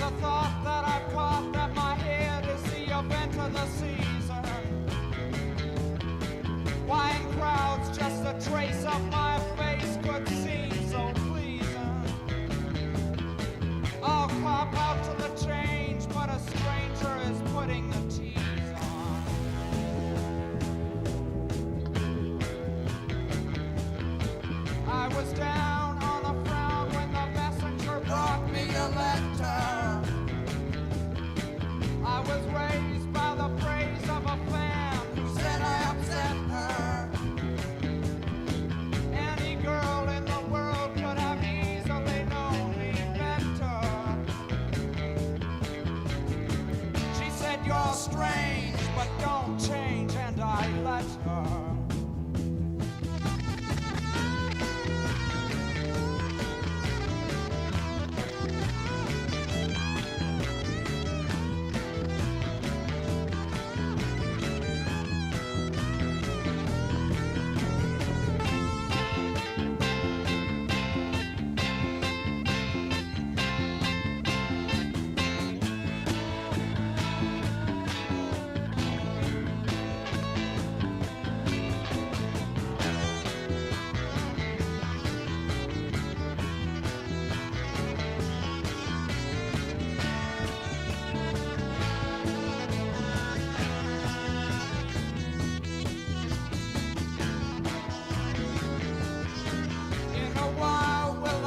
the thought that I've caught that my head is the event of the season. Why in crowds just a trace of my face could seem so pleasing. I'll cop out to the change, but a stranger is putting the tease on. I was down on the frown when the messenger brought me a letter. I was raised by the praise of a fan who said I upset her. Any girl in the world could have easily known me better. She said, you're strange, but don't change, and I let her.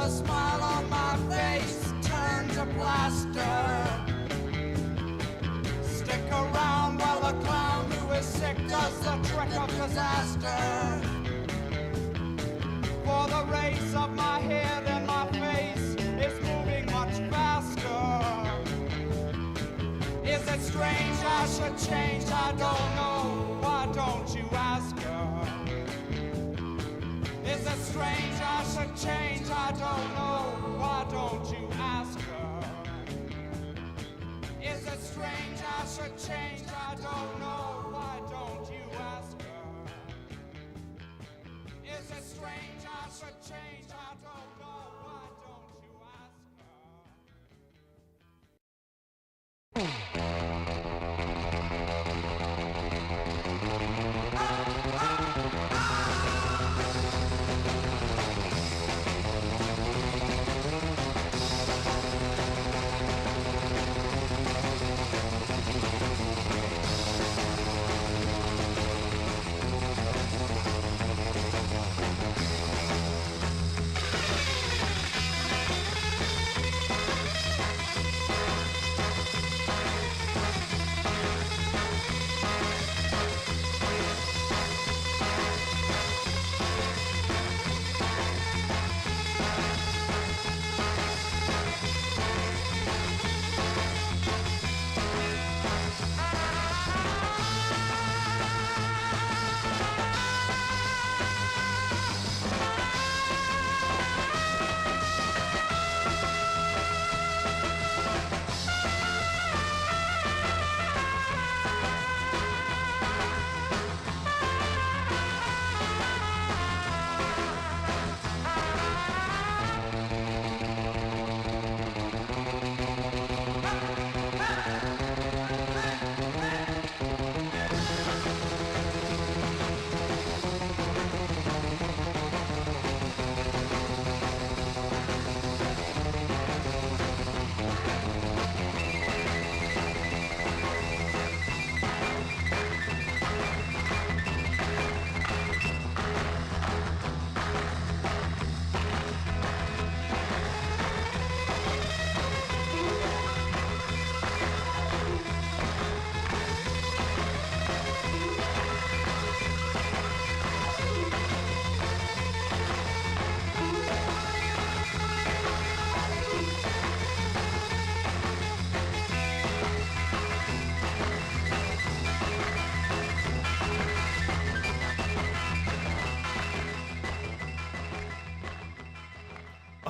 Smile on my face turn to plaster. Stick around while the clown who is sick does the trick of disaster. For the race of my head and my face is moving much faster. Is it strange I should change? I don't know. Why don't you ask her? Is it strange I should change? I don't know. Why don't you ask her? Is it strange I should change? I don't know. Why don't you ask her? Is it strange I should change? I don't know. Why don't you ask her?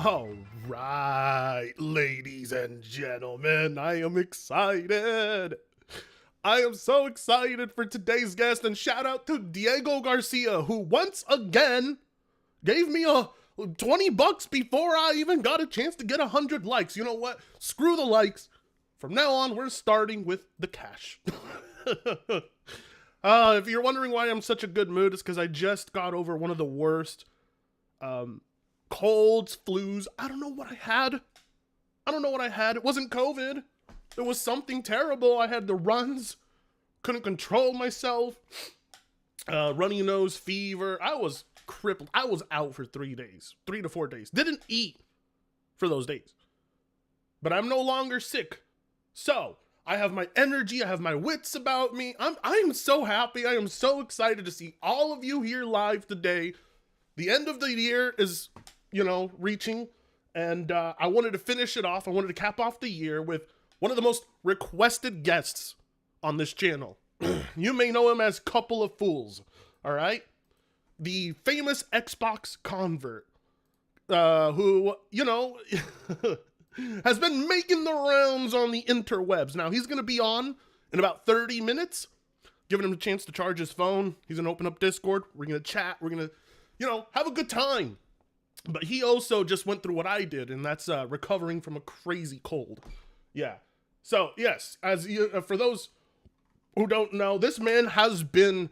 All right, ladies and gentlemen, I am excited. I am so excited for today's guest, and shout out to Diego Garcia, who once again gave me a $20 before I even got a chance to get 100 likes. You know what? Screw the likes. From now on, we're starting with the cash. If you're wondering why I'm such a good mood, it's because I just got over one of the worst colds, flus. I don't know what I had. It wasn't COVID. It was something terrible. I had the runs. Couldn't control myself. Runny nose, fever. I was crippled. I was out for 3 days. 3 to 4 days. Didn't eat for those days. But I'm no longer sick. So, I have my energy, I have my wits about me. I am so happy. I am so excited to see all of you here live today. The end of the year is, reaching. And I wanted to finish it off. I wanted to cap off the year with one of the most requested guests on this channel. You may know him as Couple of Fools. All right? The famous Xbox convert. Who, has been making the rounds on the interwebs. Now, he's going to be on in about 30 minutes, giving him a chance to charge his phone. He's going to open up Discord. We're going to chat. We're going to, have a good time. But he also just went through what I did, and that's recovering from a crazy cold. Yeah. So, yes, for those who don't know, this man has been,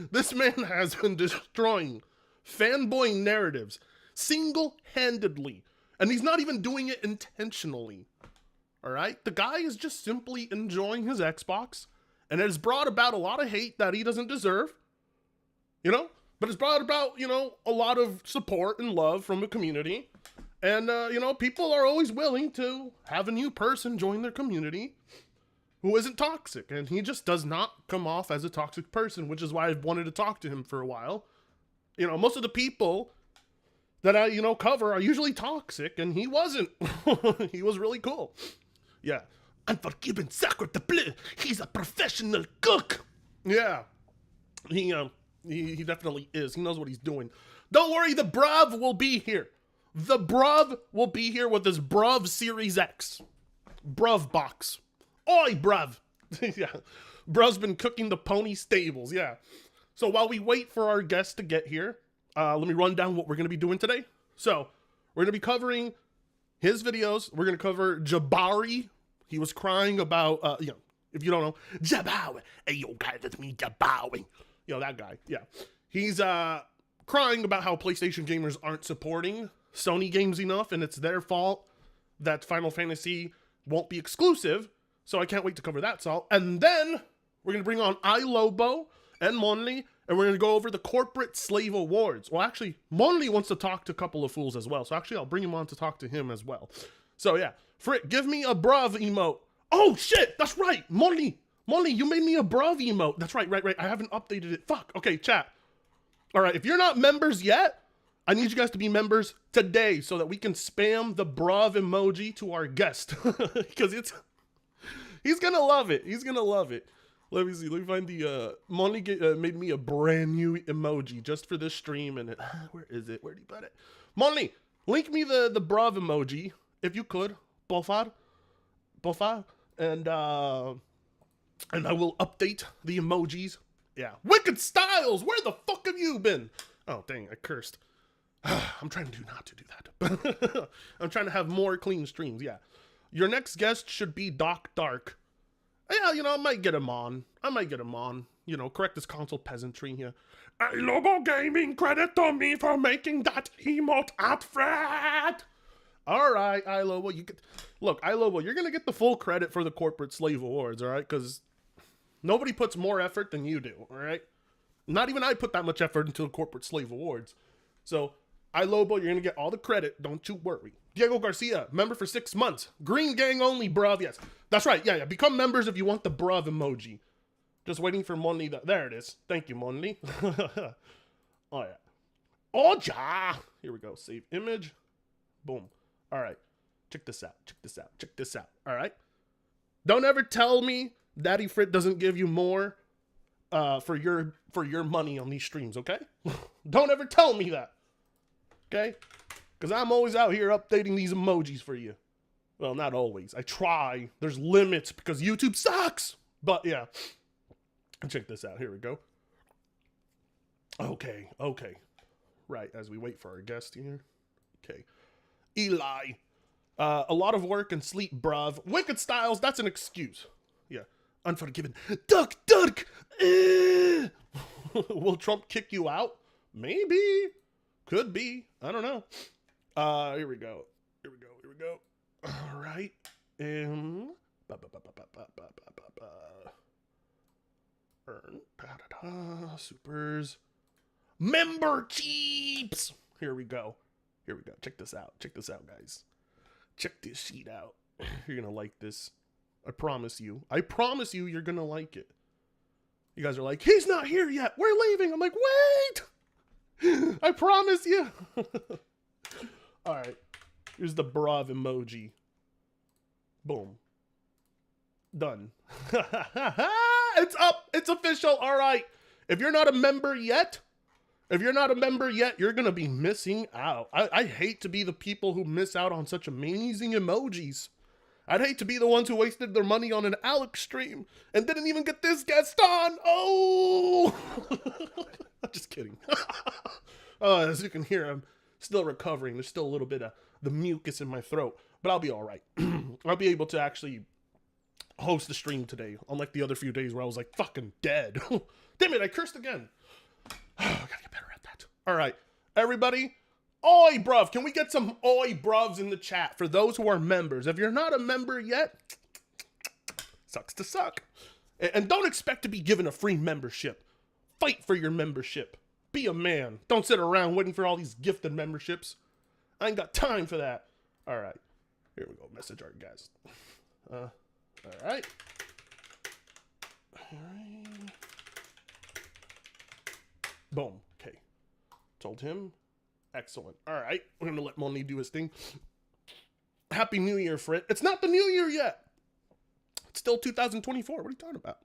this man has been destroying fanboy narratives single-handedly, and he's not even doing it intentionally. All right, the guy is just simply enjoying his Xbox, and it has brought about a lot of hate that he doesn't deserve, but it's brought about, a lot of support and love from the community, and people are always willing to have a new person join their community who isn't toxic, and he just does not come off as a toxic person, which is why I've wanted to talk to him for a while. Most of the people that I, cover are usually toxic, and he wasn't. He was really cool. Yeah. Unforgiven sacre de bleu. He's a professional cook. Yeah. He definitely is. He knows what he's doing. Don't worry, the bruv will be here. The bruv will be here with his bruv Series X. Bruv box. Oi, bruv. Yeah. Bruv's been cooking the pony stables. Yeah. So while we wait for our guest to get here, let me run down what we're going to be doing today. So, we're going to be covering his videos. We're going to cover Jabari. He was crying about, if you don't know, Jabari. Hey, yo, guys, that's me, Jabari. That guy, yeah. He's crying about how PlayStation gamers aren't supporting Sony games enough, and it's their fault that Final Fantasy won't be exclusive. So, I can't wait to cover that, Salt. And then, we're going to bring on iLobo and Monly, and we're going to go over the Corporate Slave Awards. Well, actually, Monly wants to talk to a Couple of Fools as well. So actually, I'll bring him on to talk to him as well. So yeah, Frick, give me a bruv emote. Oh shit, that's right, Monly, you made me a bruv emote. That's right. I haven't updated it. Fuck. Okay, chat. All right, if you're not members yet, I need you guys to be members today so that we can spam the bruv emoji to our guest. Because he's going to love it. Let me see. Let me find the Monty made me a brand new emoji just for this stream, and where is it? Where did he put it? Monty, link me the bruv emoji if you could, Bofad, and I will update the emojis. Yeah, Wicked Styles, where the fuck have you been? Oh dang, I cursed. I'm trying to not to do that. I'm trying to have more clean streams. Yeah, your next guest should be Doc Dark. Yeah, I might get him on. Correct this console peasantry here. Hey, Lobo Gaming, credit to me for making that emote at Fred. All right, iLobo, iLobo, you're going to get the full credit for the Corporate Slave Awards, all right? Because nobody puts more effort than you do, all right? Not even I put that much effort into the Corporate Slave Awards. So, iLobo, you're going to get all the credit. Don't you worry. Diego Garcia, member for 6 months. Green Gang only, bruv. Yes, that's right. Yeah. Become members if you want the bruv emoji. Just waiting for Monly. There it is. Thank you, Monly. Oh, yeah. Oh, ja. Here we go. Save image. Boom. All right. Check this out. All right. Don't ever tell me Daddy Frit doesn't give you more for your money on these streams, okay? Don't ever tell me that. Okay? Because I'm always out here updating these emojis for you. Well, not always. I try. There's limits because YouTube sucks. But yeah. Check this out. Here we go. Okay. Right, as we wait for our guest here. Okay. Eli. A lot of work and sleep, bruv. Wicked Styles, that's an excuse. Yeah. Unforgiven. Duck, duck! Will Trump kick you out? Maybe. Could be. I don't know. Here we go. Here we go. Here we go. All right. Earn. Supers. Member cheaps. Here we go. Here we go. Check this out. Check this out, guys. Check this sheet out. You're gonna like this. I promise you. I promise you you're gonna like it. You guys are like, he's not here yet. We're leaving. I'm like, wait. I promise you. All right. Here's the brav emoji. Boom. Done. It's up. It's official. All right. If you're not a member yet, you're going to be missing out. I hate to be the people who miss out on such amazing emojis. I'd hate to be the ones who wasted their money on an Alex stream and didn't even get this guest on. Oh! I'm just kidding. As you can hear, I'm still recovering. There's still a little bit of the mucus in my throat, but I'll be all right. I'll be able to actually host the stream today, unlike the other few days where I was like fucking dead. Damn it, I cursed again. I gotta get better at that. All right, everybody. Oi, bruv. Can we get some oi, bruvs in the chat for those who are members? If you're not a member yet, sucks to suck. And don't expect to be given a free membership. Fight for your membership. Be a man. Don't sit around waiting for all these gifted memberships. I ain't got time for that. All right. Here we go. Message our guest. All right. All right. Boom. Okay. Told him. Excellent. All right. We're going to let Moni do his thing. Happy New Year, Frit. It's not the New Year yet. It's still 2024. What are you talking about?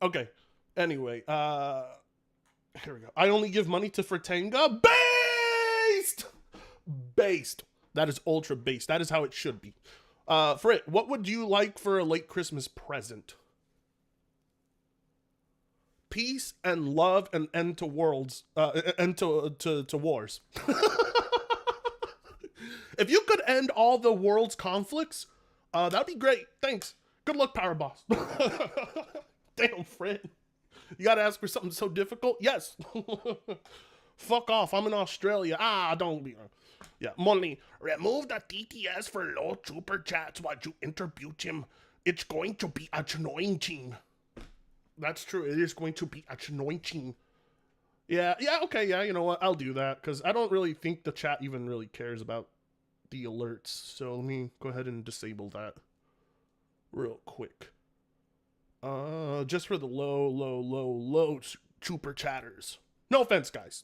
Okay. Anyway, here we go. I only give money to Fritanga. Based! Based. That is ultra based. That is how it should be. Frit, what would you like for a late Christmas present? Peace and love and end to worlds, end to wars. If you could end all the world's conflicts, that'd be great. Thanks. Good luck, Power Boss. Damn, Fred. You gotta ask for something so difficult? Yes. Fuck off. I'm in Australia. Don't be. Yeah, money. Remove the TTS for low super chats while you interview him. It's going to be annoying. That's true. It is going to be annoying. Yeah, okay, yeah, you know what? I'll do that, because I don't really think the chat even really cares about the alerts. So let me go ahead and disable that real quick. Just for the low super chatters. No offense, guys.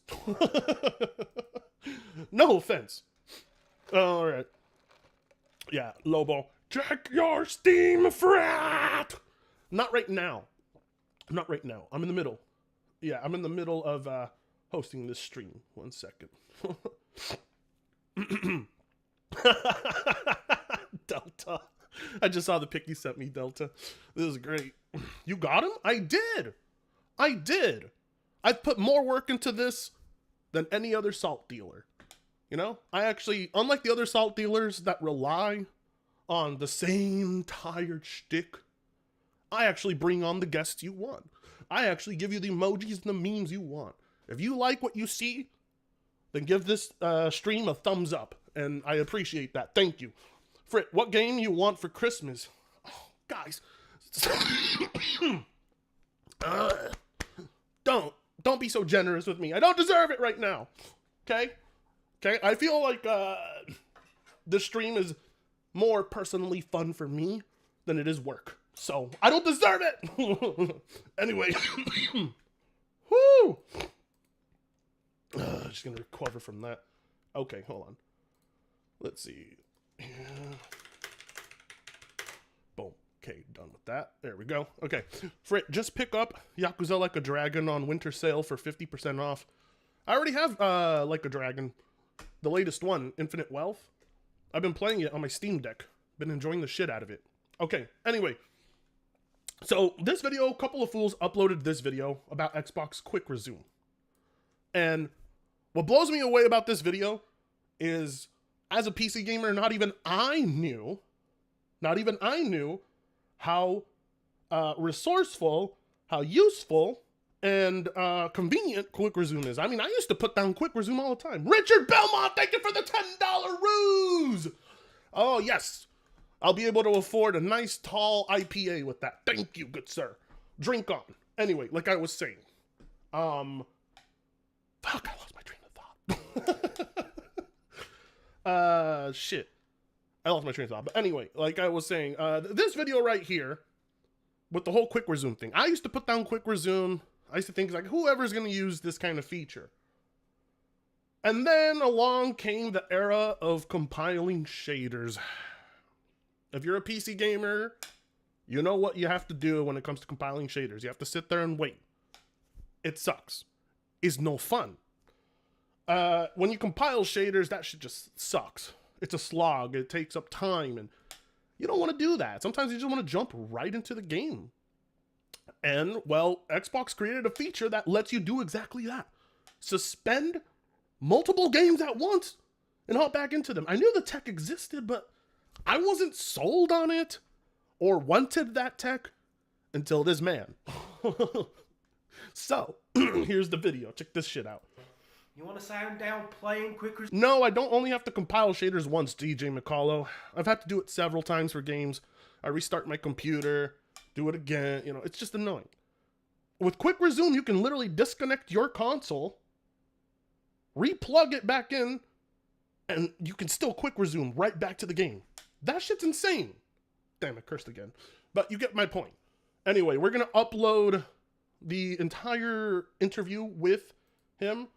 No offense. All right. Yeah, Lobo. Check your Steam, frat! Not right now. Not right now. I'm in the middle. Yeah, I'm in the middle of hosting this stream. 1 second. Delta. I just saw the pic you sent me, Delta. This is great. You got him? I did. I've put more work into this than any other salt dealer. You know? I actually, unlike the other salt dealers that rely on the same tired shtick, I actually bring on the guests you want. I actually give you the emojis and the memes you want. If you like what you see, then give this stream a thumbs up. And I appreciate that. Thank you. Frit, what game you want for Christmas? Oh, guys. Don't be so generous with me. I don't deserve it right now. Okay? I feel like this stream is more personally fun for me than it is work. So, I don't deserve it! Anyway. Woo! Just gonna recover from that. Okay, hold on. Let's see. Yeah. Boom. Okay, done with that. There we go. Okay. Frit, just pick up Yakuza Like a Dragon on winter sale for 50% off. I already have Like a Dragon. The latest one, Infinite Wealth. I've been playing it on my Steam Deck. Been enjoying the shit out of it. Okay, anyway. So, this video, a couple of fools uploaded this video about Xbox Quick Resume. And what blows me away about this video is as a PC gamer, not even I knew how resourceful, how useful, and convenient Quick Resume is. I mean, I used to put down Quick Resume all the time. Richard Belmont, thank you for the $10 ruse. Oh, yes. I'll be able to afford a nice tall IPA with that. Thank you, good sir. Drink on. Anyway, like I was saying. Fuck, I lost my train of thought. Shit. I lost my train of thought. But anyway, like I was saying, this video right here, with the whole Quick Resume thing. I used to put down Quick Resume. I used to think, like, whoever's going to use this kind of feature. And then along came the era of compiling shaders. If you're a PC gamer, you know what you have to do when it comes to compiling shaders. You have to sit there and wait. It sucks. It's no fun. When you compile shaders, that shit just sucks. It's a slog. It takes up time, and you don't want to do that. Sometimes you just want to jump right into the game. And, well, Xbox created a feature that lets you do exactly that. Suspend multiple games at once and hop back into them. I knew the tech existed, but I wasn't sold on it or wanted that tech until this man. So, here's the video. Check this shit out. You want to say I'm down playing Quick Resume? No, I don't only have to compile shaders once, DJ McCullough. I've had to do it several times for games. I restart my computer, do it again. You know, it's just annoying. With Quick Resume, you can literally disconnect your console, replug it back in, and you can still Quick Resume right back to the game. That shit's insane. Damn, I cursed again. But you get my point. Anyway, we're going to upload the entire interview with him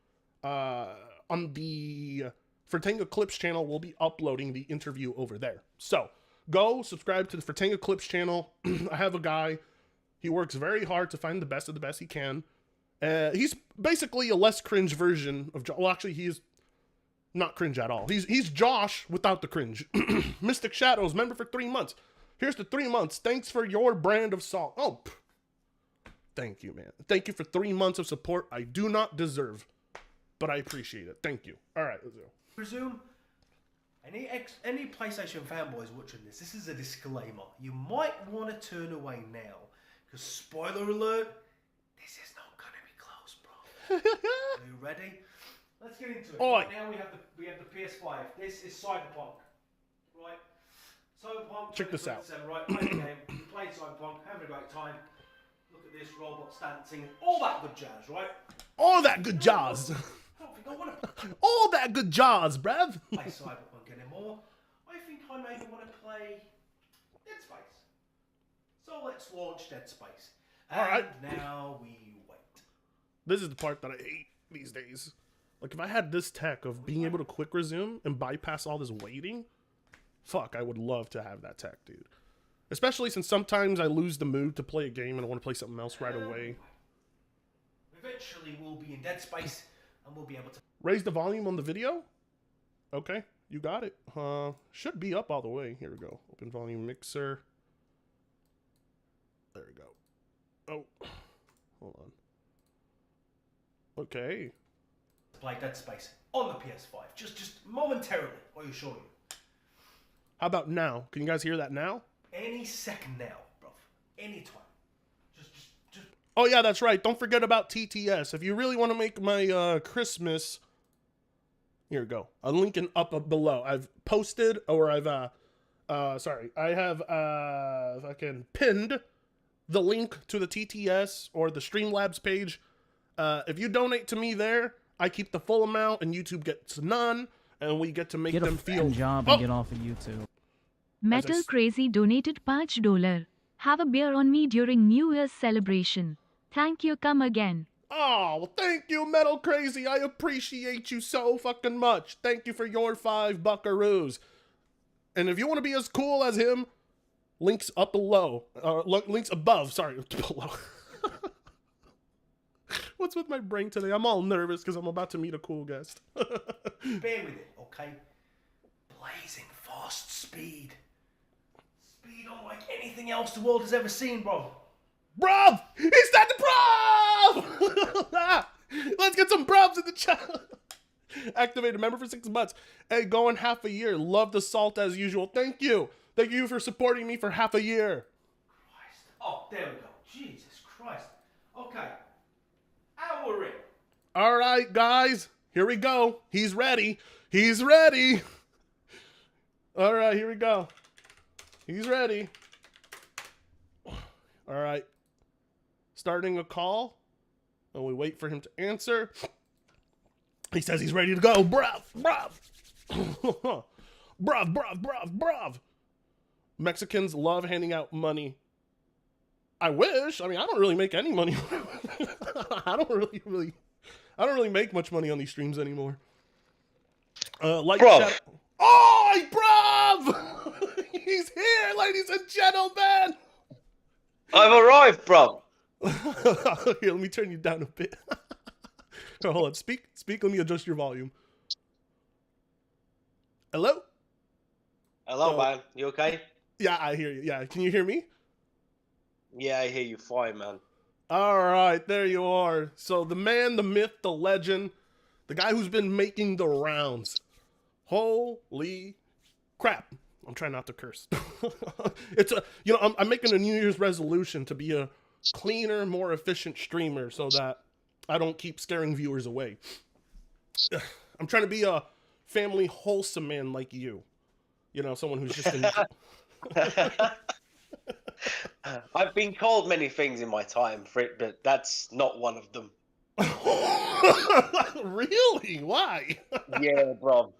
on the Fertanga Clips channel. We'll be uploading the interview over there. So go subscribe to the Fertanga Clips channel. I have a guy. He works very hard to find the best of the best he can. He's basically a less cringe version of Josh. Well, actually, he is not cringe at all. He's Josh without the cringe. Mystic Shadows, member for 3 months. Here's the 3 months. Thanks for your brand of salt. Oh, thank you, man. Thank you for 3 months of support I do not deserve, but I appreciate it. Thank you. All right, let's go. Resume. Any PlayStation fanboys watching this, this is a disclaimer. You might want to turn away now, because spoiler alert, this is not going to be close, bro. Are you ready? Let's get into it. Oi. Right now we have the PS5. This is Cyberpunk, right? Cyberpunk. Check this out. Right, play the game. You play Cyberpunk, having a great time. Look at this, robots dancing, all that good jazz, right? All that good jazz. I don't think I want to All that good jazz, bruv. play Cyberpunk anymore. I think I maybe want to play Dead Space. So let's launch Dead Space. And Alright. now we wait. This is the part that I hate these days. Like, if I had this tech of being able to Quick Resume and bypass all this waiting, fuck, I would love to have that tech, dude. Especially since sometimes I lose the mood to play a game and I want to play something else right away. Eventually we'll be in Dead Space and we'll be able to... Raise the volume on the video? Okay, you got it. Should be up all the way. Here we go. Open volume mixer. There we go. Oh, hold on. Okay. play Dead Space on the PS5. Just momentarily, I assure you. How about now? Can you guys hear that now? Any second now, bro. Anytime. Just. Oh yeah, that's right. Don't forget about TTS. If you really want to make my Christmas, here we go. I'll link it up below. I've posted, or I've I have fucking pinned the link to the TTS or the Streamlabs page. If you donate to me there, I keep the full amount and YouTube gets none, and we get to make them feel. Get a job and get off of YouTube. Metal Crazy donated $5. Have a beer on me during New Year's celebration. Thank you, come again. Oh, well, thank you, Metal Crazy. I appreciate you so fucking much. Thank you for your 5 buckaroos. And if you want to be as cool as him, links up below. Links above. Sorry, below. What's with my brain today? I'm all nervous because I'm about to meet a cool guest. Bear with it, okay? Blazing fast speed. Speed unlike anything else the world has ever seen, bro. Bruv! Is that the bruv? Let's get some bruvs in the chat. Activated member for 6 months. Hey, going half a year. Love the salt as usual. Thank you. Thank you for supporting me for half a year. Christ. Oh, there we go. Jesus Christ. Okay. Hour in. All right, guys. Here we go. He's ready. He's ready. All right, here we go. He's ready. All right. Starting a call. And we wait for him to answer. He says he's ready to go. Bruv, bruv. Bruv, bruv, bruv, bruv. Mexicans love handing out money. I wish. I mean, I don't really make any money. I don't really make much money on these streams anymore. Like Bruv. Oh, bruv! He's here, ladies and gentlemen. I've arrived, bro. Here, let me turn you down a bit. Oh, hold on. Speak. Let me adjust your volume. Hello? Hello, man. You okay? Yeah, I hear you. Yeah, can you hear me? Yeah, I hear you fine, man. All right, there you are. So the man, the myth, the legend, the guy who's been making the rounds. Holy crap. I'm trying not to curse. I'm making a New Year's resolution to be a cleaner, more efficient streamer so that I don't keep scaring viewers away. I'm trying to be a family wholesome man like you. You know, someone who's just in... I've been called many things in my time, Frit, but that's not one of them. Really? Why? Yeah, bro.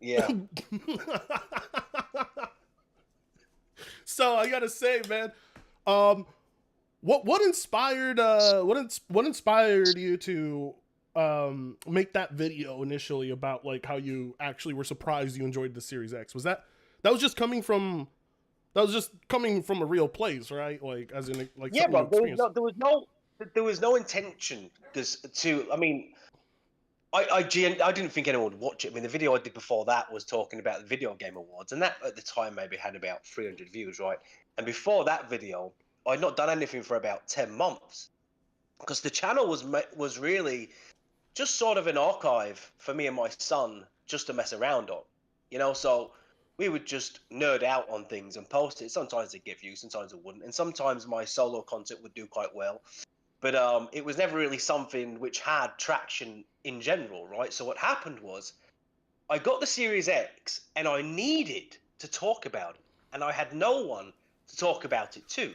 Yeah. So I gotta say, man, what inspired what inspired you to make that video initially about like how you actually were surprised you enjoyed the Series X? Was that was just coming from a real place, right? Like as in like Yeah, bro. There There was no intention to. I mean, I didn't think anyone would watch it. I mean, the video I did before that was talking about the Video Game Awards, and that at the time maybe had about 300 views, right? And before that video, I'd not done anything for about 10 months because the channel was really just sort of an archive for me and my son just to mess around on, you know. So we would just nerd out on things and post it. Sometimes it'd get views, sometimes it wouldn't, and sometimes my solo content would do quite well. But it was never really something which had traction in general, right? So what happened was I got the Series X and I needed to talk about it. And I had no one to talk about it to.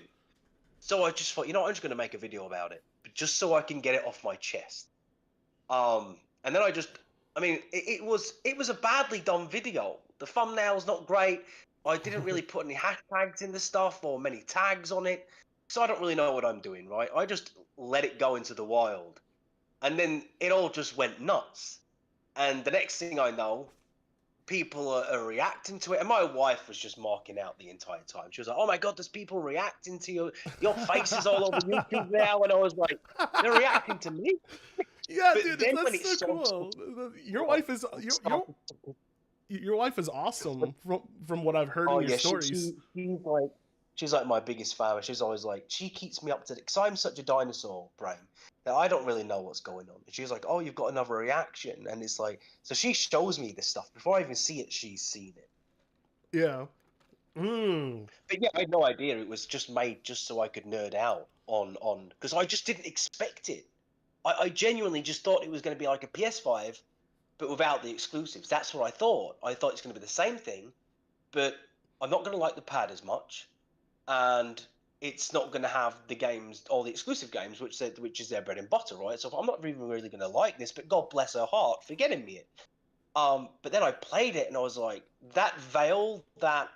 So I just thought, you know, I'm just going to make a video about it, just so I can get it off my chest. And then it was a badly done video. The thumbnail's not great. I didn't really put any hashtags in the stuff or many tags on it. So I don't really know what I'm doing, right? I just let it go into the wild. And then it all just went nuts. And the next thing I know, people are reacting to it. And my wife was just marking out the entire time. She was like, oh my God, there's people reacting to your face is all over YouTube now. And I was like, they're reacting to me? Yeah, But dude, then when that's it so cool. Your wife is your wife is awesome from what I've heard in your stories. She's like my biggest fan. She's always like, she keeps me up to date because I'm such a dinosaur brain that I don't really know what's going on. And she's like, oh, you've got another reaction. And it's like, so she shows me this stuff. Before I even see it, she's seen it. Yeah. But yeah, I had no idea it was just made just so I could nerd out on because I just didn't expect it. I genuinely just thought it was going to be like a PS5, but without the exclusives. That's what I thought. I thought it's going to be the same thing, but I'm not going to like the pad as much. And it's not going to have the games, all the exclusive games, which is their bread and butter, right? So I'm not even really going to like this, but God bless her heart for getting me it. But then I played it and I was like, that veil, that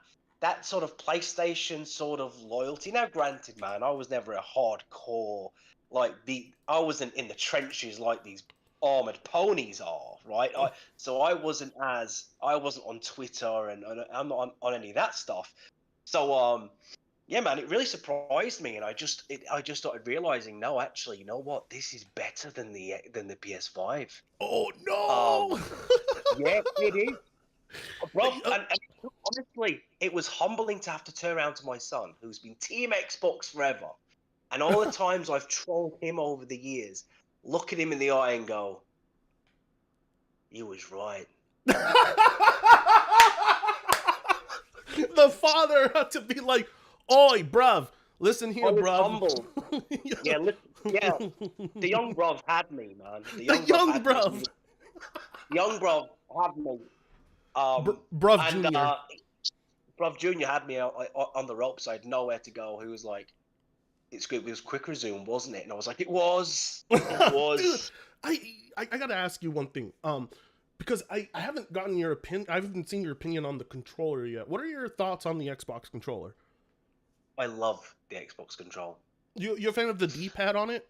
sort of PlayStation sort of loyalty. Now, granted, man, I was never a hardcore, I wasn't in the trenches like these armored ponies are, right? So I wasn't on Twitter and I'm not on any of that stuff. So, yeah, man, it really surprised me, and I just started realizing, no, actually, you know what? This is better than the PS5. Oh no! Yeah, it is, bro. And honestly, it was humbling to have to turn around to my son, who's been Team Xbox forever, and all the times I've trolled him over the years, look at him in the eye and go, he was right. The father had to be like, "Oi, bruv, listen here, I was bruv." humbled. Yeah, the young bruv had me, man. The young bruv. The young bruv had me. Bruv and Junior. Bruv Junior had me on the ropes. I had nowhere to go. He was like, "It's good. It was quick resume, wasn't it?" And I was like, "It was. It was." Dude, I gotta ask you one thing. Because I haven't gotten your opinion. I haven't seen your opinion on the controller yet. What are your thoughts on the Xbox controller? I love the Xbox control. You a fan of the D-pad on it?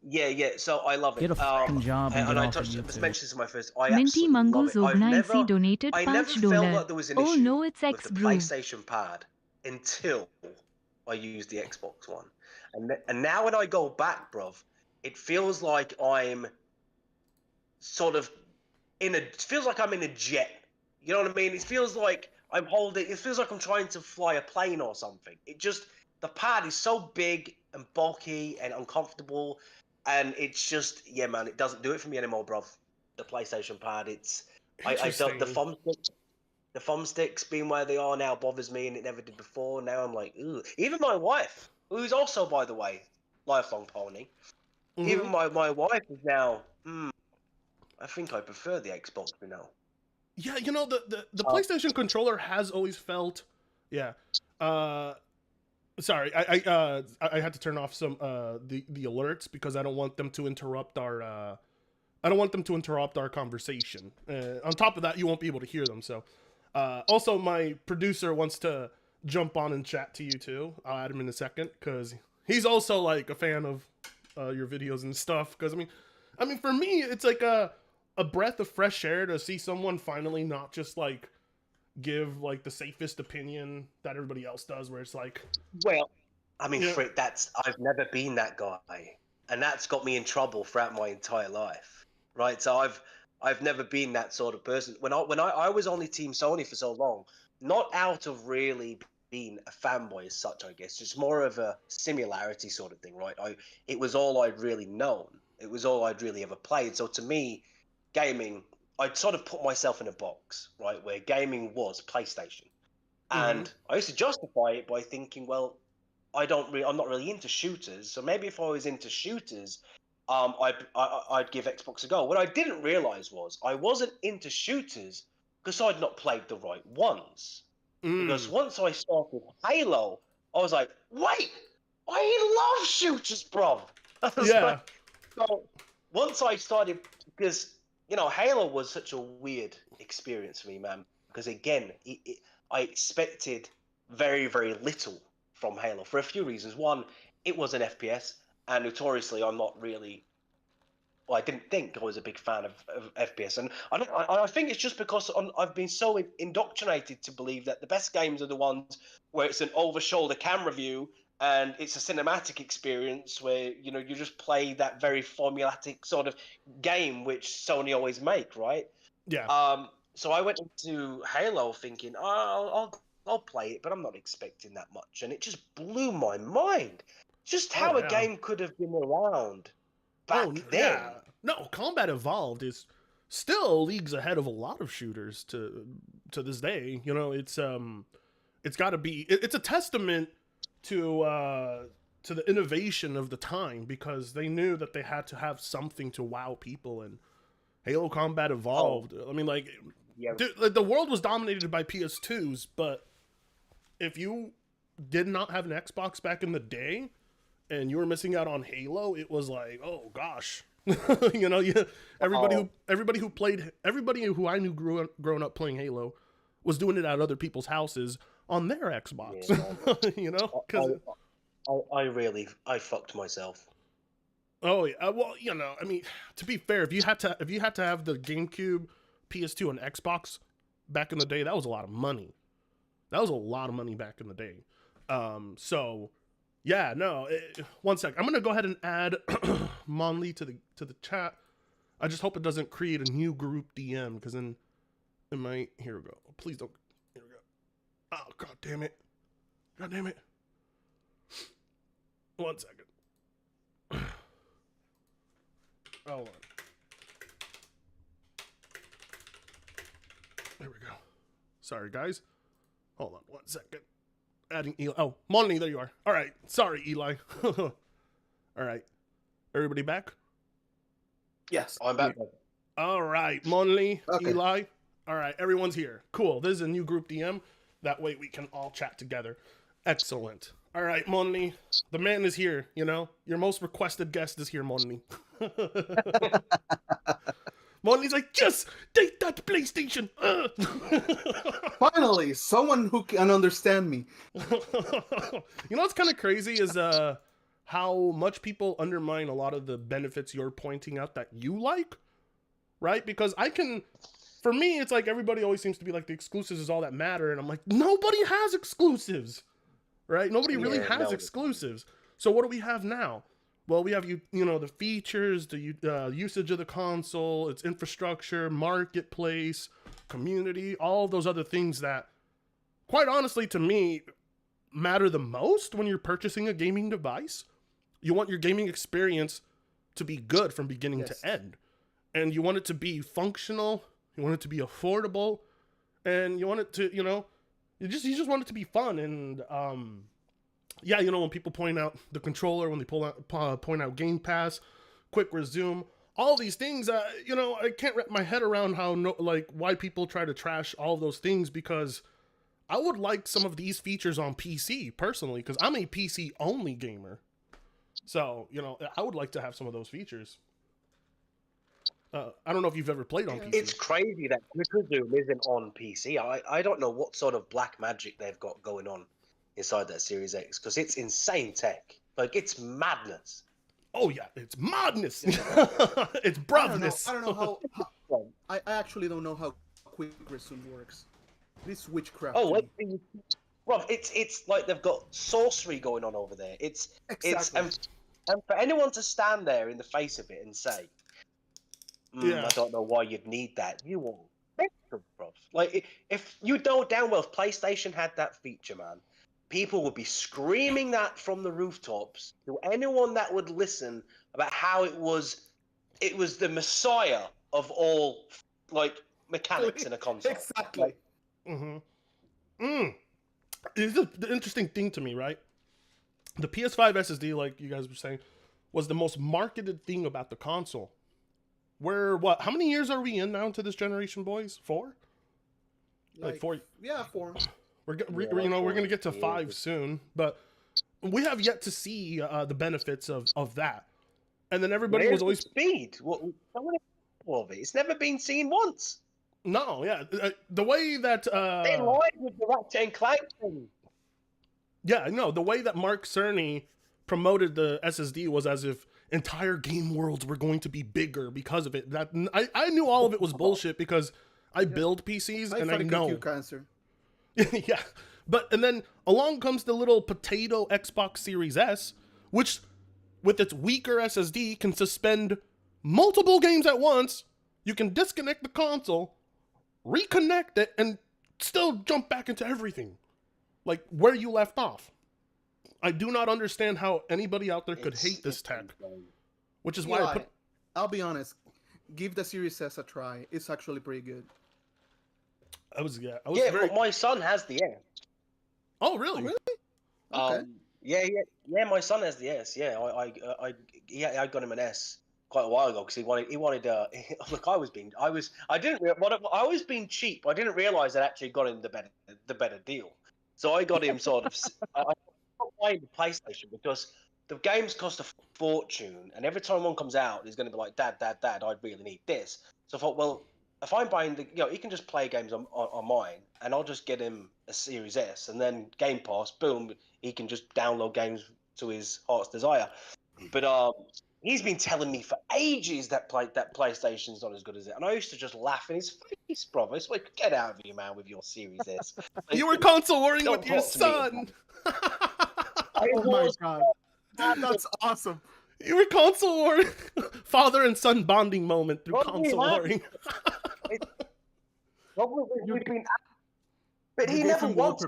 Yeah. So I love it. Get a fucking job and and get I off of touched. I YouTube. mentioned this in my first. I Minty absolutely love Mongoose it. Organized donated I never felt $5. like there was an Oh issue no, it's with X the Brew. PlayStation Pad until I used the Xbox One, and now when I go back, bruv, it feels like I'm sort of it feels like I'm in a jet. You know what I mean? It feels like it feels like I'm trying to fly a plane or something. The pad is so big and bulky and uncomfortable, and it's just, yeah, man, it doesn't do it for me anymore, bruv. The PlayStation Pad, I don't, the thumbsticks being where they are now bothers me, and it never did before. Now I'm like, ooh. Even my wife, who's also, by the way, lifelong pony, even my wife is now, I think I prefer the Xbox now. Yeah, you know, the PlayStation controller has always felt, yeah. Sorry, I had to turn off some the alerts because I don't want them to interrupt our conversation. On top of that, you won't be able to hear them. So, also my producer wants to jump on and chat to you too. I'll add him in a second because he's also like a fan of your videos and stuff. Because I mean, for me, it's like a breath of fresh air to see someone finally not just like give like the safest opinion that everybody else does, where it's like, well, I mean, yeah. Frick, I've never been that guy, and that's got me in trouble throughout my entire life, right? So I've never been that sort of person. When I was only Team Sony for so long, not out of really being a fanboy as such, I guess, just more of a similarity sort of thing, right? It was all I'd really known. It was all I'd really ever played. So to me, gaming, I'd sort of put myself in a box, right, where gaming was PlayStation. And I used to justify it by thinking, well, I'm not really into shooters, so maybe if I was into shooters, I'd give Xbox a go. What I didn't realize was I wasn't into shooters because I'd not played the right ones. Because once I started Halo, I was like, wait, I love shooters, bro. Yeah. So once I started, because Halo was such a weird experience for me, man. Because again, I expected very, very little from Halo for a few reasons. One, it was an FPS, and notoriously, I'm not really. Well, I didn't think I was a big fan of FPS, and I think it's just because I've been so indoctrinated to believe that the best games are the ones where it's an over-shoulder camera view and it's a cinematic experience where you just play that very formulatic sort of game which Sony always make, right? Yeah. So I went into Halo thinking, I'll play it, but I'm not expecting that much, and it just blew my mind. Just how a game could have been around back then. Yeah. No, Combat Evolved is still leagues ahead of a lot of shooters to this day. It's got to be. It's a testament to the innovation of the time because they knew that they had to have something to wow people, and Halo Combat Evolved. I mean, like, yeah. dude, the world was dominated by PS2s, but if you did not have an Xbox back in the day and you were missing out on Halo, it was like, oh gosh. Everybody who I knew growing up playing Halo was doing it at other people's houses on their Xbox. Yeah, I fucked myself. Oh yeah, well, I mean, to be fair, if you had to have the GameCube, PS2, and Xbox back in the day, that was a lot of money. That was a lot of money back in the day. So yeah, no. One sec, I'm gonna go ahead and add Monly to the chat. I just hope it doesn't create a new group DM because then it might. Here we go. Please don't. Here we go. Oh god damn it. God damn it. 1 second. Hold on. There we go. Sorry, guys. Hold on 1 second. Adding Eli. Oh, Molly, there you are. All right. Sorry, Eli. All right. Everybody back? Yes. I'm back. All right. Molly, Okay. Eli. All right. Everyone's here. Cool. This is a new group DM. That way we can all chat together. Excellent. All right, Molly. The man is here, you know? Your most requested guest is here, Molly. Molly's like, yes, take that PlayStation. Finally, someone who can understand me. You know what's kind of crazy is how much people undermine a lot of the benefits you're pointing out that you like, right? Because for me, it's like everybody always seems to be like the exclusives is all that matter, and I'm like, nobody has exclusives, right? Nobody really has exclusives. So what do we have now? Well, we have you know the features, the usage of the console, its infrastructure, marketplace, community, all of those other things that, quite honestly, to me, matter the most when you're purchasing a gaming device. You want your gaming experience to be good from beginning to end, and you want it to be functional. You want it to be affordable, and you want it to, you know, you just want it to be fun. And yeah, you know, when people point out the controller, when they point out Game Pass, quick resume, all these things, you know, I can't wrap my head around why people try to trash all those things, because I would like some of these features on PC personally, because I'm a PC only gamer. So, you know, I would like to have some of those features. I don't know if you've ever played on PC. It's crazy that Quick Resume isn't on PC. I don't know what sort of black magic they've got going on inside that Series X, because it's insane tech. Like, it's madness. Oh yeah, it's madness. It's bravness. I don't know how I actually don't know how quick resume works. This witchcraft. Oh, Rob, it's like they've got sorcery going on over there. It's and for anyone to stand there in the face of it and say, I don't know why you'd need that. You will, bro. Like, if you know damn well if PlayStation had that feature, man, people would be screaming that from the rooftops to anyone that would listen about how it was the messiah of all, like, mechanics in a console. Exactly. It's the interesting thing to me, right? The PS5 SSD, like you guys were saying, was the most marketed thing about the console. How many years are we in now into this generation, boys? 4? Like 4? Yeah, 4. We're gonna get to 5 soon, but we have yet to see the benefits of that. And then everybody was always speed. Of it. It's never been seen once. No, yeah, the way that they lied with the Ratchet and Clank thing. Yeah, no, the way that Mark Cerny promoted the SSD was as if entire game worlds were going to be bigger because of it. That I knew all of it was bullshit because I build PCs and I know. Cancer. Yeah, and then along comes the little potato Xbox Series S, which with its weaker SSD can suspend multiple games at once. You can disconnect the console, reconnect it, and still jump back into everything, like where you left off. I do not understand how anybody out there could hate this tech, which is why I'll be honest. Give the Series S a try. It's actually pretty good. Well, my son has the S. Oh, really? Okay. Yeah. My son has the S. Yeah, I got him an S quite a while ago because he wanted. Look, I was being cheap. I didn't realize I actually got him the better deal. So I got him sort of. I stopped buying the PlayStation because the games cost a fortune, and every time one comes out, he's going to be like, Dad, I really need this. So I thought, well, if I'm buying he can just play games on mine, and I'll just get him a Series S, and then Game Pass, boom, he can just download games to his heart's desire. But he's been telling me for ages that PlayStation's not as good as it, and I used to just laugh in his face, brother. It's like, get out of here, man, with your Series S. Like, you were console warring with your son. Oh my god, that's awesome. You were console warring, father and son bonding moment through console warring. But he never once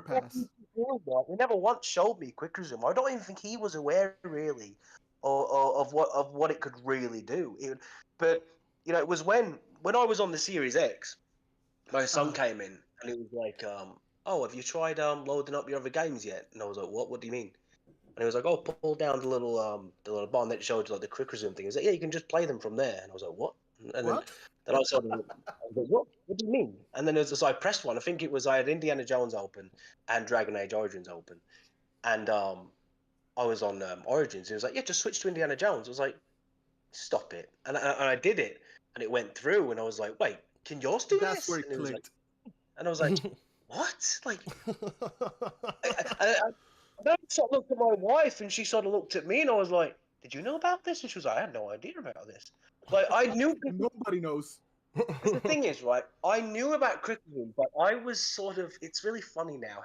showed me Quick Resume. I don't even think he was aware really of what it could really do. But it was when I was on the Series X, my son came in and he was like, "Oh, have you tried loading up your other games yet?" And I was like, "What? What do you mean?" And he was like, "Oh, pull down the little bar that showed you like the quick resume thing." He was like, "Yeah, you can just play them from there." And I was like, "What?" And What? then I sort of, I was like, "What? What do you mean?" And then it was just, I pressed one. I think it was I had Indiana Jones open and Dragon Age Origins open, and I was on Origins. He was like, "Yeah, just switch to Indiana Jones." I was like, "Stop it!" And I did it, and it went through. And I was like, "Wait, can yours do That's this?" where it And he was like, clicked. and I was like, "What?" Like, I then sort of looked at my wife, and she sort of looked at me, and I was like, "Did you know about this?" And she was like, "I had no idea about this." Like, I knew. Nobody knows. The thing is, right? I knew about cricket, but I was sort of. It's really funny now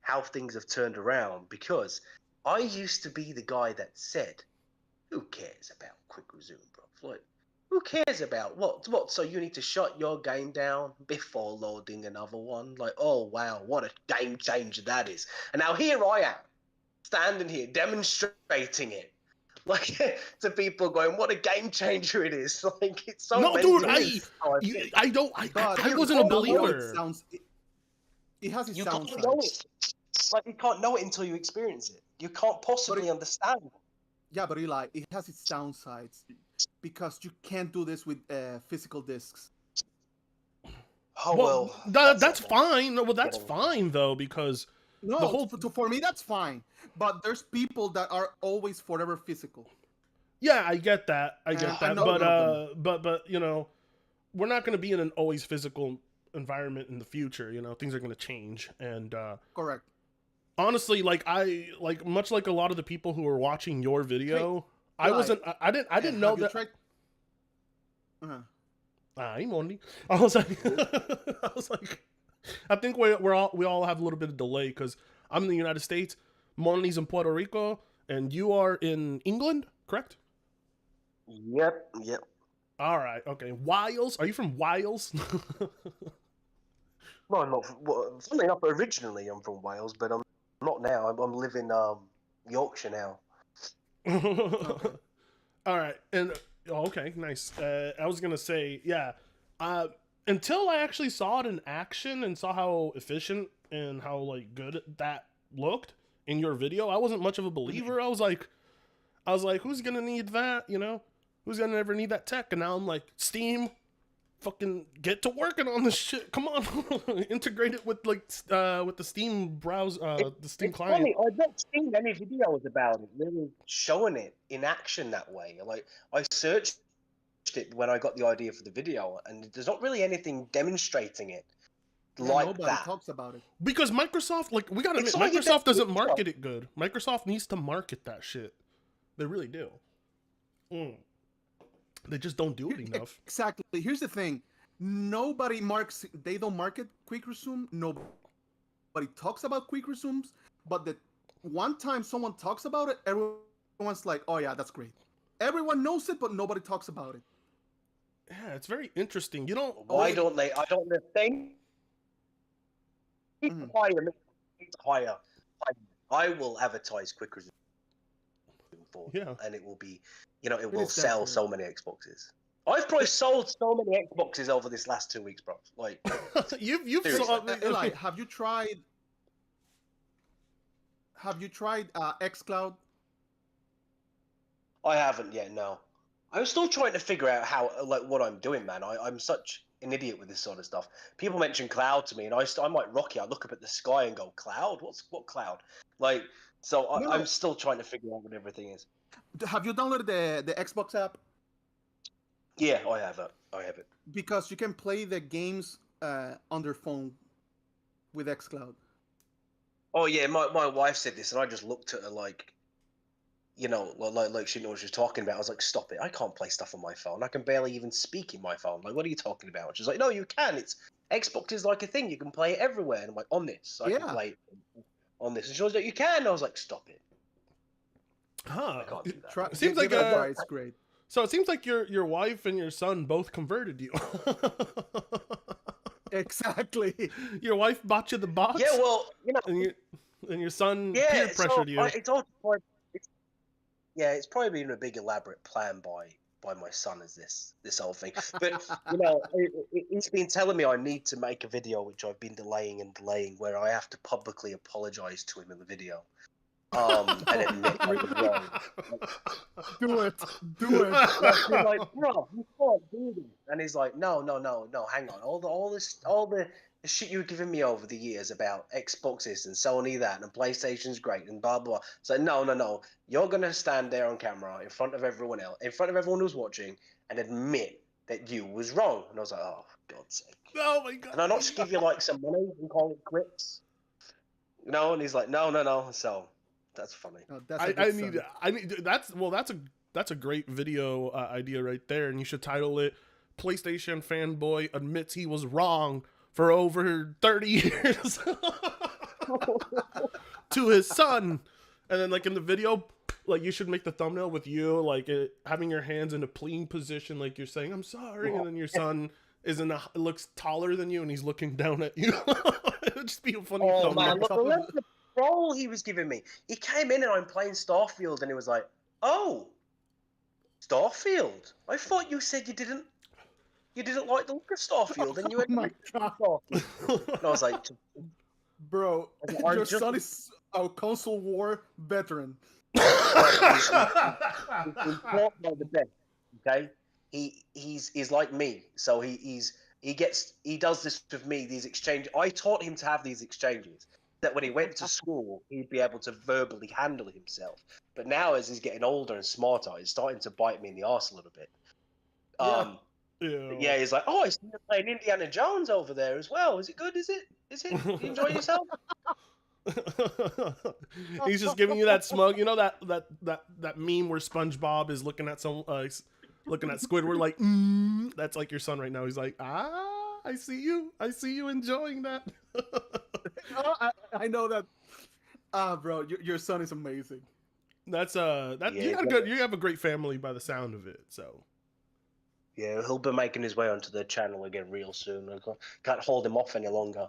how things have turned around, because I used to be the guy that said, "Who cares about quick resume, bro? Like, who cares about what? So you need to shut your game down before loading another one? Like, oh wow, what a game changer that is!" And now here I am, standing here demonstrating it, like to people, going, "What a game changer it is!" Like, it's so No, dude, amazing. But I wasn't a you know, it believer. sounds. It has its You can't downside. know it. Like, you can't know it until you experience it. You can't possibly understand. Yeah, but Eli, it has its downsides because you can't do this with physical discs. Oh well, that's fine. No, well, that's Yeah. fine though, because No, the whole for me that's fine. But there's people that are always forever physical. yeah, I get that. I get I that. know one of But you know, we're not going to be in an always physical environment in the future. You know, things are going to change, and Correct. honestly, much like a lot of the people who are watching your video, I didn't know that. Tried... Uh-huh. I'm only. I was like, I think we all have a little bit of delay because I'm in the United States, Moni's in Puerto Rico, and you are in England, correct? Yep. All right, okay. Wales? Are you from Wales? No, I'm not. Well, funnily enough, originally I'm from Wales, but I'm not now. I'm living Yorkshire now. Okay. All right, and okay, nice. I was gonna say, yeah. Until I actually saw it in action and saw how efficient and how like good that looked in your video, I wasn't much of a believer. I was like, who's gonna need that? You know, who's gonna ever need that tech? And now I'm like, Steam, fucking get to working on this shit. Come on, integrate it with with the Steam browser, the Steam client. Funny, I've not seen any videos about it really showing it in action that way. Like, I searched it when I got the idea for the video, and there's not really anything demonstrating it like nobody that. talks about it. Because Microsoft, like, we gotta admit, Microsoft doesn't market it good. Microsoft needs to market that shit. They really do. They just don't do it enough. Exactly. Here's the thing. They don't market quick resume. Nobody talks about quick resumes. But the one time someone talks about it, everyone's like, "Oh yeah, that's great." Everyone knows it, but nobody talks about it. Yeah, it's very interesting. You know, Why don't they? I don't understand. Higher. I will advertise quick resume for, and it will be, it will sell so many Xboxes. I've probably sold so many Xboxes over this last 2 weeks, bro. Like, you've sold. Eli, have you tried xCloud? I haven't yet. No, I'm still trying to figure out what I'm doing, man. I'm such an idiot with this sort of stuff. People mention cloud to me, and I'm like Rocky. I look up at the sky and go, "Cloud? What cloud?" Like, so I'm still trying to figure out what everything is. Have you downloaded the Xbox app? Yeah, I have it. Because you can play the games on their phone with xCloud. Oh yeah, my wife said this, and I just looked at her like, like she knew what she was talking about. I was like, "Stop it! I can't play stuff on my phone. I can barely even speak in my phone. Like, what are you talking about?" She's like, "No, you can. It's Xbox is like a thing. You can play it everywhere." And I'm like, "On this, I can play it on this." And she was like, "You can." And I was like, "Stop it! Huh? I can't do that." It seems like it's great. So it seems like your wife and your son both converted you. Exactly. Your wife bought you the box. Yeah, well, and your son peer pressured you. It's probably been a big elaborate plan by by my son as this whole thing. But you know, he's been telling me I need to make a video, which I've been delaying, where I have to publicly apologize to him in the video. And admit I was wrong. Do it. Do it. He's like, bro, you can't do this. And he's like, no, hang on. All the shit you've given me over the years about Xboxes and Sony that and PlayStation's great and blah blah. So no. You're gonna stand there on camera in front of everyone else, in front of everyone who's watching, and admit that you was wrong. And I was like, oh, for God's sake. Oh my God. Can I not just give you like some money and call it quits? You know? And he's like, no. So that's funny. No, that's a good I need that's a great video idea right there, and you should title it PlayStation Fanboy Admits He Was Wrong for over 30 years to his son. And then like in the video, like you should make the thumbnail with you like having your hands in a pleading position, like you're saying I'm sorry, and then your son looks taller than you and he's looking down at you. It'd just be a funny thumbnail. Man, look the role he was giving me. He came in and I'm playing Starfield and he was like, oh, Starfield? I thought you said you didn't like the look of Starfield and you had Starfield. And I was like, bro, your son is a console war veteran. He's taught by the best, okay? He's like me, so he does this with me, these exchanges. I taught him to have these exchanges that when he went to school, he'd be able to verbally handle himself. But now, as he's getting older and smarter, he's starting to bite me in the arse a little bit. Yeah, he's like, oh, I see you're playing Indiana Jones over there as well. Is it good? Is it? You enjoy yourself? He's just giving you that smug, you know, that meme where SpongeBob is looking at looking at Squidward like, that's like your son right now. He's like, I see you enjoying that. I know that. Bro, your son is amazing. That's you have a great family by the sound of it. So yeah, he'll be making his way onto the channel again real soon. I can't hold him off any longer.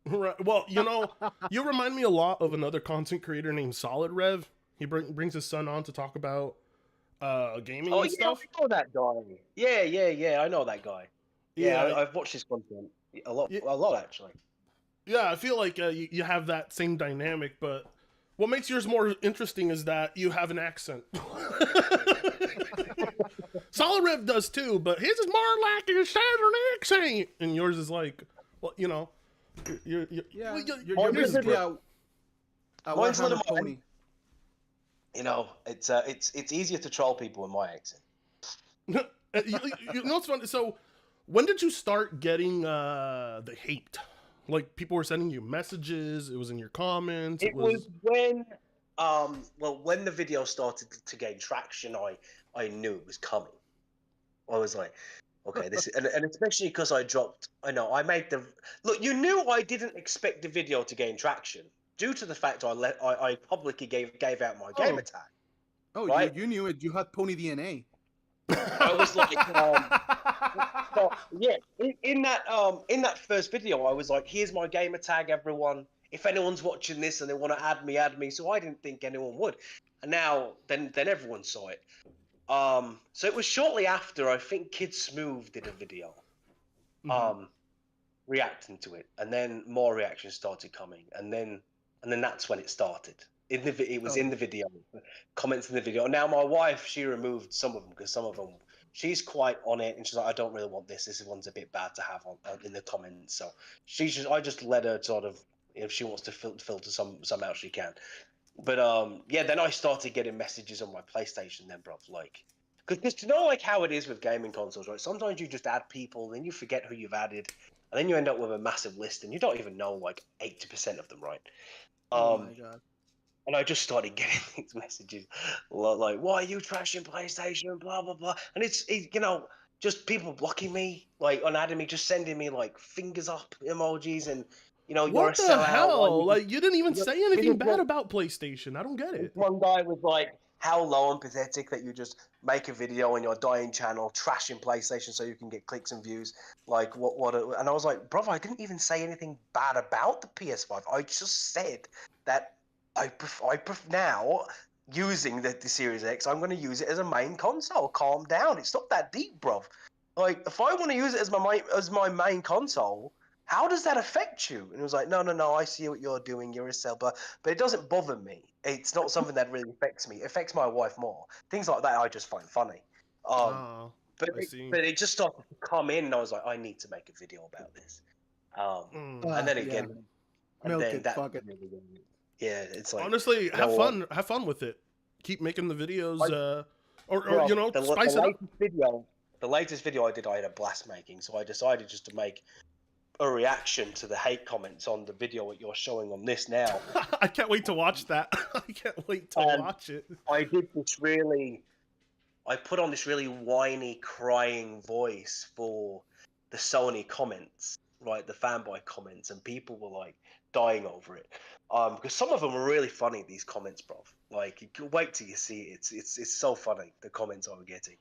Right. Well, you know, you remind me a lot of another content creator named Solid Rev. He brings his son on to talk about gaming and stuff. I know that guy. Yeah, I know that guy. Yeah, I've watched his content a lot actually. Yeah, I feel like you have that same dynamic, but what makes yours more interesting is that you have an accent. Solid Rev does too, but his is more like a southern accent, and yours is like, well, you know. You're basically a mine's a little more, pony. you know, it's easier to troll people with my accent. You know what's funny? So, when did you start getting the hate? Like people were sending you messages. It was in your comments. It was when when the video started to gain traction, I knew it was coming. I was like, okay, this is, and especially because I made the look. You knew I didn't expect the video to gain traction due to the fact I publicly gave out my gamer tag. Oh, right? you knew it. You had pony DNA. I was like, in that first video, I was like, here's my gamer tag, everyone. If anyone's watching this and they want to add me. So I didn't think anyone would, and now then everyone saw it. So it was shortly after, I think Kid Smooth did a video, reacting to it, and then more reactions started coming, and then that's when it started. It was in the video, comments in the video. Now my wife, she removed some of them because some of them, she's quite on it, and she's like, I don't really want this. This one's a bit bad to have on in the comments. So I just let her sort of, if she wants to filter some out, she can. But then I started getting messages on my PlayStation then, bro, like, because you know, like how it is with gaming consoles, right? Sometimes you just add people, then you forget who you've added, and then you end up with a massive list, and you don't even know like 80% of them, right? Oh my god! And I just started getting these messages like, "Why are you trashing PlayStation?" Blah blah blah, and it's you know, just people blocking me, like unadding me, just sending me like fingers up emojis, and you know, what you're the a sellout. hell? Like you didn't even say anything bad about PlayStation. I don't get it. One guy was like, how low and pathetic that you just make a video on your dying channel trashing PlayStation so you can get clicks and views. Like what? And I was like, brother, I didn't even say anything bad about the PS5. I just said that I prefer now using the Series X. I'm going to use it as a main console. Calm down. It's not that deep, bruv. Like, if I want to use it as my main console, how does that affect you? And it was like, no, I see what you're doing. You're a seller, but it doesn't bother me. It's not something that really affects me. It affects my wife more. Things like that I just find funny. Oh, But I see. it just started to come in, and I was like, I need to make a video about this. And then again, and Milk then it, that, fuck it. yeah, it's like, Honestly, you know have fun with it. Keep making the videos, or well, you know, spice it up. The latest video I did, I had a blast making, so I decided just to make a reaction to the hate comments on the video that you're showing on this now. I can't wait to watch that. I can't wait to watch it. I put on this really whiny, crying voice for the Sony comments, right? The Fanboy comments, and people were like dying over it. Because some of them are really funny, these comments, bruv. Like, you can wait till you see it. It's so funny, the comments I was getting.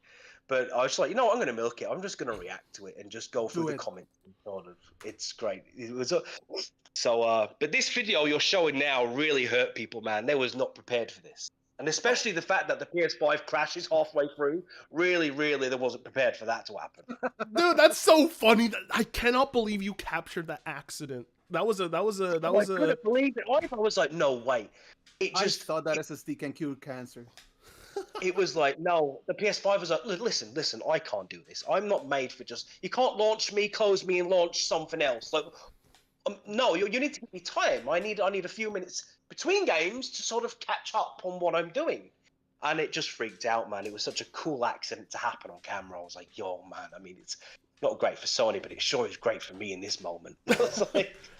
But I was just like, you know what, I'm going to milk it. I'm just going to react to it and just go through the comments. Sort of. It's great. It was but this video you're showing now really hurt people, man. They was not prepared for this. And especially the fact that the PS5 crashes halfway through, really, they wasn't prepared for that to happen. Dude, that's so funny. I cannot believe you captured that accident. I couldn't believe it. I was like, no way. I thought that SSD can cure cancer. It was like, no, the PS5 was like, listen, I can't do this. I'm not made for you can't launch me, close me, and launch something else. Like, no, you need to give me time. I need a few minutes between games to sort of catch up on what I'm doing. And it just freaked out, man. It was such a cool accident to happen on camera. I was like, yo, man, I mean, it's not great for Sony, but it sure is great for me in this moment.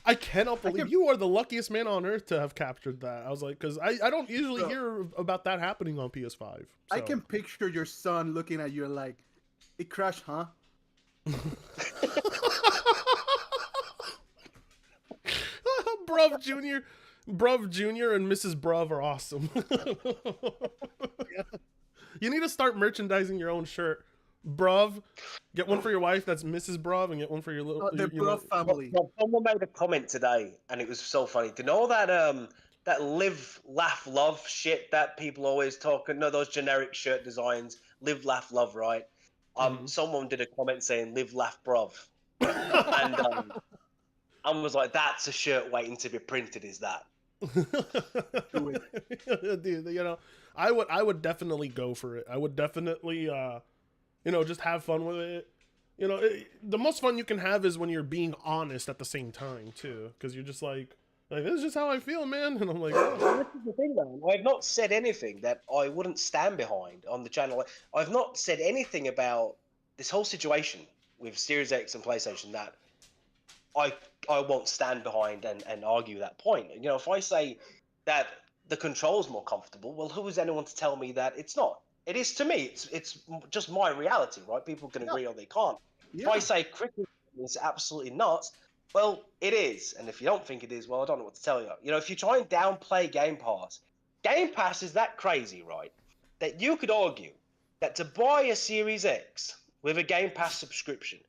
I cannot believe you are the luckiest man on earth to have captured that. I was like, because I don't usually hear about that happening on PS5. So. I can picture your son looking at you like, it crashed, huh? Bruv Jr. and Mrs. Bruv are awesome. You need to start merchandising your own shirt. Bruv, get one for your wife that's Mrs. Bruv, and get one for your little the Bruv family. Well, someone made a comment today, and it was so funny. Do you know that that live, laugh, love shit that people always talk? No, those generic shirt designs, live, laugh, love, right? Someone did a comment saying "live, laugh, bruv," and I was like, "That's a shirt waiting to be printed." Is that? Dude, you know, I would definitely go for it. I would definitely, just have fun with it. You know, the most fun you can have is when you're being honest at the same time too, because you're just like, this is just how I feel, man. And I'm like, oh. This is the thing, man. I've not said anything that I wouldn't stand behind on the channel. I've not said anything about this whole situation with Series X and PlayStation that I won't stand behind and argue that point. You know, if I say that the control's more comfortable, well, who is anyone to tell me that it's not? It is to me. It's just my reality, right? People can agree or they can't. Yeah. If I say cricket is absolutely nuts, well, it is. And if you don't think it is, well, I don't know what to tell you. You know, if you try and downplay Game Pass is that crazy, right? That you could argue that to buy a Series X with a Game Pass subscription,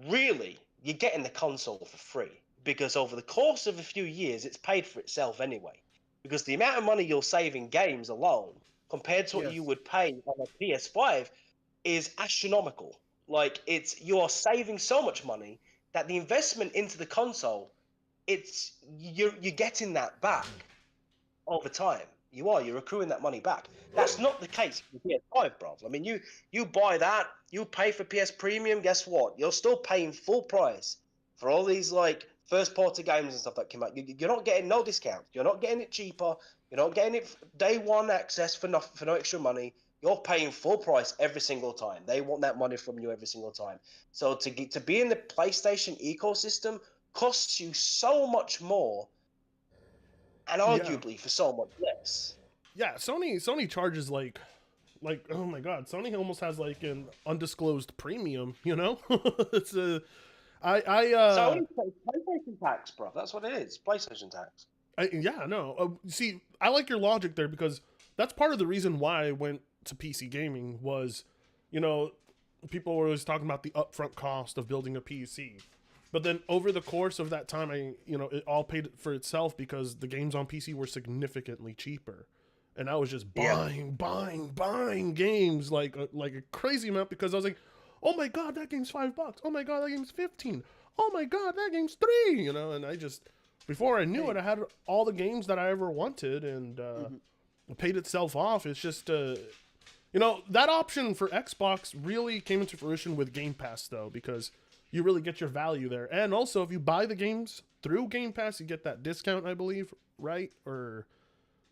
really, you're getting the console for free. Because over the course of a few years, it's paid for itself anyway. Because the amount of money you'll save in games alone, compared to what you would pay on a PS5, is astronomical. Like, you are saving so much money that the investment into the console, you're getting that back over time. You're accruing that money back. That's not the case with PS5, bro. I mean, you buy that, you pay for PS Premium, guess what? You're still paying full price for all these like first party games and stuff that came out. You're not getting no discount. You're not getting it cheaper. You're not getting it day one access for no extra money. You're paying full price every single time. They want that money from you every single time. So to be in the PlayStation ecosystem costs you so much more, and arguably for so much less. Yeah, Sony charges like oh my god, Sony almost has like an undisclosed premium. You know, it's a Sony pays PlayStation tax, bro. That's what it is. PlayStation tax. See, I like your logic there because that's part of the reason why I went to PC gaming was, you know, people were always talking about the upfront cost of building a PC. But then over the course of that time, it all paid for itself because the games on PC were significantly cheaper. and I was just Yeah. buying games like a crazy amount because I was like, oh my god, that game's $5. Oh my god, that game's 15. Oh my god, that game's 3. You know, and I just before I knew it, I had all the games that I ever wanted, and it paid itself off. It's just you know, that option for Xbox really came into fruition with Game Pass, though, because you really get your value there. And also, if you buy the games through Game Pass, you get that discount, I believe, right? Or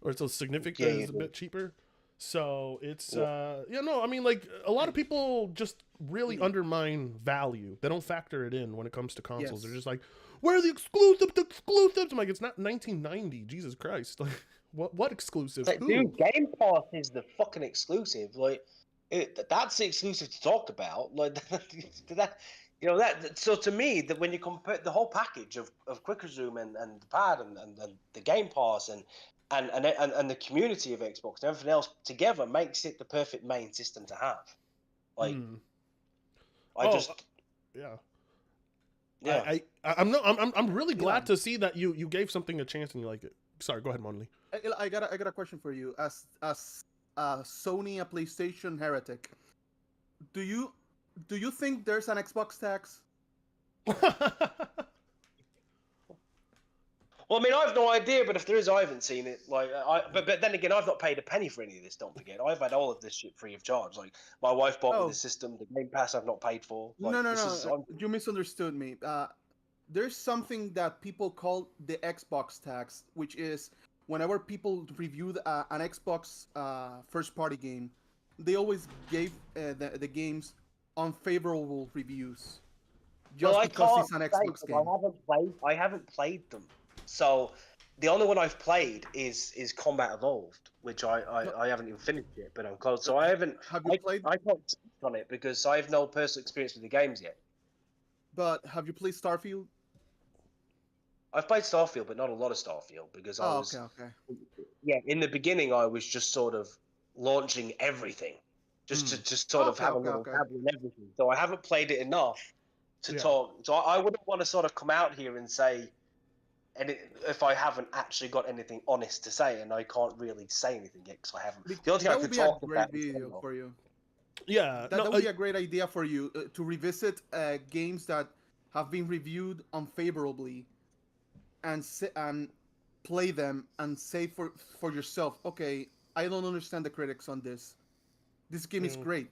it's a significant, Yeah, it's a bit cheaper. So it's, yeah, no, I mean, like, a lot of people just really undermine value. They don't factor it in when it comes to consoles. Yes. They're just like, where are the exclusives? I'm like, it's not 1990, Jesus Christ. Like, what exclusives? Like, Who? dude, Game Pass is the fucking exclusive. Like, that's the exclusive to talk about. Like, that, you know, that. So to me, that when you compare the whole package of Quick Resume and the pad and the Game Pass and the community of Xbox and everything else together makes it the perfect main system to have. Like, Yeah. yeah. I'm really glad to see that you gave something a chance and you like it. Sorry, go ahead, Monley. I got a question for you. As Sony, a PlayStation heretic, do you think there's an Xbox tax? Well, I mean, I have no idea, but if there is, I haven't seen it. Like, but then again, I've not paid a penny for any of this. Don't forget, I've had all of this shit free of charge. Like, my wife bought me the system, the Game Pass, I've not paid for. Like, No. You misunderstood me. There's something that people call the Xbox tax, which is whenever people reviewed an Xbox first-party game, they always gave the games unfavorable reviews. Just because it's an Xbox game. I haven't played them. So the only one I've played is Combat Evolved, which I haven't even finished yet, but I'm close. So I haven't. Have you played? I can't speak on it because I have no personal experience with the games yet. But have you played Starfield? I've played Starfield, but not a lot of Starfield because I was. Okay. Yeah, in the beginning, I was just sort of launching everything, just to sort of have a little dabble in everything. So I haven't played it enough to talk. So I wouldn't want to sort of come out here and say. And if I haven't actually got anything honest to say, and I can't really say anything yet because I haven't. The only thing I could talk about is video for you. Yeah, that would be a great idea for you to revisit games that have been reviewed unfavorably, and play them and say for yourself, okay, I don't understand the critics on this. This game is great.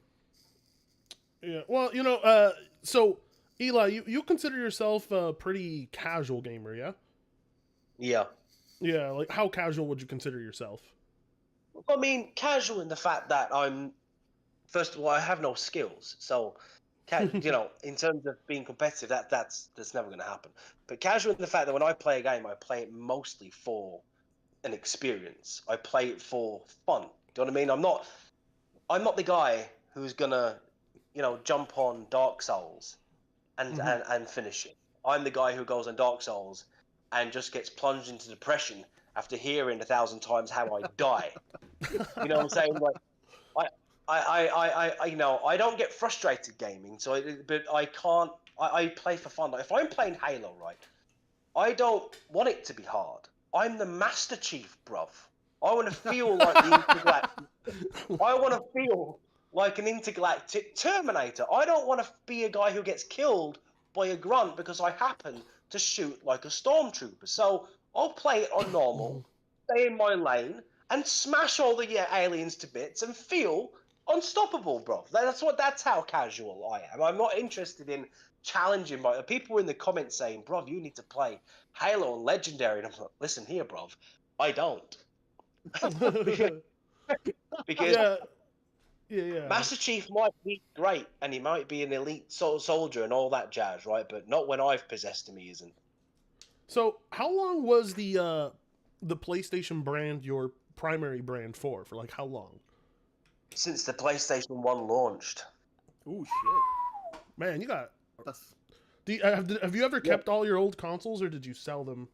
Yeah, well, you know, so Eli, you consider yourself a pretty casual gamer, yeah? Yeah. Yeah, like how casual would you consider yourself? I mean, casual in the fact that first of all, I have no skills. So, you know, in terms of being competitive, that's never going to happen. But casual in the fact that when I play a game, I play it mostly for an experience. I play it for fun. Do you know what I mean? I'm not the guy who's gonna, you know, jump on Dark Souls and finish it. I'm the guy who goes on Dark Souls and just gets plunged into depression after hearing 1,000 times how I die. You know what I'm saying? Like, I you know, I don't get frustrated gaming, but I can't. I play for fun. Like, if I'm playing Halo, right, I don't want it to be hard. I'm the Master Chief, bruv. I want to feel like the intergalactic. I want to feel like an intergalactic Terminator. I don't want to be a guy who gets killed by a grunt because I happen to shoot like a stormtrooper. So I'll play it on normal, stay in my lane, and smash all the aliens to bits and feel unstoppable, bro. That's how casual I am. I'm not interested in challenging people were in the comments saying, bro, you need to play Halo and Legendary. And I'm like, listen here, bro, I don't. because yeah. Master Chief might be great and he might be an elite soldier and all that jazz, right? But not when I've possessed him, he isn't. So how long was the PlayStation brand your primary brand for like how long? Since the PlayStation 1 launched. Oh shit. Man, you got That's... have you ever kept all your old consoles or did you sell them?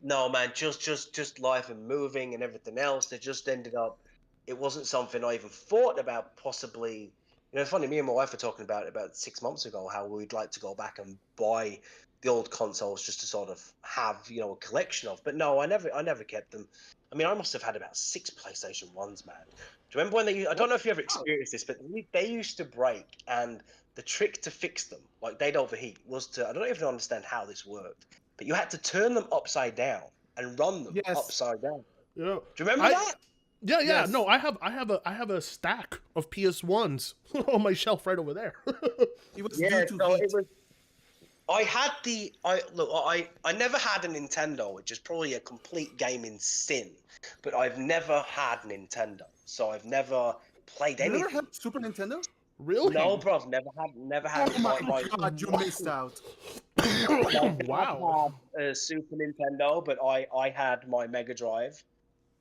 No, man, just life and moving and everything else. It just ended up. It wasn't something I even thought about. Possibly, you know, funny. Me and my wife were talking about it about 6 months ago. How we'd like to go back and buy the old consoles just to sort of have, you know, a collection of. But no, I never kept them. I mean, I must have had about 6 PlayStation 1s, man. Do you remember when I don't know if you ever experienced this, but they used to break, and the trick to fix them, like they'd overheat, was to, I don't even understand how this worked, but you had to turn them upside down and run them Yes. upside down. Yeah. Do you remember that? Yeah, yeah. Yes. No, I have a stack of PS1s on my shelf right over there. It was Yeah, due to so heat. it was. I never had a Nintendo, which is probably a complete gaming sin, but I've never had Nintendo, so I've never played You anything. never had Super Nintendo? Really? No, bro, never had. Oh my god, you missed out. Wow. I had a Super Nintendo, but I had my Mega Drive,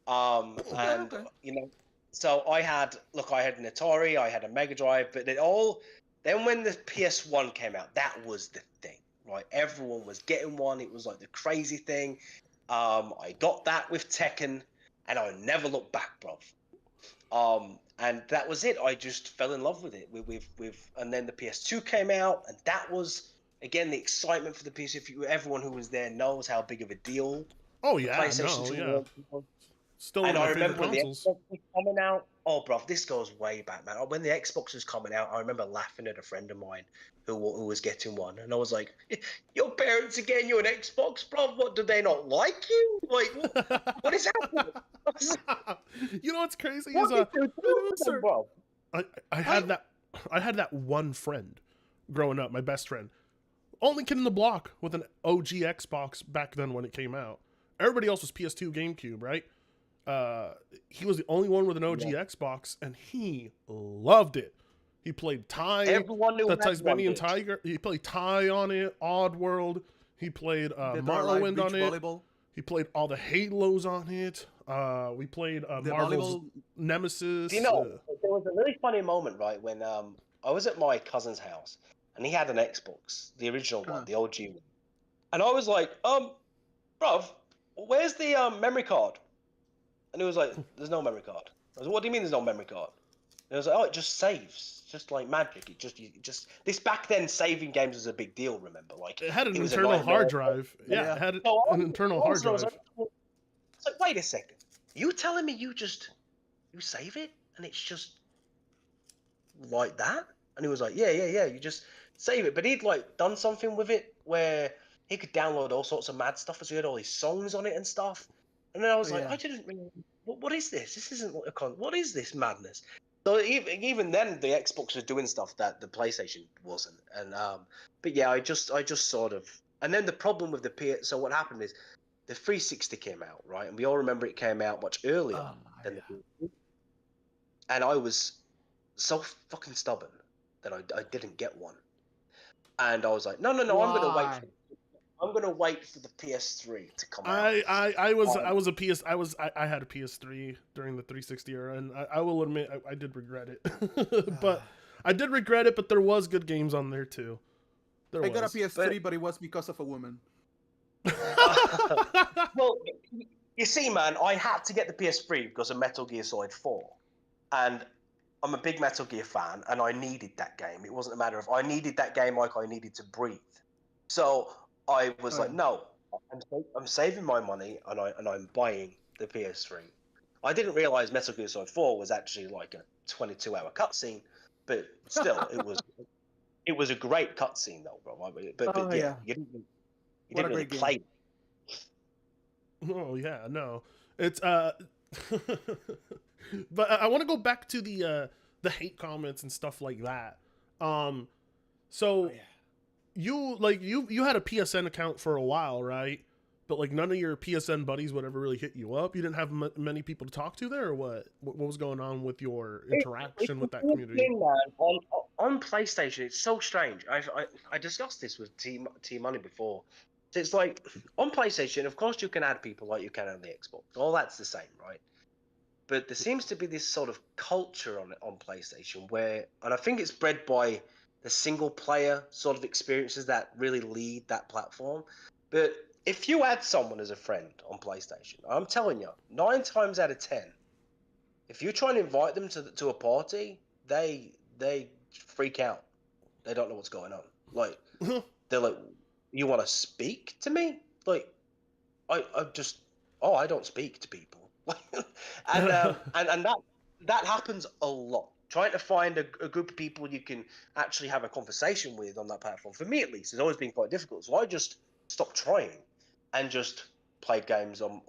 and okay. you know, so I had an Atari, I had a Mega Drive, but it all. Then when the PS1 came out, that was the thing, right? Everyone was getting one. It was like the crazy thing. I got that with Tekken, and I never looked back, bro. And that was it. I just fell in love with it. And then the PS2 came out, and that was again the excitement for the PS2. Everyone who was there knows how big of a deal Oh the yeah, PlayStation no, 2 yeah. was. Still one And of I my favorite remember when the consoles. Xbox was coming out. Oh, bro, this goes way back, man. When the Xbox was coming out, I remember laughing at a friend of mine who was getting one, and I was like, "Your parents are getting you an Xbox, bro? What, do they not like you? Like, what is happening?" You know what's crazy What is did you do with them, bro? I had that one friend growing up, my best friend. Only kid in the block with an OG Xbox back then when it came out. Everybody else was PS2, GameCube, right? He was the only one with an OG Xbox, and he loved it. He played Ty, Everyone knew the that one Tasmanian did. Tiger. He played Ty on it, Oddworld. He played Dead or Alive Morrowind Beach on it. Volleyball. He played all the Halos on it. We played The Marvel's volleyball. Nemesis. Do you know, there was a really funny moment, right, when I was at my cousin's house, and he had an Xbox, the original one, the OG one. And I was like, bruv, where's the memory card? And he was like, there's no memory card. I was like, what do you mean there's no memory card? And I was like, oh, it just saves, just like magic. It just this back then saving games was a big deal. Remember, like It had an it was a internal nightmare. hard drive. Yeah, Yeah. it had So an internal hard I was drive. like, wait a second, you telling me you save it and it's just like that? And he was like, yeah, you just save it. But he'd like done something with it where he could download all sorts of mad stuff, as he had all these songs on it and stuff. And then I was like, Yeah. I didn't really. What is this? This isn't like a con. What is this madness? So even then, the Xbox was doing stuff that the PlayStation wasn't. And but yeah, I just sort of. And then the problem with the PS. So what happened is, the 360 came out, right? And we all remember it came out much earlier than the PS2. And I was so fucking stubborn that I didn't get one. And I was like, no, I'm gonna wait. I'm gonna wait for the PS3 to come out. I had a PS3 during the 360 era, and I will admit I did regret it. But I did regret it, but there was good games on there too. I got a PS3, but it was because of a woman. Well, you see, man, I had to get the PS3 because of Metal Gear Solid 4, and I'm a big Metal Gear fan, and I needed that game. It wasn't a matter of I needed that game like I needed to breathe. So I was like, no, I'm saving my money, and I'm buying the PS3. I didn't realize Metal Gear Solid 4 was actually like a 22-hour cutscene, but still, it was a great cutscene though, bro. But yeah, you didn't really play it. Oh yeah, no, it's but I want to go back to the hate comments and stuff like that. So you had a PSN account for a while, right? But like none of your PSN buddies would ever really hit you up. You didn't have many people to talk to there, or what? What was going on with your interaction with that community? Thing, man. On PlayStation, it's so strange. I discussed this with T Money before. So it's like on PlayStation, of course, you can add people like you can on the Xbox. All that's the same, right? But there seems to be this sort of culture on PlayStation where, and I think it's bred by the single player sort of experiences that really lead that platform. But if you add someone as a friend on PlayStation, I'm telling you, 9 times out of 10, if you try and invite them to a party, they freak out. They don't know what's going on. Like they're like, you want to speak to me? Like, I just, I don't speak to people. And that happens a lot. Trying to find a group of people you can actually have a conversation with on that platform, for me at least, has always been quite difficult. So I just stopped trying and just played games on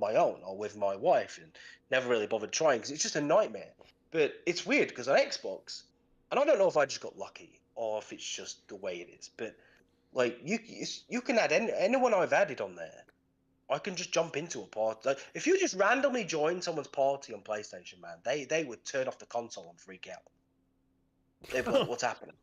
my own or with my wife, and never really bothered trying because it's just a nightmare. But it's weird because on Xbox, and I don't know if I just got lucky or if it's just the way it is, but like you can add anyone I've added on there. I can just jump into a party. Like, if you just randomly join someone's party on PlayStation, man, they would turn off the console and freak out. They'd be like, "What's happening?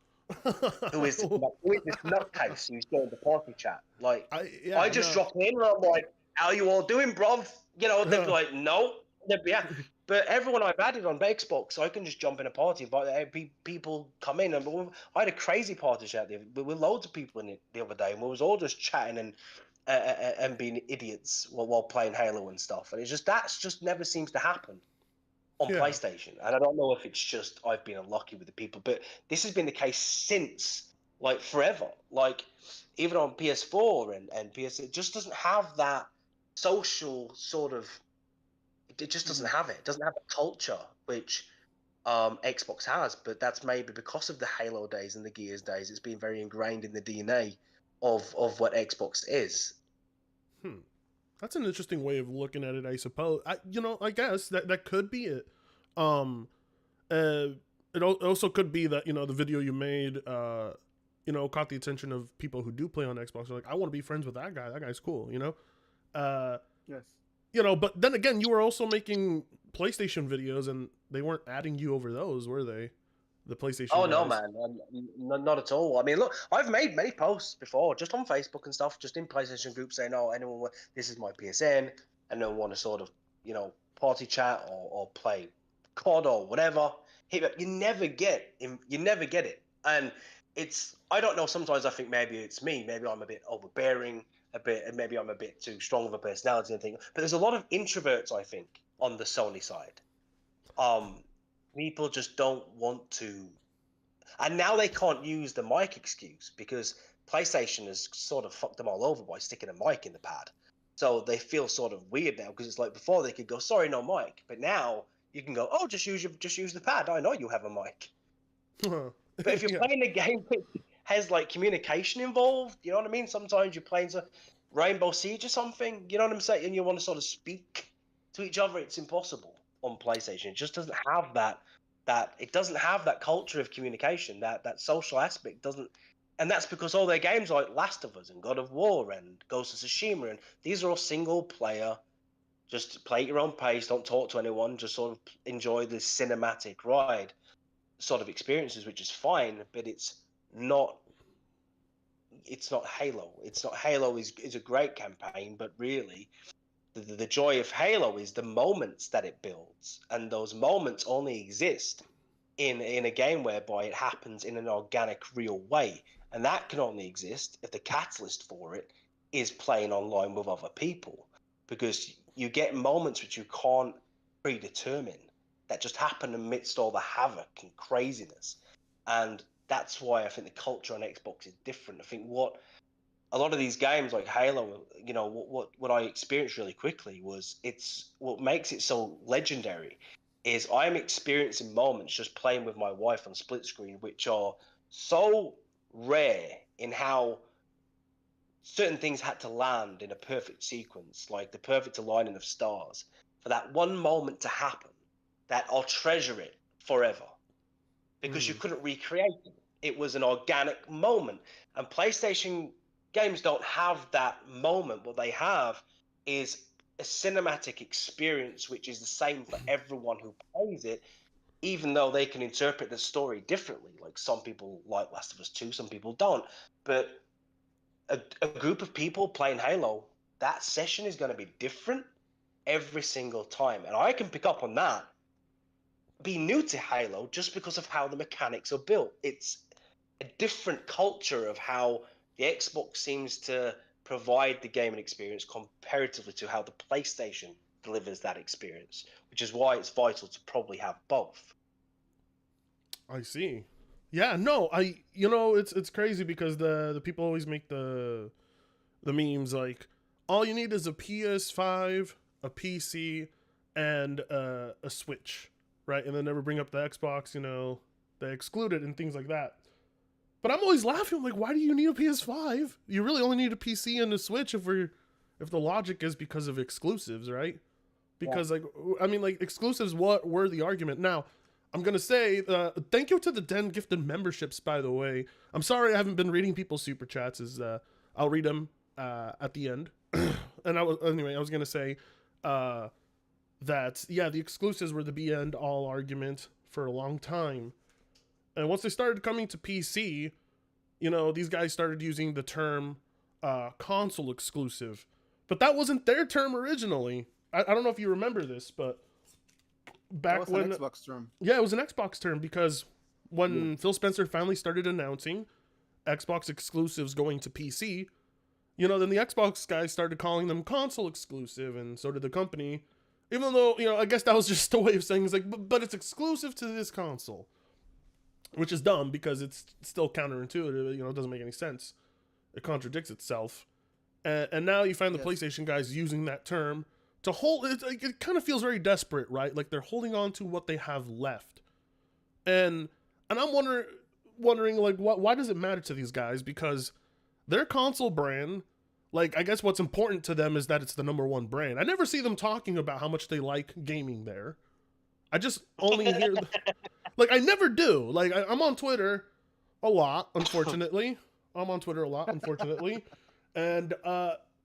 Who is this nutcase who's doing the party chat?" Like, I just drop in and I'm like, "How you all doing, bruv?" You know, they'd be like, "No." They'd be, yeah. But everyone I've added on Xbox, I can just jump in a party. But people come in, and I had a crazy party chat with loads of people in it the other day, and we was all just chatting and being idiots while playing Halo and stuff. And that's just never seems to happen on PlayStation. And I don't know if it's just I've been unlucky with the people, but this has been the case since like forever. Like even on PS4 and PS, it just doesn't have that social sort of. It just doesn't have it. It doesn't have the culture which Xbox has. But that's maybe because of the Halo days and the Gears days. It's been very ingrained in the DNA of what Xbox is. That's an interesting way of looking at it, I suppose. I guess that could be it. It also could be that the video you made, caught the attention of people who do play on Xbox. They're like, I want to be friends with that guy. That guy's cool. Yes. But then again, you were also making PlayStation videos, and they weren't adding you over those, were they? The PlayStation. Oh no, man, not at all. I mean, look, I've made many posts before, just on Facebook and stuff, just in PlayStation groups, saying, "Oh, anyone, this is my PSN," and no one want to sort of, party chat or play COD or whatever. Hit up. You never get it, and I don't know. Sometimes I think maybe it's me. Maybe I'm a bit overbearing, and maybe I'm a bit too strong of a personality and thing. But there's a lot of introverts, I think, on the Sony side. People just don't want to, and now they can't use the mic excuse because PlayStation has sort of fucked them all over by sticking a mic in the pad. So they feel sort of weird now because it's like before they could go, "Sorry, no mic," but now you can go, "Oh, just use the pad. I know you have a mic." But if you're playing a game that has like communication involved, you know what I mean? Sometimes you're playing Rainbow Siege or something, you know what I'm saying, and you want to sort of speak to each other. It's impossible on PlayStation. It just doesn't have that it doesn't have that culture of communication, that social aspect doesn't. And that's because all their games like Last of Us and God of War and Ghost of Tsushima, and these are all single player, just play at your own pace, don't talk to anyone, just sort of enjoy the cinematic ride sort of experiences, which is fine, but it's not Halo. It's not Halo is a great campaign, but really the joy of Halo is the moments that it builds, and those moments only exist in a game whereby it happens in an organic, real way, and that can only exist if the catalyst for it is playing online with other people, because you get moments which you can't predetermine that just happen amidst all the havoc and craziness, and that's why I think the culture on Xbox is different. I think what a lot of these games like Halo, what I experienced really quickly was what makes it so legendary is I'm experiencing moments just playing with my wife on split screen, which are so rare in how certain things had to land in a perfect sequence, like the perfect aligning of stars, for that one moment to happen, that I'll treasure it forever because you couldn't recreate it. It was an organic moment, and PlayStation games don't have that moment. What they have is a cinematic experience, which is the same for everyone who plays it, even though they can interpret the story differently. Like some people like Last of Us 2, some people don't. But a group of people playing Halo, that session is going to be different every single time. And I can pick up on that, be new to Halo, just because of how the mechanics are built. It's a different culture of how the Xbox seems to provide the gaming experience comparatively to how the PlayStation delivers that experience, which is why it's vital to probably have both. I see. Yeah, no, it's crazy because the people always make the memes like all you need is a PS5, a PC, and a Switch, right? And then never bring up the Xbox, they exclude it and things like that. But I'm always laughing. I'm like, why do you need a PS5? You really only need a PC and a Switch if the logic is because of exclusives, right? Because exclusives were the argument. Now, I'm gonna say thank you to the 10 gifted memberships. By the way, I'm sorry I haven't been reading people's super chats. I'll read them at the end. And I was gonna say that the exclusives were the be end all argument for a long time. And once they started coming to PC, these guys started using the term console exclusive. But that wasn't their term originally. I don't know if you remember this, but back when... That was an Xbox term. Yeah, it was an Xbox term because when Phil Spencer finally started announcing Xbox exclusives going to PC, then the Xbox guys started calling them console exclusive, and so did the company. Even though, I guess that was just a way of saying, it's like, but it's exclusive to this console. Which is dumb because it's still counterintuitive. It doesn't make any sense. It contradicts itself. And now you find the PlayStation guys using that term to hold it. It kind of feels very desperate, right? Like they're holding on to what they have left. And I'm wondering like why does it matter to these guys? Because their console brand, like I guess what's important to them is that it's the #1 brand. I never see them talking about how much they like gaming there. I just only hear like I never do. Like I'm on Twitter a lot, unfortunately. And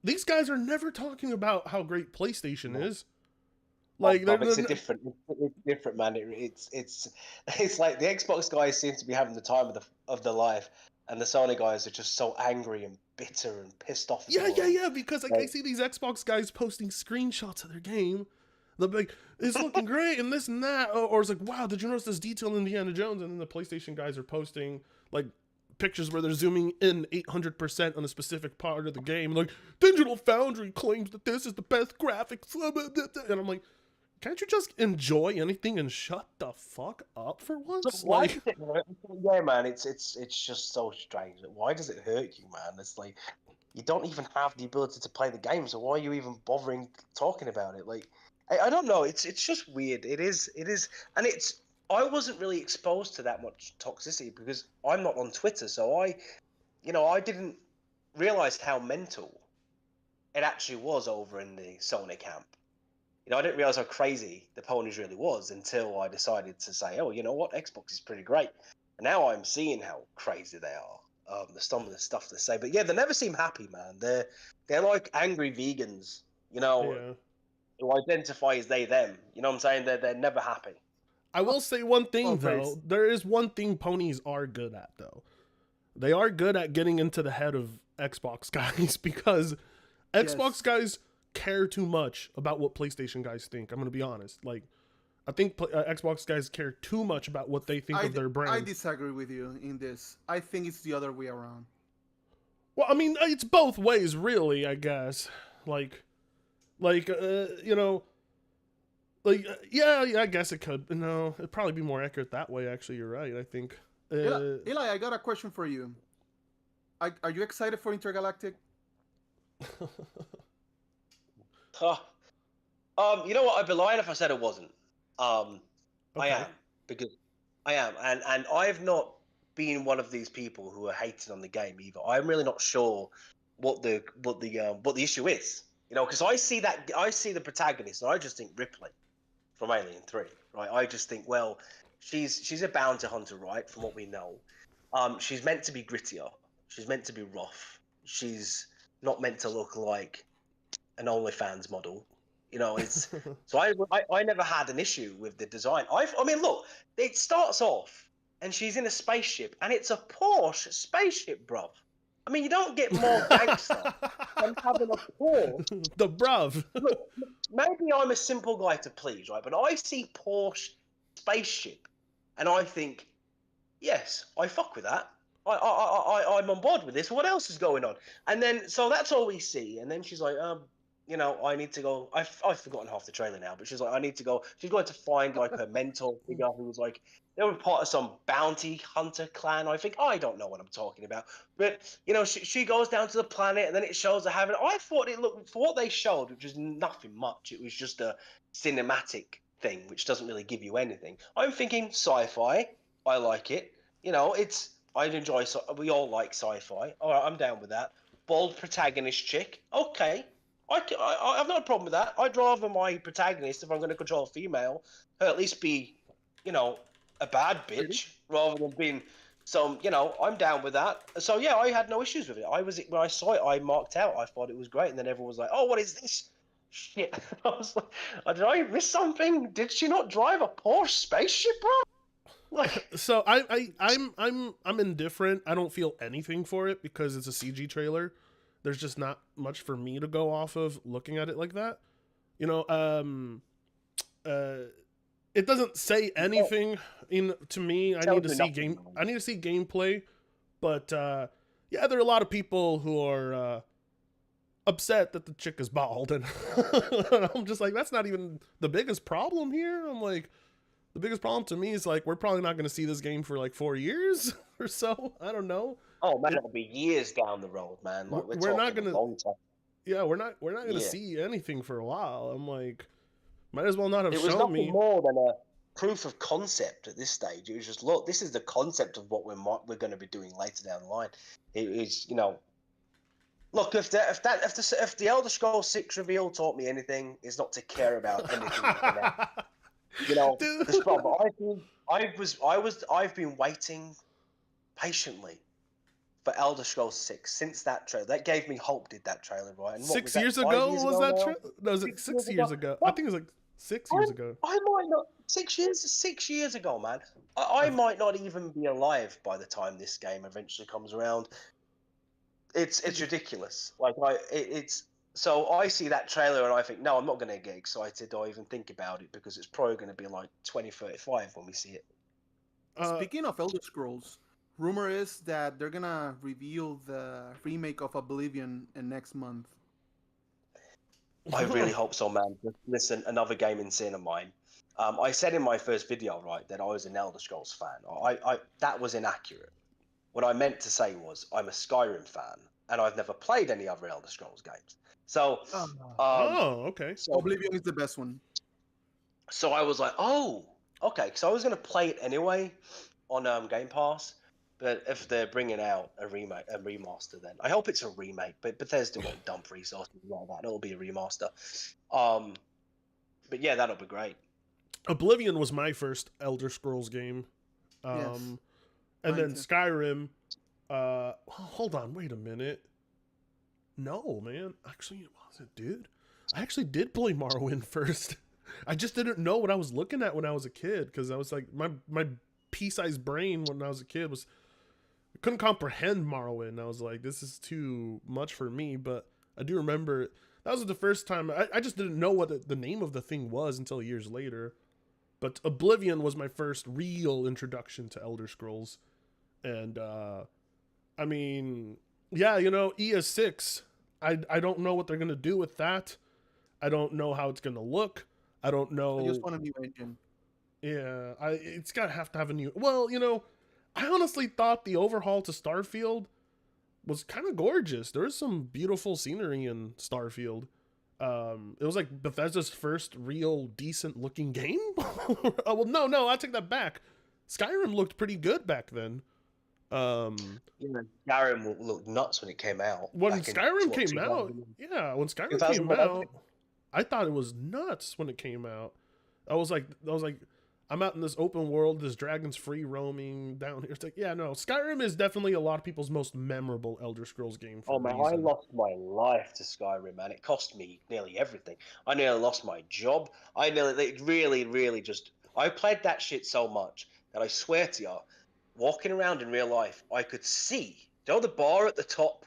these guys are never talking about how great PlayStation is. Like it's different, man. It's like the Xbox guys seem to be having the time of their life, and the Sony guys are just so angry and bitter and pissed off. Yeah. Because I see these Xbox guys posting screenshots of their game. They'll be like, it's looking great and this and that. Or it's like, wow, did you notice this detail in Indiana Jones? And then the PlayStation guys are posting like pictures where they're zooming in 800% on a specific part of the game. Like, Digital Foundry claims that this is the best graphics. And I'm like, can't you just enjoy anything and shut the fuck up for once? Like, yeah, man, it's just so strange. Why does it hurt you, man? It's like you don't even have the ability to play the game, so why are you even bothering talking about it? Like, I don't know. It's just weird. It is, and it's. I wasn't really exposed to that much toxicity because I'm not on Twitter, so I didn't realize how mental it actually was over in the Sony camp. I didn't realize how crazy the ponies really was until I decided to say, oh, you know what, Xbox is pretty great. And now I'm seeing how crazy they are. Some of the stuff they say, but yeah, they never seem happy, man. They're like angry vegans, who identify as they them. You know what I'm saying? They're never happy. I will say one thing though. There is one thing ponies are good at though. They are good at getting into the head of Xbox guys because Xbox guys care too much about what PlayStation guys think. I'm going to be honest. Like, I think Xbox guys care too much about what they think of their brand. I disagree with you in this. I think it's the other way around. Well, I mean, it's both ways, really, I guess. I guess it could. No, it'd probably be more accurate that way, actually. You're right, I think. Eli, I got a question for you. Are you excited for Intergalactic? You know what? I'd be lying if I said it wasn't. Okay. I am, because I am, and I've not been one of these people who are hating on the game either. I'm really not sure what the issue is. Because I see the protagonist, and I just think Ripley from Alien 3, right? I just think, well, she's a bounty hunter, right? From what we know, she's meant to be grittier. She's meant to be rough. She's not meant to look like an OnlyFans model. It's so I never had an issue with the design. I mean, look, it starts off and she's in a spaceship, and it's a Porsche spaceship, bruv. I mean, you don't get more gangster than having a Porsche. The bruv. Look, maybe I'm a simple guy to please, right? But I see Porsche spaceship, and I think, yes, I fuck with that. I'm on board with this. What else is going on? And then, so that's all we see. And then she's like, you know, I need to go. I've forgotten half the trailer now, but she's like, I need to go. She's going to find like her mentor figure who was like, they were part of some bounty hunter clan. I think I don't know what I'm talking about, but you know, she goes down to the planet and then it shows her having. I thought it looked for what they showed, which was nothing much. It was just a cinematic thing, which doesn't really give you anything. I'm thinking sci-fi. I like it. You know, it's I enjoy. We all like sci-fi. All right, I'm down with that. Bald protagonist chick. Okay. I've not a problem with that. I'd rather my protagonist, if I'm going to control a female, her at least be, you know, a bad bitch rather than being some, you know, I'm down with that. So yeah, I had no issues with it. When I saw it, I marked out. I thought it was great, and then everyone was like, "Oh, what is this shit?" I was like, "Did I miss something? Did she not drive a Porsche spaceship, bro?" Like, So I'm indifferent. I don't feel anything for it because it's a CG trailer. There's just not much for me to go off of looking at it like that. You know, it doesn't say anything to me. I need to see gameplay, but yeah, there are a lot of people who are upset that the chick is bald, and I'm just like, that's not even the biggest problem here. I'm like, the biggest problem to me is like, we're probably not going to see this game for like 4 years or so. I don't know. oh man, it'll be years down the road, man. Like, we're not talking gonna. a long time. Yeah, we're not gonna Yeah. see anything for a while. I'm like, might as well not have It was shown nothing me. more than a proof of concept at this stage. It was just, look, this is the concept of what we're going to be doing later down the line. It is, you know, look, if the Elder Scrolls 6 reveal taught me anything, it's not to care about anything. You know, Dude. this problem. I've been waiting patiently for Elder Scrolls 6 since that trailer. That gave me hope. Did that trailer right? And what 6 was that, years 5 ago years was ago that now? trailer? No, was it 6 years ago? I What? think it was like 6 years ago. I might not 6 years ago, man. I might not even be alive by the time this game eventually comes around. It's ridiculous. Like it's so I see that trailer and I think, no, I'm not going to get excited or even think about it because it's probably going to be like 2035 when we see it. Speaking of Elder Scrolls, rumor is that they're gonna reveal the remake of Oblivion in next month. I really hope so, man. Listen, another gaming sin of mine. I said in my first video, right, that I was an Elder Scrolls fan. I that was inaccurate. What I meant to say was I'm a Skyrim fan, and I've never played any other Elder Scrolls games. So, Okay. so, Oblivion is the best one. so I was like, oh, okay. So I was gonna play it anyway on Game Pass, but if they're bringing out a remaster, then I hope it's a remake. But Bethesda won't dump resources like that. It'll be a remaster. But yeah, that'll be great. Oblivion was my first Elder Scrolls game. Yes. And Mine then too. Skyrim. Hold on, wait a minute. No, man. Actually, it wasn't, dude. I actually did play Morrowind first. I just didn't know what I was looking at when I was a kid because I was like, my pea-sized brain when I was a kid was, I couldn't comprehend Morrowind. I was like, this is too much for me. But I do remember that was the first time. I just didn't know what the name of the thing was until years later. But Oblivion was my first real introduction to Elder Scrolls. And, I mean, yeah, you know, ES6, I don't know what they're going to do with that. I don't know how it's going to look. I don't know. I just want a new engine. Yeah, it's got to have a new... Well, you know, I honestly thought the overhaul to Starfield was kind of gorgeous. There was some beautiful scenery in Starfield. It was like Bethesda's first real decent looking game. Oh, well, no, I take that back. Skyrim looked pretty good back then. You know, Skyrim looked nuts when it came out. When back in, Skyrim what, came out, 2000? yeah, when Skyrim came 2011? out, I thought it was nuts when it came out. I was like, I'm out in this open world, this dragon's free roaming down here. It's like, yeah, no, Skyrim is definitely a lot of people's most memorable Elder Scrolls game. For Oh a man, reason. I lost my life to Skyrim, man. It cost me nearly everything. I nearly lost my job. It really just. I played that shit so much that I swear to you, walking around in real life, I could see. You know the bar at the top,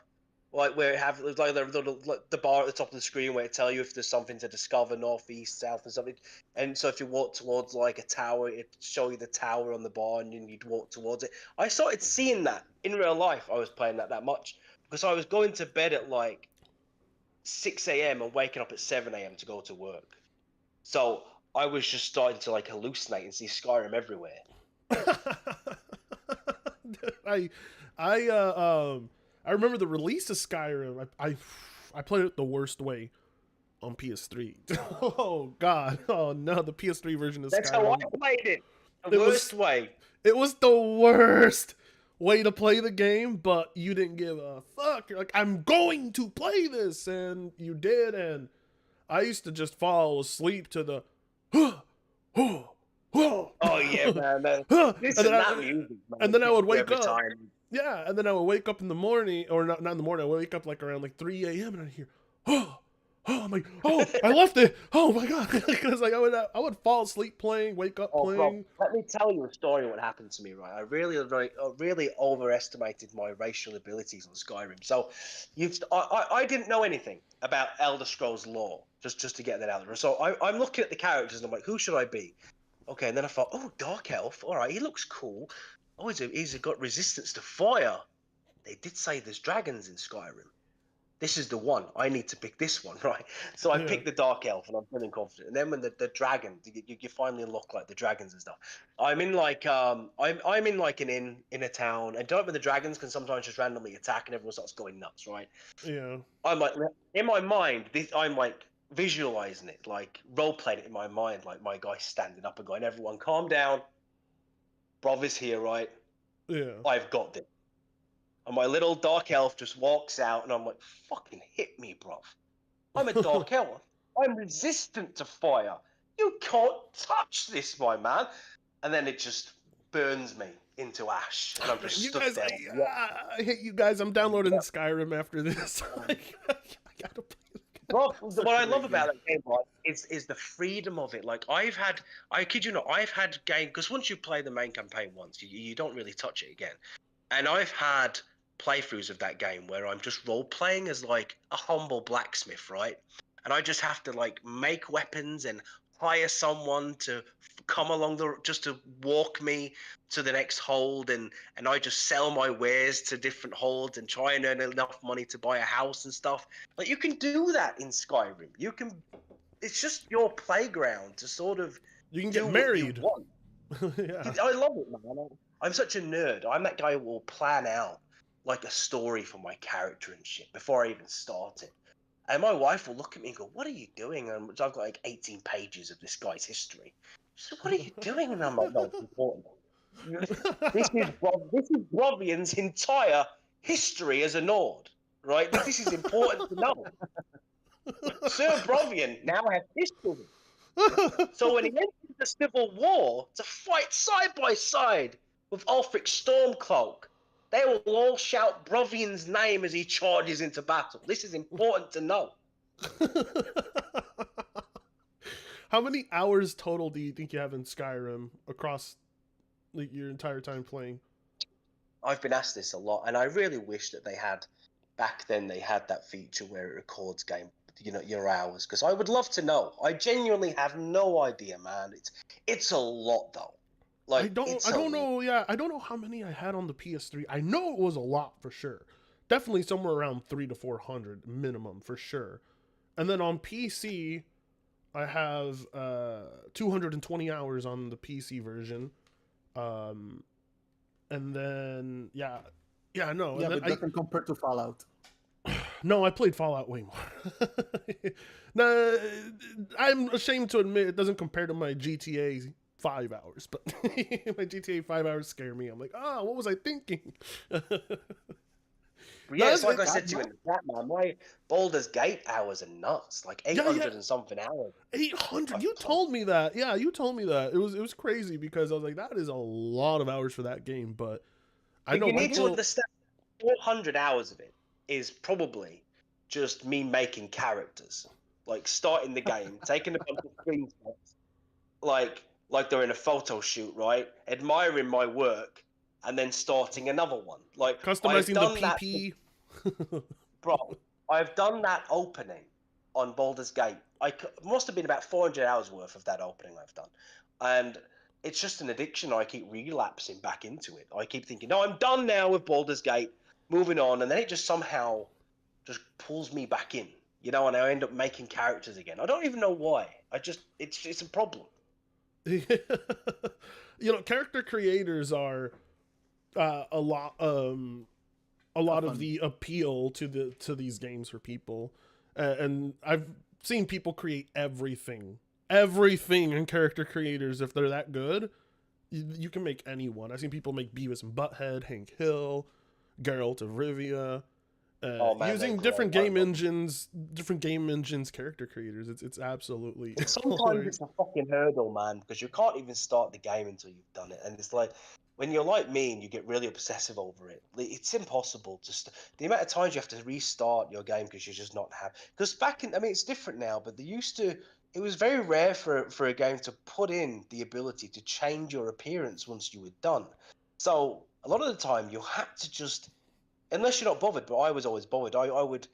like where it have like the bar at the top of the screen where it tell you if there's something to discover, north, east, south, and something. And so if you walk towards like a tower, it'd show you the tower on the bar, and then you'd walk towards it. I started seeing that in real life. I was playing that much because I was going to bed at like 6 a.m. and waking up at 7 a.m. to go to work. So I was just starting to like hallucinate and see Skyrim everywhere. I I remember the release of Skyrim. I played it the worst way on PS3. Oh God! Oh no, the PS3 version of That's Skyrim. how I played it. The worst way. It was the worst way to play the game, but you didn't give a fuck. You're like, I'm going to play this, and you did. And I used to just fall asleep to the. Oh yeah, man. And then I would wake up. Time. Yeah, and then I would wake up in the morning, or not in the morning. I would wake up like around like 3 a.m. and I'd hear, I'm like, oh, I left it. Oh my God, because like I would fall asleep playing, wake up playing. Bro, let me tell you a story of what happened to me. Right, I really overestimated my racial abilities on Skyrim. So, I didn't know anything about Elder Scrolls lore. Just to get that out there. So I'm looking at the characters and I'm like, who should I be? Okay, and then I thought, oh, Dark Elf. All right, he looks cool. Oh, he's got resistance to fire. They did say there's dragons in Skyrim. This is the one. I need to pick this one, right? So I picked the Dark Elf, and I'm feeling confident. And then when the dragon, you finally look like the dragons and stuff. I'm in like I'm in like an inn in a town, and don't remember the dragons can sometimes just randomly attack, and everyone starts going nuts, right? Yeah. I'm like in my mind, I'm like visualizing it, like role playing it in my mind, like my guy standing up and going, "Everyone, calm down. Brother's here, right? Yeah. I've got this." And my little dark elf just walks out, and I'm like, fucking hit me, bruv. I'm a dark elf. I'm resistant to fire. You can't touch this, my man. And then it just burns me into ash. And I'm just stuck there. I hate you guys. I'm downloading Skyrim after this. I gotta play. Bro, what I love about that game, right, is the freedom of it. Like, I kid you not, I've had game, because once you play the main campaign once, you don't really touch it again. And I've had playthroughs of that game where I'm just role playing as like a humble blacksmith, right? And I just have to like make weapons and hire someone to come along just to walk me to the next hold, and I just sell my wares to different holds and try and earn enough money to buy a house and stuff. Like, you can do that in Skyrim. It's just your playground to sort of you can get married. Yeah. I love it, man. I'm such a nerd. I'm that guy who will plan out like a story for my character and shit before I even start it. And my wife will look at me and go, "What are you doing?" And I've got like 18 pages of this guy's history. She said, "What are you doing?" And I'm like, "No, it's important. This is Brovian's entire history as a Nord, right? This is important to know. Sir Brovian now has history. So when he enters the Civil War to fight side by side with Ulfric Stormcloak, they will all shout Brovian's name as he charges into battle. This is important to know." How many hours total do you think you have in Skyrim across like your entire time playing? I've been asked this a lot, and I really wish that back then they had that feature where it records your hours, because I would love to know. I genuinely have no idea, man. It's a lot though. Like, I don't know. Yeah, I don't know how many I had on the PS3. I know it was a lot for sure. Definitely somewhere around 300 to 400 minimum for sure. And then on PC, I have 220 hours on the PC version. And then no. Yeah, but doesn't compare to Fallout. No, I played Fallout way more. No, I'm ashamed to admit it doesn't compare to my GTA 5 hours, but my GTA 5 hours scare me. I'm like, what was I thinking? Yeah, it's like I said to you in the chat, man. My Baldur's Gate hours are nuts, like 800 and something hours. 800? You told me that. Yeah, you told me that. It was crazy because I was like, that is a lot of hours for that game. But I know you need to understand. 400 hours of it is probably just me making characters, like starting the game, taking a bunch of screenshots, like they're in a photo shoot, right? Admiring my work, and then starting another one. Like, customizing the PP. Bro, I've done that opening on Baldur's Gate. Must have been about 400 hours worth of that opening I've done. And it's just an addiction. I keep relapsing back into it. I keep thinking, no, I'm done now with Baldur's Gate, moving on. And then it just somehow just pulls me back in. you know, and I end up making characters again. I don't even know why. It's a problem. You know, character creators are a lot of fun. the appeal to these games for people, and I've seen people create everything in character creators. If they're that good, you can make anyone. I've seen people make Beavis and Butthead, Hank Hill, Geralt of Rivia, Oh, man, using they're different great. game engines, character creators. It's absolutely Sometimes hilarious. it's a fucking hurdle, man, because you can't even start the game until you've done it. And it's like, when you're like me and you get really obsessive over it, it's impossible to the amount of times you have to restart your game because you're just not happy. Because I mean, it's different now, but it was very rare for a game to put in the ability to change your appearance once you were done. So a lot of the time you had to just, unless you're not bothered, but I was always bothered, I would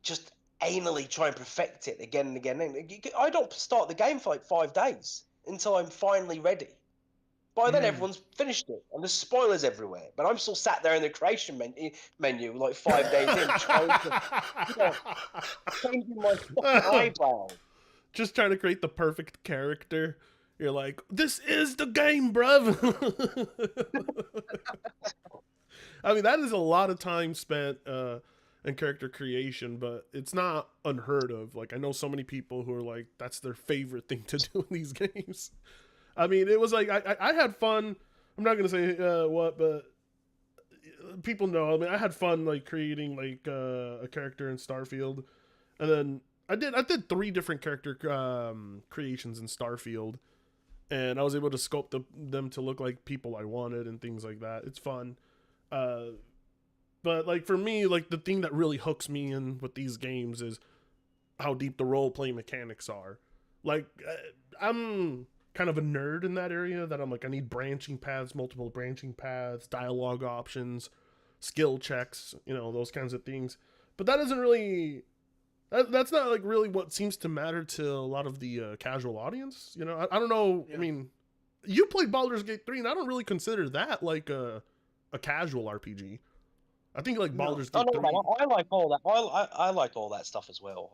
just anally try and perfect it again and again. I don't start the game for like 5 days until I'm finally ready. By then, everyone's finished it, and there's spoilers everywhere. But I'm still sat there in the creation menu like 5 days in, trying to, changing my fucking eyebrow. Just trying to create the perfect character. You're like, this is the game, bruv. I mean, that is a lot of time spent in character creation, but it's not unheard of. Like, I know so many people who are like, that's their favorite thing to do in these games. I mean, it was like, I had fun. I'm not going to say what, but people know. I mean, I had fun, like, creating, like, a character in Starfield. And then I did 3 different character creations in Starfield. And I was able to sculpt them to look like people I wanted and things like that. It's fun. But like for me, like the thing that really hooks me in with these games is how deep the role play mechanics are. Like I'm kind of a nerd in that area that I'm like, I need multiple branching paths, dialogue options, skill checks, those kinds of things. But that doesn't really, that's not like really what seems to matter to a lot of the casual audience. I don't know. Yeah. I mean, you played Baldur's Gate 3 and I don't really consider that like a casual RPG. I think like Baldur's Gate 3. I like all that. I like all that stuff as well.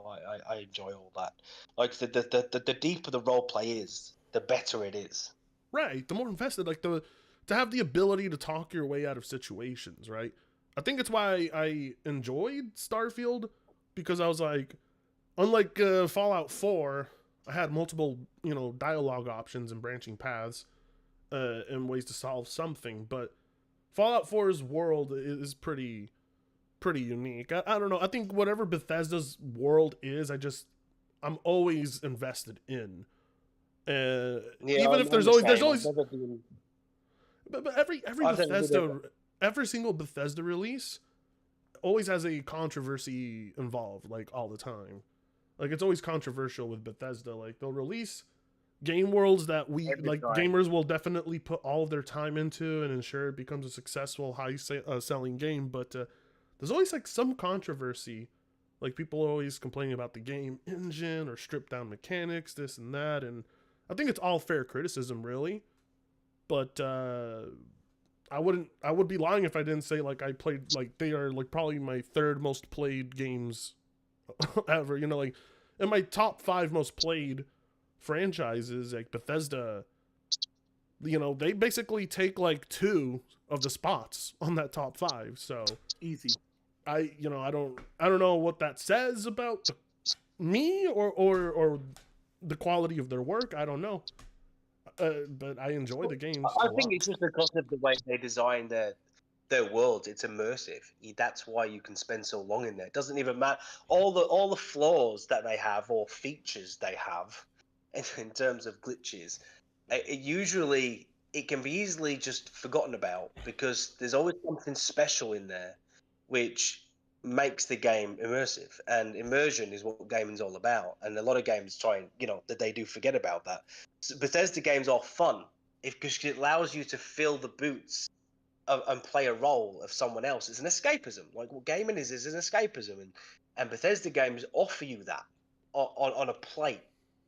I enjoy all that. Like the deeper the role play is, the better it is. Right. The more invested, like to have the ability to talk your way out of situations. Right. I think it's why I enjoyed Starfield, because I was like, unlike Fallout 4, I had multiple dialogue options and branching paths and ways to solve something, but Fallout 4's world is pretty unique. I don't know. I think whatever Bethesda's world is, I'm always invested in. Even if there's always. But every single Bethesda release always has a controversy involved, like all the time. Like it's always controversial with Bethesda. Like they'll release game worlds that gamers will definitely put all of their time into and ensure it becomes a successful selling game, but there's always like some controversy, like people are always complaining about the game engine or stripped down mechanics, this and that, and I think it's all fair criticism really, but I would be lying if I didn't say like I played, like they are like probably my 3rd most played games ever, like in my top 5 most played franchises, like Bethesda, they basically take like 2 of the spots on that top 5. So easy. I don't know what that says about me or the quality of their work. I don't know, but I enjoy the games. I think it's just because of the way they design their worlds. It's immersive. That's why you can spend so long in there. It doesn't even matter all the flaws that they have or features they have in terms of glitches. It can be easily just forgotten about because there's always something special in there which makes the game immersive, and immersion is what gaming's all about, and a lot of games try and that they do forget about that. So Bethesda games are fun because it allows you to fill the boots and play a role of someone else. It's an escapism. Like what gaming is an escapism, and Bethesda games offer you that on a plate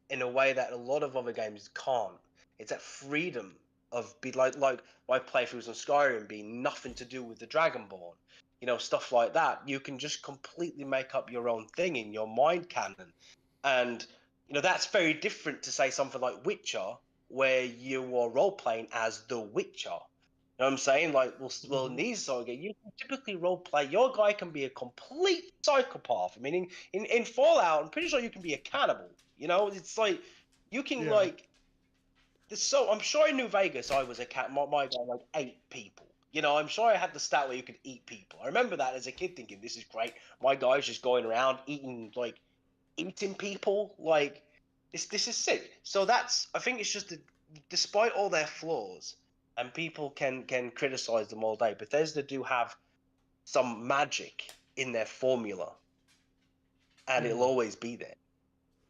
in a way that a lot of other games can't. It's that freedom of be like my playthroughs on Skyrim being nothing to do with the Dragonborn. stuff like that. You can just completely make up your own thing in your mind canon. And, that's very different to say something like Witcher, where you are role-playing as the Witcher. You know what I'm saying? Like, well, in these sort of games, you can typically role-play. Your guy can be a complete psychopath. I mean, in Fallout, I'm pretty sure you can be a cannibal. It's like, you can, I'm sure in New Vegas, I was a cat. My guy like ate people. I'm sure I had the stat where you could eat people. I remember that as a kid thinking, this is great. My guy's just going around eating people. Like, this is sick. So I think it's just that despite all their flaws, and people can criticize them all day, Bethesda do have some magic in their formula, and it'll always be there.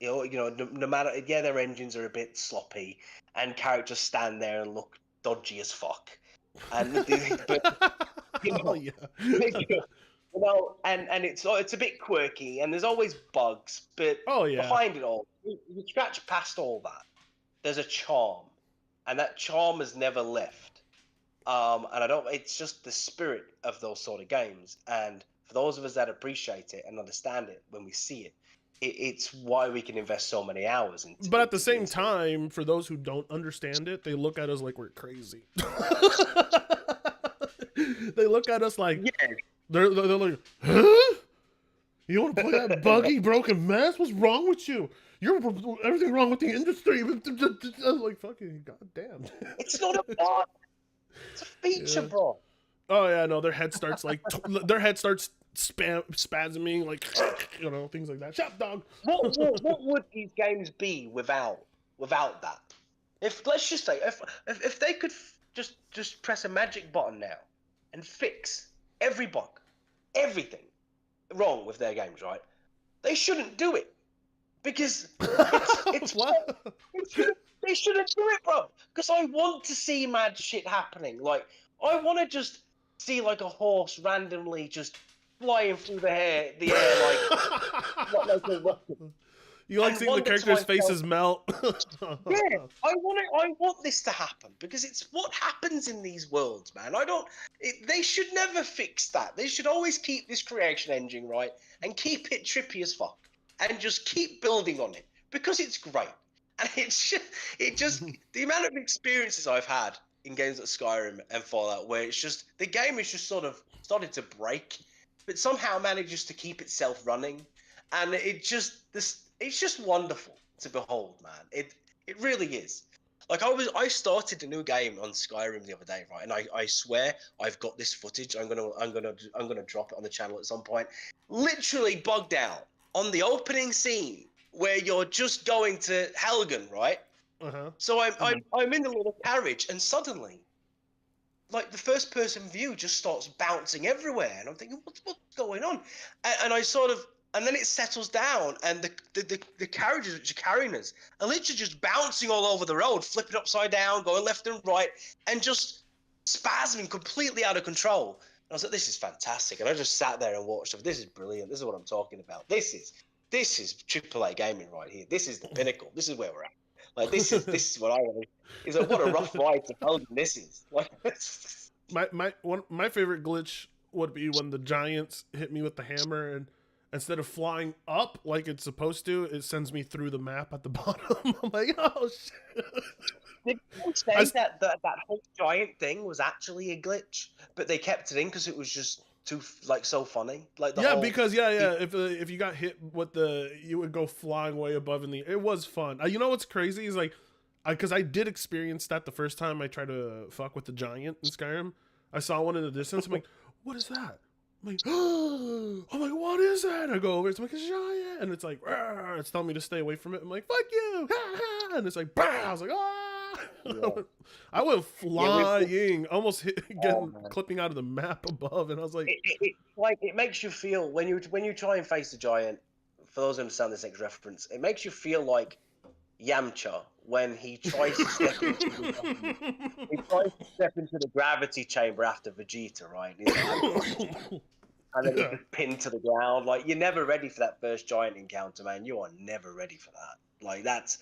No matter, their engines are a bit sloppy, and characters stand there and look dodgy as fuck. And and it's a bit quirky, and there's always bugs, but behind it all, you scratch past all that, there's a charm, and that charm has never left. And it's just the spirit of those sort of games, and for those of us that appreciate it and understand it when we see it, it's why we can invest so many hours into. But at the same time, for those who don't understand it, they look at us like we're crazy. They look at us like they're like, huh? You want to play that buggy, broken mess? What's wrong with you? You're everything wrong with the industry. I was like, fucking goddamn. It's not a bug. It's a feature, bro. Oh yeah, no. Their head starts spasming, like things like that. Shut dog. What would these games be without that? Let's just say if they could just press a magic button now and fix every bug, everything wrong with their games, right? They shouldn't do it because it's what they shouldn't do it, bro. Because I want to see mad shit happening. Like, I want to just see like a horse randomly just flying through the air like a rocket. You like seeing the characters' faces melt? Yeah, I want this to happen because it's what happens in these worlds, man. They should never fix that. They should always keep this creation engine, right, and keep it trippy as fuck, and just keep building on it because it's great. And it just the amount of experiences I've had in games like Skyrim and Fallout, where it's just the game is just sort of started to break, but somehow manages to keep itself running, and it's just wonderful to behold, man. It really is. Like I started a new game on Skyrim the other day, right? And I swear I've got this footage. I'm gonna drop it on the channel at some point. Literally bugged out on the opening scene where you're just going to Helgen, right? So I'm in the little carriage, and suddenly, like, the first person view just starts bouncing everywhere, and I'm thinking, what's going on? And then it settles down, and the carriages which are carrying us are literally just bouncing all over the road, flipping upside down, going left and right, and just spasming completely out of control. And I was like, this is fantastic. And I just sat there and watched it. This is brilliant. This is what I'm talking about. This is AAA gaming right here. This is the pinnacle. This is where we're at. Like, this is what I want. It's like, what a rough ride to Helgen this is. Like, my favorite glitch would be when the giants hit me with the hammer, and instead of flying up like it's supposed to, it sends me through the map at the bottom. I'm like, oh shit. Did you say that whole giant thing was actually a glitch, but they kept it in because it was just too so funny? Like because if you got hit with you would go flying way above in the. It was fun. You know what's crazy is like, because I did experience that the first time I tried to fuck with the giant in Skyrim. I saw one in the distance. I'm like, what is that? I'm like, what is that? I go over, it's like a giant, and it's like, it's telling me to stay away from it. I'm like, fuck you, and it's like, I was like, Yeah. I went flying, almost clipping out of the map above, and I was like, it makes you feel when you try and face the giant. For those who understand this next reference, it makes you feel like Yamcha when he tries to step into the gravity chamber after Vegeta, right? And then he's pinned to the ground. Like, you're never ready for that first giant encounter, man. You are never ready for that. Like, that's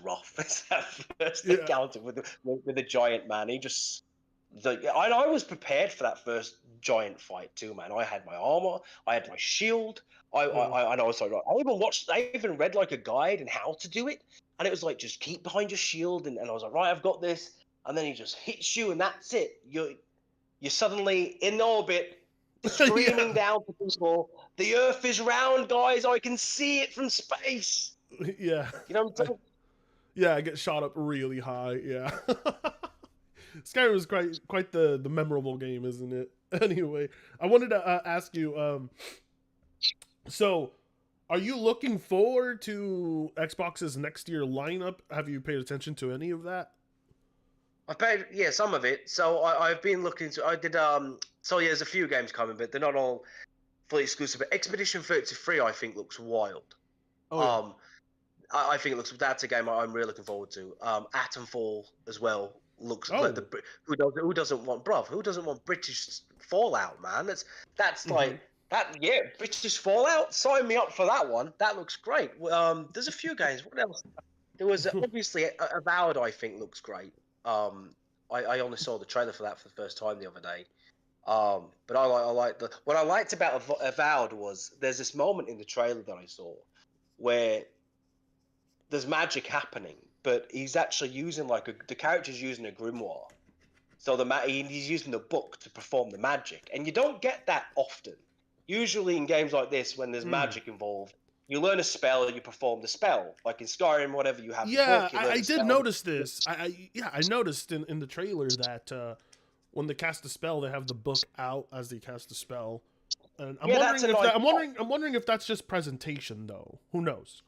rough. It's that first encounter with the giant man. I was prepared for that first giant fight too, man. I had my armor, I had my shield. And I was like, I even read like a guide and how to do it, and it was like just keep behind your shield, and I was like, right, I've got this, and then he just hits you, and that's it. You're suddenly in orbit, screaming down to people. The Earth is round, guys. I can see it from space. Yeah. You know what I'm saying? Yeah, I get shot up really high. Yeah. Skyrim is quite the memorable game, isn't it? Anyway, I wanted to ask you. So, are you looking forward to Xbox's next year lineup? Have you paid attention to any of that? I paid, yeah, some of it. So I've been looking to. I did. So yeah, there's a few games coming, but they're not all fully exclusive. But Expedition 33, I think, looks wild. Oh, yeah. I think it looks. That's a game I'm really looking forward to. Atomfall as well looks. Oh. Who doesn't want, bruv? Who doesn't want British Fallout, man? That's like that. Yeah, British Fallout. Sign me up for that one. That looks great. There's a few games. What else? There was obviously Avowed. I think looks great. I only saw the trailer for that for the first time the other day. But I like what I liked about Avowed was there's this moment in the trailer that I saw where there's magic happening, but he's actually using the character's using a grimoire, so he's using the book to perform the magic, and you don't get that often. Usually in games like this, when there's magic involved, you learn a spell, you perform the spell. Like in Skyrim, whatever, you have. Yeah, the book, I did notice this. I noticed in the trailer that when they cast a spell, they have the book out as they cast a spell. And I'm wondering if that's just presentation though. Who knows?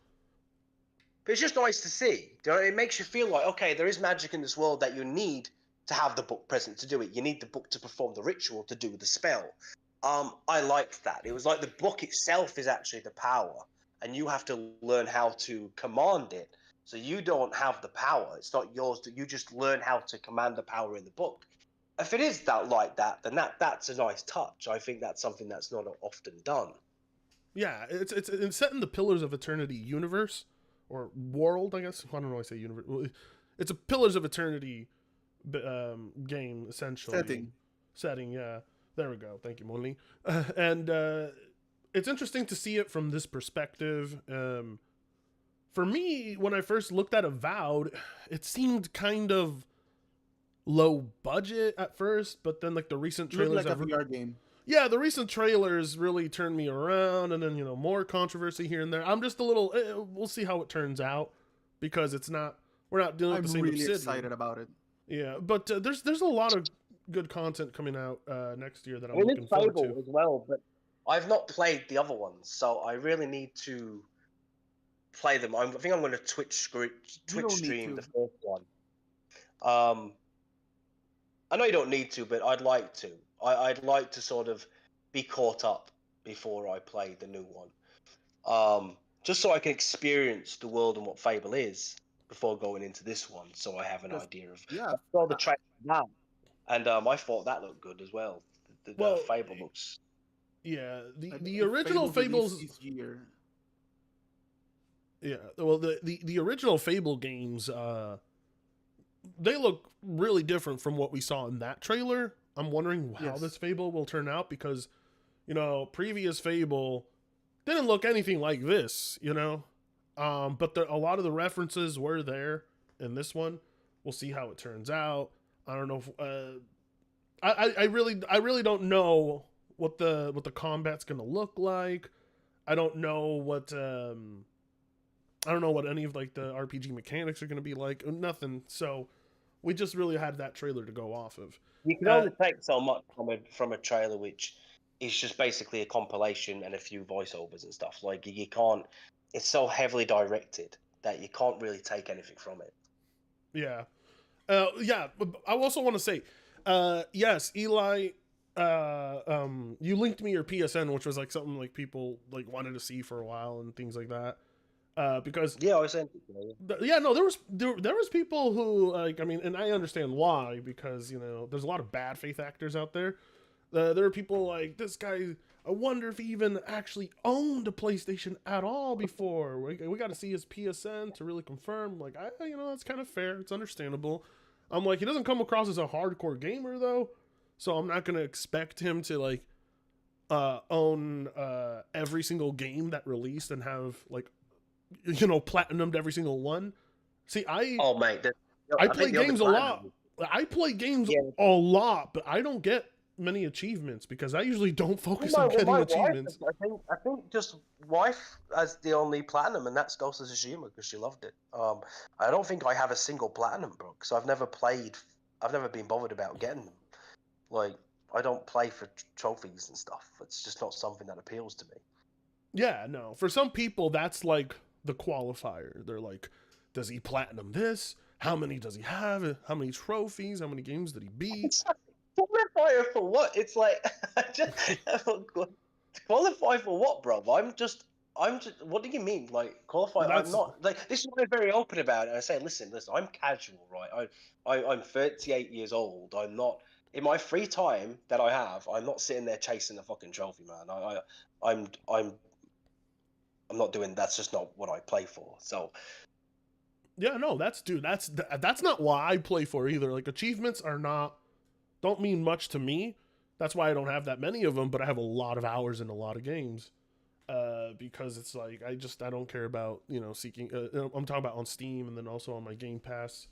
But it's just nice to see. It makes you feel like, okay, there is magic in this world that you need to have the book present to do it. You need the book to perform the ritual to do the spell. I liked that. It was like the book itself is actually the power, and you have to learn how to command it. So you don't have the power. It's not yours. You just learn how to command the power in the book. If it is that like that, then that's a nice touch. I think that's something that's not often done. Yeah, it's set in the Pillars of Eternity universe. Or world, I guess. I don't know why I say universe. It's a Pillars of Eternity game, essentially. Setting, yeah. There we go. Thank you, Molly. And it's interesting to see it from this perspective. For me, when I first looked at Avowed, it seemed kind of low budget at first, but then like the recent trailers... Like a VR game. Yeah, the recent trailers really turned me around, and then, more controversy here and there. I'm just a little... we'll see how it turns out, because we're not dealing with the same I'm really Obsidian. excited about it. Yeah, but there's a lot of good content coming out next year that I'm looking forward to. As well, but I've not played the other ones, so I really need to play them. I think I'm going to Twitch stream the first one. I know you don't need to, but I'd like to. I'd like to sort of be caught up before I play the new one. Just so I can experience the world and what Fable is before going into this one, so I have an idea of... Yeah. I saw the trailer now, and I thought that looked good as well. The Fable looks... Yeah, the original Fables... This year. Yeah, well, the original Fable games, they look really different from what we saw in that trailer. I'm wondering how this Fable will turn out, because, previous Fable didn't look anything like this, but a lot of the references were there in this one. We'll see how it turns out. I don't know if, I really don't know what the combat's gonna look like. I don't know what any of like the RPG mechanics are gonna be like. Nothing. So we just really had that trailer to go off of. You can only take so much from a trailer, which is just basically a compilation and a few voiceovers and stuff. Like you can't. It's so heavily directed that you can't really take anything from it. Yeah, yeah. I also want to say, yes, Eli. You linked me your PSN, which was like something like people like wanted to see for a while and things like that. Because I was saying, no, there was people who and I understand why, because there's a lot of bad faith actors out there. There are people like this guy. I wonder if he even actually owned a PlayStation at all before. We got to see his PSN to really confirm. Like that's kind of fair. It's understandable. I'm like, he doesn't come across as a hardcore gamer though, so I'm not gonna expect him to like own every single game that released and have like, you know, platinumed every single one. See, Oh, mate, I I play think the only games a lot. platinum. I play games Yeah. a lot, but I don't get many achievements because I usually don't focus No, on well, getting my wife, achievements. I think just wife as the only platinum, and that's Ghost of Tsushima because she loved it. I don't think I have a single platinum, bro, because I've never been bothered about getting them. Like, I don't play for trophies and stuff. It's just not something that appeals to me. Yeah, no. For some people, that's like the qualifier. They're like, does he platinum this? How many does he have? How many trophies? How many games did he beat? It's like, qualify for what? It's like, qualify for what, bro? I'm just. What do you mean, like qualify? Well, I'm not like this is why I'm very open about it. I say, listen, I'm casual, right? I'm 38 years old. I'm not in my free time that I have. I'm not sitting there chasing a fucking trophy, man. I'm not doing. That's just not what I play for. So Yeah, no, that's not why I play for either. Like achievements don't mean much to me. That's why I don't have that many of them, but I have a lot of hours in a lot of games. Because it's like I don't care about, you know, seeking. I'm talking about on Steam and then also on my Game Pass,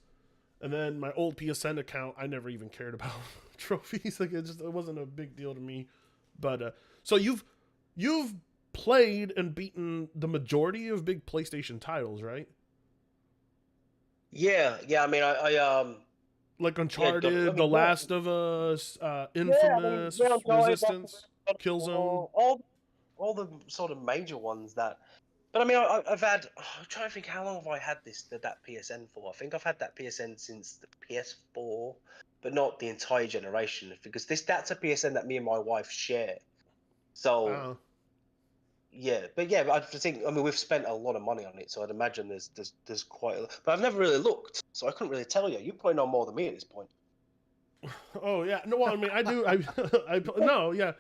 and then my old PSN account. I never even cared about trophies. Like it wasn't a big deal to me. But so you've played and beaten the majority of big PlayStation titles, right? yeah. I mean, I Like Uncharted, I mean, The yeah. Last of Us, Yeah, Infamous, yeah, no, Resistance, Killzone. all the sort of major ones that. But I mean, I've had. I'm trying to think how long have I had that PSN for? I think I've had that PSN since the PS4, but not the entire generation because that's a PSN that me and my wife share. So yeah, but I think we've spent a lot of money on it, so I'd imagine there's quite a lot. But I've never really looked, so I couldn't really tell you. You probably know more than me at this point. Oh yeah, no. Well, I mean, I do. No, yeah.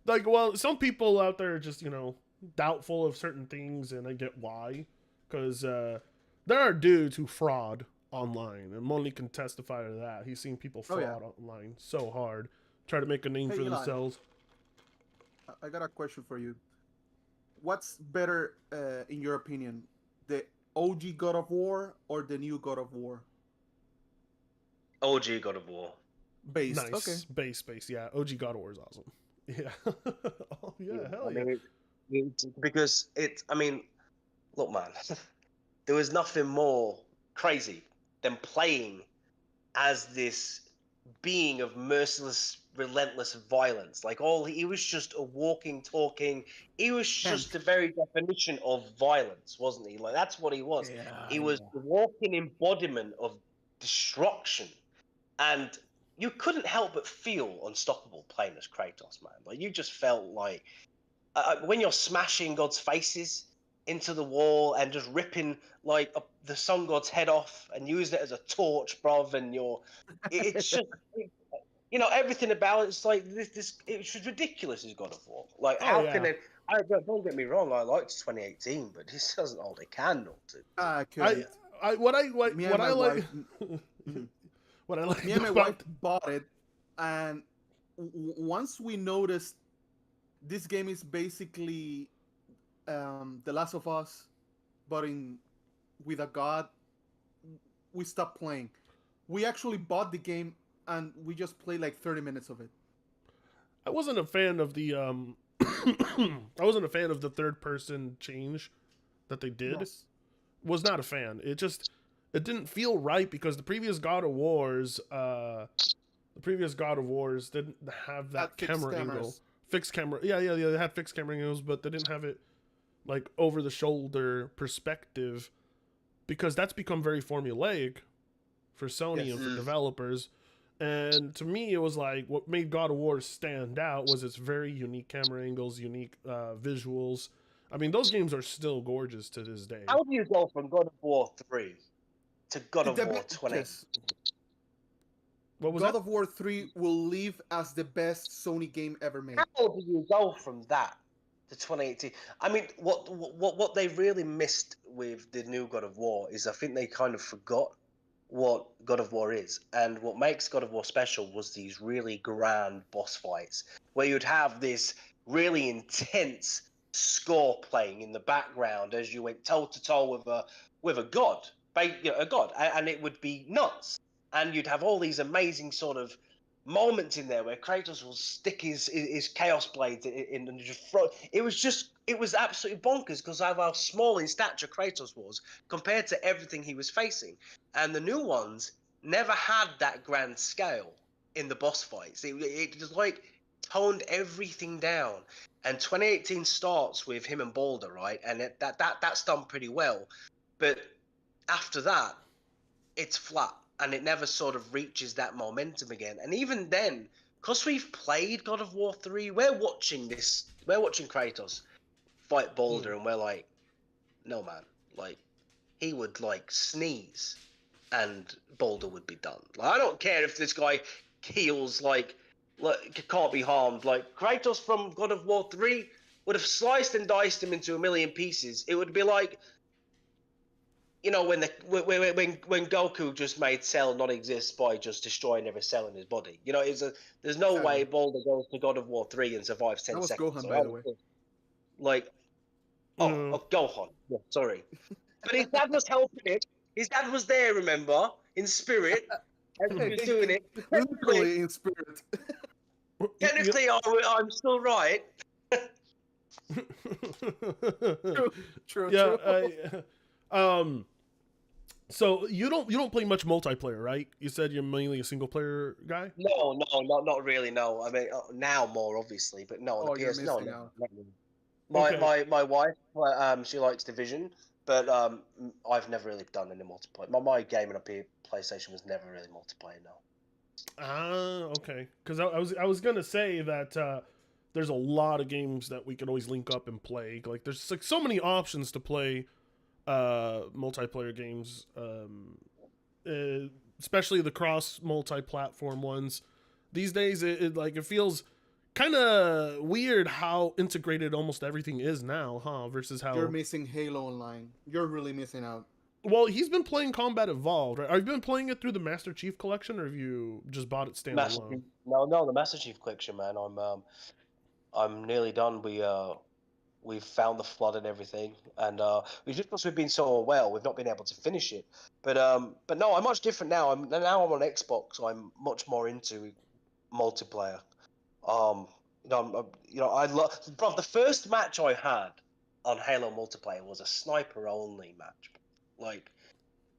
Like, well, some people out there are just, you know, doubtful of certain things, and I get why, because there are dudes who fraud online, and Molly can testify to that. He's seen people fraud online so hard, try to make a name for Eli, themselves. I got a question for you. What's better, in your opinion, the OG God of War or the new God of War? OG God of War. Based. Nice, Okay. base. Yeah, OG God of War is awesome. Yeah. Oh yeah, hell I yeah. mean, because I mean, look, man, there was nothing more crazy than playing as this being of merciless, relentless violence. Like he was just a walking, talking. He was just the very definition of violence, wasn't he? Like that's what he was. Yeah, He was the walking embodiment of destruction, and you couldn't help but feel unstoppable playing as Kratos, man. Like you just felt like when you're smashing God's faces into the wall and just ripping like the sun god's head off and using it as a torch, bruv, and it's just you know everything about it's like this it's ridiculous as God of War. Like how can it? Don't get me wrong, I liked 2018, but this doesn't hold a candle to. What I like. Me What and I my like. wife. What I like. Me and my wife bought it, and once we noticed this game is basically The Last of Us, but with a god, we stopped playing. We actually bought the game and we just played like 30 minutes of it. I wasn't a fan of the I wasn't a fan of the third person change that they did. Yes. Was not a fan. It didn't feel right because the previous God of Wars didn't have that camera angle. Fixed camera. Yeah, they had fixed camera angles, but they didn't have it like over the shoulder perspective because that's become very formulaic for Sony and for developers. And to me, it was like what made God of War stand out was its very unique camera angles, unique visuals. I mean, those games are still gorgeous to this day. How do you go from God of War 3 to God of War 20? Yes. What was God that? of War 3 will live as the best Sony game ever made. How do you go from that to 2018? I mean, what they really missed with the new God of War is I think they kind of forgot what God of War is. And what makes God of War special was these really grand boss fights where you'd have this really intense score playing in the background as you went toe to toe with a god, a god, and it would be nuts. And you'd have all these amazing sort of moments in there where Kratos will stick his chaos blades in and just throw. It was absolutely bonkers because of how small in stature Kratos was compared to everything he was facing. And the new ones never had that grand scale in the boss fights. It just like toned everything down. And 2018 starts with him and Balder, right? And that's done pretty well. But after that, it's flat and it never sort of reaches that momentum again. And even then, because we've played God of War 3, we're watching Kratos fight Balder, and we're like, no man, like he would like sneeze and Balder would be done. Like, I don't care if this guy heals like can't be harmed. Like Kratos from God of War 3 would have sliced and diced him into a million pieces. It would be like, you know, when Goku just made Cell not exist by just destroying every cell in his body. You know, there's no way Balder goes to God of War 3 and survives 10 seconds. That was Gohan, by the way. Like, Gohan. Yeah, sorry. But his dad was helping it. His dad was there, remember, in spirit, as he was doing it. Literally in spirit. Technically, I'm still right. True. Yeah. So you don't play much multiplayer, right? You said you're mainly a single player guy. No, not really. No, I mean now more obviously, but no, on the PS. No, out. My wife, she likes Division, but I've never really done any multiplayer. My game on a PlayStation was never really multiplayer. No. Ah, okay. Because I was gonna say that there's a lot of games that we could always link up and play. Like there's like so many options to play multiplayer games, especially the cross multi-platform ones. These days, it feels kind of weird how integrated almost everything is now, huh? Versus how you're missing Halo Online. You're really missing out. Well, he's been playing Combat Evolved, right? Have you been playing it through the Master Chief Collection, or have you just bought it standalone? No, the Master Chief Collection, man. I'm nearly done. We've found the flood and everything, and because we've been so unwell, we've not been able to finish it. But no, I'm much different now. I'm on Xbox, so I'm much more into multiplayer. I love. Bro, the first match I had on Halo multiplayer was a sniper only match. Like,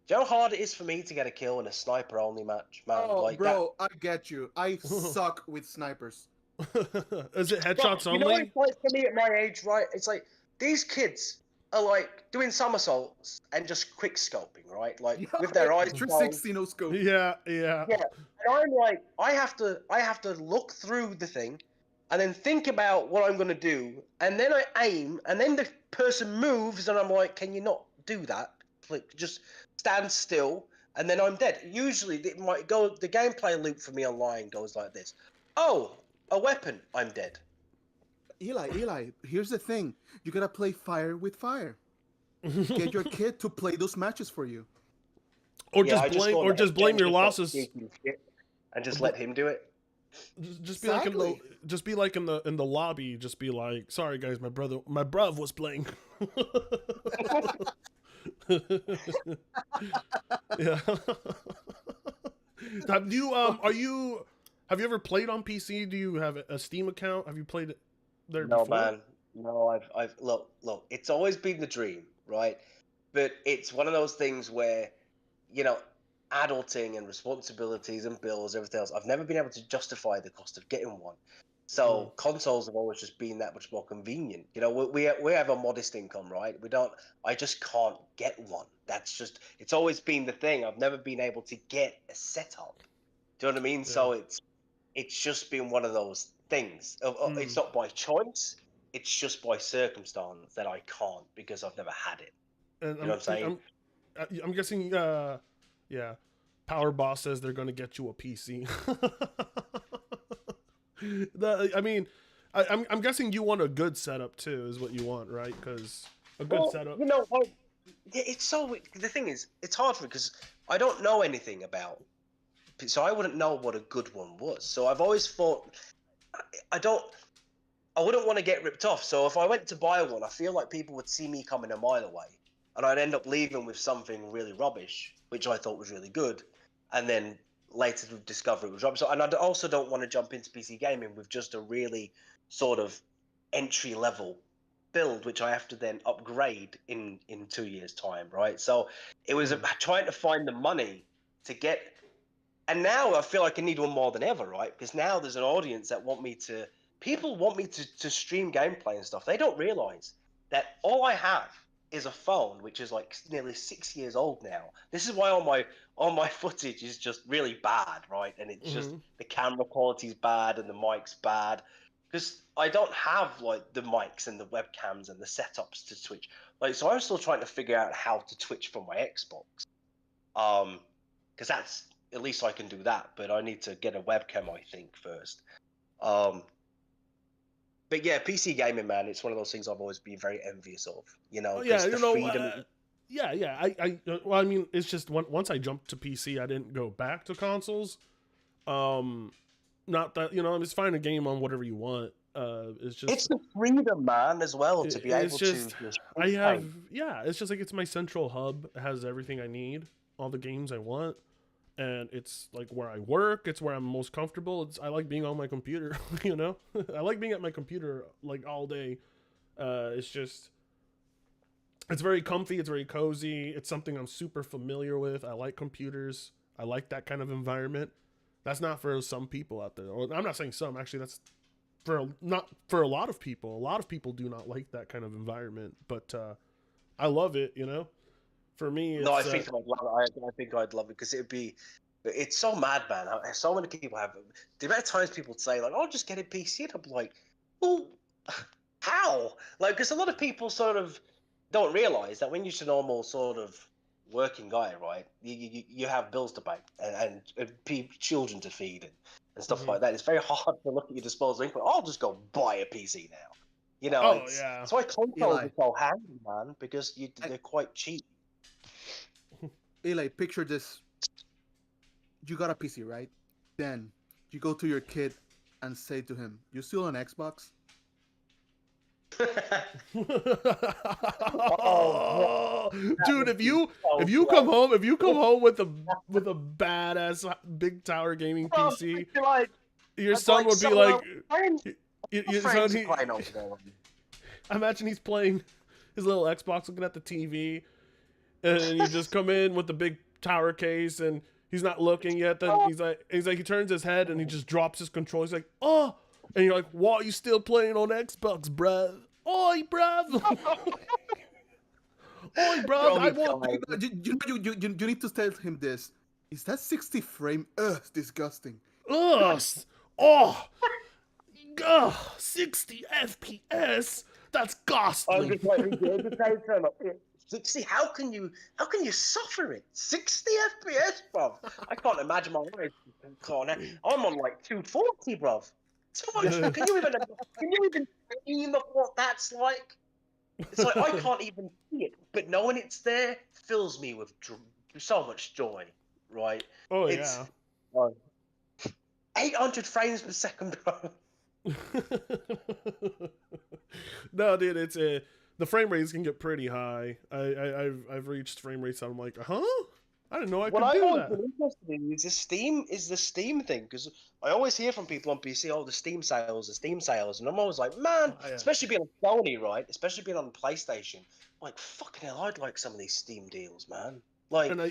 do you know how hard it is for me to get a kill in a sniper only match, man? Oh, like bro, I get you. I suck with snipers. Is it headshots only? You know what it's like for me at my age, right? It's like these kids are like doing somersaults and just quick scoping, right? Like with their eyes. 360 no scope. Yeah. And I'm like, I have to look through the thing, and then think about what I'm gonna do, and then I aim, and then the person moves, and I'm like, can you not do that? Like, just stand still, and then I'm dead. Usually, the gameplay loop for me online goes like this: oh, a weapon, I'm dead. Eli, here's the thing. You gotta play fire with fire. Get your kid to play those matches for you. Or just blame your losses. And just let him do it. Just be like in the lobby. Just be like, sorry guys, my bruv was playing. Yeah. Have you ever played on PC? Do you have a Steam account? Have you played it there before? No, man. No, I've look. It's always been the dream, right? But it's one of those things where, you know, adulting and responsibilities and bills, everything else. I've never been able to justify the cost of getting one. So consoles have always just been that much more convenient. You know, we have a modest income, right? I just can't get one. That's just, it's always been the thing. I've never been able to get a setup. Do you know what I mean? Yeah. So it's just been one of those things. It's not by choice. It's just by circumstance that I can't because I've never had it. And you know what I'm saying? I'm guessing, yeah. Power Boss says they're going to get you a PC. I'm guessing you want a good setup too, is what you want, right? Because a good setup. You know, Yeah, it's so. The thing is, it's hard for me because I don't know anything about, so I wouldn't know what a good one was. So I've always thought I don't. I wouldn't want to get ripped off. So if I went to buy one, I feel like people would see me coming a mile away, and I'd end up leaving with something really rubbish, which I thought was really good, and then later to discover it was rubbish. So, and I also don't want to jump into PC gaming with just a really sort of entry level build, which I have to then upgrade in 2 years' time, right? So it was trying to find the money to get. And now I feel like I need one more than ever, right? Because now there's an audience that people want me to stream gameplay and stuff. They don't realize that all I have is a phone, which is like nearly 6 years old now. This is why all my footage is just really bad, right? And it's just the camera quality's bad and the mic's bad. Because I don't have like the mics and the webcams and the setups to Twitch. Like, so I'm still trying to figure out how to Twitch from my Xbox. Because that's at least I can do that, but I need to get a webcam, I think, first. But yeah, PC gaming, man, it's one of those things I've always been very envious of. You know, Yeah, the you know, freedom. well, I mean, it's just once I jumped to PC, I didn't go back to consoles. Not that, you know, I'm just find a game on whatever you want. It's just It's the freedom, man, as well, to be able just, to. I have, yeah, it's just like it's my central hub. It has everything I need, all the games I want, and it's like where I work. It's where I'm most comfortable. I like being on my computer, you know. I like being at my computer like all day. It's just, it's very comfy. It's very cozy. It's something I'm super familiar with. I like computers. I like that kind of environment. That's not for some people out there. Or I'm not saying some. Actually, that's not for a lot of people. A lot of people do not like that kind of environment. But I love it. You know, for me, it's, No, I think I'd love it. I think I'd love it because it's so mad, man. So many people have the amount of times people say like, "Oh, just get a PC," and I'm like, "Well, how?" Like, because a lot of people sort of don't realize that when you're just a normal sort of working guy, right? You have bills to pay and children to feed and stuff like that. It's very hard to look at your disposable income. I'll just go buy a PC now. You know, that's why consoles are so handy, man, because they're quite cheap. Eli, picture this. You got a PC, right? Then you go to your kid and say to him, "You still on Xbox?" Oh, dude, if you come home with a badass big tower gaming PC, your son would be like, your son, I imagine he's playing his little Xbox, looking at the TV, and you just come in with the big tower case, and he's not looking yet. Then he turns his head and he just drops his controller. He's like, "Oh," and you're like, "Why you still playing on Xbox, bruv? Oi, bruv! Oi, bruv! I want." You need to tell him this. Is that 60 frame? Ugh, disgusting. Ugh! Oh! Ugh! 60 FPS? That's ghastly. 60? How can you suffer it? 60 FPS, bruv. I can't imagine my life. I'm on like 240, bruv. Can you even dream of what that's like? It's like I can't even see it, but knowing it's there fills me with so much joy, right? Oh, it's, yeah. 800 frames per second, bro. No, dude, it's the frame rates can get pretty high. I've reached frame rates that I'm like, huh? I didn't know I could do that. What I've been interested in is the Steam thing, because I always hear from people on PC, "Oh, the Steam sales," and I'm always like, man, especially being on Sony, right? Especially being on PlayStation, like, fucking hell, I'd like some of these Steam deals, man. Like, I know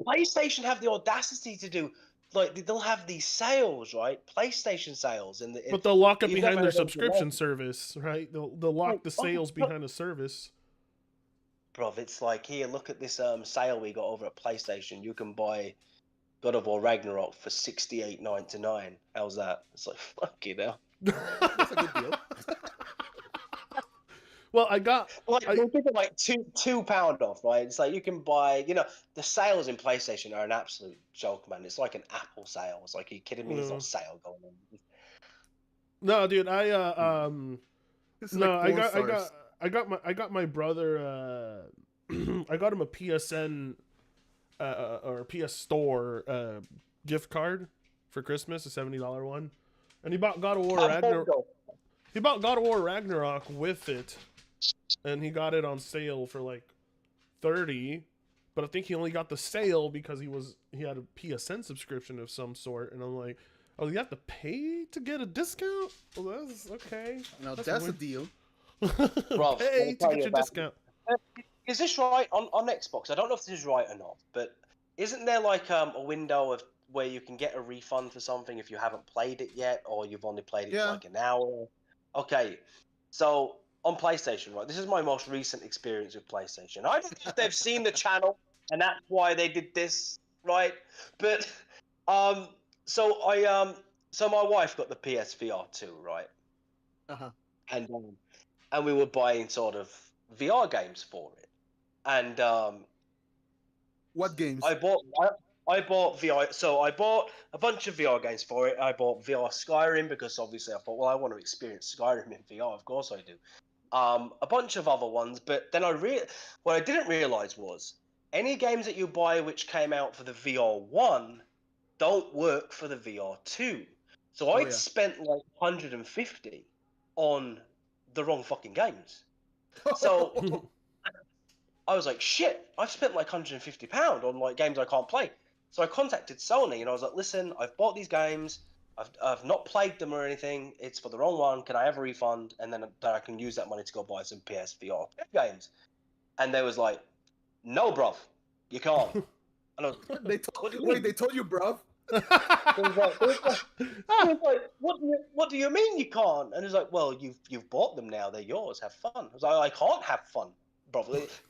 PlayStation have the audacity to do. Like, they'll have these sales, right? PlayStation sales, but they'll lock it behind their subscription service, right? They'll lock the sales behind the service. Bro, it's like, here, look at this sale we got over at PlayStation. You can buy God of War Ragnarok for $68.99. How's that? It's like, fuck you now. That's a good deal. Well, I got they're giving like £2 off, right? It's like you can buy, the sales in PlayStation are an absolute joke, man. It's like an Apple sale. It's like, are you kidding me? There's no sale going on. No, dude, I I got my brother. I got him a PSN or PS Store gift card for Christmas, a $70 one, and he bought God of War Ragnarok. He bought God of War Ragnarok with it, and he got it on sale for like $30. But I think he only got the sale because he had a PSN subscription of some sort, and I'm like, oh, you have to pay to get a discount? Well, that's okay. Now that's a deal. Rob, Pay to get your discount. Is this right on Xbox? I don't know if this is right or not, but isn't there like a window of where you can get a refund for something if you haven't played it yet, or you've only played it for like an hour? Okay, so on PlayStation, right? This is my most recent experience with PlayStation. I don't know if they've seen the channel, and that's why they did this, right? But so my wife got the PSVR 2, right? And we were buying sort of VR games for it, and what games? I bought VR. So I bought a bunch of VR games for it. I bought VR Skyrim because obviously I thought, well, I want to experience Skyrim in VR. Of course I do. A bunch of other ones, but then what I didn't realize was any games that you buy which came out for the VR 1 don't work for the VR 2. So I'd spent like 150 on the wrong fucking games. So I was like, shit, I've spent like £150 on like games I can't play. So I contacted Sony and I was like, listen, I've bought these games. I've not played them or anything. It's for the wrong one. Can I have a refund? And then I can use that money to go buy some PSVR games. And they was like, no, bruv, you can't. And I was like, they told you, bruv? It was like, what do you mean you can't? And it's like, well, you've bought them now. They're yours. Have fun. I was like, I can't have fun, bro.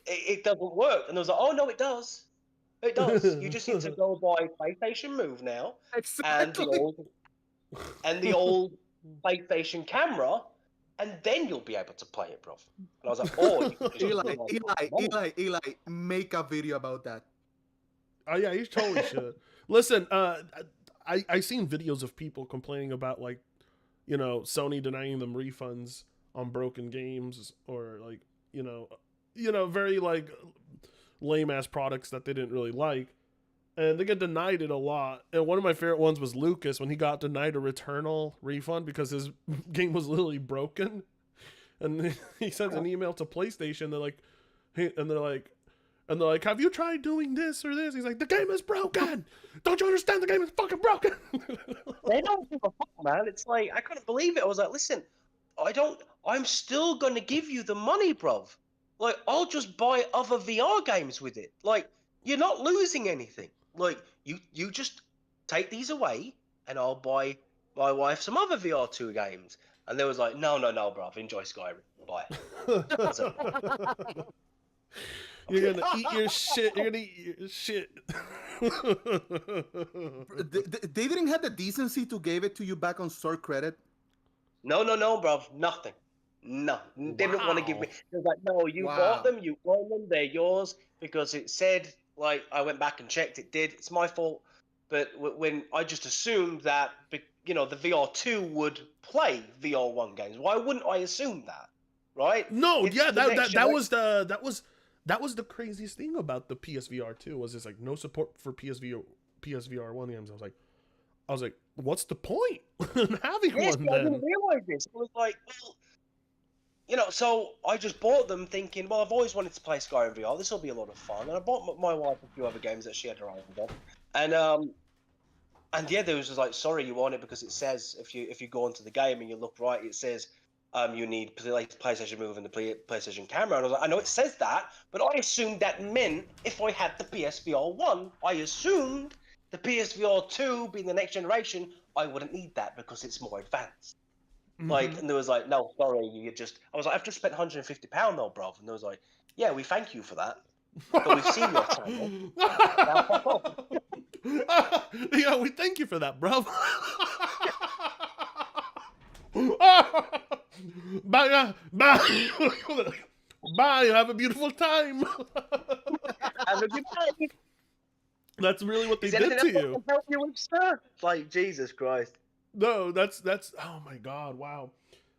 It doesn't work. And I was like, oh, no, it does. It does. You just need to go buy PlayStation Move now. Exactly. And the old PlayStation camera, and then you'll be able to play it, bro. And I was like, oh, Eli, make a video about that. Oh yeah, he totally should. Listen, I seen videos of people complaining about like, you know, Sony denying them refunds on broken games or like, you know, very like lame ass products that they didn't really like, and they get denied it a lot. And one of my favorite ones was Lucas when he got denied a Returnal refund because his game was literally broken, and he sent an email to PlayStation. They're like, hey, and they're like, have you tried doing this or this? He's like, the game is broken. Don't you understand? The game is fucking broken. They don't give a fuck, man. It's like, I couldn't believe it. I was like, listen, I'm still going to give you the money, bruv. Like, I'll just buy other VR games with it. Like, you're not losing anything. Like, you just take these away and I'll buy my wife some other VR 2 games. And they was like, no, bruv, enjoy Skyrim. Bye. You're gonna eat your shit. You're gonna eat your shit. They didn't have the decency to give it to you back on store credit. No, bruv. Nothing. No. They didn't want to give me. They was like, no, you bought them. You own them. They're yours. Because it said, like, I went back and checked. It did. It's my fault. But when I just assumed that, you know, the VR 2 would play VR 1 games. Why wouldn't I assume that? Right? No, yeah, that was the craziest thing about the PSVR 2 was it's like no support for PSVR 1 games. I was like, what's the point in having one then? I didn't realize this. I was like, well, you know, so I just bought them thinking, well, I've always wanted to play Skyrim VR. This will be a lot of fun. And I bought my wife a few other games that she had her eye on. And yeah, there was just like, sorry, you want it because it says if you go into the game and you look right, it says you need PlayStation Move and the PlayStation camera. And I was like, I know it says that, but I assumed that meant if I had the PSVR 1, I assumed the PSVR 2 being the next generation, I wouldn't need that because it's more advanced. Mm-hmm. Like, and there was like, no, sorry, I was like, I've just spent £150 though, bro. And there was like, yeah, we thank you for that. But we've seen your channel. Now fuck off. Yeah, we thank you for that, bro. Bye. Bye. Have a beautiful time. Have a good time. That's really what they did to you. Help you with, sir? Like, Jesus Christ. No, that's. Oh my God! Wow.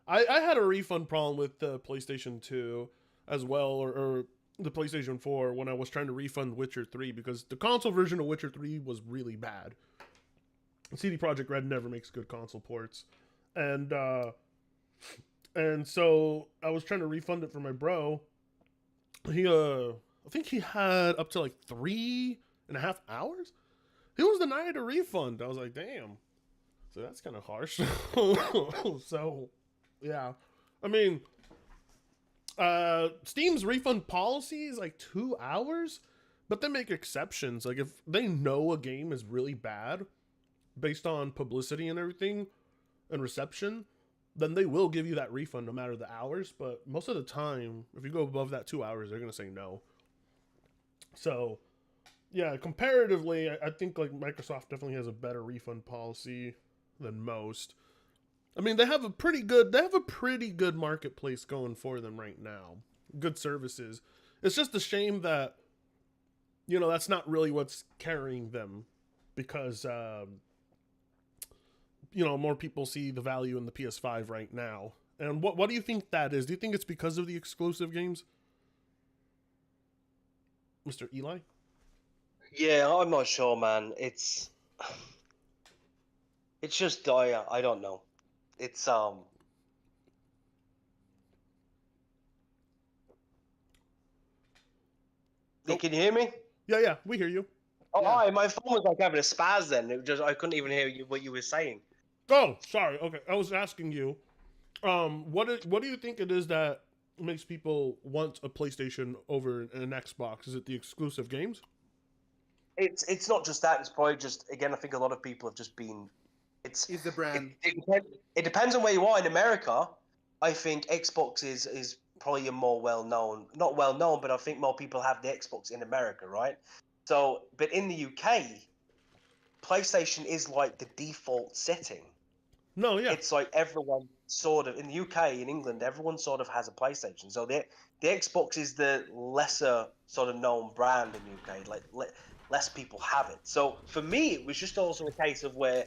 I had a refund problem with the PlayStation 2 as well, or the PlayStation 4 when I was trying to refund Witcher 3 because the console version of Witcher 3 was really bad. CD Projekt Red never makes good console ports, and so I was trying to refund it for my bro. He I think he had up to like 3.5 hours. He was denied a refund. I was like, damn. So that's kind of harsh. So, yeah. I mean, Steam's refund policy is like 2 hours, but they make exceptions. Like if they know a game is really bad based on publicity and everything and reception, then they will give you that refund no matter the hours. But most of the time, if you go above that 2 hours, they're going to say no. So, yeah, comparatively, I think like Microsoft definitely has a better refund policy than most. I mean, they have a pretty good marketplace going for them right now. Good services. It's just a shame that, you know, that's not really what's carrying them because, you know, more people see the value in the PS5 right now. And what do you think that is? Do you think it's because of the exclusive games? Mr. Eli? Yeah, I'm not sure, man. It's just I don't know. It's Can you hear me? Yeah, we hear you. Oh, Yeah. hi. My phone was like having a spaz then. I couldn't even hear what you were saying. Oh, sorry. Okay, I was asking you, what do you think it is that makes people want a PlayStation over an Xbox? Is it the exclusive games? It's not just that. It's probably just, again, I think a lot of people have just been. It's the brand. It depends on where you are. In America, I think Xbox is probably a more not well known, but I think more people have the Xbox in America, right? So, but in the UK, PlayStation is like the default setting. No, yeah. It's like everyone sort of, in the UK, in England, everyone sort of has a PlayStation. So the Xbox is the lesser sort of known brand in the UK. Like less people have it. So for me, it was just also a case of where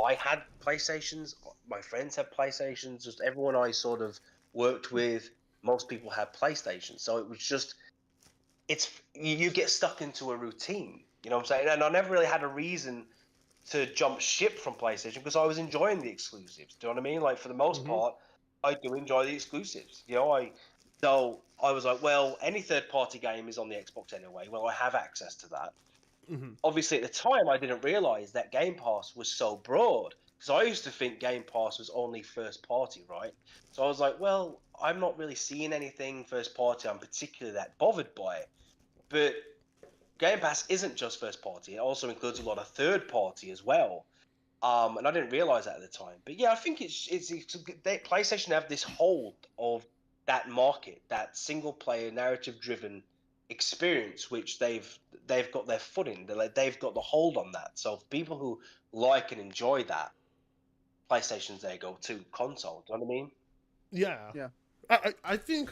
I had PlayStations, my friends had PlayStations, just everyone I sort of worked with, most people had PlayStations. So it was just, you get stuck into a routine, you know what I'm saying? And I never really had a reason to jump ship from PlayStation because I was enjoying the exclusives. Do you know what I mean? Like for the most part, I do enjoy the exclusives. You know, so I was like, well, any third-party game is on the Xbox anyway. Well, I have access to that. Obviously, at the time, I didn't realize that Game Pass was so broad because I used to think Game Pass was only first-party, right? So I was like, well, I'm not really seeing anything first-party I'm particularly that bothered by it. But Game Pass isn't just first-party; it also includes a lot of third-party as well. And I didn't realize that at the time. But yeah, I think PlayStation have this hold of that market, that single-player, narrative-driven experience, which they've got their foot in. They've got the hold on that. So for people who like and enjoy that, PlayStation's their go-to console. Do you know what I mean? Yeah. Yeah. I think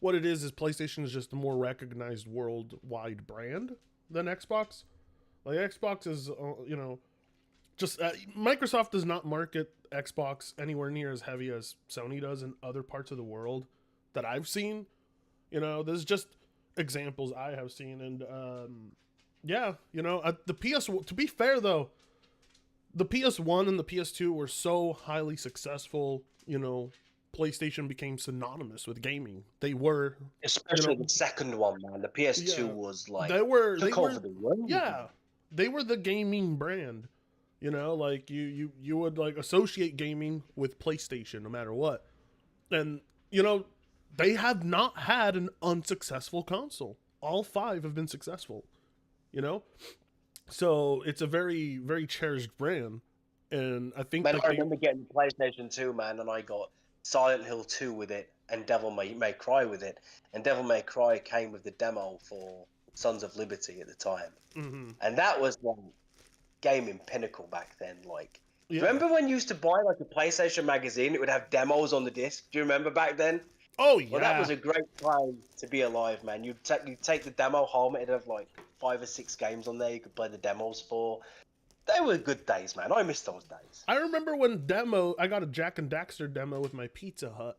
what it is PlayStation is just a more recognized worldwide brand than Xbox. Like Xbox is, you know, just Microsoft does not market Xbox anywhere near as heavy as Sony does in other parts of the world that I've seen. You know, there's just examples I have seen, and yeah, you know, the PS. To be fair though, the PS1 and the PS2 were so highly successful. You know, PlayStation became synonymous with gaming. They were, Especially the second one, man. The PS2 was like they were the world. Yeah, they were the gaming brand. You know, like you would like associate gaming with PlayStation no matter what. And you know, they have not had an unsuccessful console. All 5 have been successful. You know? So it's a very, very cherished brand. And I think Man, I remember getting the PlayStation 2, man, and I got Silent Hill 2 with it and Devil May Cry with it. And Devil May Cry came with the demo for Sons of Liberty at the time. And that was like gaming pinnacle back then. Like, do you remember when you used to buy like a PlayStation magazine? It would have demos on the disc. Do you remember back then? Oh yeah. Well, that was a great time to be alive, man. You'd take the demo home. It'd have like 5 or 6 games on there you could play the demos for. They were good days, man. I miss those days. I remember when I got a Jack and Daxter demo with my Pizza Hut.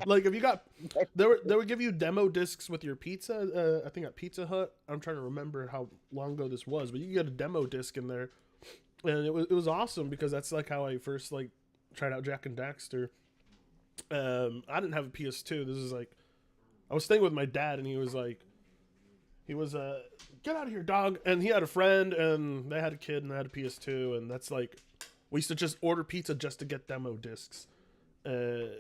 Like if you got, they would give you demo discs with your pizza. I think at Pizza Hut. I'm trying to remember how long ago this was, but you get a demo disc in there, and it was awesome because that's like how I first like tried out Jack and Daxter. I didn't have a PS2. This is like, I was staying with my dad, and he was get out of here, dog. And he had a friend, and they had a kid, and they had a PS2, and that's like, we used to just order pizza just to get demo discs. I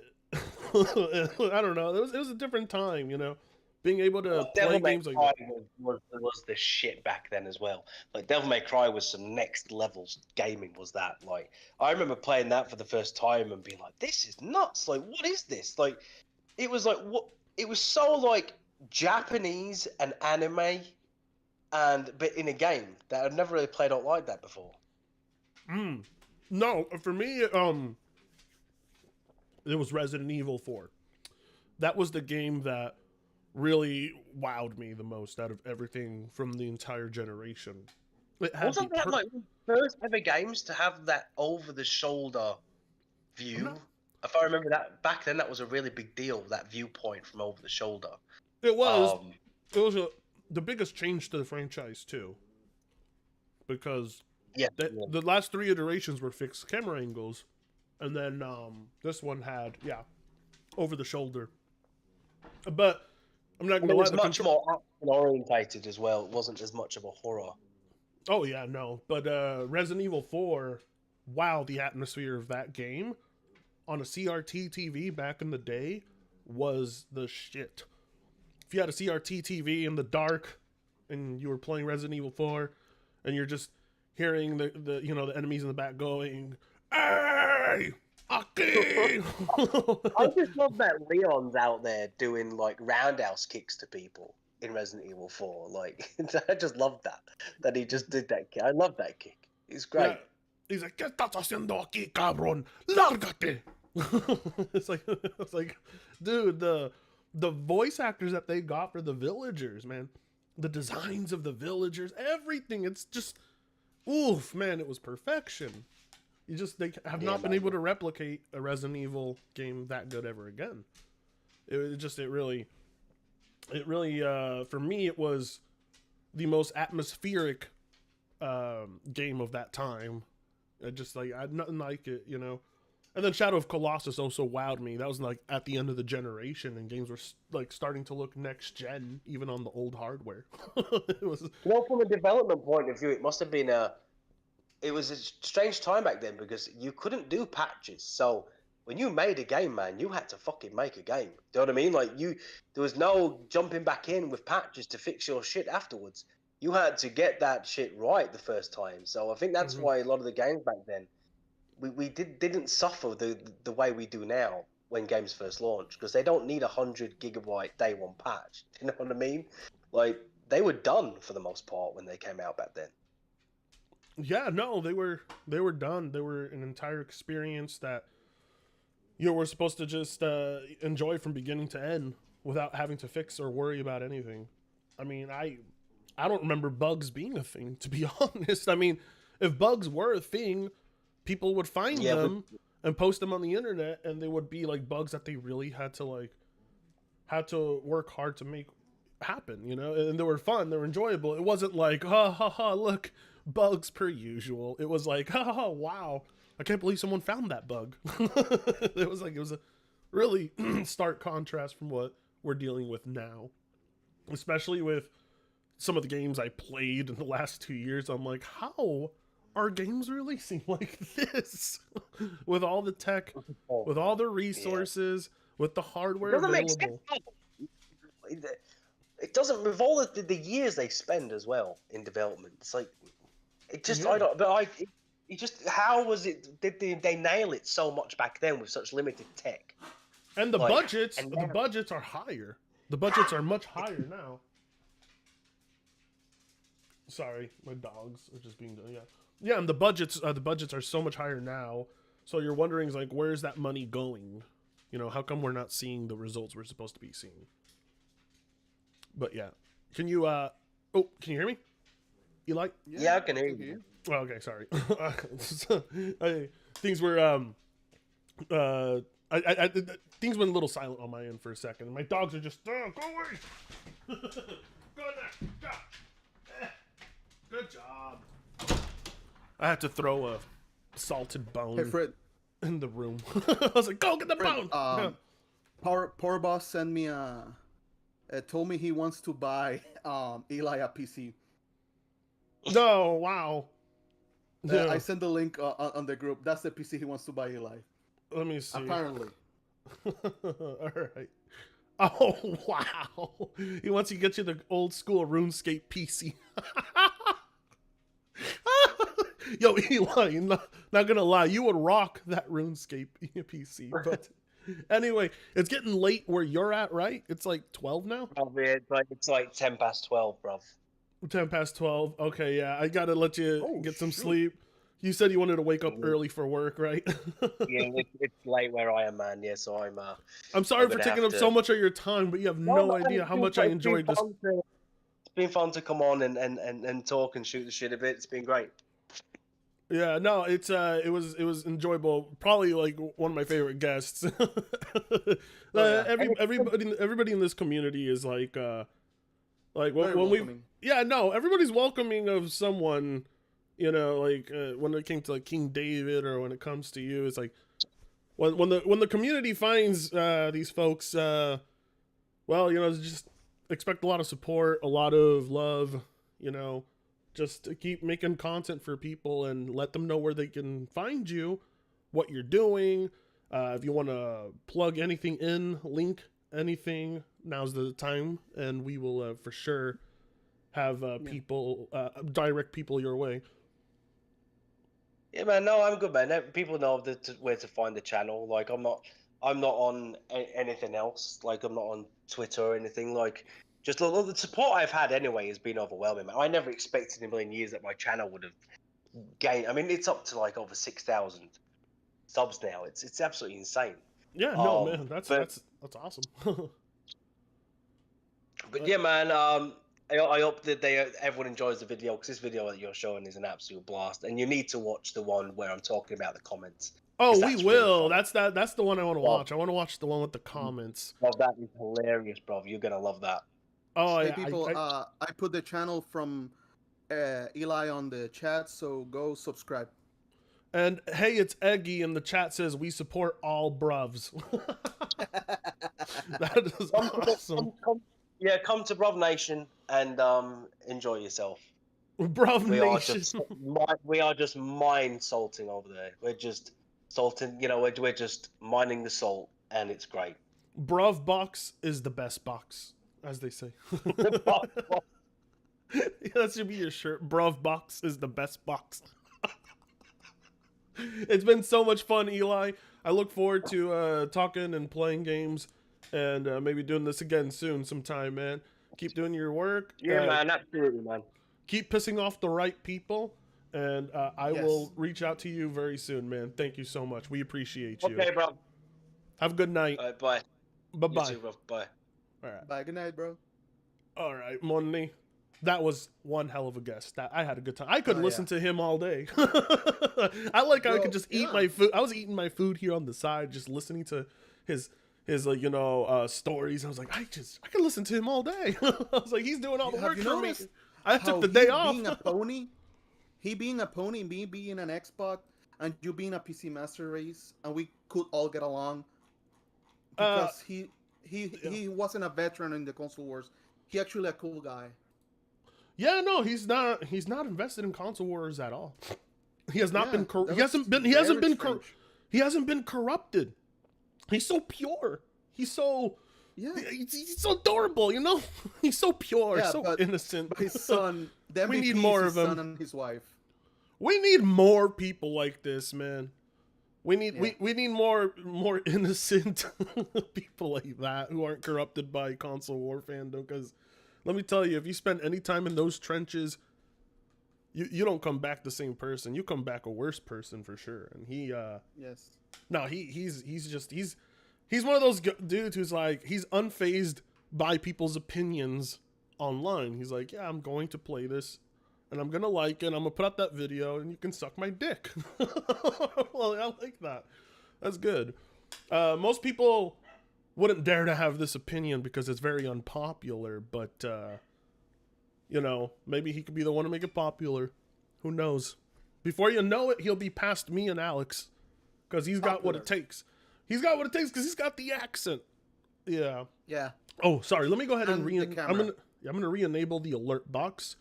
don't know. It was a different time, you know, being able to play Devil May games like Cry that. was the shit back then as well. Like Devil May Cry was some next levels gaming. Was that like I remember playing that for the first time and being like, this is nuts. Like, what is this? Like, it was like what? It was so like Japanese and anime, but in a game that I've never really played out like that before. No, for me, it was Resident Evil 4. That was the game that really wowed me the most out of everything from the entire generation. It had Wasn't that like the first ever games to have that over-the-shoulder view? If I remember that back then, that was a really big deal. That viewpoint from over the shoulder. It was. It was the biggest change to the franchise too, because the last 3 iterations were fixed camera angles, and then this one had over the shoulder. But I'm not gonna lie, it was much more action orientated as well. It wasn't as much of a horror. Oh yeah, no. But Resident Evil 4, wow, the atmosphere of that game on a CRT TV back in the day was the shit. If you had a CRT TV in the dark and you were playing Resident Evil 4 and you're just hearing the you know, the enemies in the back going, "Hey! Aki!" I just love that Leon's out there doing like roundhouse kicks to people in Resident Evil 4. Like, I just love that he just did that kick. I love that kick. It's great. Yeah. He's like, "¿Qué estás haciendo aquí, cabrón? Lárgate!" it's like, dude, the voice actors that they got for the villagers, man, the designs of the villagers, everything. It's just, oof, man, it was perfection. They have not been able to replicate a Resident Evil game that good ever again. It really, for me, it was the most atmospheric game of that time. I had nothing like it, you know. And then Shadow of Colossus also wowed me. That was like at the end of the generation, and games were like starting to look next gen, even on the old hardware. It was. Well, from a development point of view, it must have been it was a strange time back then because you couldn't do patches. So when you made a game, man, you had to fucking make a game. Do you know what I mean? Like there was no jumping back in with patches to fix your shit afterwards. You had to get that shit right the first time. So I think that's why a lot of the games back then, we didn't suffer the way we do now when games first launch, because they don't need 100 gigabyte day one patch. You know what I mean? Like, they were done for the most part when they came out back then. Yeah, no, they were done. They were an entire experience that we're supposed to just enjoy from beginning to end without having to fix or worry about anything. I mean, I don't remember bugs being a thing, to be honest. I mean, if bugs were a thing, people would find them and post them on the internet, and they would be like bugs that they really had to work hard to make happen, you know? And they were fun, they were enjoyable. It wasn't like, ha ha ha, look, bugs per usual. It was like, ha ha, wow, I can't believe someone found that bug. It was a really stark contrast from what we're dealing with now, especially with some of the games I played in the last 2 years. I'm like, how are games releasing like this? With all the tech, with all the resources, with the hardware available. It doesn't, with all the years they spend as well in development. It's like, it just, how was it, did they nail it so much back then with such limited tech? And the budgets are higher. The budgets are much higher now. Sorry, my dogs are just being done. Yeah, and the budgets are so much higher now. So you're wondering, like, where's that money going? You know, how come we're not seeing the results we're supposed to be seeing? But yeah, can you hear me? Eli? Yeah, I can hear okay. you. Oh, okay, sorry. Things were things went a little silent on my end for a second. My dogs are just go away. Go in there. Go. Good job. I had to throw a salted bone Hey Fred, in the room. I was like, go get the bone. Power Boss sent me told me he wants to buy Eli a PC. No, wow. Yeah. I sent the link on the group. That's the PC he wants to buy Eli. Let me see. Apparently. All right. Oh wow. He wants to get you the old school RuneScape PC. Yo, Eli, not gonna lie, you would rock that RuneScape PC. But anyway, it's getting late where you're at, right? It's like 12 now? Probably it's like 10 past 12, bruv. 10 past 12. Okay, yeah, I gotta let you Oh, get some shoot. sleep. You said you wanted to wake up early for work, right? Yeah, it's late where I am, man. Yeah, so I'm sorry I'm for gonna taking have up so much of your time, but you have no idea how much I enjoyed this. It's been fun to come on and talk and shoot the shit a bit. It's been great. Yeah, no, it was enjoyable. Probably like one of my favorite guests. yeah. Everybody in this community is like Very when we welcoming. everybody's welcoming of someone, you know, like when it came to like King David or when it comes to you, it's like when the community finds these folks, well, you know, just expect a lot of support, a lot of love, you know. Just to keep making content for people and let them know where they can find you, what you're doing. If you want to plug anything in, link anything, now's the time, and we will for sure have people direct people your way. Yeah, man. No, I'm good, man. People know where to find the channel. Like, I'm not on anything else. Like, I'm not on Twitter or anything. Like, just the support I've had anyway has been overwhelming, man. I never expected in a million years that my channel would have gained. I mean, it's up to like over 6,000 subs now. It's absolutely insane. Yeah, no, man, that's awesome. But yeah, man. I hope that everyone enjoys the video, because this video that you're showing is an absolute blast, and you need to watch the one where I'm talking about the comments. Oh, 'Cause we that's will. really fun. That's the one I want to watch. I want to watch the one with the comments. Well, that is hilarious, bro. You're gonna love that. Oh, Hey yeah. people, I put the channel from Eli on the chat, so go subscribe. And hey, it's Eggy in the chat says we support all bruvs. That is awesome. Come to Bruv Nation and enjoy yourself. Bruv We Nation. we are just mine salting over there. We're just salting. You know, we're just mining the salt, and it's great. Bruv box is the best box, as they say. Yeah, that should be your shirt. Bruv box is the best box. It's been so much fun, Eli. I look forward to talking and playing games, and maybe doing this again soon sometime, man. Keep doing your work. Yeah, man, absolutely, man. Keep pissing off the right people, and I Yes. will reach out to you very soon, man. Thank you so much. We appreciate you. Okay, bro. Have a good night. All right, bye. Bye-bye. You too, bro. Bye. All right. Bye. Good night, bro. All right, Money. That was one hell of a guest. I had a good time. I could listen to him all day. I like how I could just eat my food. I was eating my food here on the side, just listening to his stories. I was like, I could listen to him all day. I was like, he's doing all the Have work you for me. noticed I took how the day he off. being a pony, he being a pony, me being an Xbox, and you being a PC Master Race, and we could all get along because he wasn't a veteran in the console wars. He actually a cool guy. Yeah, no, he's not invested in console wars at all. He has not been. that He hasn't was been. He hasn't very been. strange. He hasn't been corrupted. He's so pure. He's so. Yeah. He's so adorable, you know. He's so pure, Yeah, so but- innocent. But his son, the We MVP need is more his of him. son and his wife. We need more people like this, man. We need Yeah. we need more innocent people like that who aren't corrupted by console war fandom. Because let me tell you, if you spend any time in those trenches, you don't come back the same person. You come back a worse person for sure. And he Yes. no, he's one of those dudes who's like, he's unfazed by people's opinions online. He's like, yeah, I'm going to play this. and I'm gonna like it. I'm gonna put up that video, and you can suck my dick. Well, I like that. That's good. Most people wouldn't dare to have this opinion because it's very unpopular, but you know, maybe he could be the one to make it popular. Who knows? Before you know it, he'll be past me and Alex because he's got what it takes. He's got what it takes because he's got the accent. Yeah. Yeah. Oh, sorry. Let me go ahead and And the camera. I'm gonna re-enable the alert box.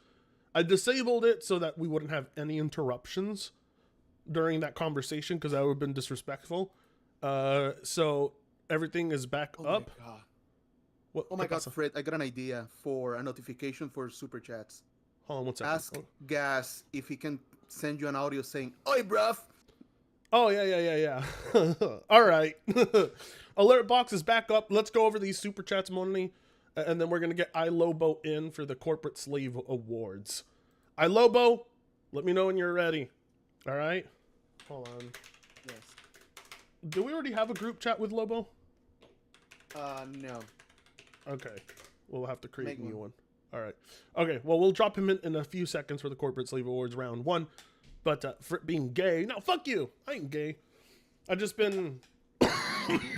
I disabled it so that we wouldn't have any interruptions during that conversation because that would have been disrespectful. So everything is back up. My God. What, Oh my ¿qué God, pasa? Fred, I got an idea for a notification for super chats. Hold on one second. Ask Gas if he can send you an audio saying, "Oi, bruv." Oh, yeah. All right. Alert box is back up. Let's go over these super chats, Money. And then we're going to get iLobo in for the Corporate Slave Awards. iLobo, let me know when you're ready. All right? Hold on. Yes. Do we already have a group chat with Lobo? No. Okay. We'll have to create Make a new one. one. All right. Okay, well, we'll drop him in a few seconds for the Corporate Slave Awards round 1. But for being gay, no, fuck you. I ain't gay. I've just been...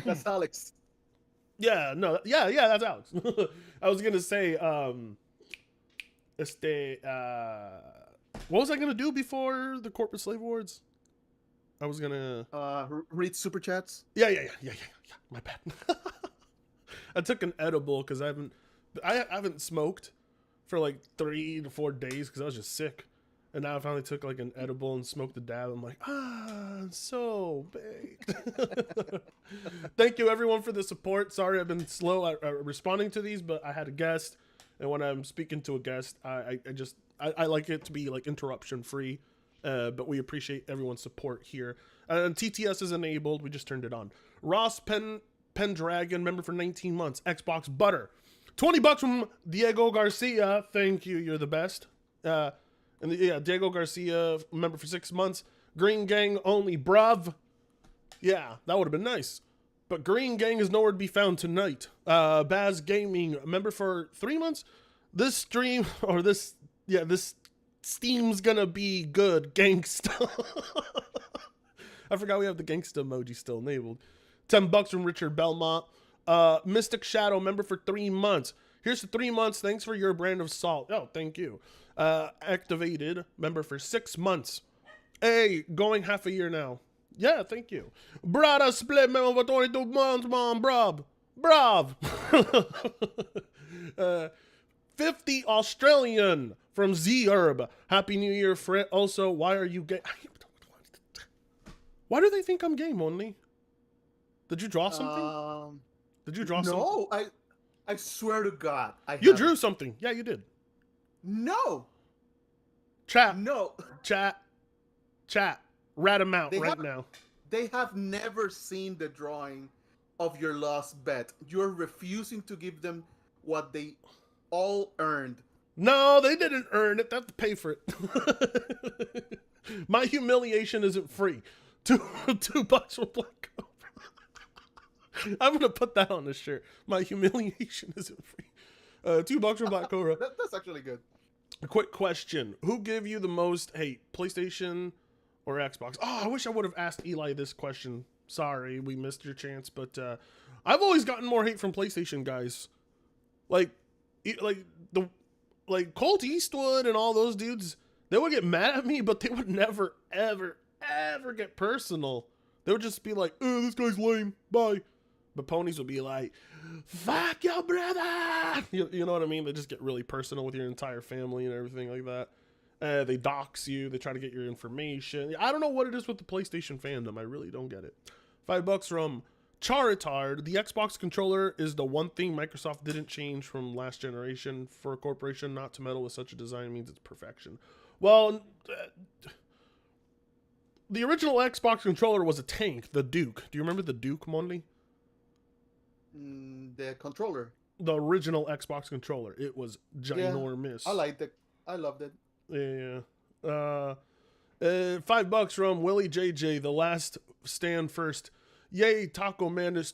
That's Alex. Yeah, no, yeah, that's Alex. I was gonna say, what was I gonna do before the Corporate Slave Awards? I was gonna, Read super chats. yeah. My bad. I took an edible because I haven't smoked for like 3 to 4 days because I was just sick, and now I finally took like an edible and smoked a dab. I'm like, so baked. Thank you everyone for the support. Sorry I've been slow at responding to these, but I had a guest, and when I'm speaking to a guest, I like it to be like interruption free. But we appreciate everyone's support here. And TTS is enabled. We just turned it on. Ross Pendragon, member for 19 months. Xbox Butter. $20 from Diego Garcia. Thank you. You're the best. Diego Garcia, member for 6 months. Green Gang only, bruv. Yeah, that would have been nice. But Green Gang is nowhere to be found tonight. Baz Gaming, member for 3 months. This stream, or this Steam's gonna be good, gangsta. I forgot we have the gangsta emoji still enabled. $10 from Richard Belmont. Mystic Shadow, member for 3 months. Here's the 3 months. Thanks for your brand of salt. Oh, thank you. Activated, member for 6 months. Hey, going half a year now. Yeah, thank you. Brother split member for 22 months, mom, bruv. 50 Australian from Z-Herb. Happy New Year, Fred. Also, why are you gay? Why do they think I'm gay, Monly? Did you draw something? Did you draw something? No, I swear to God, You drew something. Yeah, you did. No. Chat. No. Chat. Rat him out They right have- now. They have never seen the drawing of your lost bet. You're refusing to give them what they all earned. No, they didn't earn it. They have to pay for it. My humiliation isn't free. $2 for Black Cobra. I'm gonna put that on the shirt. My humiliation isn't free. $2 for Black Cobra. That's actually good. A quick question: who gave you the most hate, PlayStation or Xbox? Oh, I wish I would have asked Eli this question. Sorry, we missed your chance. But I've always gotten more hate from PlayStation guys. Like Colt Eastwood and all those dudes. They would get mad at me, but they would never, ever, ever get personal. They would just be like, "Oh, this guy's lame. Bye." But ponies would be like, "Fuck your brother." You know what I mean? They just get really personal with your entire family and everything like that. They dox you. They try to get your information. I don't know what it is with the PlayStation fandom. I really don't get it. $5 from Charitard. The Xbox controller is the one thing Microsoft didn't change from last generation. For a corporation not to meddle with such a design means it's perfection. Well, the original Xbox controller was a tank, the Duke. Do you remember the Duke, Monly? The controller. The original Xbox controller. It was ginormous. I liked it. I loved it. Yeah. $5 from Willie JJ. The last stand first. Yay, Taco Man is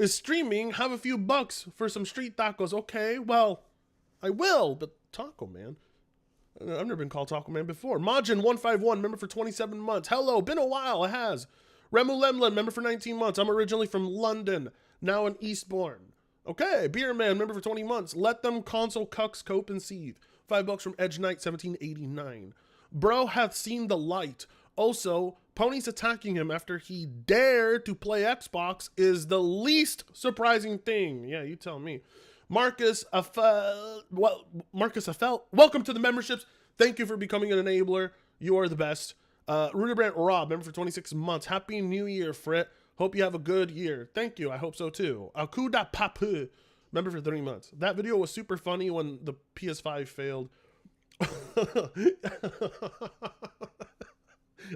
streaming. Have a few bucks for some street tacos. Okay, well, I will, but Taco Man. I've never been called Taco Man before. Majin151, member for 27 months. Hello, been a while, it has. Remu Lemlin, member for 19 months. I'm originally from London, now in Eastbourne. Okay, Beer Man, member for 20 months. Let them console cucks cope and seethe. $5 from Edge Knight, 1789. Bro hath seen the light. Also, ponies attacking him after he dared to play Xbox is the least surprising thing. Yeah, you tell me. Marcus Afel, welcome to the memberships. Thank you for becoming an enabler. You are the best. Ruderbrandt Rob, member for 26 months. Happy New Year, Frit. Hope you have a good year. Thank you. I hope so too. Akuda Papu, member for 30 months. That video was super funny when the PS5 failed.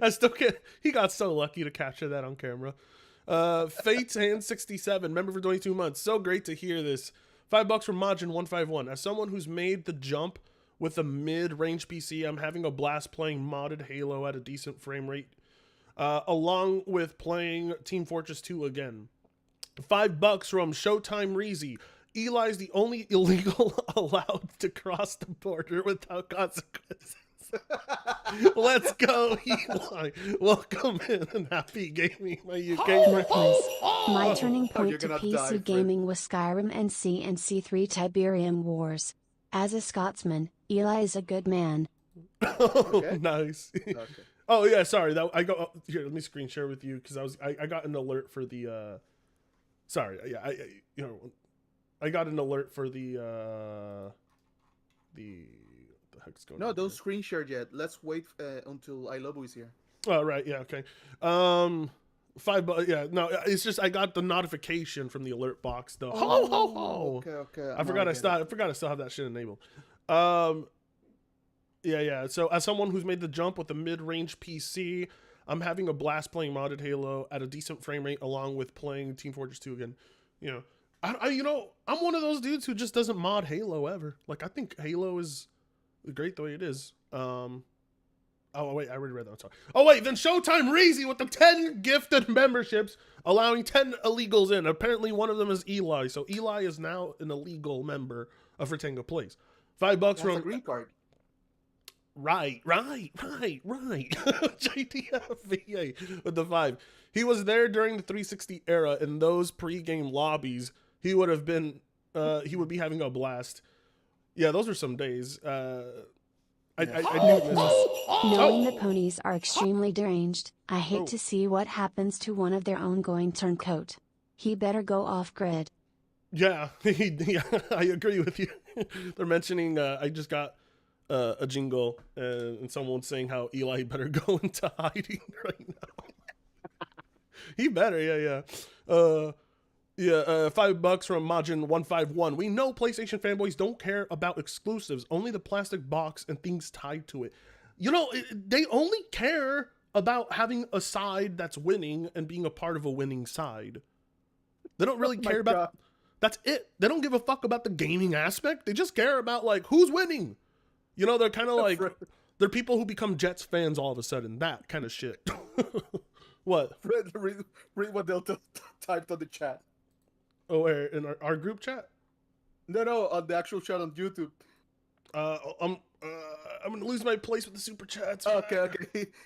I still can't. He got so lucky to capture that on camera. Fate's Hand 67, member for 22 months. So great to hear this. $5 from Majin151. As someone who's made the jump with a mid-range PC, I'm having a blast playing modded Halo at a decent frame rate, along with playing Team Fortress 2 again. $5 from Showtime Reezy. Eli's the only illegal allowed to cross the border without consequences. Let's go, Eli. Welcome in and happy gaming, my UK. Marcus, my turning point to gonna PC die, gaming was Skyrim and C3 Tiberium Wars. As a Scotsman, Eli is a good man. Okay. Nice. Okay. Oh yeah, sorry. That I go here. Let me screen share with you because I got an alert for the. Sorry, yeah, I got an alert for the what the heck's going on? No, don't here? screen share yet. Let's wait until I Love is here. Oh right, yeah, okay. $5. Yeah, no, it's just I got the notification from the alert box though. Ho ho ho. Okay. I forgot I still have that shit enabled. Yeah. So as someone who's made the jump with a mid-range PC, I'm having a blast playing modded Halo at a decent frame rate, along with playing Team Fortress 2 again. You know, I'm one of those dudes who just doesn't mod Halo ever. Like I think Halo is great the way it is. Oh wait, I already read that. Sorry. Oh wait, then Showtime Reezy with the 10 gifted memberships, allowing 10 illegals in. Apparently one of them is Eli, so Eli is now an illegal member of Retenga Plays. $5 That's from a green card. Right. JTF with the 5. He was there during the 360 era. In those pre-game lobbies, he would be having a blast. Yeah, those are some days. I do miss Knowing the ponies are extremely deranged, I hate to see what happens to one of their own going turncoat. He better go off grid. Yeah, I agree with you. They're mentioning, I just got a jingle and someone saying how Eli better go into hiding right now. He better, yeah. $5 from Majin151. We know PlayStation fanboys don't care about exclusives, only the plastic box and things tied to it. You know, they only care about having a side that's winning and being a part of a winning side. They don't really care about... God. That's it. They don't give a fuck about the gaming aspect. They just care about, like, who's winning. You know, they're kind of like... They're people who become Jets fans all of a sudden. That kind of shit. What? Read what Delta typed on the chat. Oh, in our group chat? No, on the actual chat on YouTube. I'm gonna lose my place with the super chats. Okay.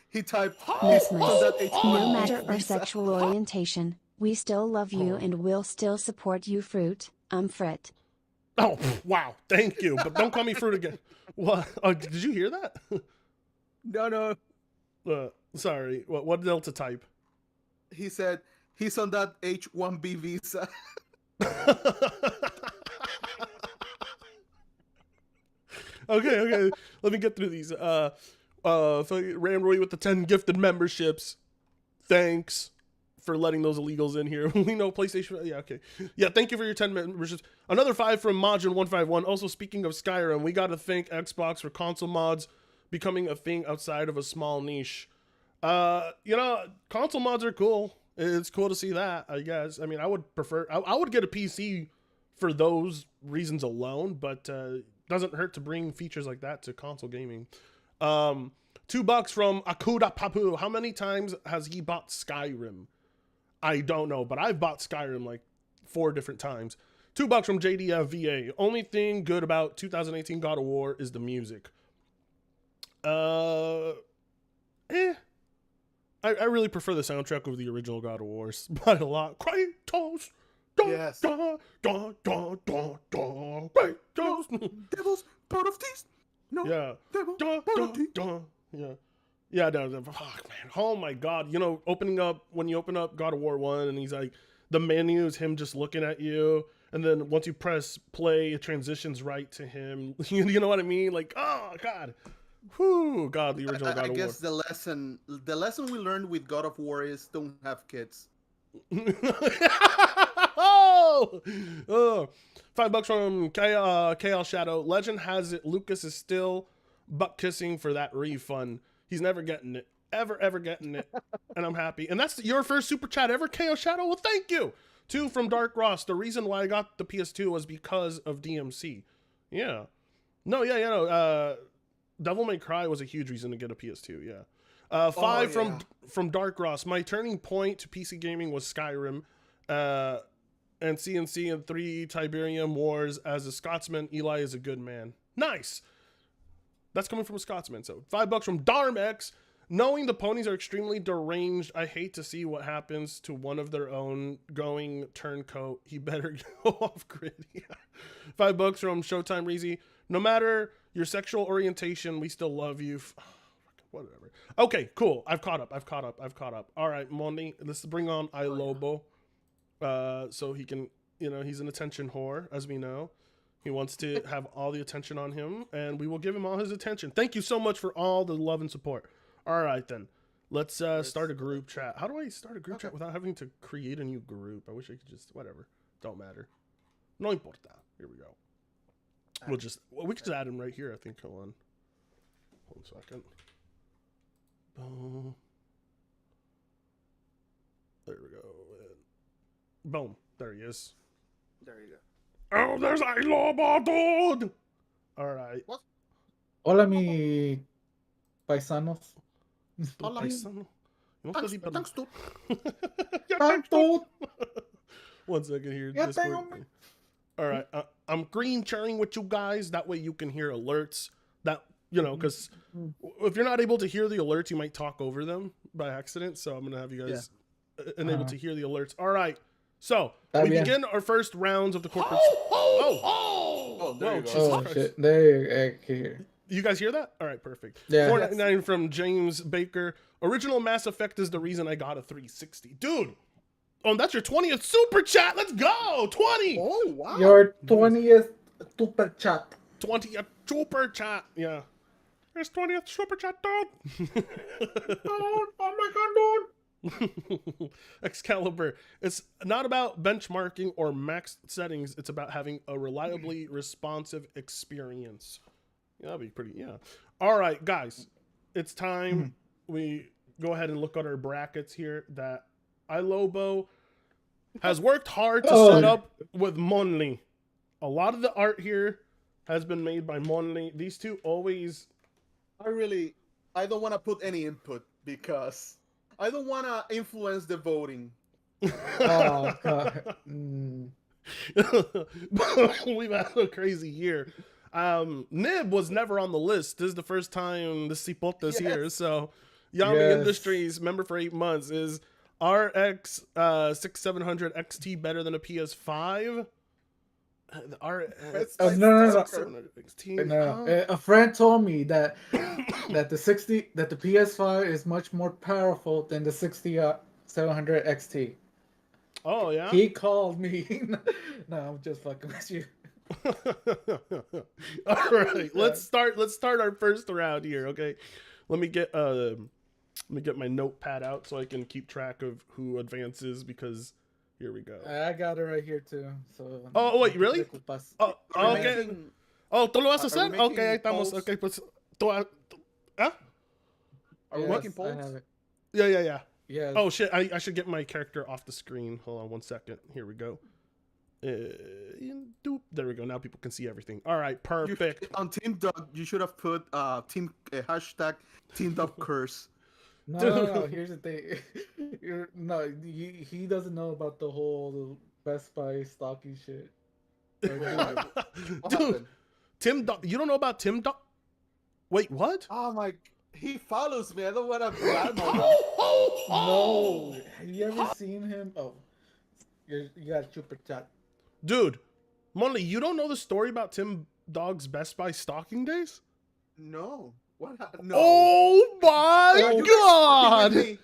He typed. Listeners, no matter our sexual orientation, we still love you and will still support you, Fruit. I'm Fret. Oh, wow. Thank you. But don't call me Fruit again. What? Oh, did you hear that? No. Sorry. What did Delta type? He said he's on that H-1B visa. Okay. Let me get through these. Ramroy with the 10 gifted memberships. Thanks for letting those illegals in here. We know PlayStation. Yeah, okay. Yeah, thank you for your 10 memberships. Another 5 from Majin151. Also, speaking of Skyrim, we got to thank Xbox for console mods becoming a thing outside of a small niche. Console mods are cool. It's cool to see that, I guess. I mean, I would prefer... I would get a PC for those reasons alone, but doesn't hurt to bring features like that to console gaming. $2 from Akuda Papu. How many times has he bought Skyrim? I don't know, but I've bought Skyrim like 4 different times. $2 from JDFVA. Only thing good about 2018 God of War is the music. I really prefer the soundtrack of the original God of Wars by a lot. Kratos. Yes. Kratos. Devil's part of this. No. Yeah. Devil part of this. Yeah. Yeah, no, fuck, man. Oh my God. You know, when you open up God of War 1 and he's like, the menu is him just looking at you. And then once you press play, it transitions right to him. You know what I mean? Like, oh God. Whew, God, the original God of War. I guess the lesson we learned with God of War is don't have kids. oh, $5 from KL Shadow. Legend has it Lucas is still butt kissing for that refund. He's never getting it. Ever getting it. And I'm happy. And that's your first super chat ever, KL Shadow. Well, thank you. 2 from Dark Ross. The reason why I got the PS2 was because of DMC. Yeah. No. Devil May Cry was a huge reason to get a PS2. Yeah. 5 from Dark Ross. My turning point to PC gaming was Skyrim, and CNC and 3 Tiberium Wars. As a Scotsman, Eli is a good man. Nice. That's coming from a Scotsman. So $5 from Darmex. Knowing the ponies are extremely deranged, I hate to see what happens to one of their own going turncoat. He better go off grid. Yeah. $5 from Showtime Reezy. No matter your sexual orientation, we still love you. Whatever. Okay, cool. I've caught up. All right, Mondi, let's bring on iLobo. So he can, he's an attention whore, as we know. He wants to have all the attention on him, and we will give him all his attention. Thank you so much for all the love and support. All right, then. Let's start a group chat. How do I start a group chat without having to create a new group? I wish I could just, whatever. Don't matter. No importa. Here we go. We can just add him right here, I think. Hold on. 1 second. Boom. There we go. Boom. There he is. There you go. Oh, there's iLobo, dude! Alright. What? Hola, mi paisanos. Hola, Paisano. Thanks, dude. Thanks, dude. 1 second here. Ya Discord. tengo mi- Alright. I'm green sharing with you guys. That way you can hear alerts. That, because if you're not able to hear the alerts, you might talk over them by accident. So I'm going to have you guys unable to hear the alerts. Alright. So, we begin our first rounds of the corporate... There you go. Jesus Oh, Christ. shit. There you go. You guys hear that? All right, perfect. Yeah. $4.99 from James Baker. Original Mass Effect is the reason I got a 360. Dude! Oh, that's your 20th super chat. Let's go! 20! Oh, wow. Your 20th super chat. 20th super chat. Yeah. Here's 20th super chat, dude. Oh my god, dude. Excalibur. It's not about benchmarking or max settings. It's about having a reliably responsive experience. Yeah, that'd be pretty. Yeah. All right, guys. It's time we go ahead and look at our brackets here that iLobo has worked hard to set up with Monly. A lot of the art here has been made by Monly. These two always... I don't want to put any input because I don't want to influence the voting. Oh, God. We've had a crazy year. Nib was never on the list. This is the first time the Cipota's here. So, Yami Industries, member for 8 months, is RX 6700 XT better than a PS5? The RX No. XT. No. A friend told me that the PS5 is much more powerful than the 6700 XT. Oh yeah. He called me. No, I'm just fucking with you. All right, let's start our first round here. Okay, let me get my notepad out so I can keep track of who advances, because here we go. I got it right here too. So. Oh wait, really? Oh, okay. Oh, ¿tú lo vas a hacer? we Okay, ahí making estamos. polls? Okay, pues. ¿Ah? Are we making polls? Yeah. Yeah. Oh shit! I should get my character off the screen. Hold on 1 second. Here we go. There we go. Now people can see everything. All right, perfect. On Team Dog, you should have put hashtag Team Dog curse. No. Here's the thing. He doesn't know about the whole Best Buy stocking shit. Or what? What Dude, happened? Tim Dog. You don't know about Tim Dog? Wait, what? Oh my! He follows me. I don't want to blab him. No. Have you ever seen him? Oh, you got super chat. Dude, Monley, you don't know the story about Tim Dog's Best Buy stocking days? No. What happened? No. Oh my Are you guys god! fucking with me?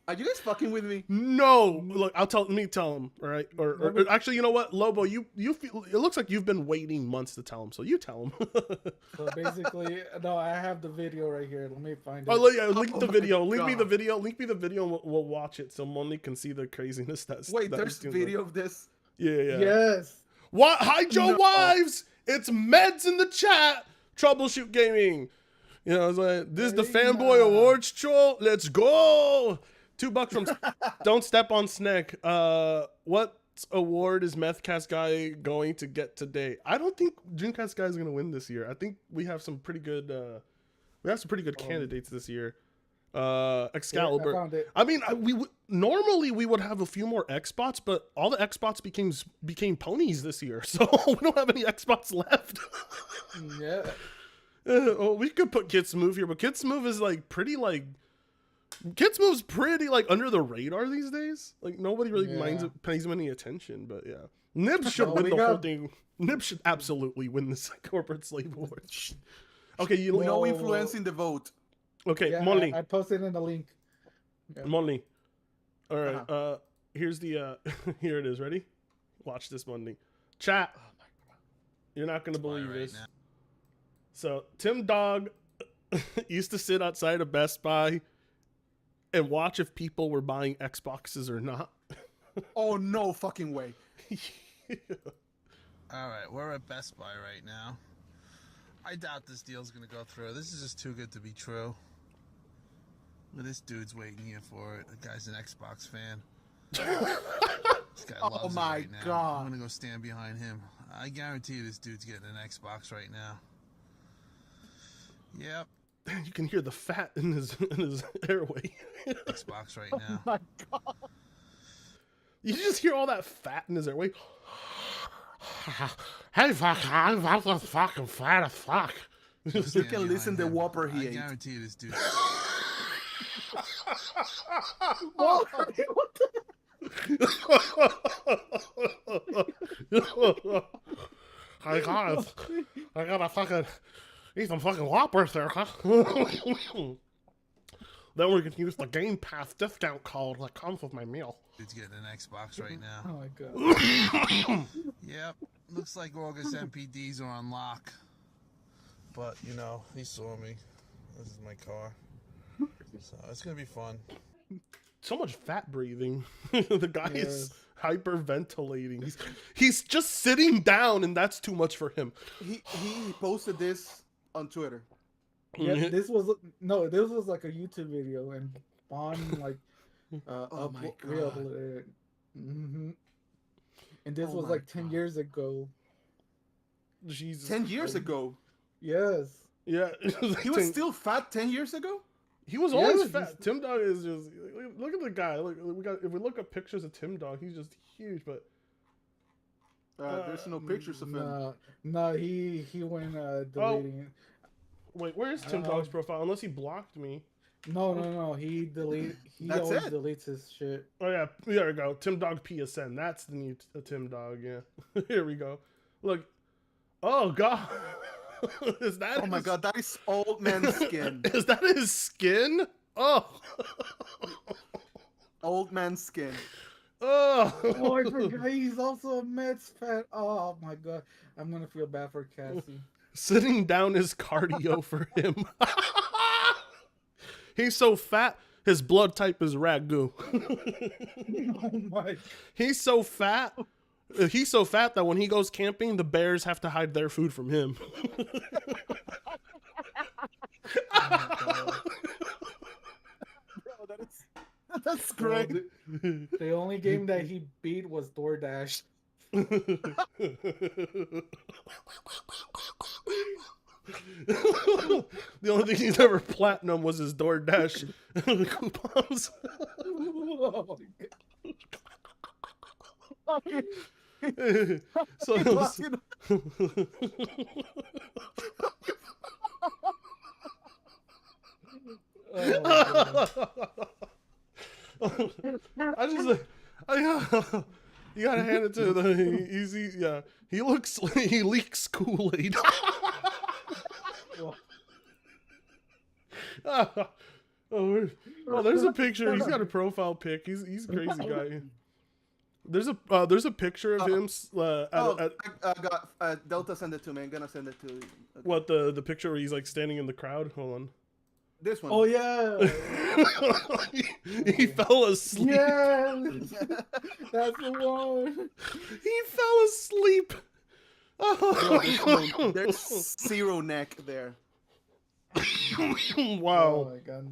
Are you guys fucking with me? No, look, let me tell him, all right? Or actually, you know what, Lobo, you feel, it looks like you've been waiting months to tell him, so you tell him. So basically, no, I have the video right here. Let me find it. Oh, yeah, link the my video. Link me the God. video. Link me the video, and we'll watch it so Monley can see the craziness that's. Wait, that there's he's doing. video of this. Yeah. Yes. What? Hi, Joe No. Wives. It's Meds in the chat. Troubleshoot Gaming. You know, it's like this is the Hey, Fanboy nah. Awards troll. Let's go. $2 from Don't Step on Snake. What award is Methcast Guy going to get today? I don't think Dreamcast Guy is going to win this year. I think we have some pretty good candidates this year. Excalibur. I found it. I mean, normally we would have a few more Xbots, but all the Xbots became ponies this year, so we don't have any Xbots left. Yeah. Well, we could put Kids Move here, but Kids Move is Kids Move's pretty under the radar these days. Like nobody really pays him any attention. But yeah, Nibs should win the whole thing. Nibs should absolutely win this corporate slave awards. Okay, No influence in the vote. Okay, Yeah, Molly. I posted in the link. Yeah. Molly. All right. Here's the. Here it is. Ready? Watch this, Monday. Chat. You're not gonna believe this. Now. So Tim Dog used to sit outside of Best Buy and watch if people were buying Xboxes or not. Oh no fucking way. All right, we're at Best Buy right now. I doubt this deal's gonna go through. This is just too good to be true. Look, this dude's waiting here for it. The guy's an Xbox fan. This guy loves it my right now. God. I'm gonna go stand behind him. I guarantee you this dude's getting an Xbox right now. Yep, You can hear the fat in his airway. Xbox right now. My God. You just hear all that fat in his airway. Hey, fuck, I'm just fucking fat as fuck. You Stand can listen behind to him. Whopper I he ate. guarantee you this dude. Hey guys, I gotta fucking eat some fucking Whoppers there, huh? Then we're gonna use the Game Pass discount code that comes with my meal. Dude's getting an Xbox right now. Oh my god. Yep, looks like August MPDs are on lock. But, you know, he saw me. This is my car. So it's gonna be fun. So much fat breathing. The guy is hyperventilating. He's just sitting down, and that's too much for him. He posted this on Twitter. Yeah, this was like a YouTube video, and Bond Oh my God. re-uploaded it. And this Oh was my like 10 God. years ago. Jesus. 10 years ago. Yes. Yeah. He was still fat 10 years ago? He was always Yeah, fat. Tim Dog is just look at the guy. Look, if we look up pictures of Tim Dog, he's just huge. But There's no pictures of him. No, he went deleting. wait, where's Tim Dog's profile? Unless he blocked me. No. He delete. He That's always it? deletes his shit. Oh yeah, there we go. Tim Dog PSN. That's the new Tim Dog. Yeah. Here we go. Look. Oh god. Is that? Oh my God, that is old man skin. Is that his skin? Oh. Old man skin. Oh. Oh, I forgot he's also a Mets fan. Oh my god, I'm gonna feel bad for Cassie. Sitting down is cardio for him. He's so fat, his blood type is ragu. Oh my. He's so fat that when he goes camping, the bears have to hide their food from him. Bro, that's great. The only game that he beat was DoorDash. The only thing he's ever platinum was his DoorDash coupons. Oh my god. So I just you gotta hand it to the easy. Yeah, he leaks Kool-Aid. Oh, there's a picture. He's got a profile pic. He's a crazy guy. There's a picture of him. I got Delta send it to me. I'm gonna send it to you. Okay. What the picture where he's like standing in the crowd? Hold on. This one. Oh yeah. He fell asleep. Yeah. That's the one. He fell asleep. Yo, there's zero neck there. Wow. Oh my god.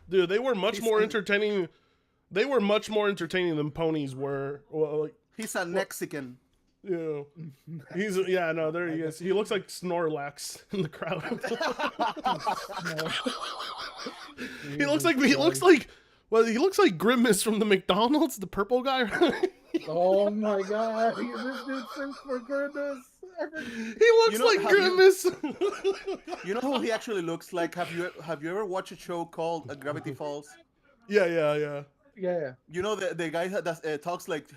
Dude, they were much more entertaining. They were much more entertaining than ponies were. Well, like, He's a Mexican. yeah, there he is. He looks like Snorlax in the crowd. he looks like Grimace from the McDonald's, the purple guy. Oh my god. This dude sings for goodness. He looks like Grimace. You know who he actually looks like? Have you ever watched a show called Gravity Falls? Yeah. You know the guy that talks like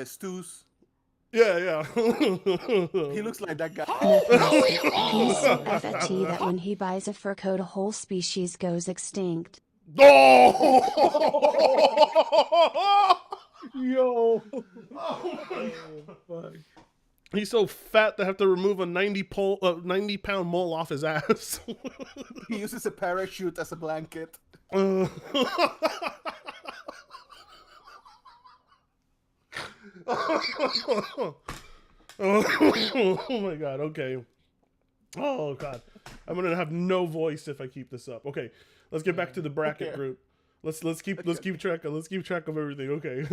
Stews? Yeah. He looks like that guy. He's so FFT that when he buys a fur coat, a whole species goes extinct. Oh! Yo. Fuck. He's so fat they have to remove a 90-pound mole off his ass. He uses a parachute as a blanket. Oh my god, okay. Oh god. I'm gonna have no voice if I keep this up. Okay, let's get back to the bracket group. Let's keep track of everything. Okay.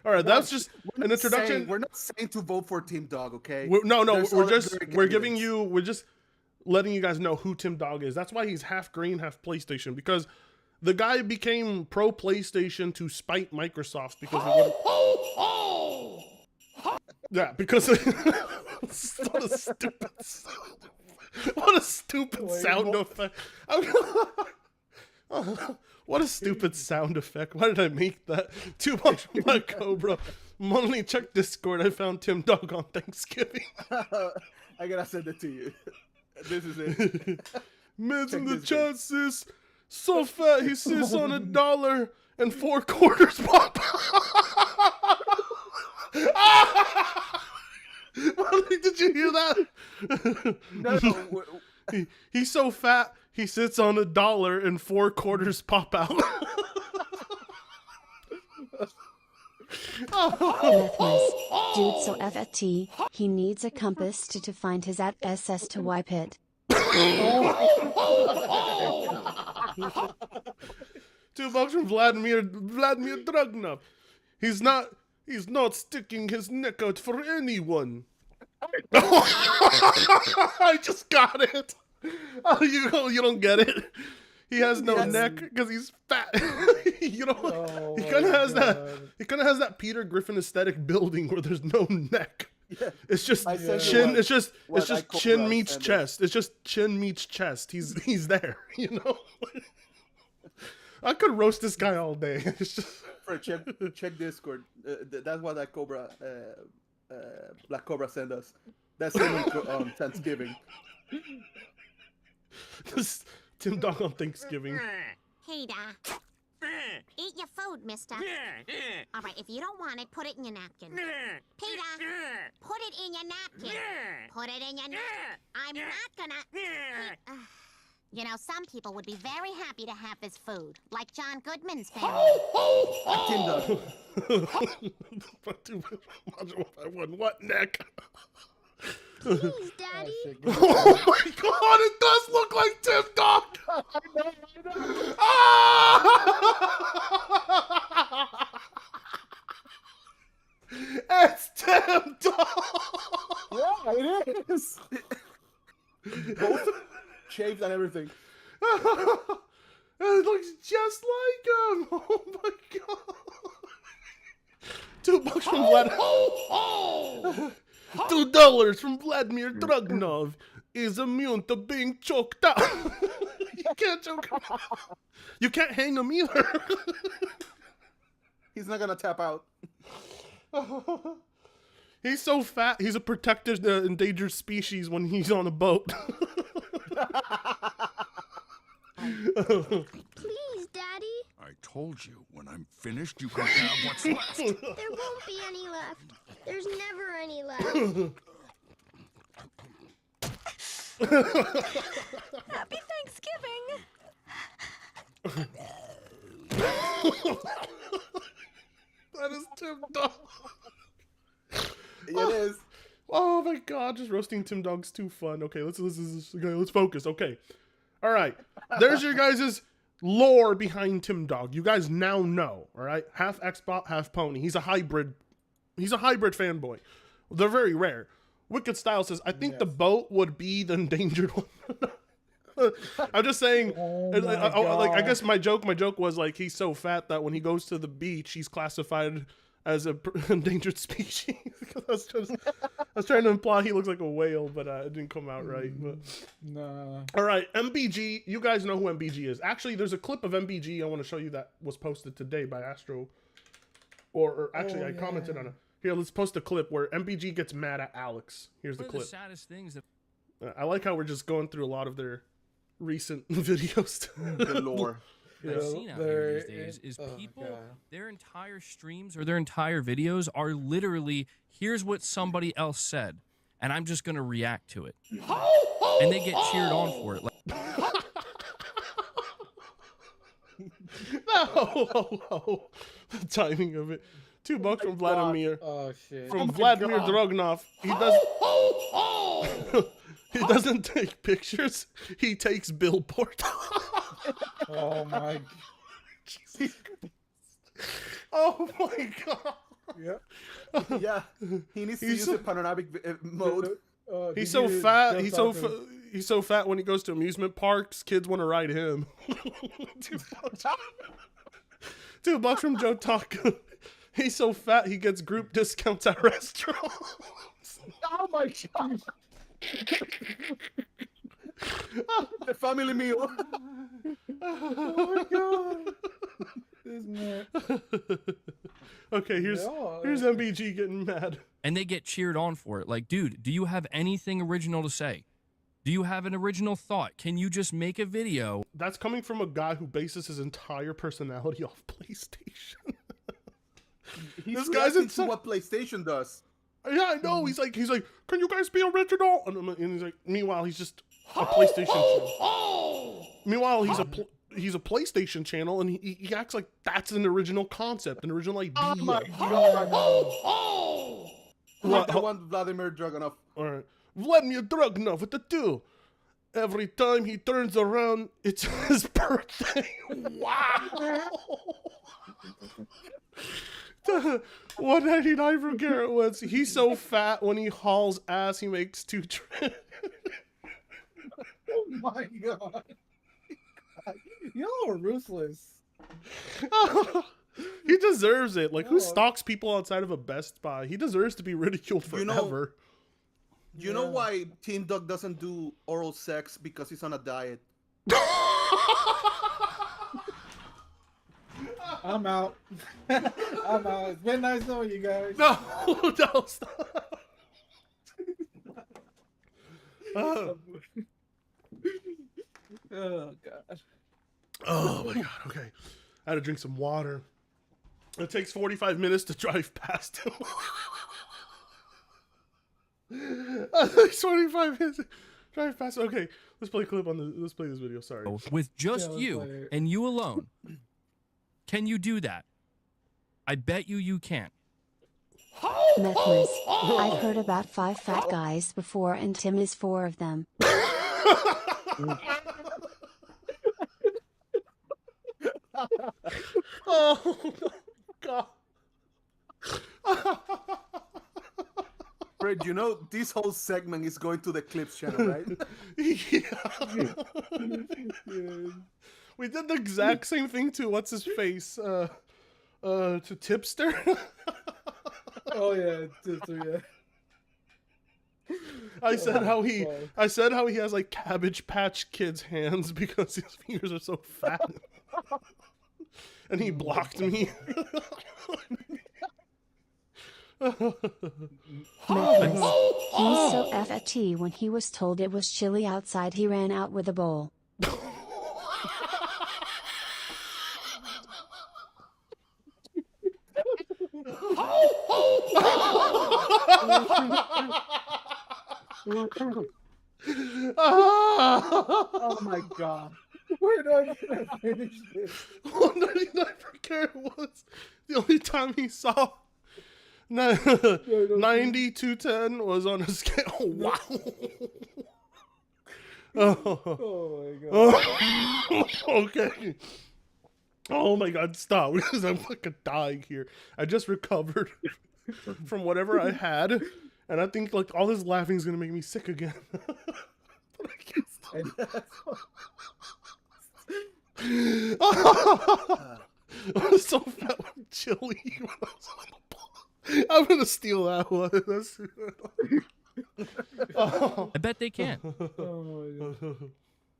All right, that's just an introduction. We're not saying to vote for Team Dog, okay? We're just letting you guys know who Tim Dog is. That's why he's half green, half PlayStation, because the guy became pro PlayStation to spite Microsoft because he wouldn't... Yeah, because what a stupid sound effect. What a stupid sound effect. Why did I make that? Too much from my Cobra. Monthly check Discord. I found Tim Dog on Thanksgiving. I gotta send it to you. This is it. Mids in the chances. So fat he sits on $1 and 4 quarters pop. Did you hear that? No. He's so fat he sits on $1 and 4 quarters pop out. Deathless. Dude so FFT, he needs a compass to find his SS to wipe it. $2 from Vladimir Dragunov. He's not sticking his neck out for anyone. I just got it. Oh, you don't get it. He has no neck because he's fat. He kind of has that Peter Griffin aesthetic building where there's no neck. Yeah. It's just chin. It's just chin meets chest. It's just chin meets chest. He's there. You know. I could roast this guy all day. It's just... check Discord. That's what that Cobra, Black Cobra sent us. That's him on Thanksgiving. This Tim Dog on Thanksgiving. Peter, eat your food, mister. All right, if you don't want it, put it in your napkin. Peter, put it in your napkin. Put it in your napkin. I'm not gonna... You know, some people would be very happy to have this food, like John Goodman's family. Tim Dog. What neck? Please, Daddy. Oh my god, it does look like Tim Dog! It's Tim Dog! Yeah, it is. Both shaved and everything. It looks just like him! Oh my god! $2 from Vlad. $2 from Vladimir Dragunov is immune to being choked out. You can't choke him. You can't hang him either. He's not gonna tap out. He's so fat. He's a protected endangered species when he's on a boat. Please, Daddy. I told you, when I'm finished, you can have what's left. There won't be any left. There's never any left. Happy Thanksgiving. That is Tim Dog. It is. Oh my god, just roasting Tim Dog's too fun. Okay, let's focus. Okay. All right. There's your guys' lore behind Tim Dog. You guys now know, all right? Half Xbot, half pony. He's a hybrid fanboy. They're very rare. Wicked Style says, I think the boat would be the endangered one. I'm just saying, I guess my joke was like, he's so fat that when he goes to the beach, he's classified as a endangered species. I was trying to imply he looks like a whale, but it didn't come out right. But Nah. all right, MBG. You guys know who MBG is. Actually, there's a clip of MBG I want to show you that was posted today by Astro. Or actually, I commented on it. Here, let's post a clip where MBG gets mad at Alex. Here's the clip. One of the saddest things that I like how we're just going through a lot of their recent videos. The lore. I've seen out here these days is people, their entire streams or their entire videos are literally, here's what somebody else said, and I'm just going to react to it. And they get cheered on for it. Like, no, the timing of it. $2 from Vladimir. Oh shit. From Vladimir Dragunov. He doesn't take pictures. He takes billboard. Oh my. Oh my god. Yeah. Yeah. He needs to use the panoramic mode. He's so fat. He's so fat when he goes to amusement parks. Kids want to ride him. $2 from Joe Taco. He's so fat he gets group discounts at restaurants. Oh my god. The family meal. Oh my god. This man. Okay, here's MBG getting mad. and they get cheered on for it. Like, dude, do you have anything original to say? Do you have an original thought? Can you just make a video? That's coming from a guy who bases his entire personality off PlayStation. This guy's into what PlayStation does. Yeah, I know. He's like, can you guys be original? And he's like, meanwhile, he's just a PlayStation channel. Meanwhile, he's a PlayStation channel, and he acts like that's an original concept, an original idea. Oh my god! Like the one Vladimir Dragunov. All right, Vladimir Dragunov with the 2. Every time he turns around, it's his birthday. Wow. 199 from Garrett Woods. He's so fat when he hauls ass, he makes 2 trips. Oh my god. Y'all are ruthless. He deserves it. Like, who stalks people outside of a Best Buy? He deserves to be ridiculed forever. You know why Team Duck doesn't do oral sex? Because he's on a diet. I'm out. I'm out. It's been nice knowing you guys. No, stop. Oh god. Oh my god. Okay, I had to drink some water. It takes 45 minutes to drive past him. It takes 25 minutes to drive past him. Okay, let's play a clip on the. Let's play this video. Sorry. With just you and you alone. Can you do that? I bet you can't. Mechless. I've heard about 5 fat guys before, and Tim is 4 of them. Oh god. Fred, you know this whole segment is going to the Clips channel, right? Yeah. We did the exact same thing to what's his face, to Tipster. Oh yeah, yeah. I said how he fuck. I said how he has like Cabbage Patch Kids hands because his fingers are so fat. And he blocked me. Necklace. He's so FFT when he was told it was chilly outside he ran out with a bowl. Oh my god. We're not gonna finish this. 199 per carrot was the only time he saw 90 to 10 was on a scale. Oh, wow. Oh my god. Okay. Oh my god, stop. Because I'm fucking dying here. I just recovered from whatever I had. And I think like all this laughing is gonna make me sick again. But I can't stop. I was so fat with chili. I'm gonna steal that one. I bet they can. Oh my god.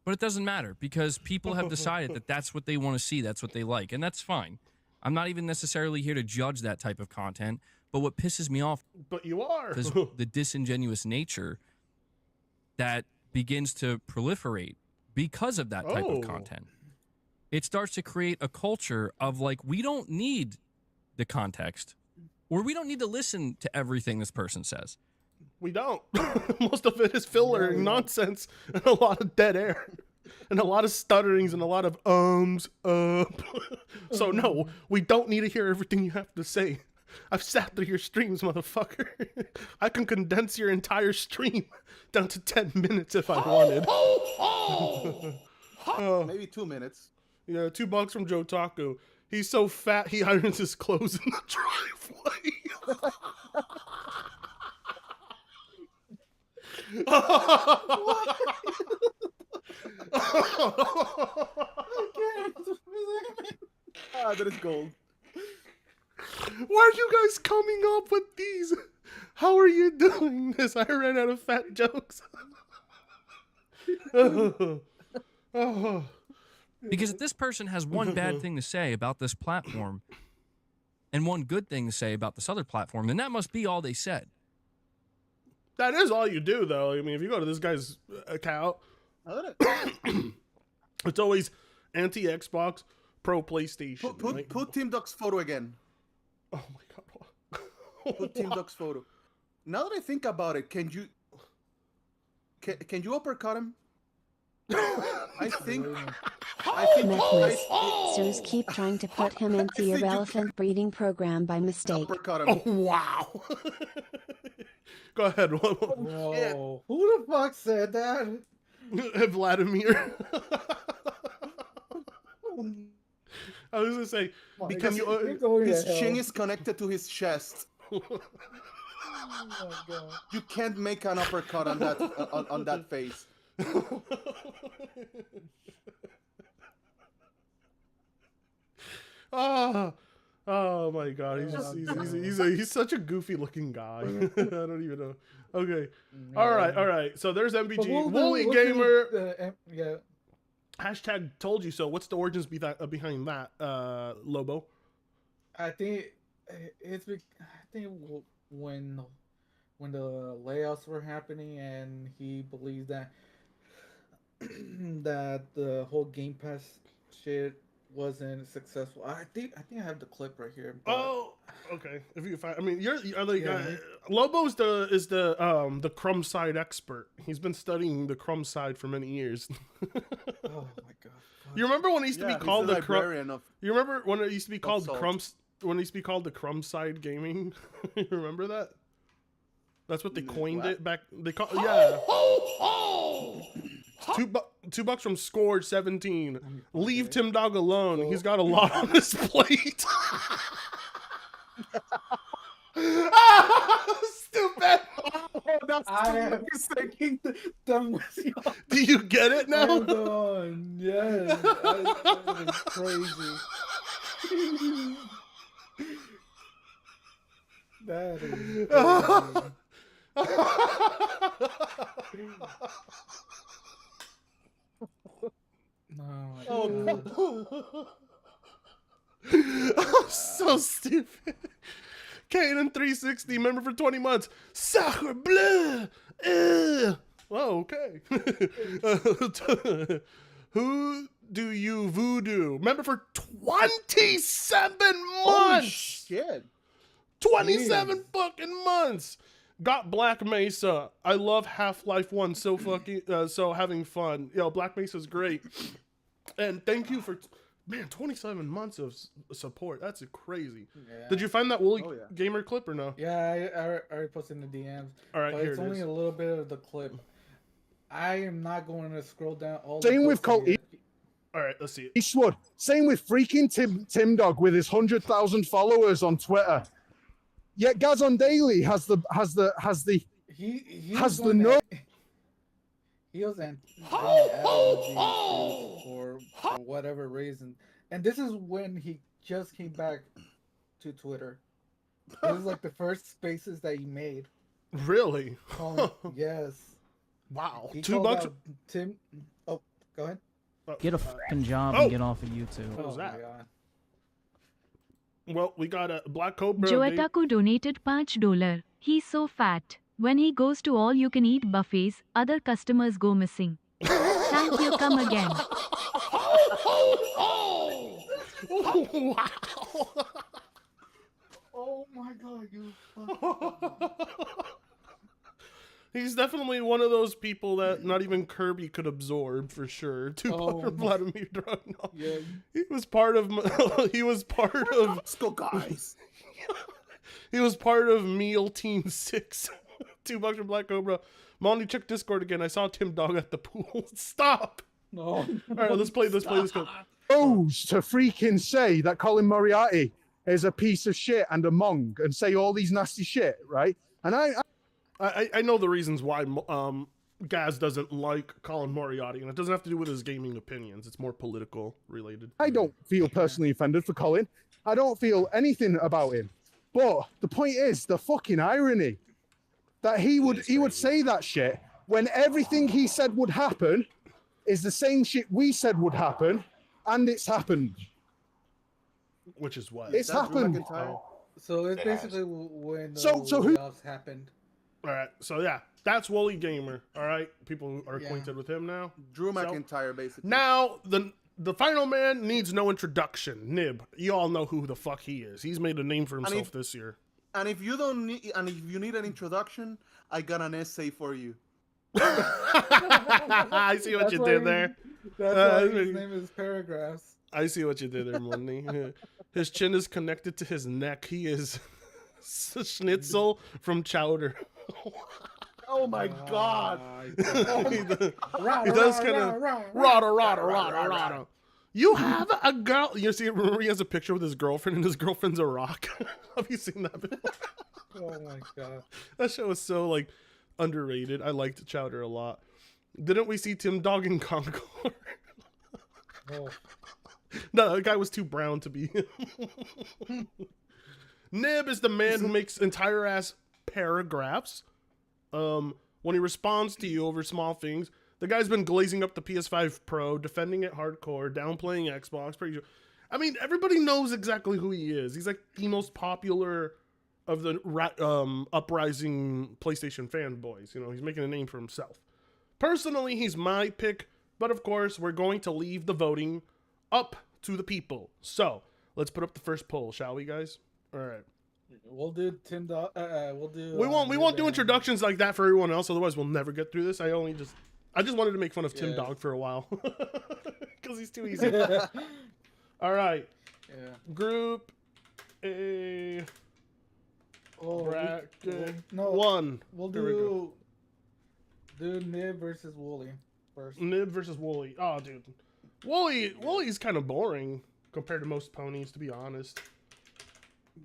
But it doesn't matter because people have decided that that's what they want to see. That's what they like. And that's fine. I'm not even necessarily here to judge that type of content. But what pisses me off, but you are, is the disingenuous nature that begins to proliferate because of that type of content. It starts to create a culture of like, we don't need the context, or we don't need to listen to everything this person says. We don't. Most of it is filler and nonsense and a lot of dead air and a lot of stutterings and a lot of So no, we don't need to hear everything you have to say. I've sat through your streams, motherfucker. I can condense your entire stream down to 10 minutes if I wanted. Maybe 2 minutes. Yeah, $2 from Joe Taco. He's so fat he irons his clothes in the driveway. That is gold. Why are you guys coming up with these? How are you doing this? I ran out of fat jokes. Because if this person has one bad thing to say about this platform and one good thing to say about this other platform, then that must be all they said. That is all you do, though. I mean, if you go to this guy's account, it's always anti-Xbox, pro PlayStation. Put Team Duck's photo again. Oh my god. Put Team Duck's photo. Now that I think about it, can you uppercut him? I think Necklace. Zeus keep trying to put him into the irrelevant breeding program by mistake. Uppercut him. Oh wow. Go ahead. Whoa. Who the fuck said that? Vladimir. I was gonna say because his chin is connected to his chest. Oh my god. You can't make an uppercut on that on that face. Oh my god, he's such a goofy looking guy. I don't even know. Okay. All right. So there's MBG. Woolly Gamer. Yeah. Hashtag told you so. What's the origins behind that, Lobo? I think when the layoffs were happening and he believes that that the whole Game Pass shit wasn't successful. I think I have the clip right here. But... Oh, okay. If you find, I mean, Lobo's the crumb side expert. He's been studying the crumb side for many years. Oh my god. You remember when it used to be called the crumb? You remember when it used to be called crumbs? When it used to be called the crumb side gaming? You remember that? That's what they coined it back. They call $2 from Scored 17. Leave Tim Dog alone. He's got a lot on his plate. Stupid. I am thinking Do you get it now? Hold on. Yes. That is crazy. That is I'm so stupid. Kanan 360 member for 20 months. Sacre bleu. Oh, okay. Who do you voodoo? Member for 27 months. Shit. 27 fucking months. Got Black Mesa. I love Half-Life 1 so fucking so having fun. Yo, Black Mesa's great. And thank you for 27 months of support. That's crazy. Yeah. Did you find that Wooly Gamer clip or no? Yeah, I already posted in the DMs. All right, but here it's it only is. a little bit of the clip. I am not going to scroll down all Same the with Colt. All right, let's see it. Eastwood. Same with freaking Tim Dog with his 100,000 followers on Twitter. Yet Gazon Daily has the he no. He was for whatever reason, and this is when he just came back to Twitter. It was like the first spaces that he made. Really? Yes. Wow. He $2. out Tim. Oh, go ahead. Get a fucking job and get off of YouTube. What was that? Well, we got a Black Cobra. Joetaku donated $5. He's so fat. When he goes to all-you-can-eat buffets, other customers go missing. Thank you, come again. Wow. Oh my god, you He's definitely one of those people that not even Kirby could absorb for sure. Vladimir Dragunov. Yeah. He was part of. Let's go, guys. He was part of Meal Team 6. $2 for Black Cobra. Monty, check Discord again. I saw Tim Dog at the pool. Stop. No. All right, let's play this clip. Goes to freaking say that Colin Moriarty is a piece of shit and a mong and say all these nasty shit, right? And I know the reasons why Gaz doesn't like Colin Moriarty, and it doesn't have to do with his gaming opinions. It's more political related. I don't feel personally offended for Colin. I don't feel anything about him. But the point is the fucking irony that he would say that shit when everything he said would happen is the same shit we said would happen, and it's happened. Which is what? It's happened. So it's basically when the So who- layoffs happened. All right, so yeah, that's Wooly Gamer. All right, people are acquainted with him now. Drew McIntyre, basically. Now the final man needs no introduction. Nib, you all know who the fuck he is. He's made a name for himself this year. And if you don't need, and if you need an introduction, I got an essay for you. I see what you did there. That's why his name is Paragraphs. I see what you did there, Money. His chin is connected to his neck. He is Schnitzel from Chowder. Oh my god. He does kind of rada. You have a girl. You see, remember he has a picture with his girlfriend, and his girlfriend's a rock. Have you seen that before? Oh my god. That show was so like underrated. I liked Chowder a lot. Didn't we see Tim Dog in Concord? Oh. No, the guy was too brown to be. Nib is the man who makes entire ass paragraphs. When he responds to you over small things. The guy's been glazing up the PS5 Pro, defending it hardcore, downplaying Xbox. Pretty sure. I mean, everybody knows exactly who he is. He's like the most popular of the uprising PlayStation fanboys. You know, he's making a name for himself. Personally, he's my pick, but of course, we're going to leave the voting up to the people. So let's put up the first poll, shall we, guys? All right. We'll do Tim Dog. We'll do. We won't do introductions like that for everyone else. Otherwise, we'll never get through this. I just wanted to make fun of Tim Dog for a while because he's too easy. All right. Yeah. Group A. Bracket no, 1. We'll Here we go. do Nib versus Wooly first. Nib versus Wooly. Oh, dude. Wooly's kind of boring compared to most ponies, to be honest.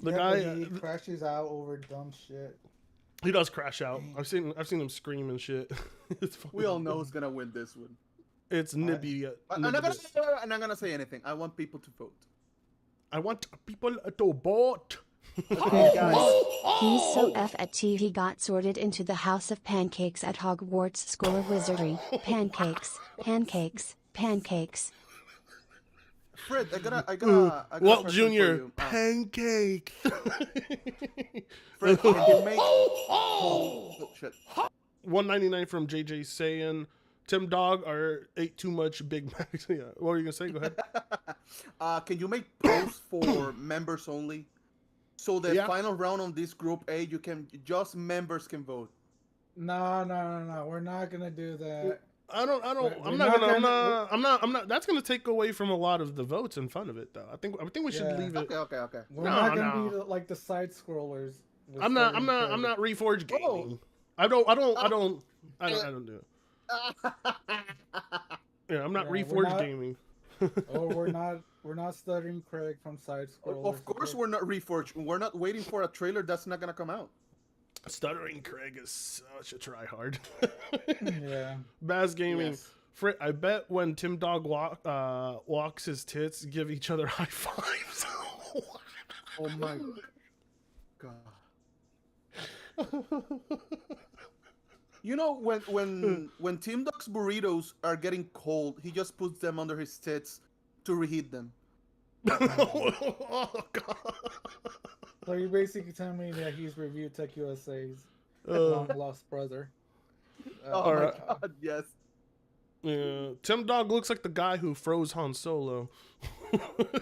The guy he crashes out over dumb shit. He does crash out. I've seen him scream and shit. We all know who's gonna win this one. It's Nibby. I'm not gonna say anything. I want people to vote. I want people to vote. Griffiths. He's so F at T he got sorted into the House of Pancakes at Hogwarts School of Wizardry. Pancakes, pancakes, pancakes. Fred, I got a Walt question for Jr. you. Pancake. Fred, can you make oh shit. 199 from JJ saying Tim Dog ate too much Big Macs. Yeah. What were you gonna say? Go ahead. Can you make polls for members only? So the final round on this group A, just members can vote. No. We're not gonna do that. I'm not. That's gonna take away from a lot of the votes in front of it, though. I think we should leave it. Okay. We're not gonna be like the side scrollers. I'm not Reforged Gaming. I don't do it. Yeah, I'm not Reforged Gaming. We're not stuttering Craig from side scrollers. Of course we're not Reforged. We're not waiting for a trailer that's not gonna come out. Stuttering Craig is such a tryhard. Yeah. Baz Gaming. Yes. I bet when Tim Dog walks his tits, give each other high fives. Oh my god. You know, when Tim Dog's burritos are getting cold, he just puts them under his tits to reheat them. Oh god. So you're basically telling me that he's reviewed Tech USA's long lost brother. Oh my god, yes. Yeah, Tim Dog looks like the guy who froze Han Solo.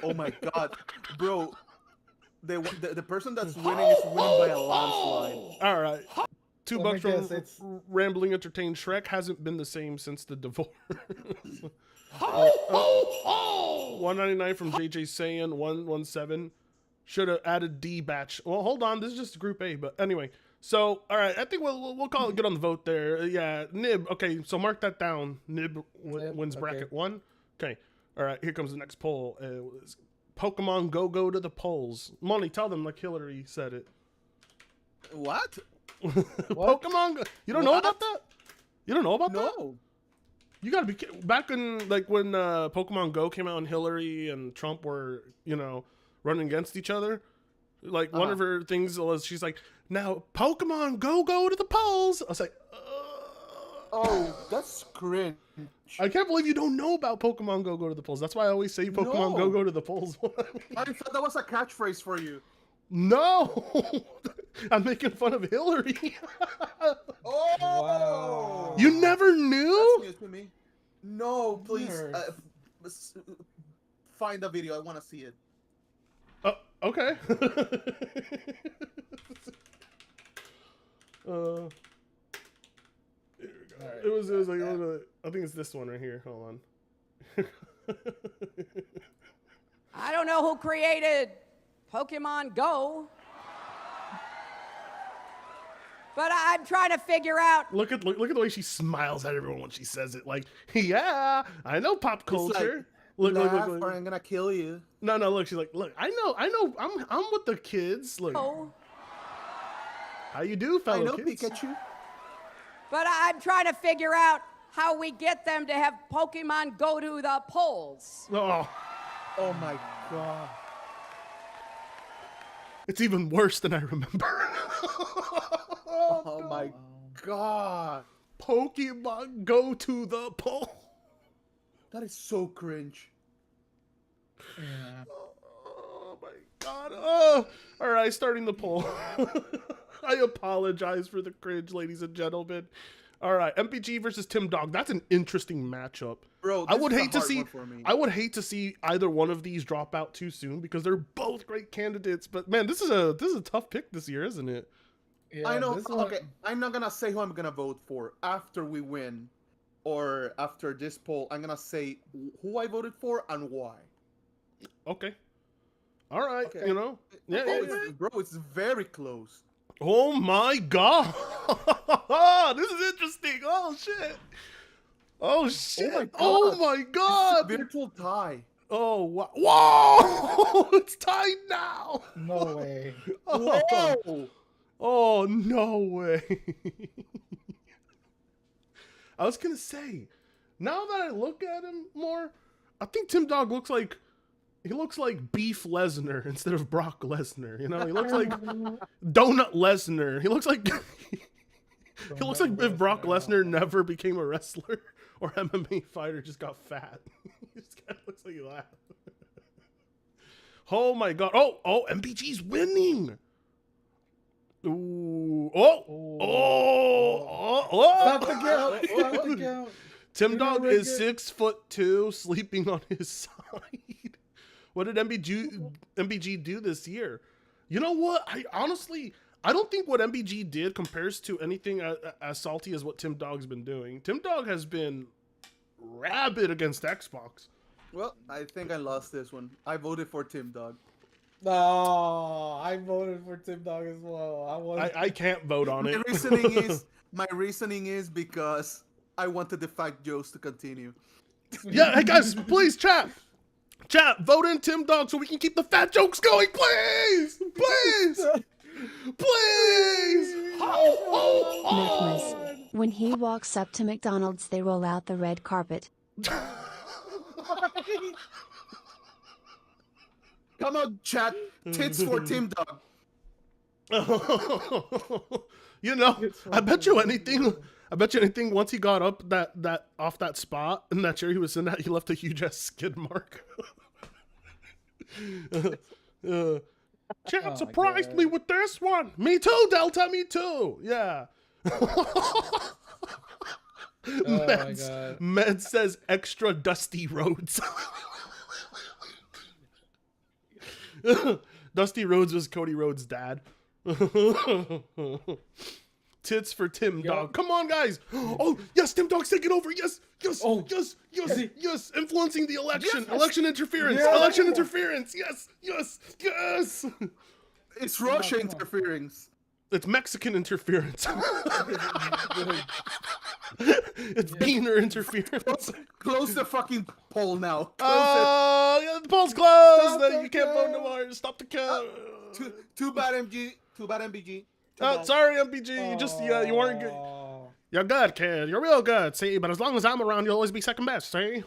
Oh my god, bro. The person that's winning is winning by a landslide. All right. $2 from it's... Rambling Entertained. Shrek hasn't been the same since the divorce. 199 from JJ Saiyan 117. Should have added D batch. Well, hold on. This is just Group A, but anyway. So, all right. I think we'll call it good on the vote there. Yeah, Nib. Okay, so mark that down. Nib wins bracket 1. Okay. All right. Here comes the next poll. Pokemon Go to the polls. Money, tell them like Hillary said it. What? Pokemon Go. You don't know about that? You don't know about that? No. You gotta be back in like when Pokemon Go came out and Hillary and Trump were, running against each other. Like one of her things was she's like, now Pokemon Go to the polls. I was like, oh, that's cringe. I can't believe you don't know about Pokemon Go to the polls. That's why I always say Pokemon Go to the polls. I thought that was a catchphrase for you. No, I'm making fun of Hillary. Oh, wow. You never knew? Excuse me. No, please. Find the video. I want to see it. Okay. It was like I think it's this one right here. Hold on. I don't know who created Pokemon Go, but I'm trying to figure out. Look at the way she smiles at everyone when she says it. Like, yeah, I know pop culture. Look, or I'm gonna kill you. No. Look, she's like, look, I know. I'm with the kids. Look, how you do, fellow I know kids? Pikachu. But I'm trying to figure out how we get them to have Pokemon go to the polls. Oh my god. It's even worse than I remember. Oh my god. Pokemon go to the poll. That is so cringe. Yeah. Oh my god. Oh, all right, starting the poll. I apologize for the cringe, ladies and gentlemen. All right, MPG versus Tim Dog. That's an interesting matchup. Bro, I would hate to see either one of these drop out too soon because they're both great candidates. But man, this is a tough pick this year, isn't it? Yeah, I know. Okay, I'm not gonna say who I'm gonna vote for after we win, or after this poll. I'm gonna say who I voted for and why. Okay. All right. Okay. Yeah. Bro, it's very close. Oh my god. This is interesting. Oh shit. Oh shit. Oh my god. Virtual tie. Oh wow. Whoa. It's tied now. No way. Whoa. Oh no way. I was gonna say, now that I look at him more, I think Tim Dog looks like He looks like Beef Lesnar instead of Brock Lesnar. You know, he looks like Donut Lesnar. He looks like he looks like if Brock Lesnar never became a wrestler or MMA fighter, just got fat. He just kind of looks like that. Oh my god! Oh, MBG's winning. Ooh! Stop the count! Stop the count! Tim Dog is 6'2", sleeping on his side. What did MBG do this year? You know what? I don't think what MBG did compares to anything as salty as what Tim Dog's been doing. Tim Dog has been rabid against Xbox. Well, I think I lost this one. I voted for Tim Dog. No, I voted for Tim Dog as well. I can't vote on it. My reasoning is because I wanted the fact jokes to continue. Yeah, hey guys, please chat, vote in Tim Dog so we can keep the fat jokes going, please, please, please. Nicholas, when he walks up to McDonald's, they roll out the red carpet. Come on, chat. Tits for Tim Dog. You know, I bet you anything. Once he got up that off that spot in that chair he was in, that he left a huge ass skid mark. Chat surprised me with this one. Me too, Delta. Me too. Yeah. Med says extra dusty roads. Dusty Rhodes was Cody Rhodes' dad. Tits for Tim Dog. Come on, guys. Oh, yes, Tim Dog's taking over. Yes. Influencing the election. Yes. Election interference. Yes. Election interference. Yes. It's Russia interference. It's Mexican interference. It's Beaner interference. Close the fucking poll now. Yeah, the poll's closed. You can't vote no more. Stop the count. Too bad, MG. Too bad, MBG. Sorry, MBG. You just you weren't good. You're good, kid. You're real good. See, but as long as I'm around, you'll always be second best. See?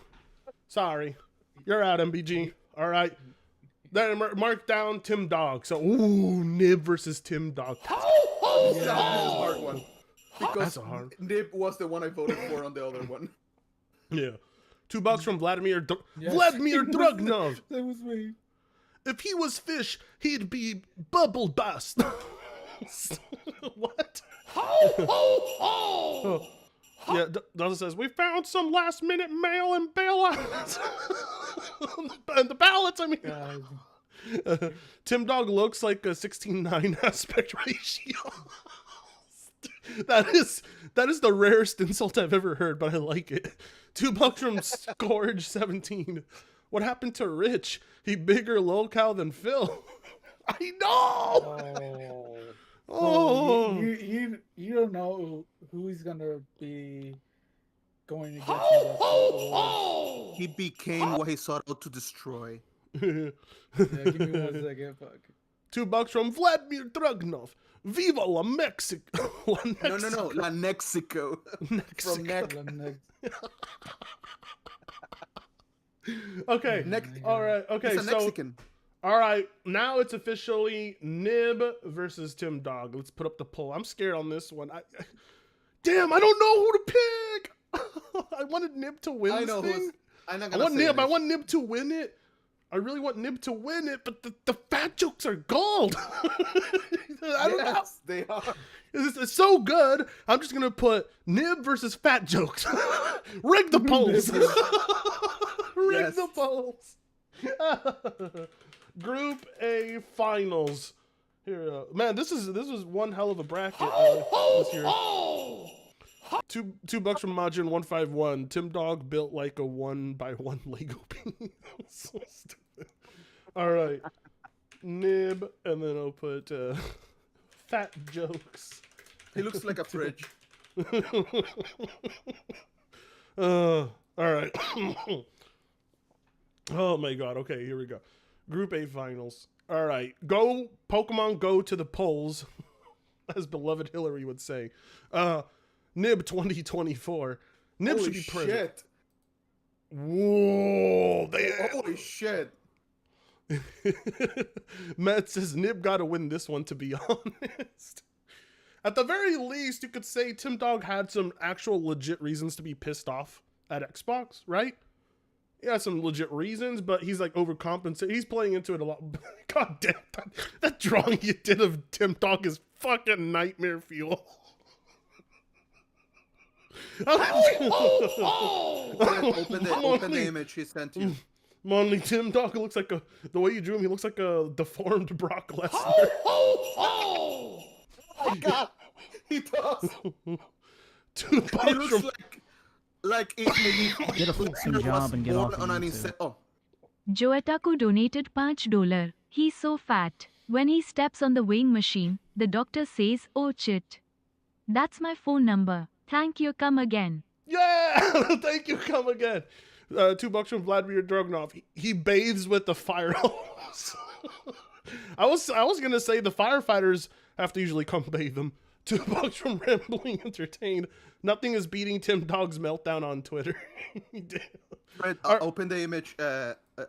Sorry, you're out, MBG. All right. Then mark down Tim Dog. So, Nib versus Tim Dog. That's a hard one. Because Nib was the one I voted for on the other one. Yeah. $2 from Vladimir Drugnov. That was me. If he was fish, he'd be bubble bust. What? Yeah, Dawson says, we found some last minute mail and bailouts. And the ballots, I mean. Tim Dog looks like a 16:9 aspect ratio. That is the rarest insult I've ever heard, but I like it. $2 from Scourge17. What happened to Rich? He bigger lolcow than Phil. I know. Oh. You don't know who he's gonna be going against. He became what he sought out to destroy. Yeah, give me 1 second. Fuck. $2 from Vladimir Drugnov. Viva la Mexico. No. La Mexico. From Okay. All right. Okay. It's a Mexican. All right. Now it's officially Nib versus Tim Dog. Let's put up the poll. I'm scared on this one. Damn, I don't know who to pick. I wanted Nib to win this thing. I want Nib to win it. I really want Nib to win it, but the fat jokes are gold. I don't know. They are. It's so good. I'm just going to put Nib versus fat jokes. Rig the polls. Rig the polls. Group A finals. Here, man, this is one hell of a bracket this year. $2 from Majin 151. Tim Dog built like a 1x1 Lego piece. So stupid. All right, Nib, and then I'll put fat jokes. He looks like a fridge. All right. Oh my god. Okay, here we go. Group A finals. All right, go Pokemon Go to the polls, as beloved Hillary would say. Nib 2024. Nib should be present. Shit. Whoa! Holy shit! Matt says Nib gotta win this one, to be honest. At the very least, you could say Tim Dog had some actual legit reasons to be pissed off at Xbox, right? He has some legit reasons, but he's like overcompensating. He's playing into it a lot. God damn, that drawing you did of Tim Dog is fucking nightmare fuel. Open the image he sent you. Monly, Tim Dog looks like the way you drew him, he looks like a deformed Brock Lesnar. Oh my god, he does. He looks like Get a fucking job and get off of YouTube. Oh. Joetaku donated $5. He's so fat. When he steps on the weighing machine, the doctor says, "Oh shit." That's my phone number. Thank you, come again. Yeah! Thank you, come again. $2 from Vladimir Drogonov. He bathes with the fire hose. I was gonna say the firefighters have to usually come bathe them. $2 from Rambling Entertained. Nothing is beating Tim Dog's meltdown on Twitter. Fred, open the image.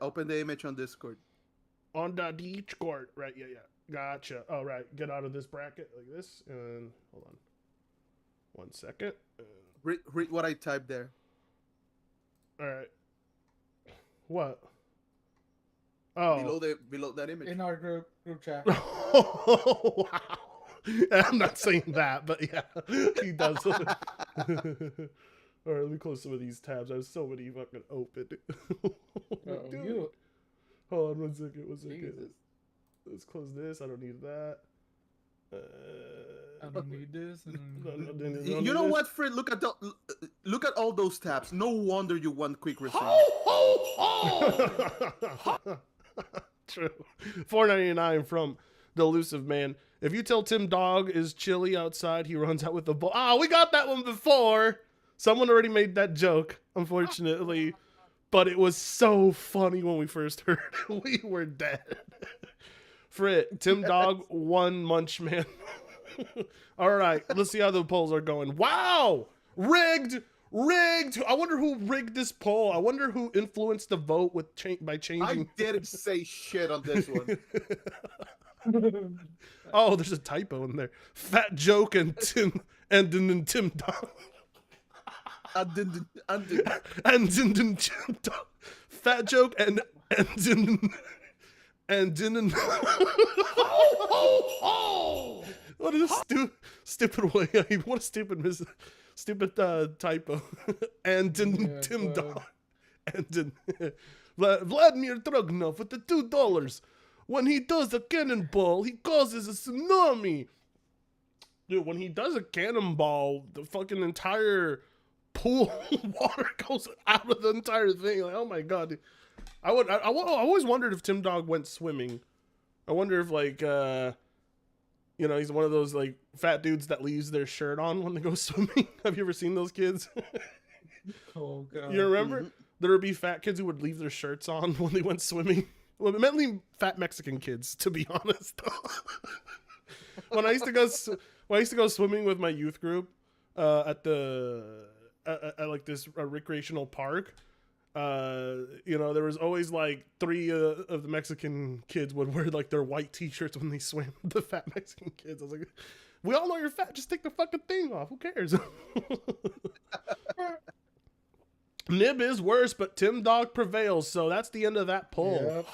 Open the image on Discord. On the Discord, right? Yeah. Gotcha. All right, get out of this bracket like this, and hold on. 1 second. Read what I typed there. All right. What? Oh. Below that image. In our group chat. Oh, wow. I'm not saying that, but yeah, he does. All right, let me close some of these tabs. I have so many fucking open. You. Hold on 1 second. Jesus. Let's close this. I don't need that. I don't need this. You know what, Fred? Look at all those tabs. No wonder you want quick resume. True. $4.99 from the Elusive Man. If you tell Tim Dog is chilly outside, he runs out with the ball. Ah, we got that one before. Someone already made that joke, unfortunately. But it was so funny when we first heard it. We were dead. Frit, Tim Dog, one Munchman. All right, let's see how the polls are going. Wow! Rigged! I wonder who rigged this poll. I wonder who influenced the vote by changing. I didn't say shit on this one. Oh, there's a typo in there. Fat Joke and Tim Tim Dog. And Tim Dog. Fat Joke and what a stupid way. What a stupid typo. And Tim Dog. And Vladimir Drogonov with the $2. When he does a cannonball, he causes a tsunami. Dude, when he does a cannonball, the fucking entire pool water goes out of the entire thing. Like, oh my god. Dude. I always wondered if Tim Dog went swimming. I wonder if he's one of those like fat dudes that leaves their shirt on when they go swimming. Have you ever seen those kids? Oh god. You remember? Mm-hmm. There would be fat kids who would leave their shirts on when they went swimming. Well, mainly fat Mexican kids, to be honest. When I used to go swimming with my youth group at like this recreational park, there was always like 3 of the Mexican kids would wear like their white t-shirts when they swam. The fat Mexican kids. I was like, we all know you're fat. Just take the fucking thing off. Who cares? Nib is worse, but Tim Dog prevails, so that's the end of that poll. Yep.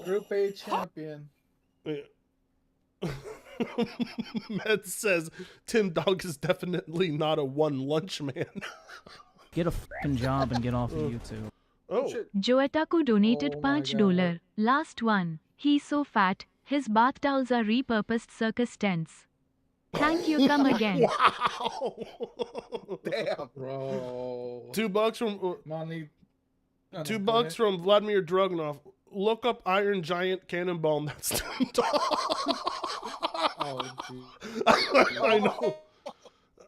Group A champion. Yeah. Med says Tim Dog is definitely not a one lunch man. Get a fucking job and get off of YouTube. Oh. Joetaku donated $5. Last one. He's so fat, his bath towels are repurposed circus tents. Thank you, come again. Wow. Damn, bro. $2 from Money. $2 from Vladimir Drogonov. Look up Iron Giant Cannonball. That's Tim Dog. Oh,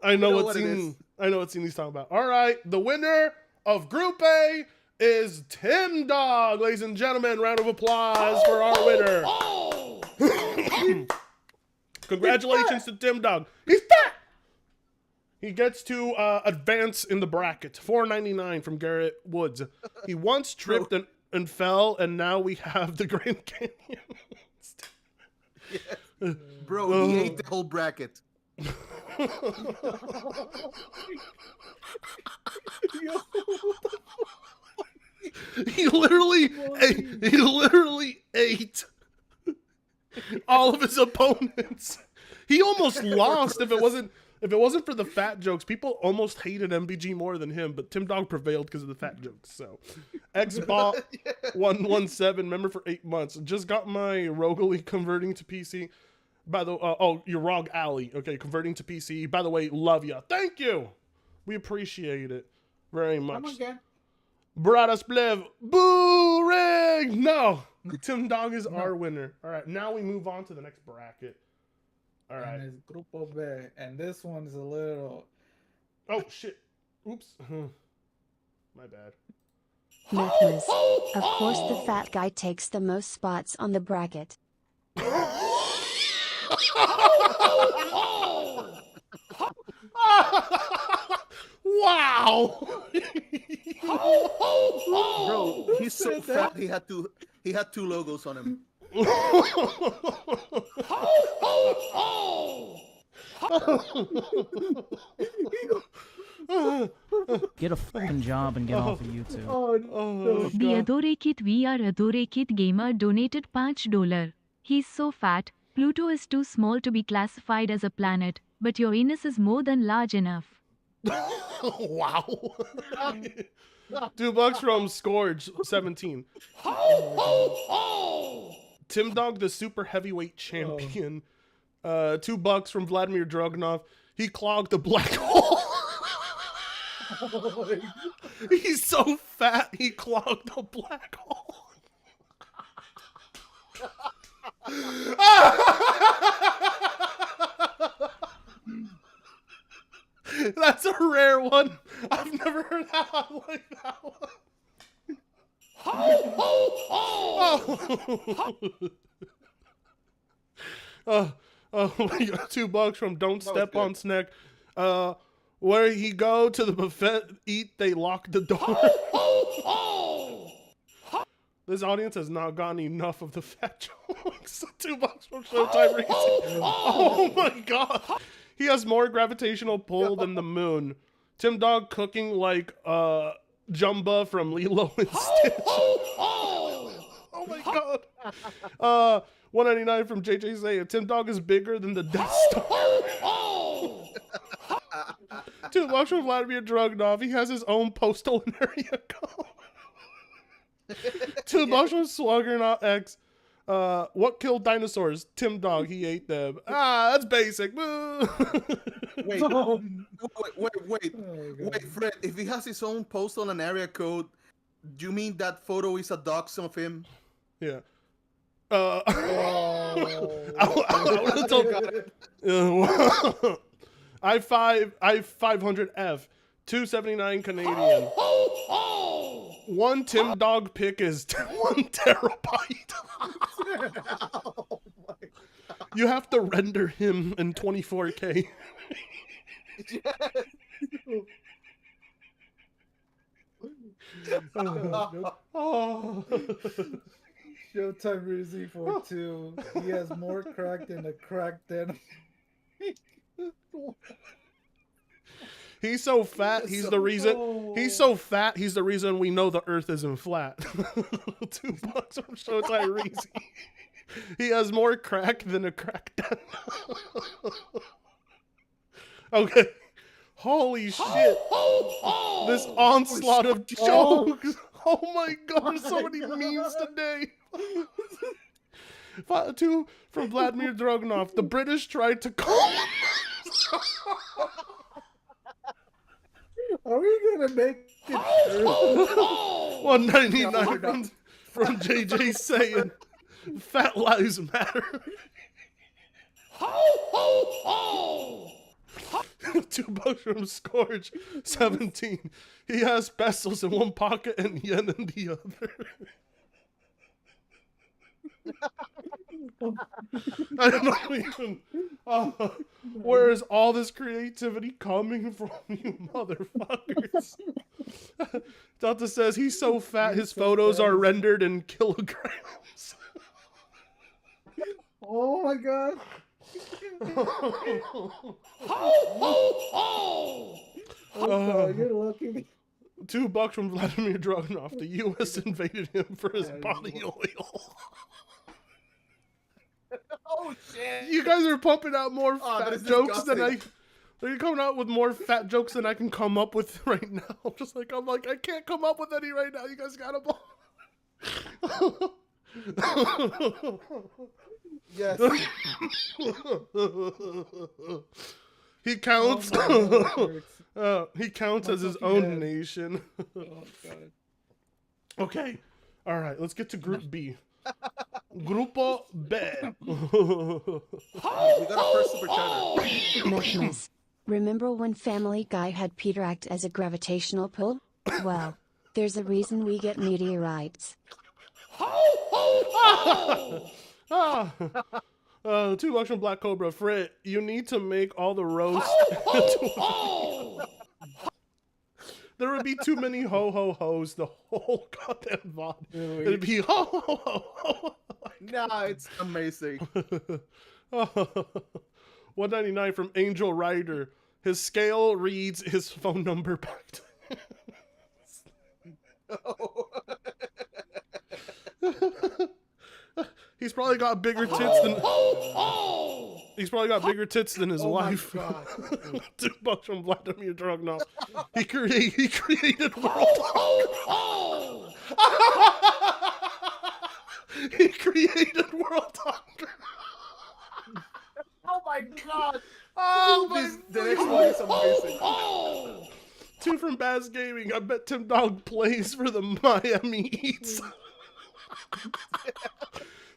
I know what scene he's talking about. All right, the winner of Group A is Tim Dog, ladies and gentlemen. Round of applause for our winner. Congratulations to Tim Dog. He's fat. He gets to advance in the bracket. $4.99 from Garrett Woods. He once tripped and and fell, and now we have the Grand Canyon. Bro, he ate the whole bracket. He literally ate all of his opponents. He almost lost if it wasn't for the fat jokes. People almost hated MBG more than him, but Tim Dog prevailed because of the fat jokes. So Xbot 117 member for 8 months. Just got my Rogali converting to PC. By the your Rog Alley. Okay, converting to PC. By the way, love ya. Thank you. We appreciate it very much. Come again. Brada Spliv. Boo ring. No. Tim Dog is our winner. All right, now we move on to the next bracket. All right. And it's Grupo B, and this one's a little. Oh shit! Oops. My bad. Methmas. Of course, the fat guy takes the most spots on the bracket. Wow! Bro, he's so fat. He had two logos on him. Get a fucking job and get off of YouTube. The Adorekit VR Adorekit Gamer donated $5. He's so fat, Pluto is too small to be classified as a planet, but your anus is more than large enough. Wow. $2 from Scourge 17. Tim Dog, the super heavyweight champion. $2 from Vladimir Dragunov. He clogged the black hole. He's so fat, he clogged the black hole. That's a rare one. I've never heard that one like that one. We got $2 from Don't Step on Snack. Where he go to the buffet, eat, they lock the door. This audience has not gotten enough of the fat jokes. $2 from Showtime Racing. Oh my god. He has more gravitational pull than the moon. Tim Dog cooking like Jumba from Lilo and Stitch. Oh my god. 199 from JJ Zaya. Tim Dog is bigger than the Death Star. $2 from Vladimir Dragunov. He has his own postal and area code. $2 from Swaggernaut X. What killed dinosaurs? Tim Dog, he ate them. That's basic. Wait, Fred. If he has his own postal and area code, do you mean that photo is a dox of him? Yeah. I500F, 279 Canadian. One Tim Dog pick is 1 terabyte. You have to render him in 24K. Showtime Rizzy for 2. He has more crack than a crack den. He's so fat. He's the reason. He's so fat. He's the reason we know the Earth isn't flat. $2 from Showtime Rizzy. He has more crack than a crack den. Okay. Holy shit. This onslaught of jokes. Oh my god, there's so many memes today. 2 from Vladimir Dragunov. The British tried to call. Are we gonna make it? 199 from JJ saying, "Fat lives matter." $2 from Scourge 17. He has pesos in one pocket and yen in the other. I don't even. Where is all this creativity coming from, you motherfuckers? Delta says he's so fat his photos are rendered in kilograms. Oh my god. Oh, you're lucky. $2 from Vladimir Dragunov. The U.S. invaded him for his body oil. Oh shit! You guys are pumping out more that fat is jokes than disgusting. They're coming out with more fat jokes than I can come up with right now. I'm like, I can't come up with any right now. You guys got them all. Yes. He counts. He counts as his own nation. Oh god. Okay. All right. Let's get to Group B. Grupo B. We got our first super chatter. Maximus, remember when Family Guy had Peter act as a gravitational pull? Well, there's a reason we get meteorites. $2 from Black Cobra. Frit, you need to make all the roast. There would be too many ho-ho-hos the whole goddamn VOD. It'd be ho-ho-ho-ho. Nah, it's amazing. $1.99 from Angel Rider. His scale reads his phone number back to He's probably got bigger tits than his wife. $2 from Vladimir Dragunov. He created World Hunger. He created World Hunger. Oh my god! Oh my the next one is amazing. 2 from Baz Gaming. I bet Tim Dog plays for the Miami Heats.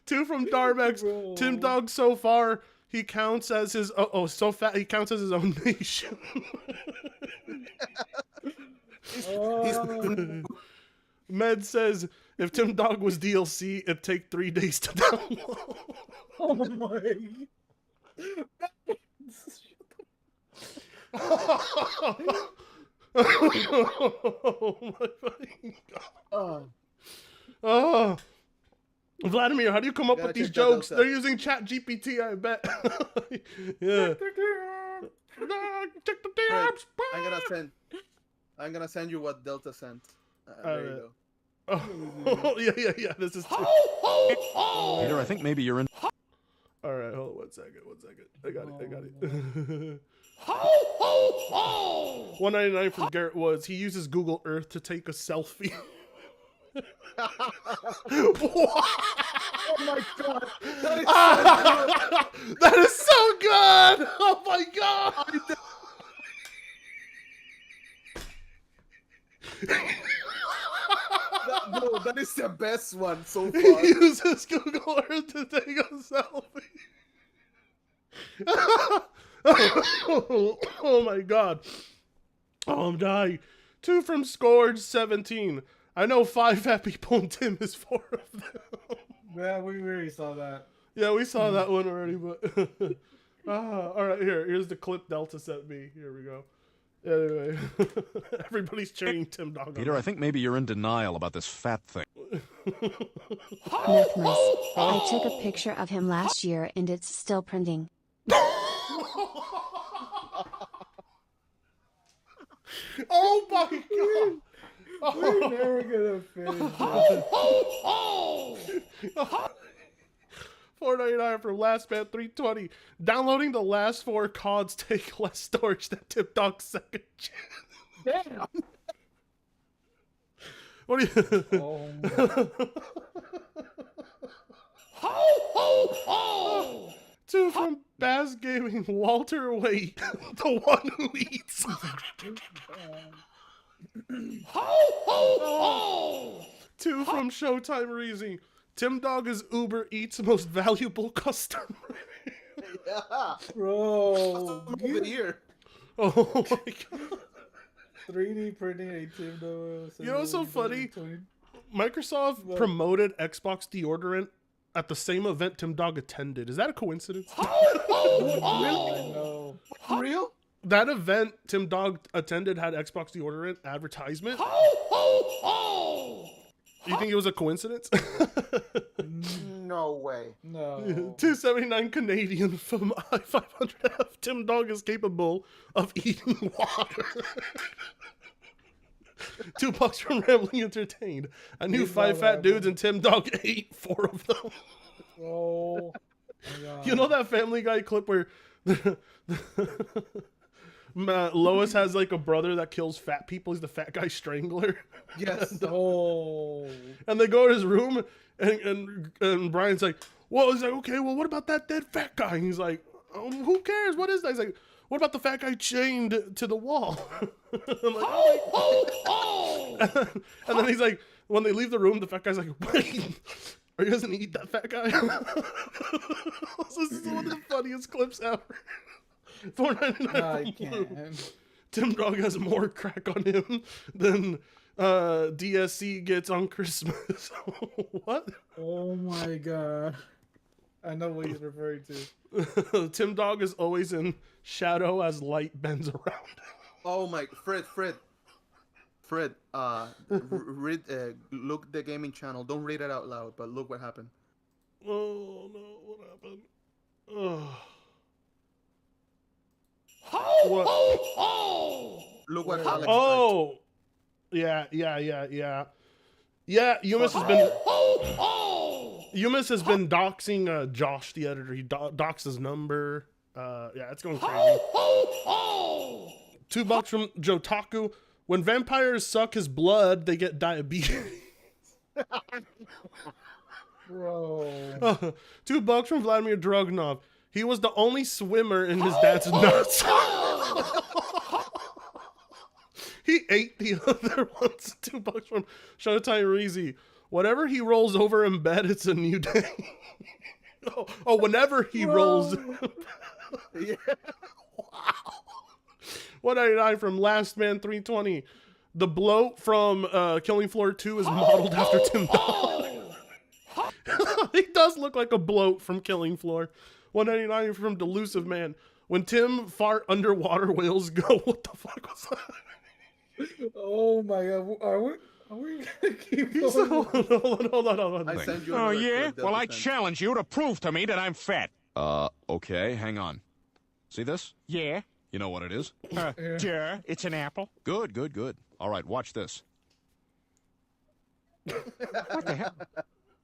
2 from Darmex. Tim Dog so far he counts as his so fat he counts as his own nation. Med says if Tim Dog was DLC, it'd take 3 days to download. Oh my. Oh my fucking god. Oh. Vladimir, how do you come up with these jokes? They're using Chat GPT, I bet. Yeah. Check the DMs. I'm gonna send you what Delta sent. There you go. Oh, yeah. This is true. Peter, I think maybe you're in. All right, hold on 1 second. I got it. $1.99 from Garrett Woods. He uses Google Earth to take a selfie. Oh my god! That is so good! Oh my god! That is the best one so far. He uses Google Earth to take a selfie. Oh my god. Oh, I'm dying. 2 from Scourge 17. I know 5 fat people and Tim is 4 of them. Yeah, we already saw that. Yeah, we saw that one already, but alright, here's the clip Delta sent me. Here we go. Anyway. Everybody's cheering Tim Dog. Peter, I think maybe you're in denial about this fat thing. Maximus, I took a picture of him last year and it's still printing. Oh my god! We're never gonna finish $4.99 for Last Man 320. Downloading the last 4 CODs take less storage than Tip Dog's second gen. Damn. What do you? Oh. 2 from Baz Gaming. Walter Wait, the one who eats. 2 from Showtime Reezy. Tim Dog is Uber Eats most valuable customer. Yeah. Bro. Over here. Oh my god. 3D printing a Tim Dog. You know what's so funny? Microsoft promoted Xbox deodorant at the same event Tim Dog attended. Is that a coincidence? Really? For real? That event Tim Dog attended had Xbox deodorant advertisement. You think it was a coincidence? No way. No. 279 Canadian from I-500F. Tim Dog is capable of eating water. $2 from Rambling Entertained. I knew 5 fat dudes and Tim Dog ate 4 of them. Oh. You know that Family Guy clip where Lois has like a brother that kills fat people? He's the fat guy strangler. Yes. Oh. And they go to his room and Brian's like, well, he's like, okay, well, what about that dead fat guy? And he's like, who cares? What is that? He's like, what about the fat guy chained to the wall? And then he's like, when they leave the room, the fat guy's like, wait, are you guys gonna eat that fat guy? This is one of the funniest clips ever. $4.99. No, I can't. Tim Dog has more crack on him than DSC gets on Christmas. What? Oh my god. I know what he's referring to. Tim Dog is always in shadow as light bends around. Oh my, Fred, read, look the gaming channel. Don't read it out loud, but look what happened. Oh no, what happened? What? Look what Alex Oh, yeah. Yeah, Yumis has been doxing Josh, the editor. He doxed his number. Yeah, it's going crazy. $2 from Jotaku. When vampires suck his blood, they get diabetes. Bro. $2 from Vladimir Dragunov. He was the only swimmer in his dad's nuts. He ate the other ones. $2 from Showtime Reezy. Whatever he rolls over in bed, it's a new day. Whenever he rolls. Yeah. Wow. 199 from Last Man 320. The bloat from Killing Floor 2 is modeled after Tim Dog. He does look like a bloat from Killing Floor. 199 from Delusive Man. When Tim fart underwater whales go, what the fuck was that? Oh my god, are we gonna keep going? Hold on. I send you Oh, another yeah? clip, Well, I Delta challenge you to prove to me that I'm fat. Okay, hang on. See this? Yeah? You know what it is? Sure, it's an apple. Good. All right, watch this. What the hell?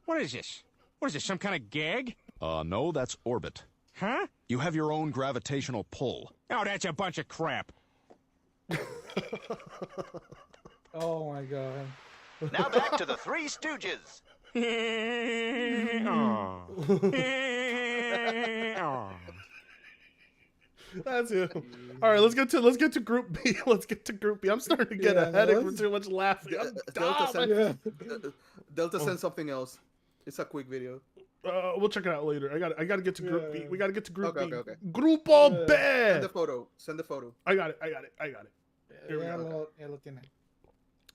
What is this? What is this, some kind of gag? No, that's orbit. Huh? You have your own gravitational pull. Oh, that's a bunch of crap. Oh my god. Now back to the Three Stooges. That's it. All right, let's get to Group B. Let's get to Group B. I'm starting to get a headache from too much laughing. Delta send something else. It's a quick video. We'll check it out later. I got to get to Group B. We got to get to Group B. Okay. Grupo B. Send the photo. I got it. Here we go.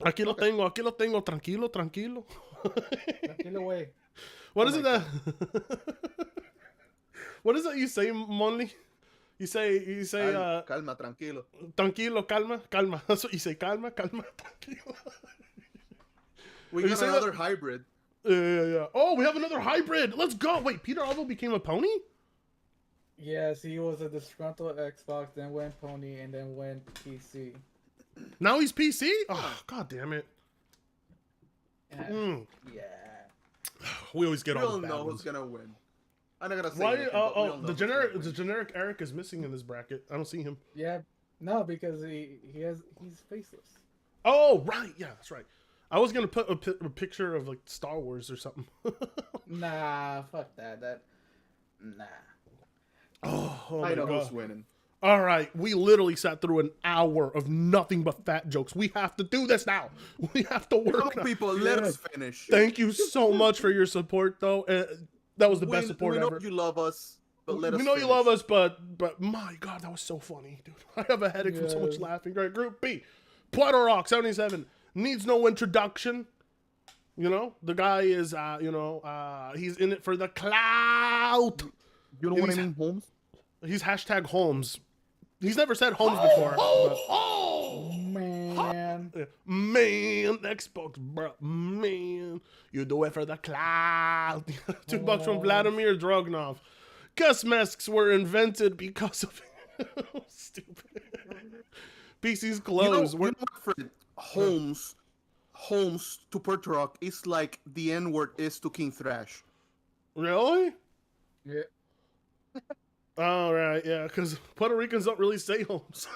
Aquí lo tengo. Tranquilo. Tranquilo, güey. What is it that? What is it you say, Monly? You say calma, tranquilo. Tranquilo, calma. That's what you say, calma, tranquilo. We got another hybrid. Yeah. Oh, we have another hybrid. Let's go. Wait, Peter Alvo became a pony? Yes, he was a disgruntled Xbox, then went pony, and then went PC. Now he's PC? Oh, god damn it. Yeah. We always get all the bad know ones. who's gonna win. I'm not gonna say Why? anything, but we all know The who's generic Eric is missing in this bracket. I don't see him. Yeah, no, because he's faceless. Oh, right. Yeah, that's right. I was gonna put a picture of like Star Wars or something. Nah, fuck that. Nah. Oh I know my God. who's winning. All right, we literally sat through an hour of nothing but fat jokes. We have to do this now. We have to work. No, people, let us finish. Thank you so much for your support, though. That was the best support we know ever. You love us, but let us. We know you finish. love us, but my God, that was so funny, dude. I have a headache from so much laughing. All right, Group B, Puerto Rock 77 needs no introduction. You know, the guy is, he's in it for the clout. You know what I mean, Holmes? He's hashtag Holmes. He's never said Holmes before. Man. Man, Xbox, bro. Man, you do it for the clout. $2 from Vladimir Drognov. Gas masks were invented because of stupid. PC's closed. You know what, Fred? Holmes to Puerto Rock is like the N-word is to King Thrash. Really? Yeah. All right, yeah, because Puerto Ricans don't really say Holmes.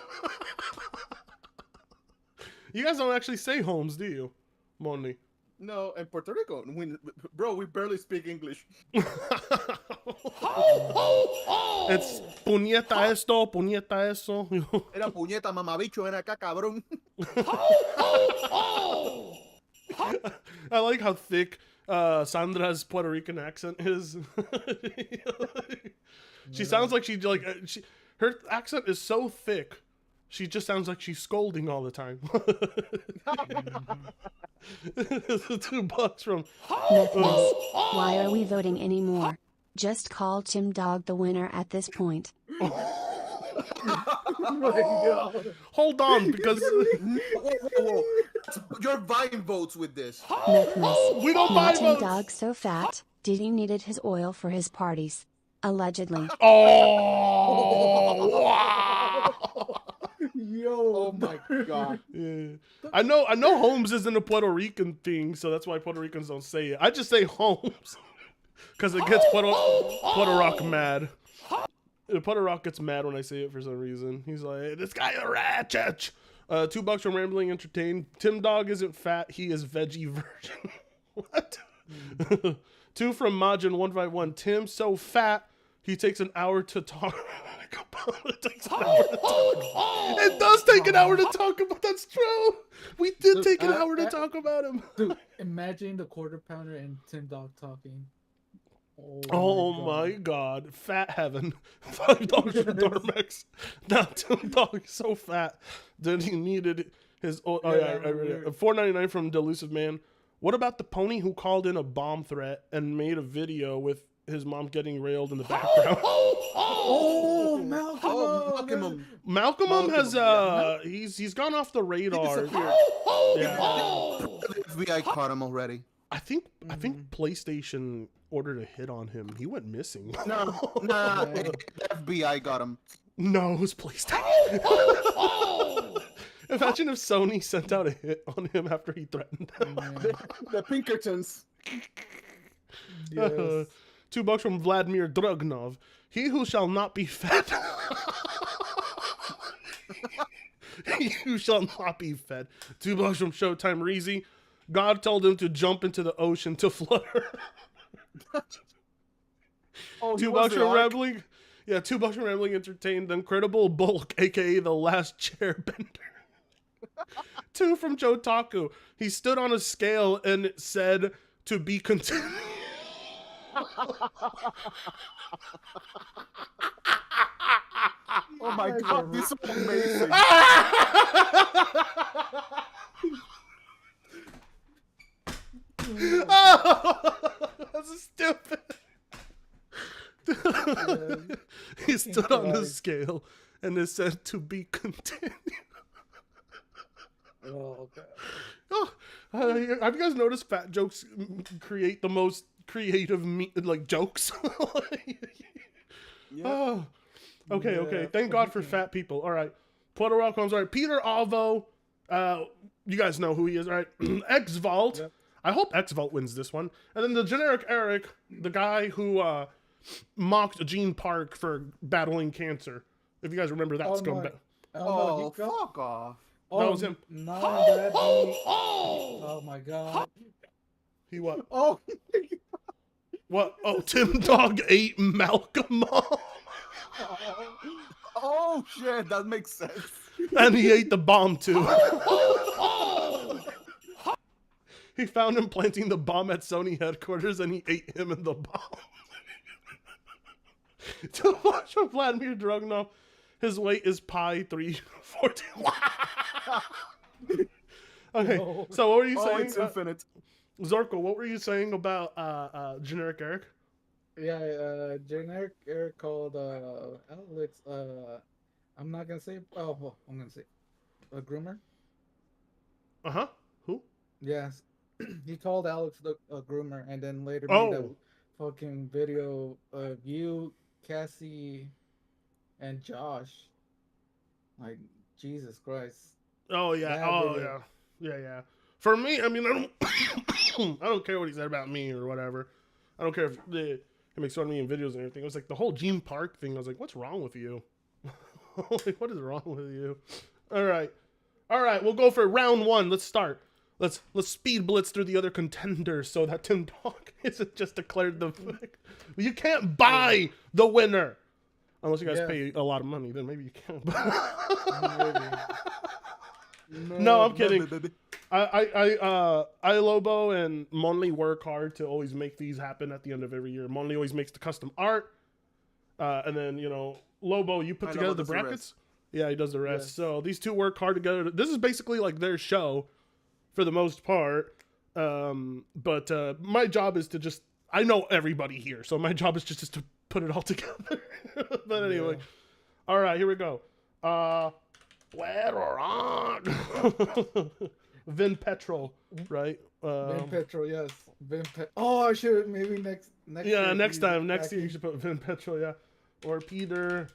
You guys don't actually say Holmes, do you, Moni? No, in Puerto Rico, we barely speak English. It's puñeta esto, puñeta eso. Era puñeta, mamabicho, ven acá, cabrón. I like how thick Sandra's Puerto Rican accent is. She sounds like her accent is so thick. She just sounds like she's scolding all the time. $2 from Mephius, why are we voting anymore? Just call Tim Dog the winner at this point. Hold on, because whoa. You're buying votes with this. Mephius, we don't now buy Tim votes. Dog so fat, Diddy needed his oil for his parties. Allegedly. Oh, wow. Yo, oh my god. Yeah. I know Holmes isn't a Puerto Rican thing, so that's why Puerto Ricans don't say it. I just say Holmes because it gets Puerto Rock mad. Puerto Rock gets mad when I say it for some reason. He's like, this guy a ratchet. $2 from Rambling Entertain. Tim Dog isn't fat, he is veggie virgin. What? 2 from Majin151. Tim so fat, he takes an hour to talk. It takes an hour to talk. It does take an hour to talk about. That's true. We did take an hour to talk about him. Dude, imagine the quarter pounder and Tim Dog talking. Oh my god. Fat heaven. $5 from Darmex. Now Tim Dog is so fat that he needed his $4.99 from Delusive Man. What about the pony who called in a bomb threat and made a video with his mom getting railed in the background? Malcolm has he's gone off the radar. FBI caught him already. I think PlayStation ordered a hit on him. He went missing. No, FBI got him. No, it was PlayStation. Imagine if Sony sent out a hit on him after he threatened them. The Pinkertons. Yes. $2 from Vladimir Drognov. He who shall not be fed. He who shall not be fed. $2 from Showtime Reezy. God told him to jump into the ocean to flutter. $2 from Rambling. Yeah, $2 from Rambling Entertained. The Incredible Bulk, aka the Last Chairbender. 2 from Joe Taku. He stood on a scale and it said to be continued. Oh my god, this is amazing. That's stupid. He stood on the scale and it said to be continued. Oh, God. Have you guys noticed fat jokes create the most creative jokes? Yeah. Oh. Okay, Yeah, okay. Thank God for fat people. All right. Puerto Rico comes. All right. Peter Alvo. You guys know who he is, all right? X-Vault. Yep. I hope X-Vault wins this one. And then the generic Eric, the guy who mocked Gene Park for battling cancer. If you guys remember that scumbag. Fuck off. That was him. Oh my god. He what? Oh. What? Oh, Tim Dog ate Malcolm. Oh shit, that makes sense. And he ate the bomb too. He found him planting the bomb at Sony headquarters and he ate him in the bomb. To watch from Vladimir Drognov, his weight is pi 314. Okay, so what were you saying? It's infinite. Zorko, what were you saying about generic Eric? Yeah, generic Eric called Alex. I'm not gonna say. Oh, well, I'm gonna say a groomer. Who? Yes, he called Alex a groomer, and then later Oh. made a fucking video of you, Cassie, and Josh. Like Jesus Christ. Oh yeah. That Oh video. yeah. For me, I mean, I don't care what he said about me or whatever. I don't care if he makes fun of me in videos and everything. It was like the whole Gene Park thing. I was like, what's wrong with you? Like, what is wrong with you? All right. We'll go for round one. Let's start. Let's speed blitz through the other contenders so that Tim Dog isn't just declared the. You can't buy the winner unless you guys pay a lot of money. Then maybe you can. No, I'm kidding. I Lobo and Monly work hard to always make these happen at the end of every year. Monly always makes the custom art, and then Lobo, you put together the brackets. Yeah, he does the rest. Yes. So these two work hard together. This is basically like their show, for the most part. But my job is to I know everybody here, so my job is just to put it all together. But anyway, all right, here we go. Vin Petrol, right? Vin Petrol, yes. Oh, I should maybe next. Yeah, next year you should put Vin Petrol, yeah, or Peter.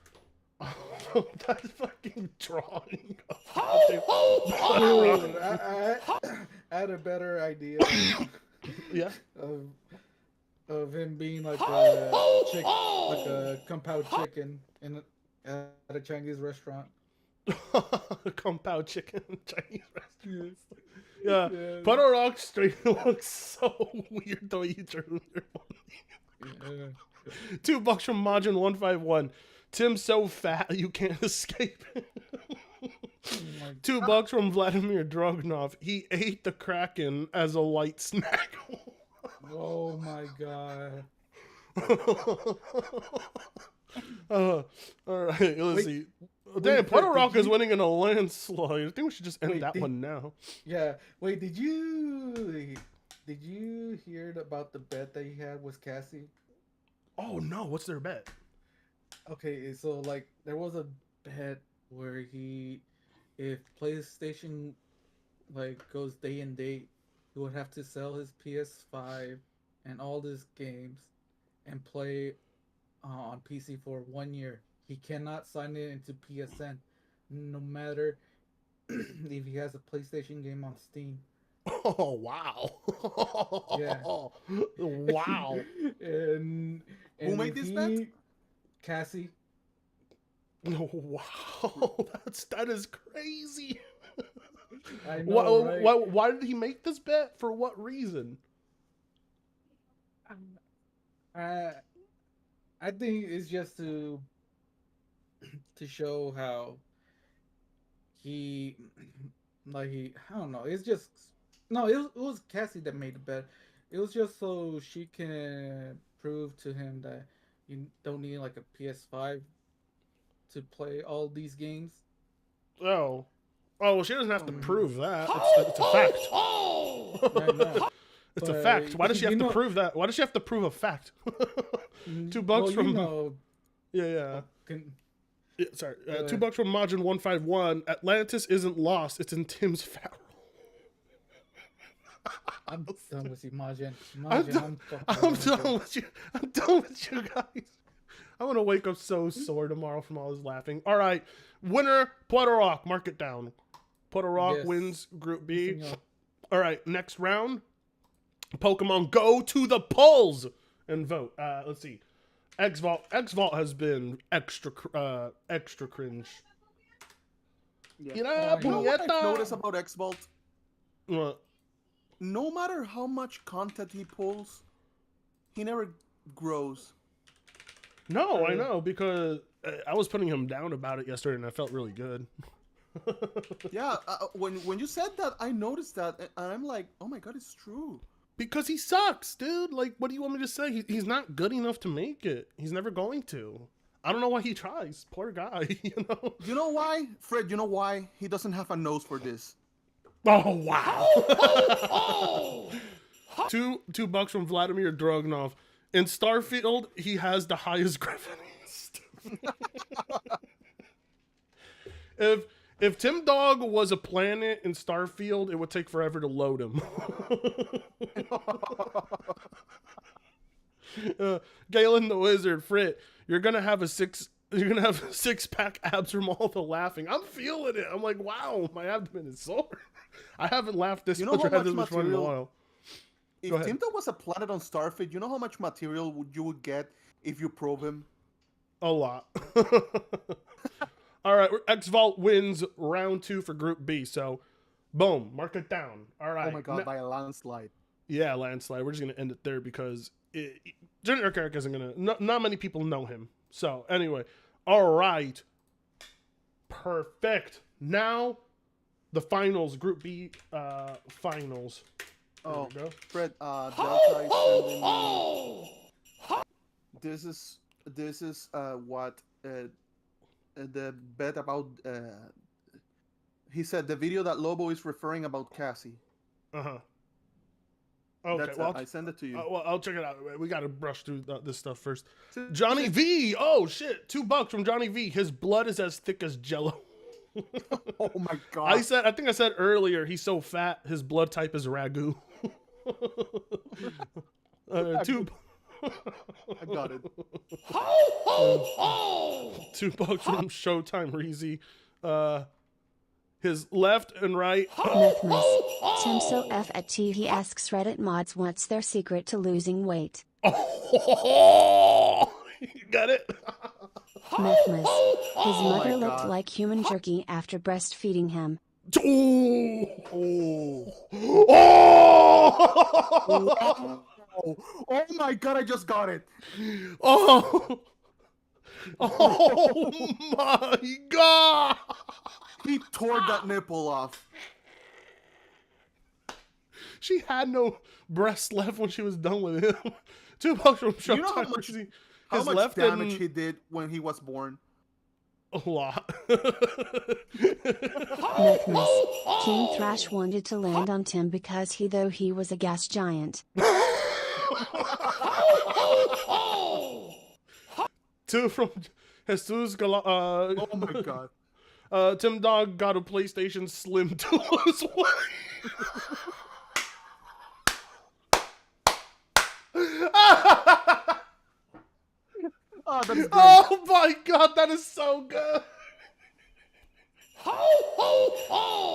Oh, that fucking drawing. I had a better idea. Yeah. Of him being like a kung pao chicken at a Chinese restaurant. Kung pao chicken Chinese restaurant. Yeah. Puerto Rock straight looks so weird the way you drew your money. $2 from Majin151. Tim's so fat you can't escape. $2 from Vladimir Drognov. He ate the Kraken as a light snack. Oh my god. All right, let's see. Damn, Puerto Rock is winning in a landslide. I think we should just end that one now. Yeah. Wait, did you hear about the bet that he had with Cassie? Oh no, what's their bet? Okay, so like there was a bet where if PlayStation like goes day and date, he would have to sell his PS5 and all his games and play on PC for 1 year. He cannot sign it into PSN, no matter if he has a PlayStation game on Steam. Oh wow! Yeah. Wow. and who made this bet? Cassie. Wow, that is crazy. I know, right? Why did he make this bet? For what reason? I think it's just to show how I don't know. It's just it was Cassie that made the bet. It was just so she can prove to him that you don't need like a PS5 to play all these games. Oh, well, she doesn't have to prove that. It's a fact. It's a fact. Why does she have to prove that? Why does she have to prove a fact? $2 from. Yeah. Sorry, $2 from Majin151. Atlantis isn't lost. It's in Tim's Farrell. I'm done with you, Majin. I'm done with you. I'm done with you guys. I'm gonna wake up so sore tomorrow from all this laughing. All right, winner Puerto Rock. Mark it down. Puerto Rock wins Group B. All right, next round. Pokemon, go to the polls and vote. Let's see. X-Vault has been extra cringe. Yeah. You know what I've noticed about X-Vault? What? No matter how much content he pulls, he never grows. No, I know, because I was putting him down about it yesterday, and I felt really good. Yeah, when you said that, I noticed that, and I'm like, oh my god, it's true. Because he sucks, dude. Like, what do you want me to say? He's not good enough to make it. He's never going to. I don't know why he tries. Poor guy, you know? You know why? Fred, you know why? He doesn't have a nose for this. Oh, wow. Two bucks from Vladimir Drognov. In Starfield, he has the highest graphics. If Tim Dog was a planet in Starfield, it would take forever to load him. Galen the Wizard, Frit, you're gonna have 6-pack abs from all the laughing. I'm feeling it. I'm like, wow, my abdomen is sore. I haven't laughed this much or had this much fun in a while. If Tim Dog was a planet on Starfield, you know how much material you would get if you probe him? A lot. All right, X-Vault wins round 2 for Group B. So, boom, mark it down. All right. Oh my god, by a landslide. Yeah, landslide. We're just gonna end it there because Generic Eric isn't gonna. Not many people know him. So anyway, all right, perfect. Now, the finals, Group B finals. Oh, Fred, Delta is sending me. This is what the bet about. He said the video that Lobo is referring about Cassie. Okay, well, I send it to you. Well, I'll check it out. We got to brush through this stuff first. Johnny V. Oh shit, $2 from Johnny V. His blood is as thick as Jello. Oh my god! I think I said earlier he's so fat his blood type is ragu. $2. I got it. $2 from Showtime Reezy. His left and right. Methmas. Timso F at T. He asks Reddit mods what's their secret to losing weight. Oh, you got it? Methmas. His mother looked like human jerky after breastfeeding him. Oh my god, I just got it. Oh my god. He tore that nipple off. She had no breast left when she was done with him. $2 from Showtime. You know how much damage he did when he was born? A lot. Methmas. King Thrash wanted to land on Tim because he was a gas giant. 2 from Jesus oh my god. Tim Dog got a PlayStation Slim to lose weight. Oh my god, that is so good. Oh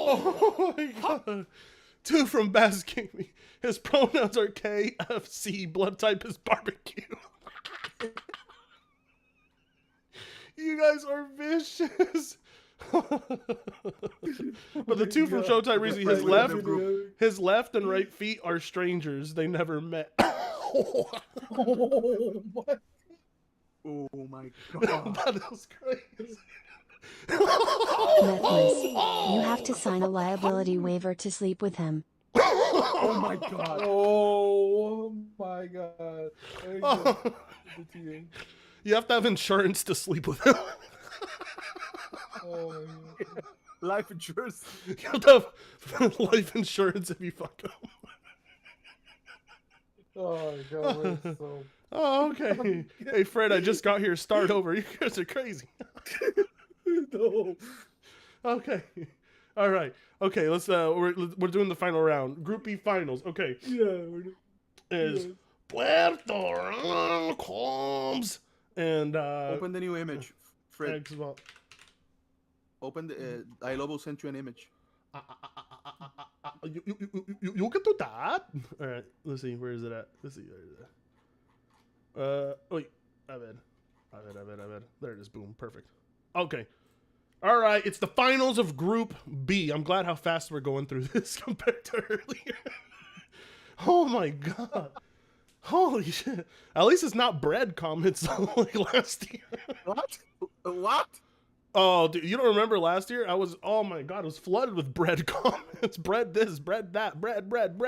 my god. 2 from Bass Gaming. His pronouns are KFC. Blood type is barbecue. You guys are vicious. But the 2 from Showtime Reezy, his left and right feet are strangers. They never met. Oh my god. That was crazy. Methmas. You have to sign a liability waiver to sleep with him. Oh my god. Oh my god. You have to have insurance to sleep with him. Oh, life insurance. You have to have life insurance if you fuck him. Oh god, we're so... Oh, okay. Hey, Fred, I just got here. Start over. You guys are crazy. No. Okay. All right. Okay, let's we're doing the final round. Group B finals. Okay. Yeah. Is Puerto Rico's and open the new image, Fred. X-Vault. Open the iLobo sent you an image. You can do that. All right. Let's see. Where is it at? Let's see. Where is it? Wait. I bet. There it is. Boom. Perfect. Okay. All right. It's the finals of Group B. I'm glad how fast we're going through this compared to earlier. Oh my god. Holy shit. At least it's not bread comments like last year. What? Oh, dude, you don't remember last year? Oh my god, it was flooded with bread comments. Bread this, bread that, bread. Bread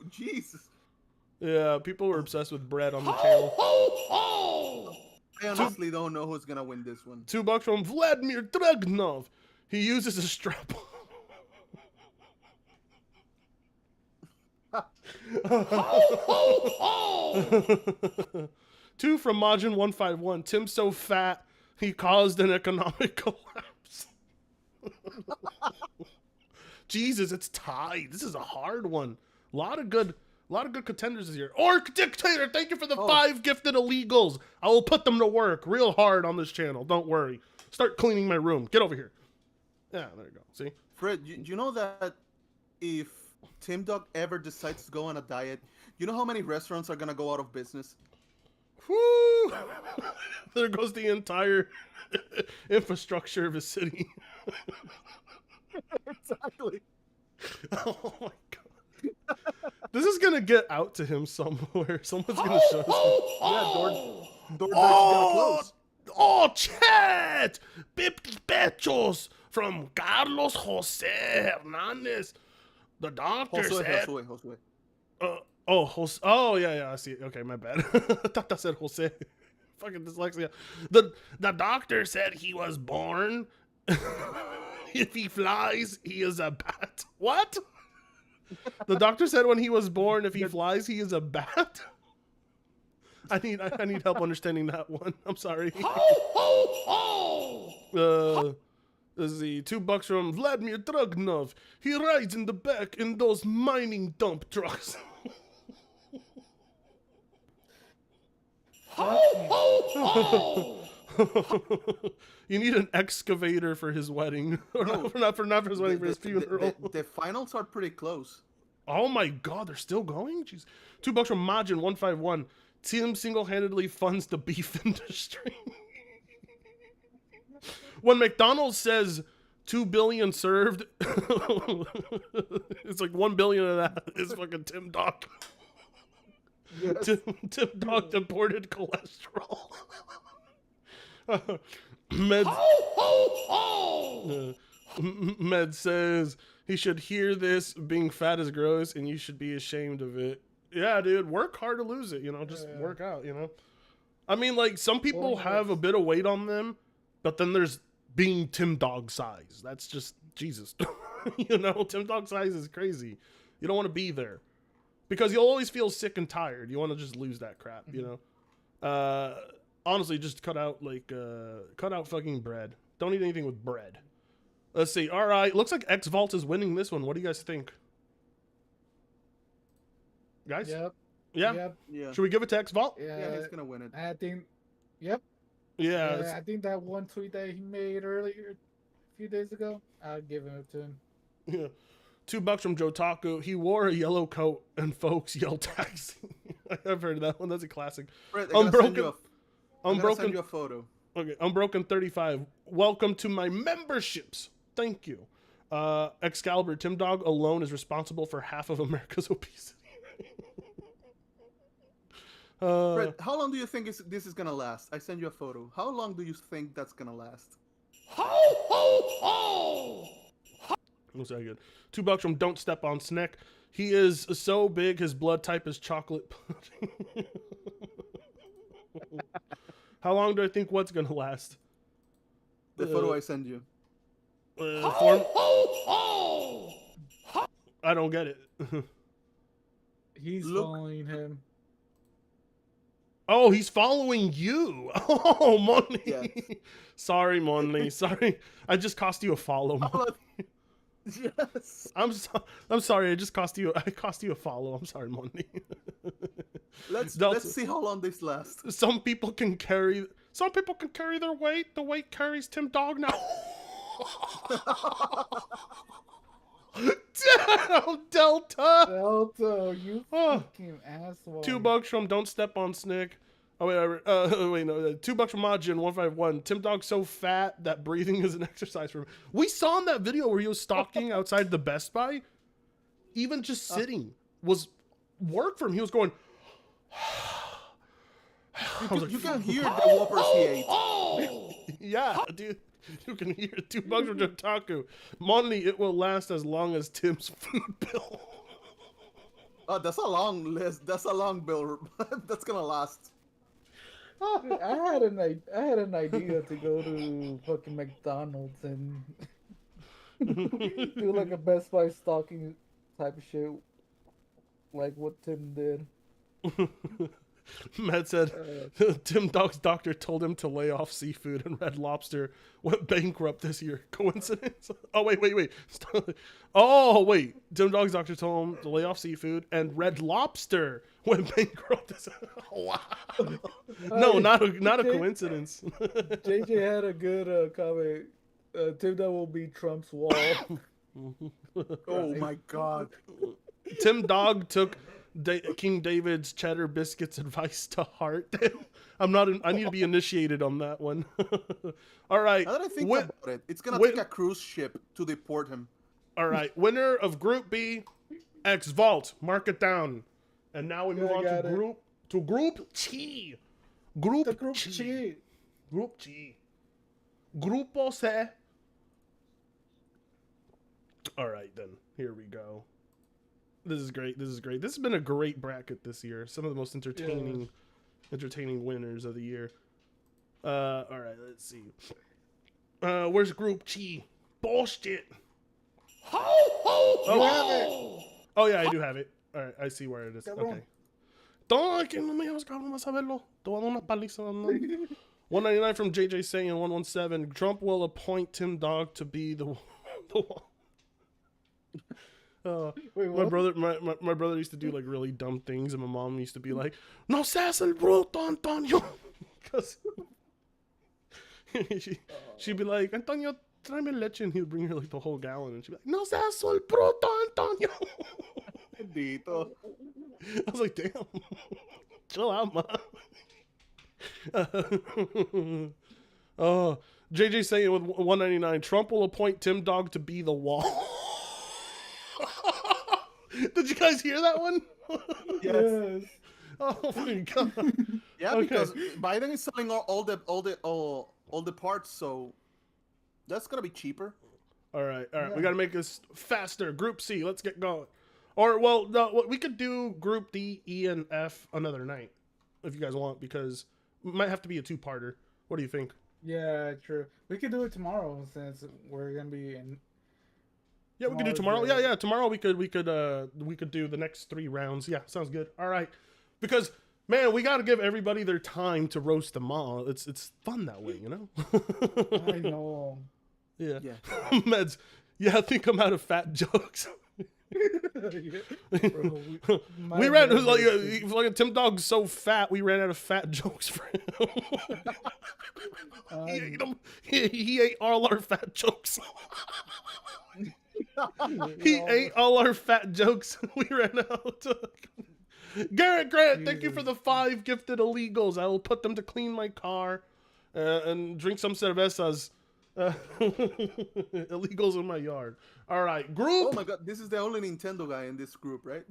Jesus. Yeah, people were obsessed with bread on the channel. I honestly don't know who's gonna win this one. $2 from Vladimir Dragnov. He uses a strap. Two from Majin151. Tim's so fat he caused an economic collapse. Jesus, it's tied. This is a hard one. A lot of good contenders this year. Orc Dictator, thank you for the 5 gifted illegals. I will put them to work real hard on this channel. Don't worry. Start cleaning my room. Get over here. Yeah, there you go. See? Fred, you know that if Tim Dog ever decides to go on a diet, you know how many restaurants are gonna go out of business? Woo! There goes the entire infrastructure of a city. Exactly. Oh my god. This is gonna get out to him somewhere. Someone's gonna show us. Yeah, DoorDash is gonna close. Oh, chat! 50 pesos from Carlos Jose Hernandez. The doctor said... Josue. Oh, yeah, I see it. Okay, my bad. I thought that said Jose. Fucking dyslexia. The doctor said he was born. If he flies, he is a bat. What? The doctor said when he was born, if he flies, he is a bat? I need help understanding that one. I'm sorry. This is the $2 from Vladimir Dragunov. He rides in the back in those mining dump trucks. You need an excavator for his wedding. not for his wedding, for his funeral. The finals are pretty close. Oh my god, they're still going? Jeez. $2 from Majin151. Tim single-handedly funds the beef industry. When McDonald's says 2 billion served, it's like 1 billion of that is fucking Tim Dog. Yes. Tim Dog deported cholesterol. Med says he should hear this. Being fat is gross, and you should be ashamed of it. Yeah, dude, work hard to lose it. Just work out. I mean, like some people have a bit of weight on them, but then there's being Tim Dog size. That's just Jesus. Tim Dog size is crazy. You don't want to be there because you'll always feel sick and tired. You want to just lose that crap. Honestly, just cut out fucking bread. Don't eat anything with bread. Let's see. All right. Looks like X Vault is winning this one. What do you guys think? Guys? Yep. Yeah? Yeah. Should we give it to X Vault? Yeah, he's gonna win it. I think. Yep. Yeah. I think that one tweet that he made earlier, a few days ago, I'll give it to him. Yeah. $2 from Jotaku. He wore a yellow coat and folks yelled taxi. I've heard that one. That's a classic. Fred, Unbroken. I'm gonna send you a photo. Okay, Unbroken 35. Welcome to my memberships. Thank you. Excalibur, Tim Dog alone is responsible for half of America's obesity. Fred, how long do you think this is gonna last? I send you a photo. How long do you think that's gonna last? Looks very good. $2 from Don't Step on Snack. He is so big, his blood type is chocolate pudding. How long do I think what's gonna last? The photo I send you. I don't get it. He's following him. Oh, he's following you. Oh, Money. Yes. Sorry, Money. Sorry. I just cost you a follow, Money. Yes. I'm sorry. I cost you a follow. I'm sorry, Money. Let's see how long this lasts. Some people can carry their weight. The weight carries Tim Dog now. Damn, Delta, you fucking asshole. $2 from Don't Step on Snick. Oh wait, no. $2 from Majin151. Tim Dog's so fat that breathing is an exercise for him. We saw in that video where he was stalking outside the Best Buy. Even just sitting was work for him. He was going. You can hear the whoppers he ate. Yeah, dude. You can hear $2 from Jotaku. Money, it will last as long as Tim's food bill. Oh, that's a long list. That's a long bill. That's gonna last. Dude, I had an idea to go to fucking McDonald's and do like a Best Buy stalking type of shit like what Tim did. Matt said Tim Dog's doctor told him to lay off seafood, and Red Lobster went bankrupt this year. Coincidence? Oh, wait. Oh, wait. Tim Dog's doctor told him to lay off seafood, and Red Lobster went bankrupt this year. Wow. No, not a coincidence. JJ had a good comment. Tim Dog will be Trump's wall. Oh my God. Tim Dog took King David's cheddar biscuits advice to heart. I need to be initiated on that one. All right. Now that I think about it, it's gonna take a cruise ship to deport him. All right. Winner of Group B, X Vault. Mark it down. And now we move on to Group G. Group G. Grupo C. All right, then. Here we go. This is great. This has been a great bracket this year. Some of the most entertaining winners of the year. All right, let's see. Where's Group G? Bullshit. Oh, yeah, I do have it. All right, I see where it is. Okay. Todo aquí no me vas a saberlo. Te voy a dar una paliza. 199 from JJ saying 117. Trump will appoint Tim Dog to be the Wait, my brother used to do like really dumb things, and my mom used to be like, "No seas el bruto, Antonio," because she'd be like, "Antonio, tráeme leche," and he would bring her like the whole gallon, and she'd be like, "No seas el bruto, Antonio." Bendito. I was like, "Damn, chill out, ma." Oh, JJ saying with 199, Trump will appoint Tim Dog to be the wall. Did you guys hear that one? Yes. Oh my God. Yeah, Okay. because Biden is selling all the parts, so that's gonna be cheaper. All right. We gotta make this faster. Group C, let's get going. Or well, no, we could do Group D, E, and F another night if you guys want, because it might have to be a two-parter. What do you think? Yeah, true. We could do it tomorrow since we're gonna be in. Yeah, we could do tomorrow. Yeah. Tomorrow we could do the next 3 rounds. Yeah, sounds good. All right, because man, we got to give everybody their time to roast them all. It's fun that way, you know. I know. Yeah. Meds. Yeah, I think I'm out of fat jokes. Bro, we ran like Tim Dog's so fat. We ran out of fat jokes for him. He ate all our fat jokes. He ate all our fat jokes. We ran out. Garrett Grant, thank you for the 5 gifted illegals. I will put them to clean my car and drink some cervezas. Illegals in my yard. All right, group. Oh my God, this is the only Nintendo guy in this group, right?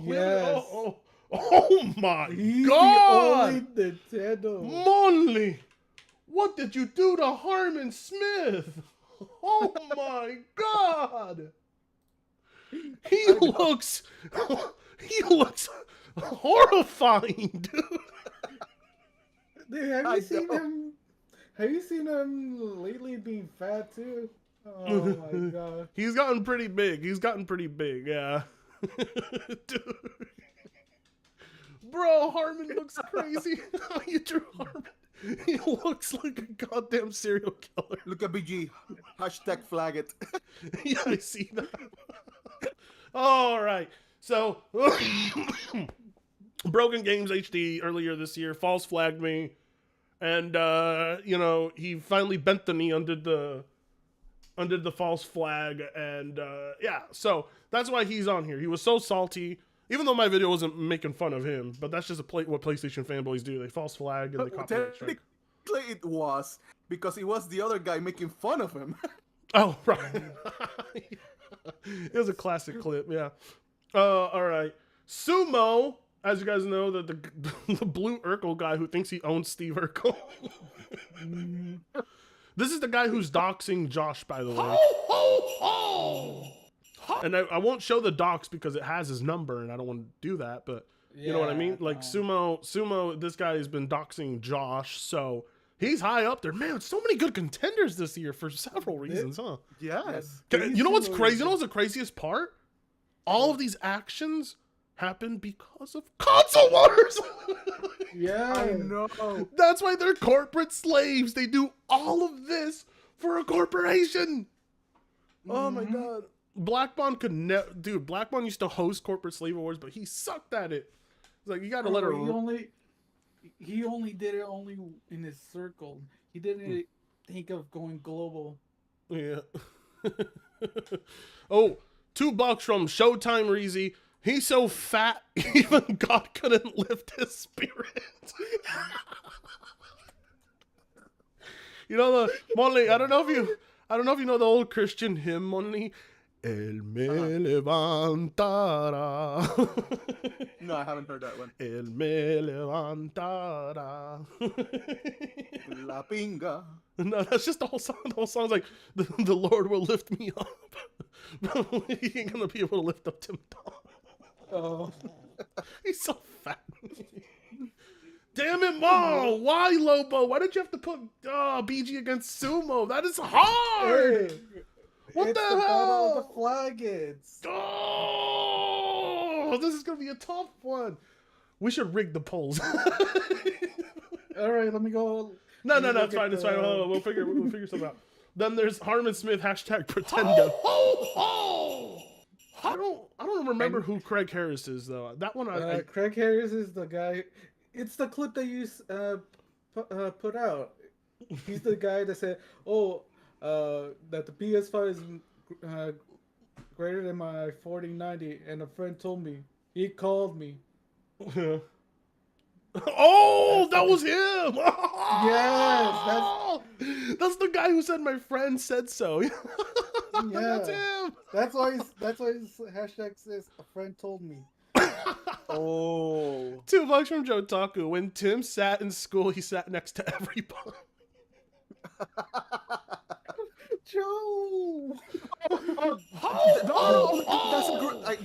Yes. Oh my He's God. the only Nintendo. Molly, what did you do to Harmon Smith? Oh my God. He looks horrifying, dude. Dude, have you seen him lately being fat too? Oh my God. He's gotten pretty big. Yeah. Dude. Bro, Harmon looks crazy. How you drew Harmon? He looks like a goddamn serial killer. Look at BG. Hashtag flag it. Yeah, I see that. All right. So, Broken Games HD earlier this year false flagged me. And, he finally bent the knee under the false flag. And, so that's why he's on here. He was so salty. Even though my video wasn't making fun of him, but that's just what PlayStation fanboys do. They false flag and they copyright strike. Technically it was, because it was the other guy making fun of him. Oh, right. It was a classic clip, yeah. All right. Sumo, as you guys know, the blue Urkel guy who thinks he owns Steve Urkel. This is the guy who's doxing Josh, by the way. And I won't show the docs because it has his number and I don't want to do that, but you know what I mean? Like Sumo, this guy has been doxing Josh, so he's high up there. Man, so many good contenders this year for several reasons, huh? Yes. You know what's crazy? You know what's the craziest part? All of these actions happened because of console wars. Yeah, I know. That's why they're corporate slaves. They do all of this for a corporation. Oh my god. Blackbond could never, dude. Blackbond used to host corporate slave wars, but he sucked at it. It's like you gotta let her. He only did it only in his circle. He didn't think of going global. Yeah. Oh, $2 from Showtime Reezy. He's so fat, even God couldn't lift his spirit. You know the Monly, I don't know if you know the old Christian hymn, Monly. El me levantará. No, I haven't heard that one. El me levantará. La pinga. No, that's just the whole song. The whole song's like, the Lord will lift me up. He ain't gonna be able to lift up Tim Dog. Oh. He's so fat. Damn it, Maul! Why, Lobo? Why did you have to put BG against Sumo? That is hard! Hey, what it's the the hell? battle of the flagons. Oh, this is gonna be a tough one. We should rig the polls. All right, let me go. No, it's fine. It's fine. Hold on, we'll figure something out. Then there's Harmon Smith #Pretendo. I don't remember who Craig Harris is though. That one Craig Harris is the guy. It's the clip that you put out. He's the guy that said, that the PS5 is greater than my 4090, and a friend told me. He called me. Oh, that was him! Yes, that's the guy who said my friend said so. Yeah, that's him. That's why his hashtag says a friend told me. Oh. $2 from Jotaku. When Tim sat in school, he sat next to everybody. Joe. That's a good. I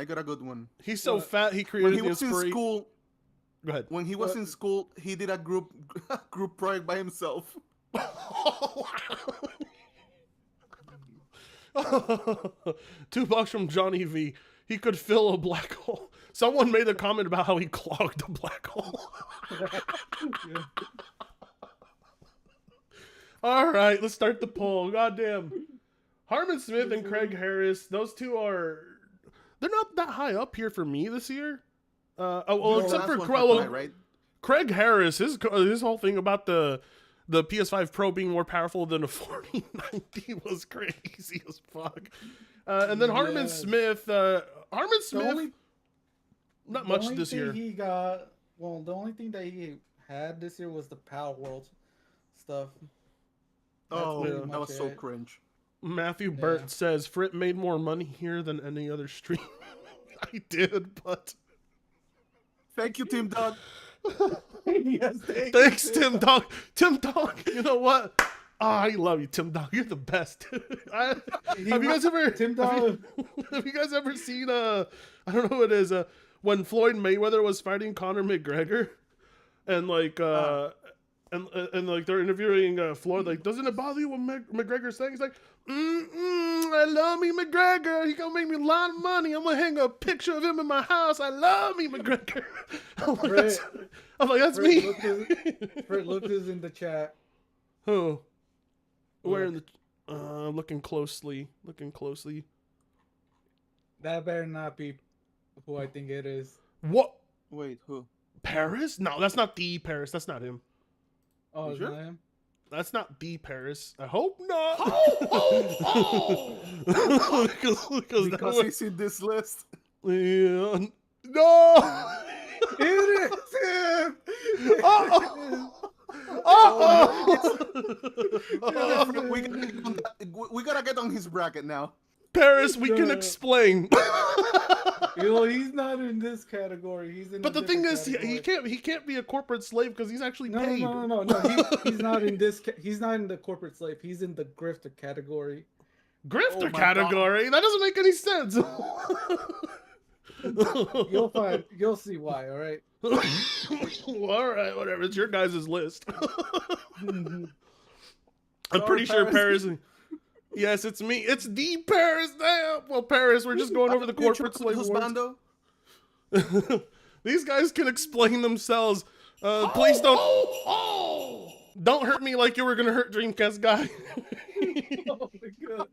got a good one. He's so fat. He created when he was in school. Go ahead. When he was in school, he did a group project by himself. $2 from Johnny V. He could fill a black hole. Someone made a comment about how he clogged a black hole. All right, let's start the poll. Goddamn. Harmon Smith and Craig Harris, those two they're not that high up here for me this year. Except for Craig Harris, his whole thing about the PS5 Pro being more powerful than a 4090 was crazy as fuck. And then Harmon Smith, not much this year. The only thing that he had this year was the Power World stuff. That was so cringe. Matthew Burt says Frit made more money here than any other stream. I did, but thank you, Tim Dog. Yes, thanks, Tim Dog. Tim Dog, you know what? I love you, Tim Dog. You're the best. Have you guys ever seen I don't know who it is, when Floyd Mayweather was fighting Conor McGregor, and and like they're interviewing Floyd, like, doesn't it bother you what McGregor's saying? He's like, I love me McGregor. He gonna make me a lot of money. I'm gonna hang a picture of him in my house. I love me McGregor. I'm like, that's me. Fred Lucas in the chat. Who? Where in the? Looking closely. That better not be who I think it is. What? Wait, who? Paris? No, that's not the Paris. That's not him. Oh, is that him? That's not the Paris. I hope not. Because he's in this list. Yeah. No. It is him. We gotta get on his bracket now. Paris, we can explain. He's not in this category. He's in. But the thing is, he can't be a corporate slave because he's actually paid. No. He's not in this. He's not in the corporate slave. He's in the grifter category. Grifter category? God. That doesn't make any sense. You'll see why. All right. All right, whatever. It's your guys' list. I'm pretty sure Paris. Yes, it's me. It's the Paris. Damn. Well, Paris, we're just going over the corporate slave awards. These guys can explain themselves. Please don't hurt me like you were gonna hurt Dreamcast guy. Oh my god.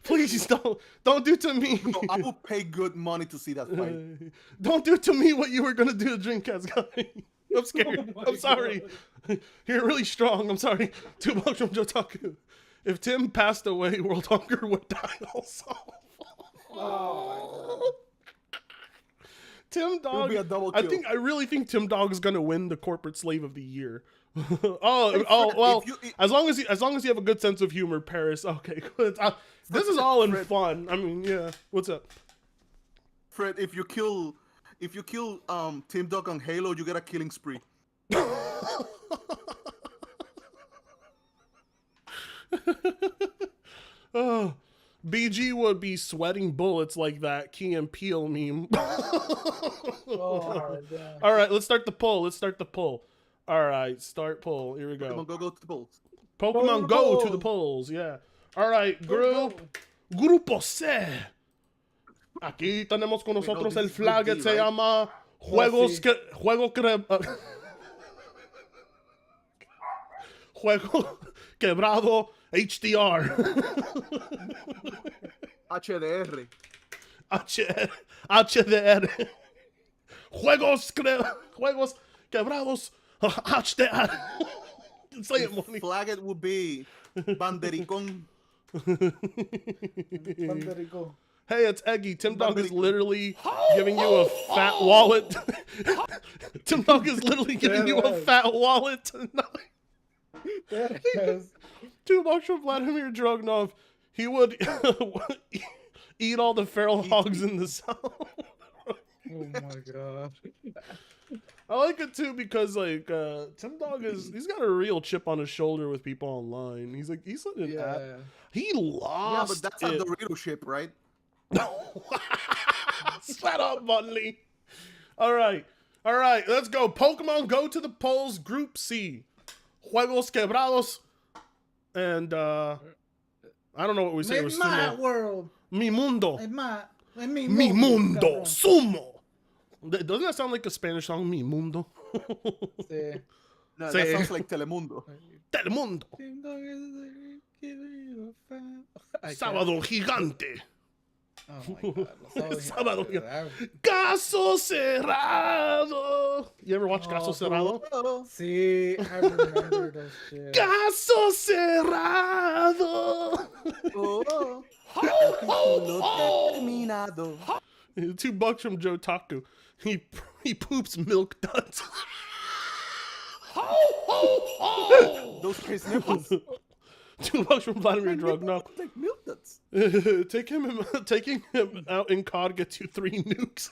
Please don't do to me. No, I will pay good money to see that fight. Don't do to me what you were gonna do to Dreamcast guy. I'm scared. Oh I'm sorry. God. You're really strong. I'm sorry. $2 from Jotaku. If Tim passed away, world hunger would die also. Oh Tim Dog. be a double kill. I really think Tim Dog is gonna win the corporate slave of the year. Well, as long as you have a good sense of humor, Paris. Okay, good. This is all in fun. I mean, yeah. What's up, Fred? If you kill Tim Dog on Halo, you get a killing spree. Oh, BG would be sweating bullets like that Key and Peele meme. Oh, all right, let's start the poll. All right, start poll. Here we go. Pokemon go to the polls. Pokemon go to the polls. Yeah. All right, Grupo C. Aquí tenemos con nosotros el flag que se llama Juego Quebrado HDR. HDR. HDR. Juegos Quebrados HDR. Say it, Money. Flag it would be Bandericón. Banderico. Hey, it's Eggy. Tim Dog is literally giving you a fat wallet. Tim Dog is literally giving you a fat wallet tonight. Yes. $2 from Vladimir Drognov. He would eat all the feral hogs in the south. Oh my god. I like it too because like Tim Dog he's got a real chip on his shoulder with people online. He's he lost. Yeah, but that's a Dorito chip, right? Shut up, Bunley. All right, let's go. Pokemon go to the polls. Group C, Juegos Quebrados, and I don't know what we say. It was my Sumo. world. Mi mundo. Mi mundo. Sumo. Doesn't that sound like a Spanish song? Mi mundo. Sí. No, that sounds like Telemundo. Telemundo. Sábado gigante. Oh my god. Sábado gigante. Caso cerrado. You ever watch Caso Cerrado? Sí, I remember that shit. Caso cerrado. $2 from Joe Taku. He poops milk duds. Those crazy nipples. $2 from Vladimir Drognov. Like milk duds. Taking him out in COD gets you 3 nukes.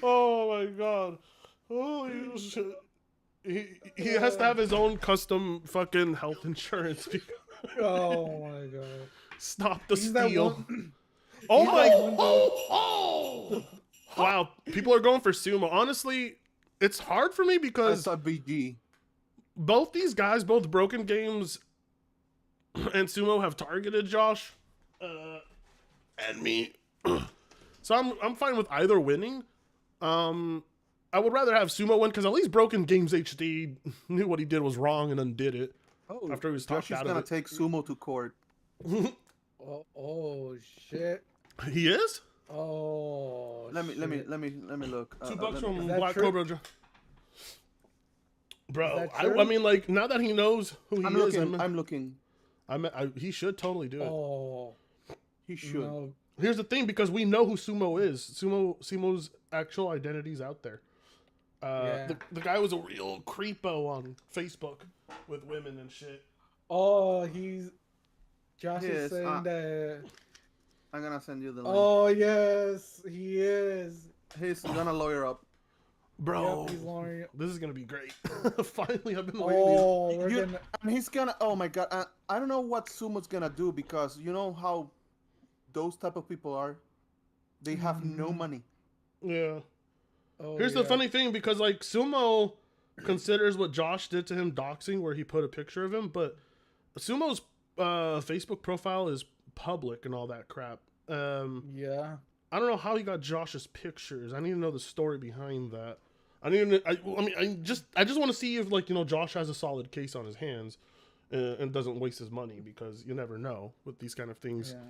Oh my god. Holy shit. He has to have his own custom fucking health insurance. Oh my god. Stop the steal. Oh my. Wow. People are going for Sumo. Honestly, it's hard for me because BG. Both these guys, both Broken Games and Sumo have targeted Josh and me. So I'm fine with either winning. I would rather have Sumo win because at least Broken Games HD knew what he did was wrong and undid it. Oh, after he was talked out of it. Josh is gonna take Sumo to court. Oh shit. He is? Oh. Let me look. $2 from Black Cobra. Bro, I mean, like, now that he knows who he is, I'm looking. He should totally do it. Oh, he should. No. Here's the thing, because we know who Sumo is. Sumo's actual identity's out there. The guy was a real creepo on Facebook with women and shit. Oh, Josh is saying that. I'm gonna send you the link. Oh yes, he is. He's gonna lawyer up. Bro, yep, he's lawyering. This is gonna be great. Finally, I've been waiting. And he's gonna. Oh my god, I don't know what Sumo's gonna do because you know how those type of people are. They have no money. Yeah. Here's the funny thing, because like Sumo considers what Josh did to him doxing, where he put a picture of him, but Sumo's Facebook profile is public and all that crap. Yeah. I don't know how he got Josh's pictures. I need to know the story behind that. I just want to see if, like, Josh has a solid case on his hands and doesn't waste his money, because you never know with these kind of things. Yeah.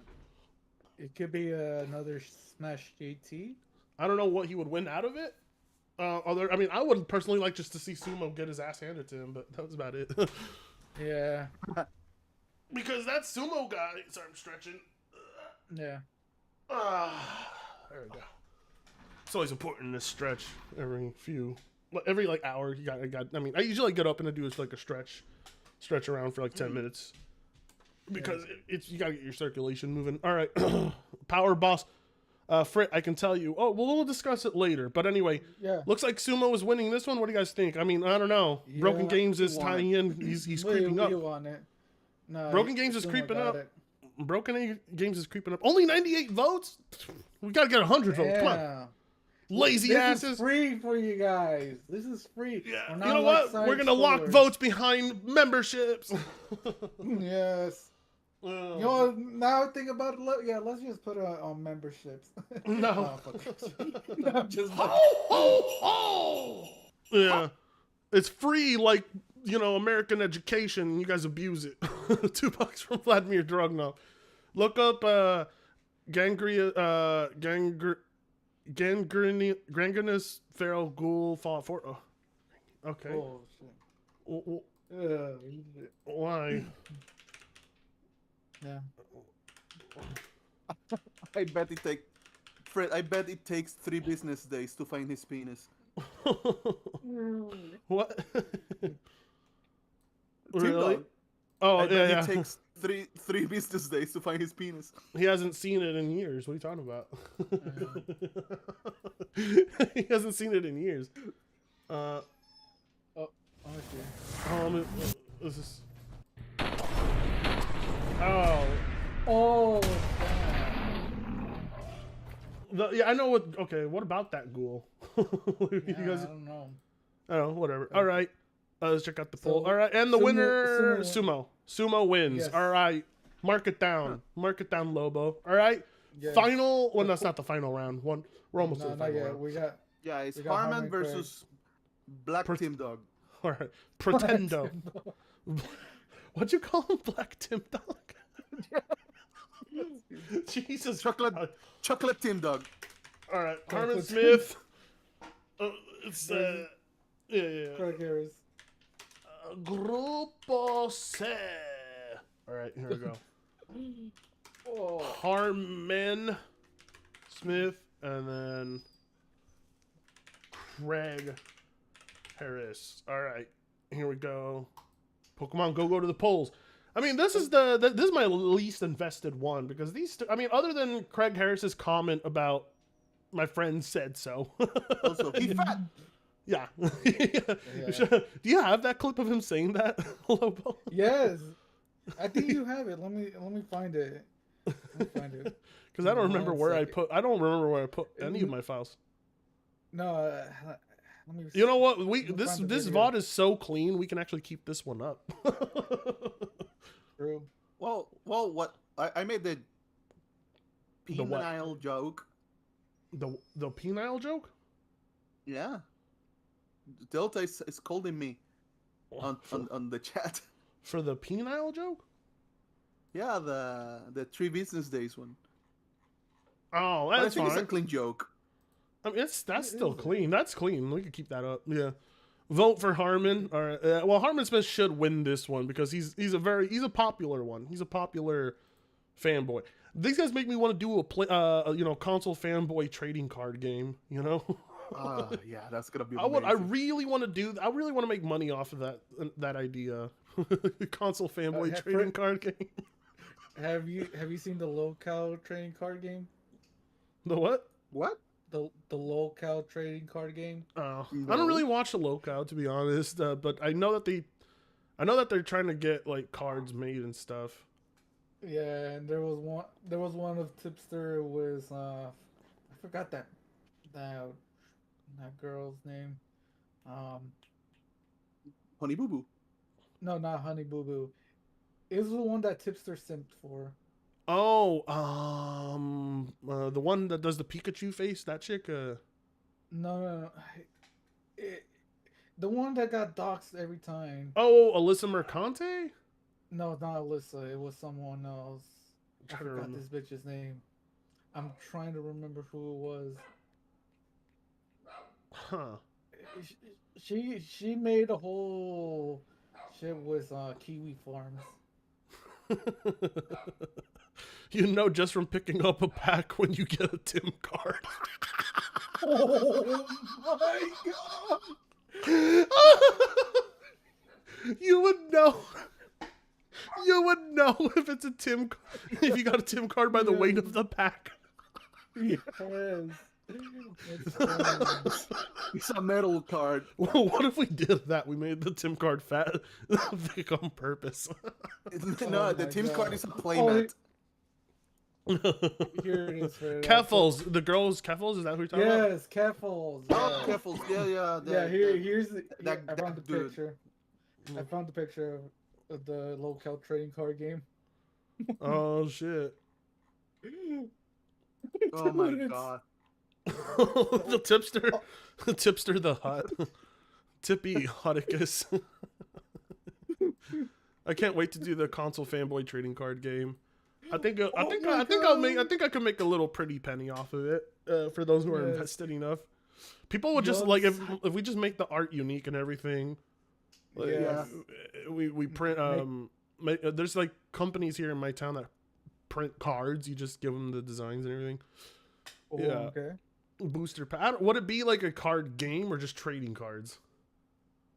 It could be another Smash GT. I don't know what he would win out of it. I would personally like just to see Sumo get his ass handed to him, but that was about it. Yeah. Because that Sumo guy. Sorry, I'm stretching. Yeah. There we go. It's always important to stretch every like hour. I usually get up and I do like a stretch around for like 10 minutes, because you gotta get your circulation moving. All right, Power Boss, Frit, I can tell you. Oh, well, we'll discuss it later. But anyway, looks like Sumo is winning this one. What do you guys think? I don't know. Yeah, Broken Games is tying in. He's creeping up. No, Broken Games is Sumo creeping got up. it. Broken Games is creeping up. Only 98 votes? We gotta get 100 votes. Come on. Lazy asses. This is free for you guys. This is free. Yeah. You know what? We're gonna lock votes behind memberships. Yes. Now think about it. Yeah, let's just put it on memberships. No. No, I'm just Yeah. It's free, like, American education. You guys abuse it. $2 from Vladimir Drognov. Look up gangrenous feral ghoul fall for. Oh. Okay. Oh, shit. Why? Yeah. I bet it takes 3 business days to find his penis. What? Tim Really? Dog. Oh, I bet yeah. it takes three business days to find his penis. He hasn't seen it in years. What are you talking about? He hasn't seen it in years. Okay. This is. Oh. Oh. I know what. Okay, what about that ghoul? I don't know. I don't know. Whatever. All right. Let's check out the poll. All right, and the winner, Sumo. Sumo wins. Yes. All right, mark it down. Mark it down, Lobo. All right. Yes. Final. Well, that's not the final round. We're almost to the final round. We got. Yeah, it's we got Harman Harman versus Black Tim Dog. All right, Pretendo. What'd you call him, Black Tim Dog? Jesus, chocolate Tim Dog. All right, Harman Smith. It's yeah. Craig Harris. Grupo C. All right, here we go. Harman Smith, and then Craig Harris. All right, here we go. Pokemon Go to the polls. This is this is my least invested one, because these other than Craig Harris's comment about my friend said so. Also, he fat. Yeah. Do you have that clip of him saying that, Lobo? Yes. I think you have it. Let me find it. Because I don't remember where I put any of my files. No, let me. You know what? This VOD is so clean, we can actually keep this one up. True. Well, what I made the penile joke. The penile joke? Yeah. Delta is scolding me on the chat. For the penile joke? Yeah, the 3 business days one. Oh, that's fine. It's a clean joke. That's still clean. That's clean. We could keep that up. Yeah. Vote for Harman. All right. Well, Harman Smith should win this one, because he's a popular one. He's a popular fanboy. These guys make me want to do a console fanboy trading card game. Yeah, that's gonna be. I really want to make money off of that idea. Console fanboy trading card game. Have you seen the low-cal trading card game? The what? What? The low-cal trading card game? Oh, no. I don't really watch the low-cal, to be honest, but I know that they're trying to get like cards made and stuff. Yeah, and there was one of Tipster was I forgot that girl's name. Honey Boo Boo. No, not Honey Boo Boo. It was the one that Tipster simped for. Oh, the one that does the Pikachu face, that chick. No. The one that got doxxed every time. Oh, Alyssa Mercante? No, not Alyssa. It was someone else. I Trying to forgot remember. this bitch's name. I'm trying to remember who it was. Huh. She made a whole shit with kiwi farms. You know, just from picking up a pack when you get a Tim card. Oh my god! You would know. You would know if it's a Tim. If you got a Tim card by the weight of the pack. Yes. It's a metal card. Well, what if we did that? We made the Tim card fat thick on purpose. No, the Tim card is a playmat. Here it is. Keffels, the girls, Keffels, is that who you're talking about? Yes, Keffels. Oh, Keffels, yeah. Here's the. I found the dude. picture. I found the picture of the local trading card game. Oh shit! Oh my god! The tipster, the hot, Tippy Hoticus. I can't wait to do the console fanboy trading card game. I think I can make a little pretty penny off of it for those who are invested enough. People would just like if we just make the art unique and everything. Like, we print there's like companies here in my town that print cards. You just give them the designs and everything. Oh, yeah. Okay. Booster pack. Would it be like a card game or just trading cards?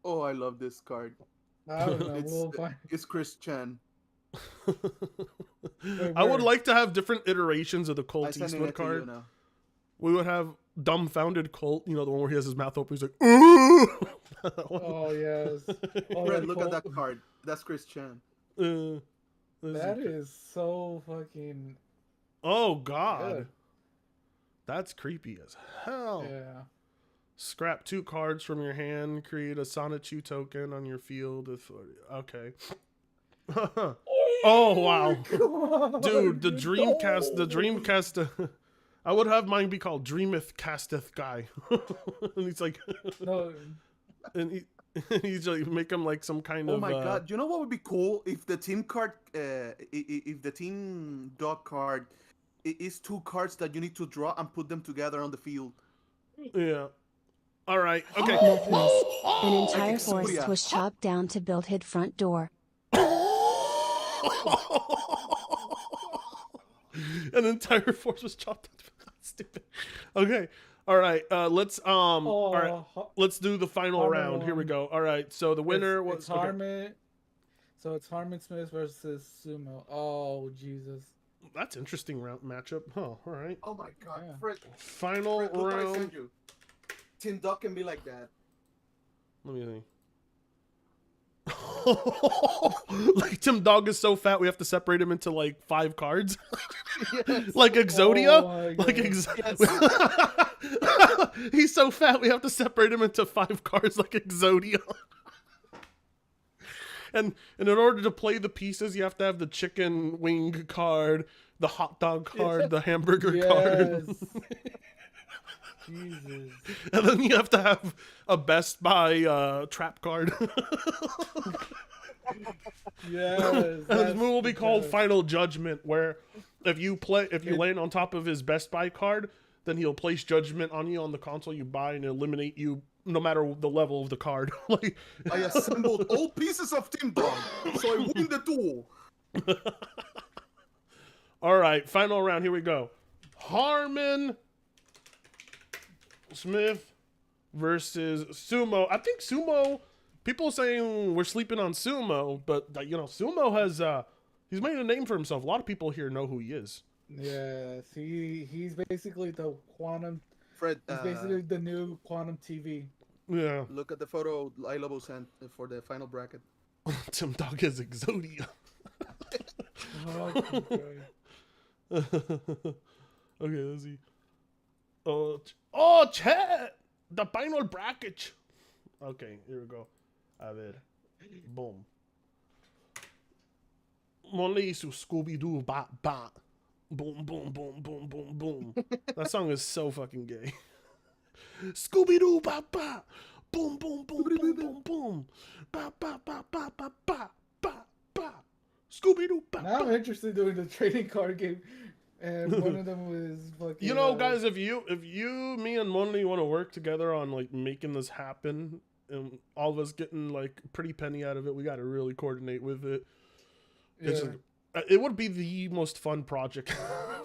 Oh, I love this card. I don't know. It's Chris Chan. I would like to have different iterations of the Colt Eastwood card. We would have dumbfounded Colt, you know, the one where he has his mouth open. He's like, ooh! Oh yes. Oh, Fred, look at that card. That's Chris Chan. That is so fucking. Oh god. Good. That's creepy as hell. Yeah. Scrap 2 cards from your hand. Create a Sonichu token on your field. Okay. Oh wow, dude! The Dreamcast. I would have mine be called Dreameth Casteth Guy. And he's like, no, and he's like make him like some kind of. Oh my god! You know what would be cool if the team card, if the team dog card, is 2 cards that you need to draw and put them together on the field. Yeah. All right. Okay. Nothingness. An entire forest was chopped down to build his front door. An entire force was chopped. Stupid. Okay. All right. Let's all right. Let's do the final round. Here we go. All right. So the winner was it's Harmon. Okay. So it's Harmon Smith versus Sumo. Oh Jesus. That's interesting matchup. Huh. All right. Oh my god. Yeah. Fred, final round. Team Duck can be like that. Let me think. Like Tim Dog is so fat we have to separate him into like 5 cards. Yes. Like Exodia. He's so fat we have to separate him into 5 cards like Exodia. And in order to play the pieces, you have to have the chicken wing card, the hot dog card, the hamburger card. Jesus. And then you have to have a Best Buy trap card. Yes. And this move will be called Final Judgment, where if you land on top of his Best Buy card, then he'll place judgment on you on the console you buy and eliminate you no matter the level of the card. Like I assembled all pieces of Team Dog, so I win the duel. All right, final round. Here we go. Harmon Smith versus Sumo. I think Sumo. People saying we're sleeping on Sumo, but you know, Sumo has he's made a name for himself. A lot of people here know who he is. Yes, he's basically the quantum. Fred, he's basically the new quantum TV. Yeah. Look at the photo I Lobo sent for the final bracket. Tim Dog is Exodia. Okay, let's see. Oh, chat! The final bracket. Okay, here we go. A ver. Boom. Money su Scooby-Doo ba ba. Boom, boom, boom, boom, boom, boom. That song is so fucking gay. Scooby-Doo ba ba. Boom, boom, boom, boom, boom, boom. Ba ba ba ba ba ba ba ba. Scooby-Doo ba. Now I'm interested in doing the trading card game, and one of them was fucking. You know, guys, if you, me and Money want to work together on like making this happen, and all of us getting like pretty penny out of it, we got to really coordinate with it. It would be the most fun project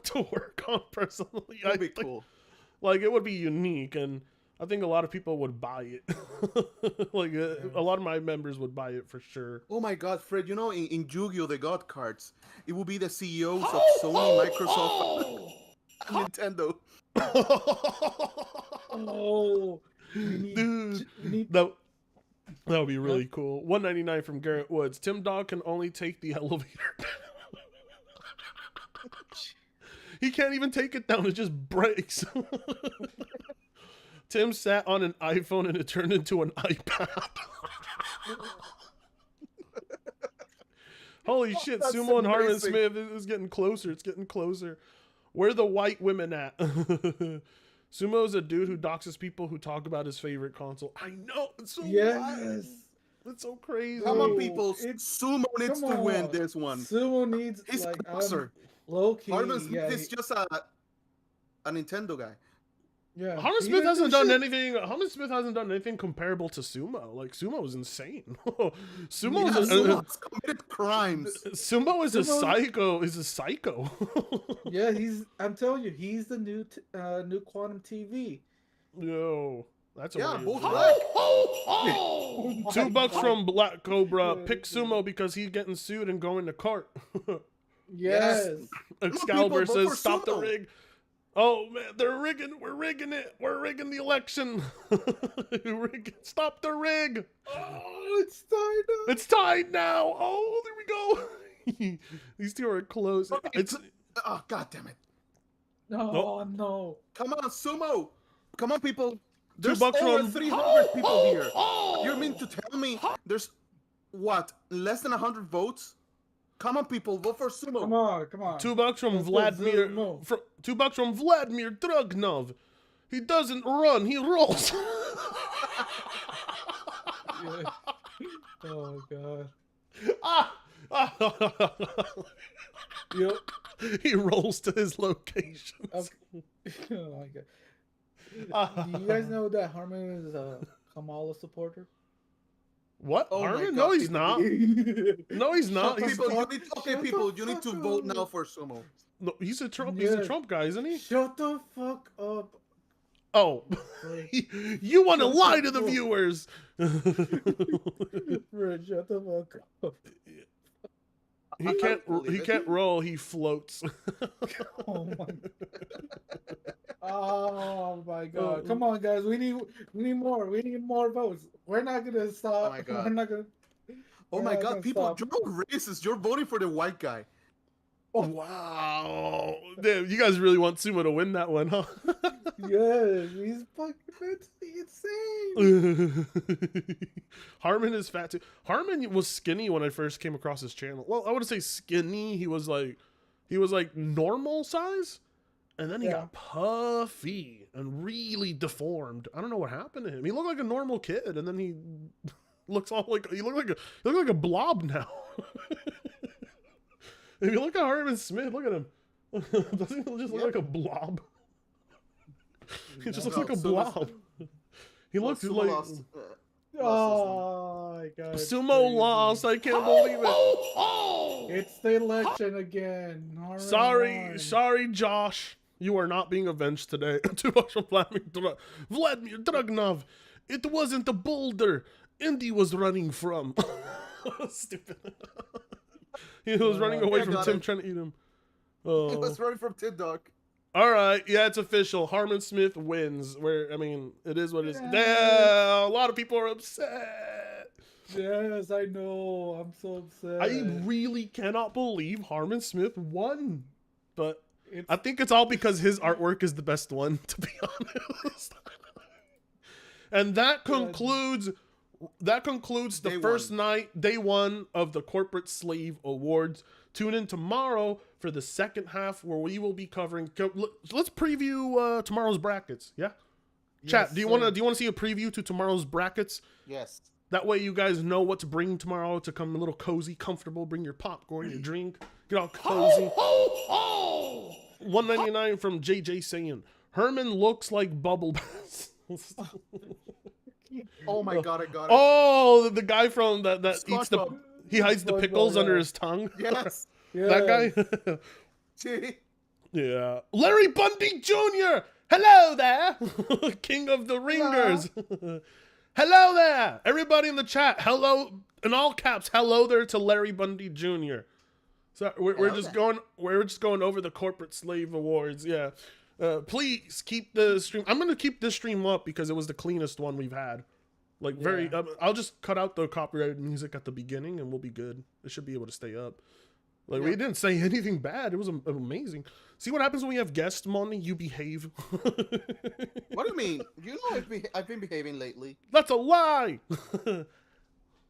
to work on personally. It'd be cool. Like it would be unique, and I think a lot of people would buy it. Like a lot of my members would buy it for sure. Oh my God, Fred! You know, in Yu-Gi-Oh, they got cards. It will be the CEOs of Sony, Microsoft, and Nintendo. Oh, Dude, that would be really cool. $1.99 from Garrett Woods. Tim Dog can only take the elevator down. He can't even take it down. It just breaks. Tim sat on an iPhone and it turned into an iPad. Holy shit, That's Sumo and Harlan amazing. Smith is getting closer. It's getting closer. Where are the white women at? Sumo is a dude who doxes people who talk about his favorite console. I know. It's so wild. It's so crazy. Come on, people. Sumo needs to win this one. Sumo needs. He's like, a boxer. Low key. Harman Smith is just a Nintendo guy. Yeah. Harlan Smith hasn't done anything. Harlan Smith hasn't done anything comparable to Sumo. Like Sumo is insane. Sumo's committed crimes. Sumo is a psycho. Is a psycho. Yeah, I'm telling you, he's the new Quantum TV. Yo, that's a both black. Oh $2 from Black Cobra. Pick Sumo because he's getting sued and going to court. Yes. Excalibur Come on, people, vote says, for "Stop the Sumo." rig." Oh man, they're rigging. We're rigging it. We're rigging the election. Stop the rig. Oh, it's tied up. It's tied now. Oh, there we go. These two are close. It's. Oh, God damn it. No, no. Come on, Sumo. Come on, people. There's $2 over from 300 people here. You mean to tell me there's, what, less than 100 votes? Come on, people, vote for Sumo. Come on, come on. $2 from Vladimir. $2 from Vladimir Drugnov. He doesn't run. He rolls. Yeah. Oh God. Yep. He rolls to his locations. Oh my God. Do you guys know that Harman is a Kamala supporter? What? Oh my Harman? God, No, he's people. not. No, he's not. He's People, you need to vote now for Sumo. no, he's a Trump. He's a Yeah. Trump guy, isn't he? Shut the fuck up. Oh, you want to lie to the viewers? Fred, shut the fuck up. He can't. He can't roll. He floats. Oh my. Oh my God! Come on, guys. We need more. We need more votes. We're not gonna stop. Oh my God. We're not gonna. Oh we're my not God, gonna people, stop. you're racist. You're voting for the white guy. Wow. Damn, you guys really want Sumo to win that one, huh? Yes, he's fucking mentally insane. Harman is fat too. Harman was skinny when I first came across his channel. Well, I wouldn't say skinny. He was like normal size, and then he got puffy and really deformed. I don't know what happened to him. He looked like a normal kid, and then he looks all like he looked like a blob now. If you look at Harman Smith, look at him. Doesn't he just look like a blob? He just looks like a blob. He looks Sumo like lost, Oh my God! it's Sumo crazy. lost. I can't believe it. It's the election again. Harman Sorry, won. sorry, Josh. You are not being avenged today. $2 from Vladimir Drugnov. It wasn't a boulder Indy was running from. Stupid. He was running away from Tim trying to eat him. Oh. He was running from Tim Dog. All right, yeah, it's official. Harman Smith wins. Where I mean, it is what it is. Yeah. Damn, a lot of people are upset. Yes, I know. I'm so upset. I really cannot believe Harman Smith won, but I think it's all because his artwork is the best one, to be honest. And that concludes the first night, day one of the Corporate Slave Awards Tune in tomorrow for the second half where we will be covering. Let's preview tomorrow's brackets. Yeah. Chat. Yes, Do you want to see a preview to tomorrow's brackets? Yes. That way you guys know what to bring tomorrow to come a little cozy, comfortable. Bring your popcorn, your drink. Get all cozy. $1.99 from JJ saying Herman looks like Bubble Bass. Oh my god, I got it. Oh, the guy from that eats the SpongeBob. he hides the pickles under his tongue. Yes. That guy. Gee. Yeah. Larry Bundy Jr. Hello there. King of the Ringers. Hello there. Everybody in the chat. Hello in all caps. Hello there to Larry Bundy Jr. So we're just going over the corporate slave awards. Yeah. Please keep the stream. I'm going to keep this stream up because it was the cleanest one we've had. Like very I'll just cut out the copyrighted music at the beginning and we'll be good. It should be able to stay up. Like we didn't say anything bad. It was amazing. See what happens when we have guests, Monty? You behave. What do you mean? You know I've been behaving lately. That's a lie.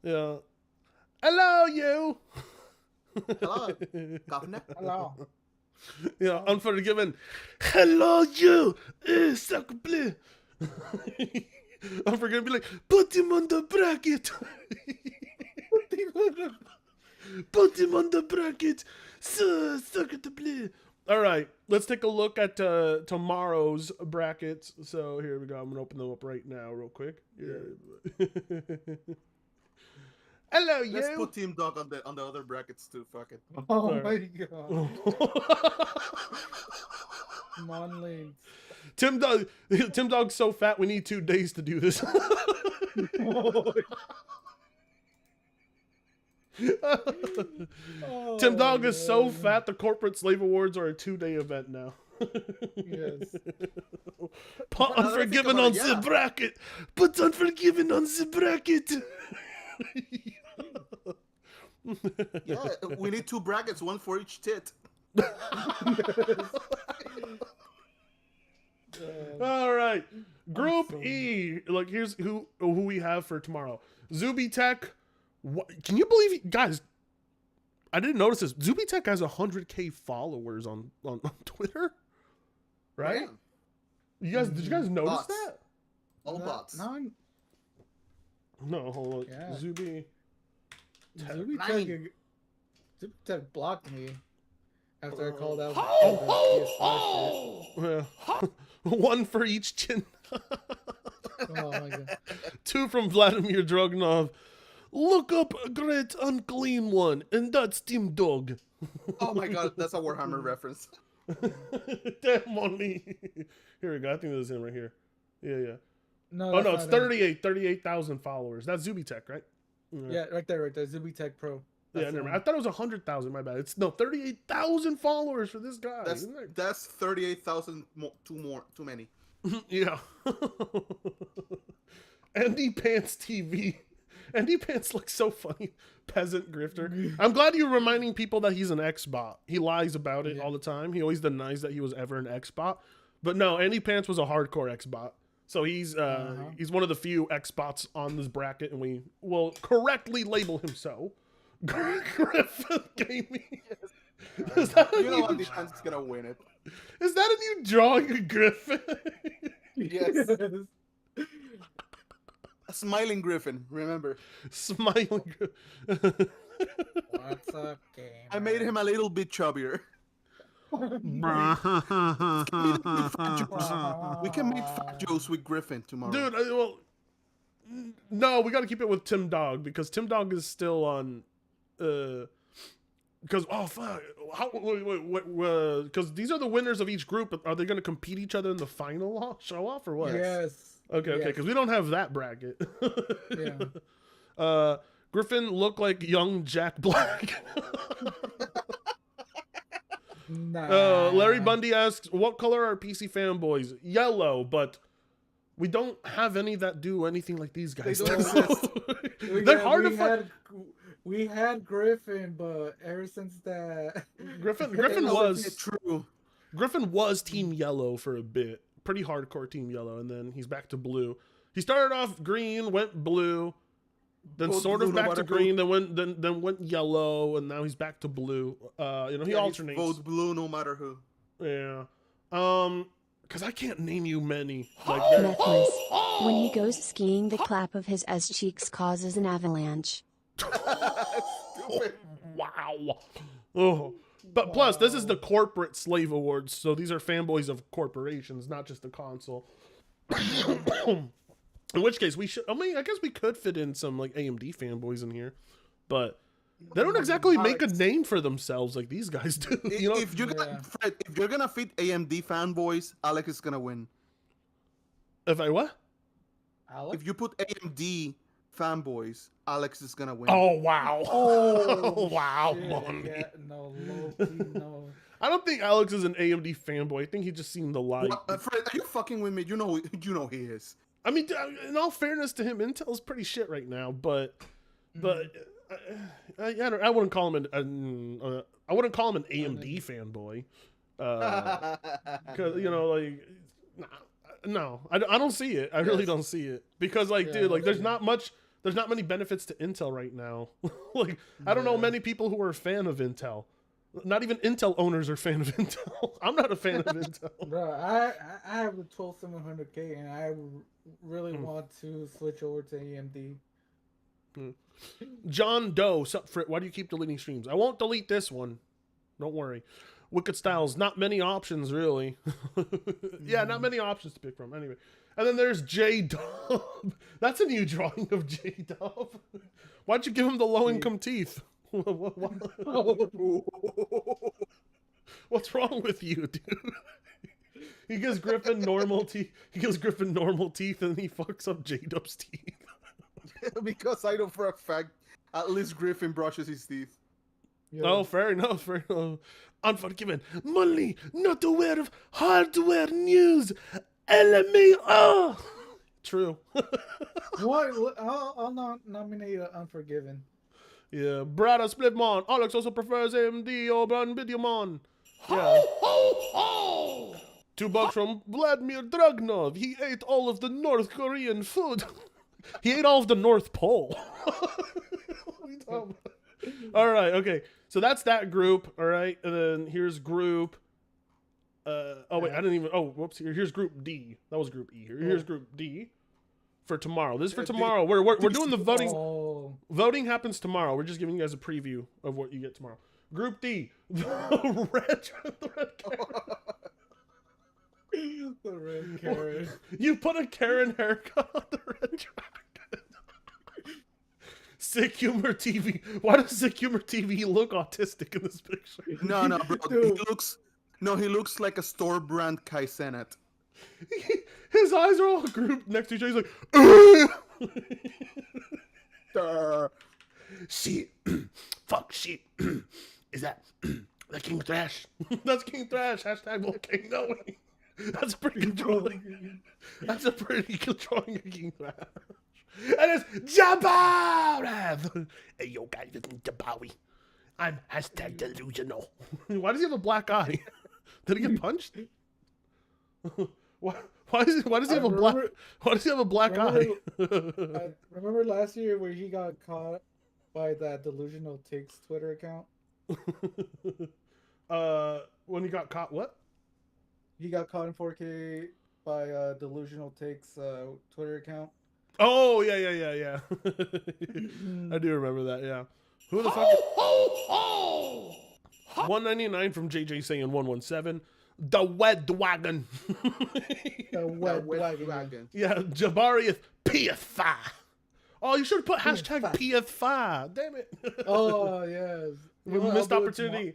Yeah. Hello, you. Hello, Governor. Hello. Yeah, Unforgiven. Hello, you. Suck blue. Unforgiven be like, put him on the bracket. Put him on the bracket. Suck at the blue. All right, let's take a look at tomorrow's brackets. So here we go. I'm going to open them up right now real quick. Yeah. Hello, you. Let's put Team Dog on the other brackets too. Fuck it. Oh my god. Non-leads. Tim Dog's so fat we need 2 days to do this. Tim Dog is so fat the corporate slave awards are a 2-day event now. Yes. Put Unforgiven on the bracket. Put Unforgiven on the bracket. Yeah, we need 2 brackets, one for each tit. All right, Group E. Like here's who we have for tomorrow. Zuby Tech. Can you believe, guys? I didn't notice this. Zuby Tech has 100K followers on Twitter, right? Yeah. You guys, did you guys notice Bots. that? All bots. No, hold on. Yeah. Zuby Tech blocked me after I called out. Yeah. 1 for each chin. Oh my god. 2 from Vladimir Drogonov. Look up a great unclean one, and that's Team Dog. Oh my god, that's a Warhammer reference. Damn money. Here we go. I think this is him right here. Yeah. No, Oh no, it's 38,000 followers. That's Zuby Tech, right? Yeah, right there. Zuby Tech Pro. Yeah, never mind. I thought it was 100,000. My bad. It's 38,000 followers for this guy. That's 38,000 too many. Yeah. Andy Pants TV. Andy Pants looks so funny. Peasant grifter. I'm glad you're reminding people that he's an X-bot. He lies about it all the time. He always denies that he was ever an X-bot. But no, Andy Pants was a hardcore X-bot. So he's one of the few X-bots on this bracket, and we will correctly label him so. Griffin Gaming. Is that you know what defense is gonna win it. Is that a new drawing of Griffin? Yes. A smiling Griffin, remember. Smiling Griffin. What's up, game? I made him a little bit chubbier. We can make fat jokes with Griffin tomorrow. Dude, well, no, we got to keep it with Tim Dog because Tim Dog is still on. Because fuck, because these are the winners of each group. Are they going to compete each other in the final show off or what? Yes. Okay, because we don't have that bracket. Yeah. Griffin looked like young Jack Black. Nah. Larry Bundy asks, "What color are PC fanboys?" Yellow, but we don't have any that do anything like these guys. They don't exist. They're hard to find. We had Griffin, but ever since that, Griffin was Team Yellow for a bit, pretty hardcore Team Yellow, and then he's back to blue. He started off green, went blue, then Goes sort of blue no back to matter green, who. then went yellow, and now he's back to blue. He alternates. Votes blue no matter who. Yeah. Because I can't name you many. Like Necklace. When he goes skiing, the clap of his ass cheeks causes an avalanche. Wow. Oh. But plus, this is the corporate slave awards, so these are fanboys of corporations, not just the console. In which case, I guess we could fit in some like AMD fanboys in here, but they don't exactly make a name for themselves like these guys do. You know? If you're gonna fit AMD fanboys, Alex is gonna win. If I what? If you put AMD fanboys, Alex is gonna win. Oh wow! Oh wow! Yeah, no, low-key, no. I don't think Alex is an AMD fanboy. I think he just seen the light. Fred, are you fucking with me? You know he is. I mean, in all fairness to him, Intel's pretty shit right now. But I wouldn't call him an AMD fanboy. Because no, I don't see it. I really don't see it because dude, there's not many benefits to Intel right now. I don't know many people who are a fan of Intel. Not even Intel owners are fan of Intel. I'm not a fan of Intel. Bro, I have a 12700K and I really want to switch over to AMD. John Doe, sup Frit, why do you keep deleting streams? I won't delete this one. Don't worry. Wicked Styles, not many options really. Yeah, not many options to pick from. Anyway. And then there's J-Dub. That's a new drawing of J-Dub. Why'd you give him the low-income teeth? What's wrong with you, dude? He gives Griffin normal teeth. He gives Griffin normal teeth, and he fucks up J-Dub's teeth. Because I know for a fact, at least Griffin brushes his teeth. Yeah. Oh, fair enough. Fair enough. Unforgiven. Money, not aware of hardware news. LMAO. True. What? I'll nominate Unforgiven. Yeah, Brada Splitmon. Alex also prefers AMD over Nvidiamon. Yeah. $2 from Vladimir Dragnov. He ate all of the North Korean food. He ate all of the North Pole. All right, okay. So that's that group, all right? And then here's group... oh, wait, I didn't even... Oh, whoops. Here's group D. That was group E. Here's group D. For tomorrow. This is for tomorrow. We're doing the voting. Oh. Voting happens tomorrow. We're just giving you guys a preview of what you get tomorrow. Group D. The red The red Karen. You put a Karen haircut on the red dragon. Sick Humor TV. Why does Sick Humor TV look autistic in this picture? No, bro. He looks like a store brand Kai Cenat. His eyes are all grouped next to each other. He's like, shit. Fuck shit. Is that King Thrash? That's King Thrash. Hashtag volcano. That's pretty controlling. That's a pretty controlling of King Thrash. And it's Jabarav. Hey, yo, guys, it's Jabawi. I'm hashtag delusional. Why does he have a black eye? Did he get punched? Why does he have a black eye? I remember last year where he got caught by that Delusional Takes Twitter account? When he got caught, what? He got caught in 4K by Delusional Takes Twitter account. Oh, yeah. I do remember that, yeah. Who the fuck? 199 from JJ saying 117. The Wed Wagon. The Wed Wagon. Yeah, Jabarius PS5. Oh, you should have put hashtag PS5. Damn it. Oh, yes. Missed opportunity.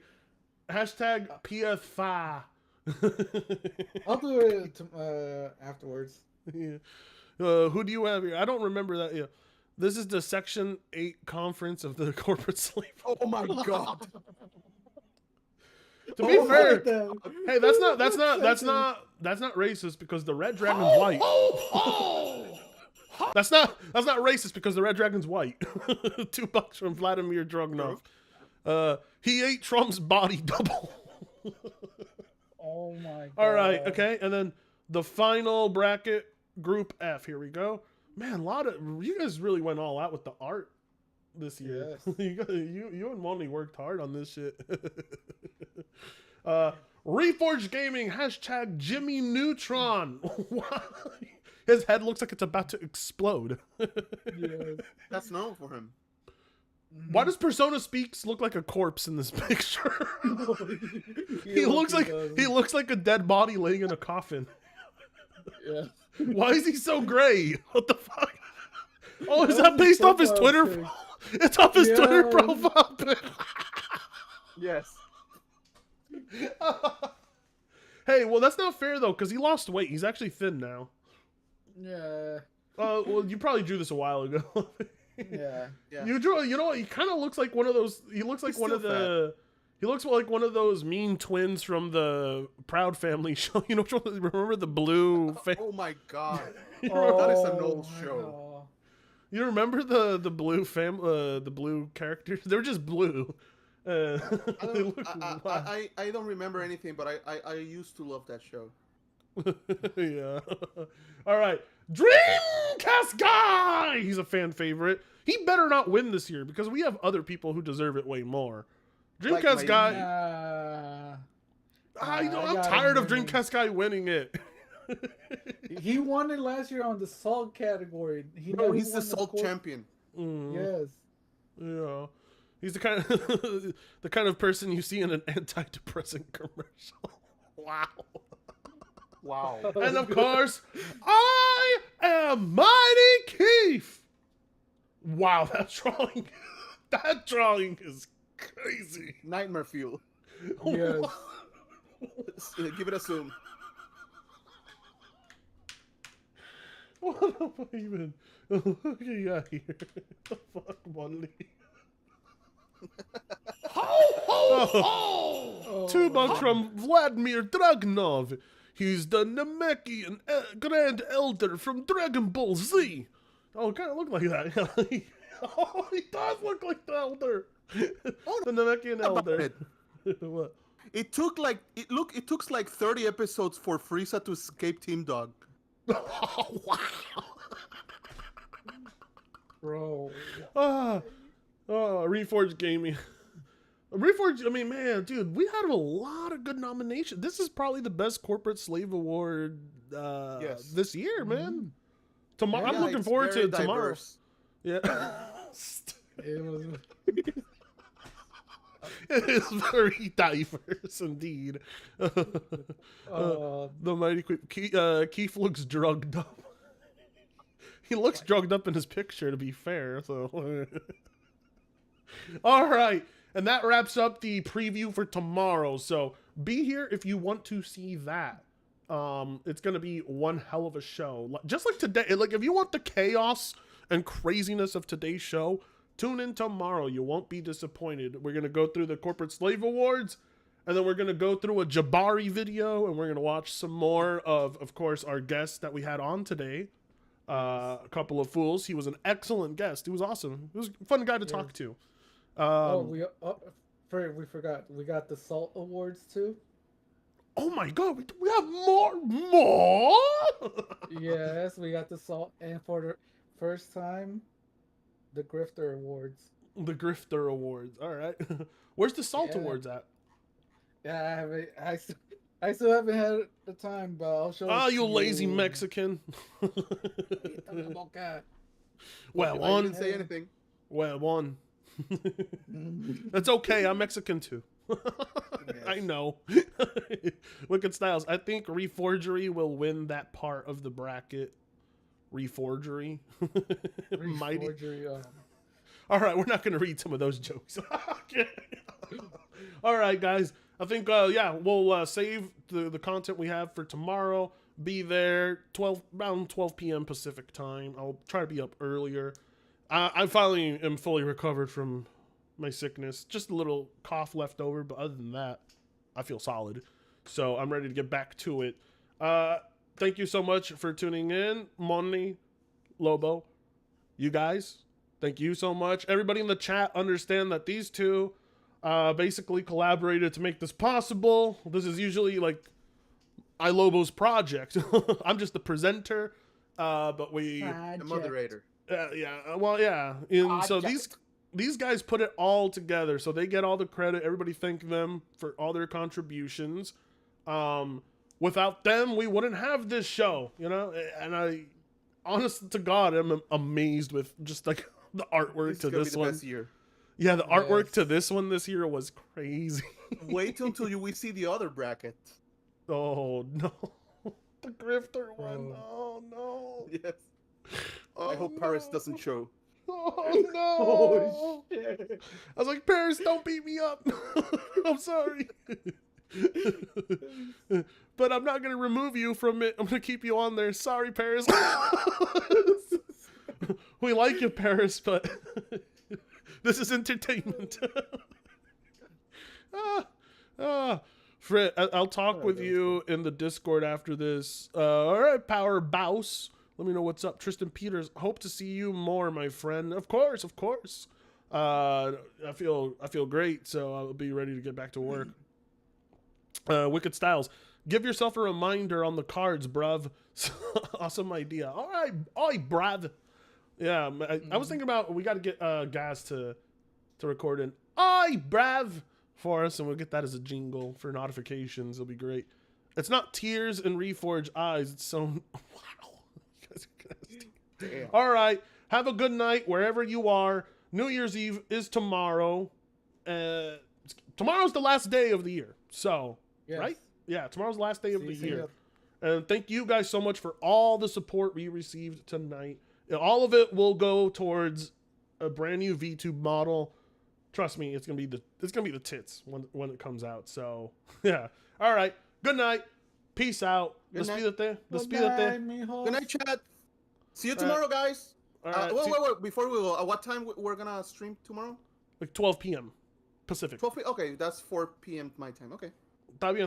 Hashtag PS5. I'll do it afterwards. Yeah. Who do you have here? I don't remember that. Yeah. This is the Section 8 conference of the corporate slave. Oh my god. To be fair, hey, that's not racist because the Red Dragon's white. That's not racist because the Red Dragon's white. $2 from Vladimir Dragnov. He ate Trump's body double. Oh my god. All right, okay, and then the final bracket, Group F. Here we go. Man, a lot of you guys really went all out with the art this year. Yes. you and Monty worked hard on this shit. Reforged Gaming hashtag Jimmy Neutron. His head looks like it's about to explode. Yes. That's normal for him. Why does Persona Speaks look like a corpse in this picture? he looks like a dead body laying in a coffin. Yeah. Why is he so gray? What the fuck? Oh, is that based off his Twitter? It's off his Twitter profile pic. Yes. Hey, well, that's not fair though, because he lost weight. He's actually thin now. Yeah. Well, you probably drew this a while ago. Yeah. You drew. You know what? He kind of looks like one of those. He looks like one of the. He looks like one of those mean twins from the Proud Family show. You know, remember the blue? Oh my god. Oh, that is an old show. God. You remember the blue the blue characters? They were just blue. I don't remember anything, but I used to love that show. Yeah. All right. Dreamcast guy. He's a fan favorite. He better not win this year because we have other people who deserve it way more. Dreamcast guy. I'm tired of Dreamcast guy winning it. He won it last year on the salt category. He's the salt champion. Yes. Yeah. He's the kind of person you see in an antidepressant commercial. Wow. Wow. And of course, I am Mighty Keith. Wow, that drawing is crazy. Nightmare fuel. Yes. Give it a zoom. What am I even? Look at you out here. The fuck, Molly. Ho! 2 bucks from Vladimir Dragunov. He's the Namekian Grand Elder from Dragon Ball Z. Oh, it kind of looked like that. Oh, he does look like the Elder. The Namekian Elder. What? It took like 30 episodes for Frieza to escape Team Dog. Oh, wow. Bro. Reforged Gaming. Reforged, I mean, man, dude, we had a lot of good nominations. This is probably the best corporate slave award this year, man. Tomorrow, I'm looking forward to tomorrow. Yeah. It was. It is very diverse indeed. The mighty Keith looks drugged up. He looks drugged up in his picture, to be fair. So, all right, and that wraps up the preview for tomorrow. So be here if you want to see that. It's gonna be one hell of a show, just like today. Like if you want the chaos and craziness of today's show, tune in tomorrow. You won't be disappointed. We're going to go through the Corporate Slave Awards, and then we're going to go through a Jabari video, and we're going to watch some more of course, our guest that we had on today. A couple of fools. He was an excellent guest. He was awesome. He was a fun guy to talk to. We forgot. We got the Salt Awards, too. Oh, my God. We have more? Yes, we got the Salt, and for the first time, the Grifter Awards. The Grifter Awards. All right. Where's the Salt Awards at? Yeah, I still haven't had the time, but I'll show you. You lazy Mexican. Well, I didn't say anything. Well, one. That's okay. I'm Mexican too. I know. Wicked Styles. I think Reforgery will win that part of the bracket. Reforgery. Mighty. All right, we're not going to read some of those jokes. Okay. All right, guys. I think, we'll save the content we have for tomorrow. Be there around 12 p.m. Pacific time. I'll try to be up earlier. I finally am fully recovered from my sickness. Just a little cough left over, but other than that, I feel solid. So I'm ready to get back to it. Thank you so much for tuning in. Moni, Lobo, you guys, thank you so much. Everybody in the chat understand that these two basically collaborated to make this possible. This is usually like iLobo's project. I'm just the presenter, But we The moderator. yeah, well, yeah. And so these guys put it all together, so they get all the credit. Everybody thank them for all their contributions. Without them, we wouldn't have this show, you know. And I, honest to God, I'm amazed with just like the artwork to this one. Best year. Yeah, the artwork to this one this year was crazy. Wait until we see the other bracket. Oh no, the grifter one. Oh no. Yes. I hope Paris doesn't show. Oh no! Oh shit! I was like, Paris, don't beat me up. I'm sorry, but I'm not gonna remove you from it. I'm gonna keep you on there. Sorry, Paris. We like you, Paris, but this is entertainment. Fred, I'll talk with you in the Discord after this. All right, Power Bouse. Let me know what's up. Tristan Peters, hope to see you more, my friend. Of course, of course. I feel great, so I'll be ready to get back to work. Wicked Styles, give yourself a reminder on the cards, bruv. Awesome idea. All right, bruv. Yeah, I was thinking about we got to get Gaz to record an "Oi, bruv" for us, and we'll get that as a jingle for notifications. It'll be great. It's not tears and Reforge eyes. It's so wow. Damn. All right. Have a good night wherever you are. New Year's Eve is tomorrow. Tomorrow's the last day of the year. So, right? Yeah, tomorrow's the last day of the year. And thank you guys so much for all the support we received tonight. All of it will go towards a brand new VTube model. Trust me, it's gonna be the tits when it comes out. So, yeah. All right. Good night. Peace out. Despídete. Good night, chat. See you tomorrow, guys. Wait. Before we go, at what time we're gonna stream tomorrow? Like 12 p.m. Pacific. 12 p.m. Okay, that's 4 p.m. my time. Okay. Está bien.